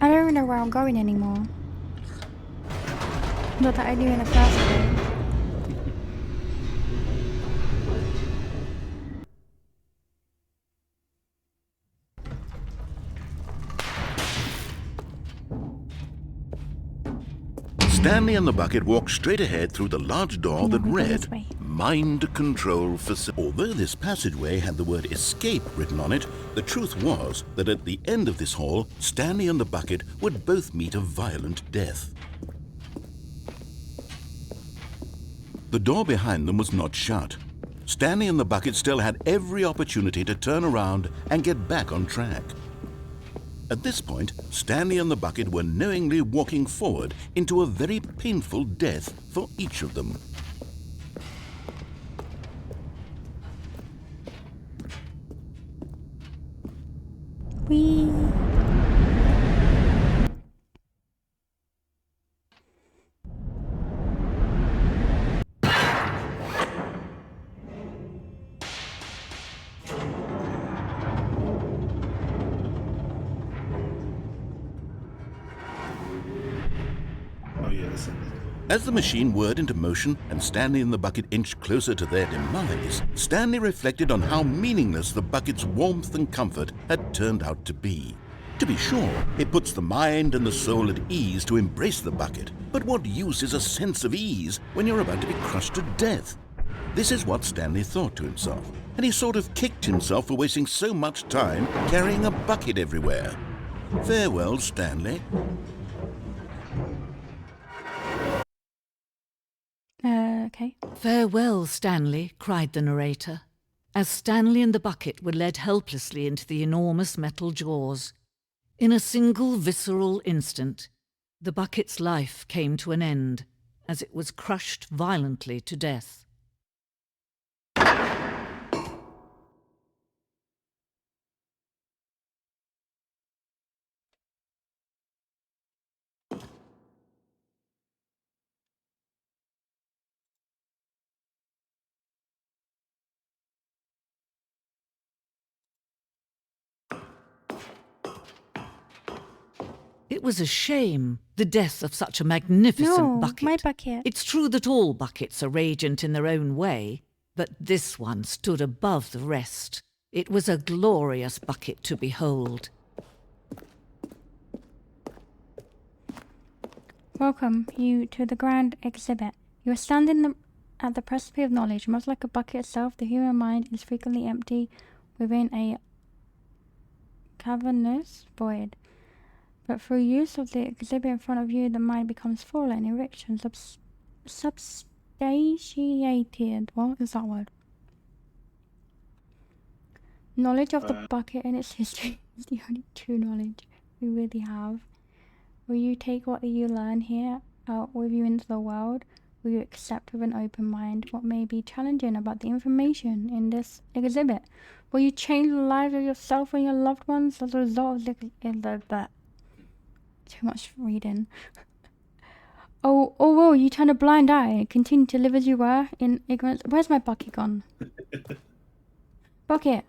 I don't know where I'm going anymore. Not that I knew in the first place. Stanley and the bucket walked straight ahead through the large door that we go this read way. Mind Control Facility. Although this passageway had the word escape written on it, the truth was that at the end of this hall, Stanley and the bucket would both meet a violent death. The door behind them was not shut. Stanley and the bucket still had every opportunity to turn around and get back on track. At this point, Stanley and the bucket were knowingly walking forward into a very painful death for each of them. Whee! Oh yeah, listen. As the machine whirred into motion and Stanley and the bucket inched closer to their demise, Stanley reflected on how meaningless the bucket's warmth and comfort had turned out to be. To be sure, it puts the mind and the soul at ease to embrace the bucket, but what use is a sense of ease when you're about to be crushed to death? This is what Stanley thought to himself, and he sort of kicked himself for wasting so much time carrying a bucket everywhere. Farewell, Stanley. Okay. Farewell, Stanley, cried the narrator, as Stanley and the bucket were led helplessly into the enormous metal jaws. In a single visceral instant, the bucket's life came to an end as it was crushed violently to death. It was a shame, the death of such a magnificent bucket. My bucket. It's true that all buckets are radiant in their own way, but this one stood above the rest. It was a glorious bucket to behold. Welcome you to the grand exhibit. You are standing at the precipice of knowledge. Much like a bucket itself, the human mind is frequently empty within a cavernous void. But through use of the exhibit in front of you, the mind becomes full and enriched and substantiated. What is that word? Knowledge of the bucket and its history is the only true knowledge we really have. Will you take what you learn here out with you into the world? Will you accept with an open mind what may be challenging about the information in this exhibit? Will you change the lives of yourself and your loved ones as a result of the too much reading. Or will you turn a blind eye and continue to live as you were in ignorance? Where's my bucket gone? Bucket.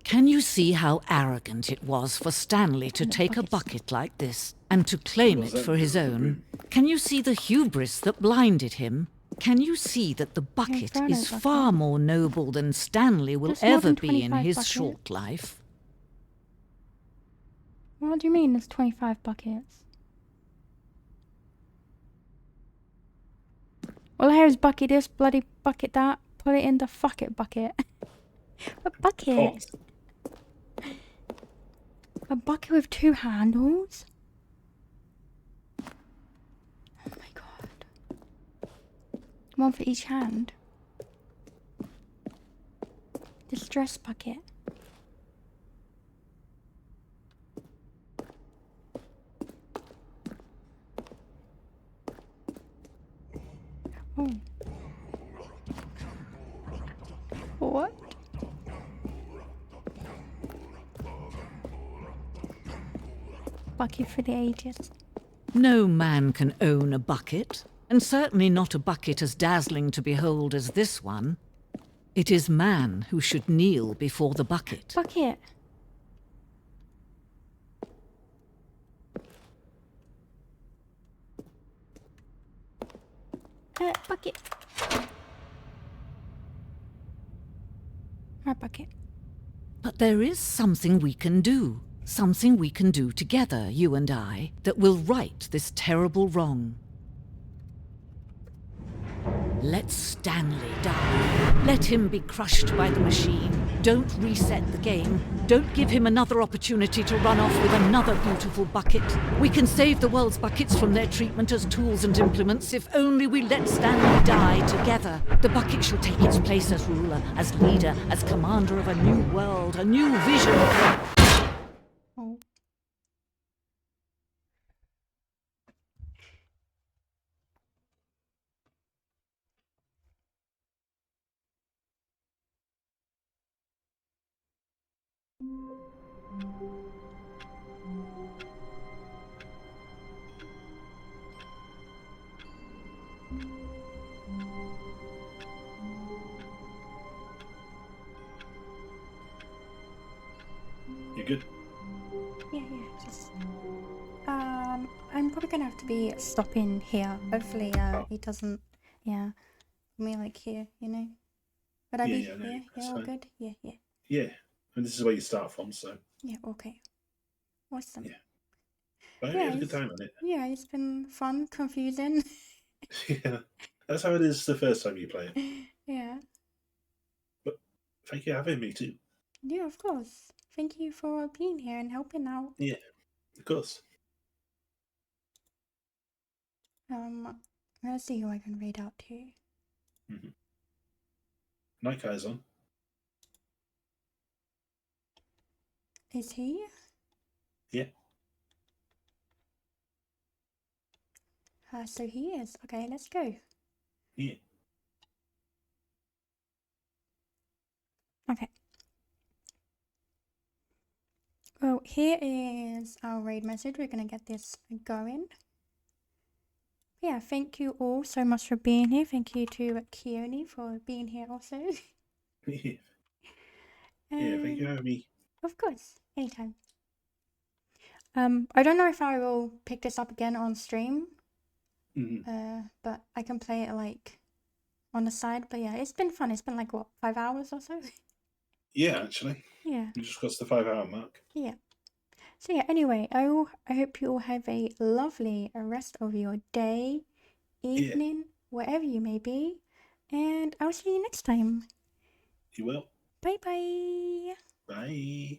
Can you see how arrogant it was for Stanley to take a bucket like this and to claim it for his own? Can you see the hubris that blinded him? Can you see that the bucket is far more noble than Stanley will ever be in his short life? What do you mean there's 25 buckets? All I hear is bucket this, bloody bucket that, put it in the fuck it bucket. A bucket? A bucket with 2 handles? Oh my god. One for each hand. Distress bucket. Oh. What? Bucket for the ages. No man can own a bucket, and certainly not a bucket as dazzling to behold as this one. It is man who should kneel before the bucket. Bucket. Bucket. Our bucket. But there is something we can do. Something we can do together, you and I, that will right this terrible wrong. Let Stanley die. Let him be crushed by the machine. Don't reset the game. Don't give him another opportunity to run off with another beautiful bucket. We can save the world's buckets from their treatment as tools and implements if only we let Stanley die together. The bucket shall take its place as ruler, as leader, as commander of a new world, a new vision. Oh. You good? Yeah, just I'm probably gonna have to be stopping here. Hopefully, it doesn't, yeah, me like here, you know. Would I be Yeah, no, here? that's Yeah, all fine. good. Yeah. Yeah, and this is where you start from, so. Yeah, okay. Awesome. Yeah. But you Yeah, had a good time on it. yeah, it's been fun, confusing. Yeah, that's how it is the first time you play it. Yeah. But thank you for having me too. Yeah, of course. Thank you for being here and helping out. Yeah, of course. Let's see who I can read out to. Mm-hmm. Night Guy's on. Is he? Yeah. So he is. Okay, let's go. Yeah. Okay. Well, here is our raid message. We're gonna get this going. Yeah, thank you all so much for being here. Thank you to Keone for being here also. Yeah, thank you for having me. Of course, anytime. I don't know if I will pick this up again on stream. But I can play it like on the side. But yeah, it's been fun. It's been like what, 5 hours or so? Yeah, actually. Yeah. We just crossed the 5-hour mark. Yeah. So yeah, anyway, I hope you all have a lovely rest of your day, evening, wherever you may be. And I'll see you next time. You will. Bye bye. Bye.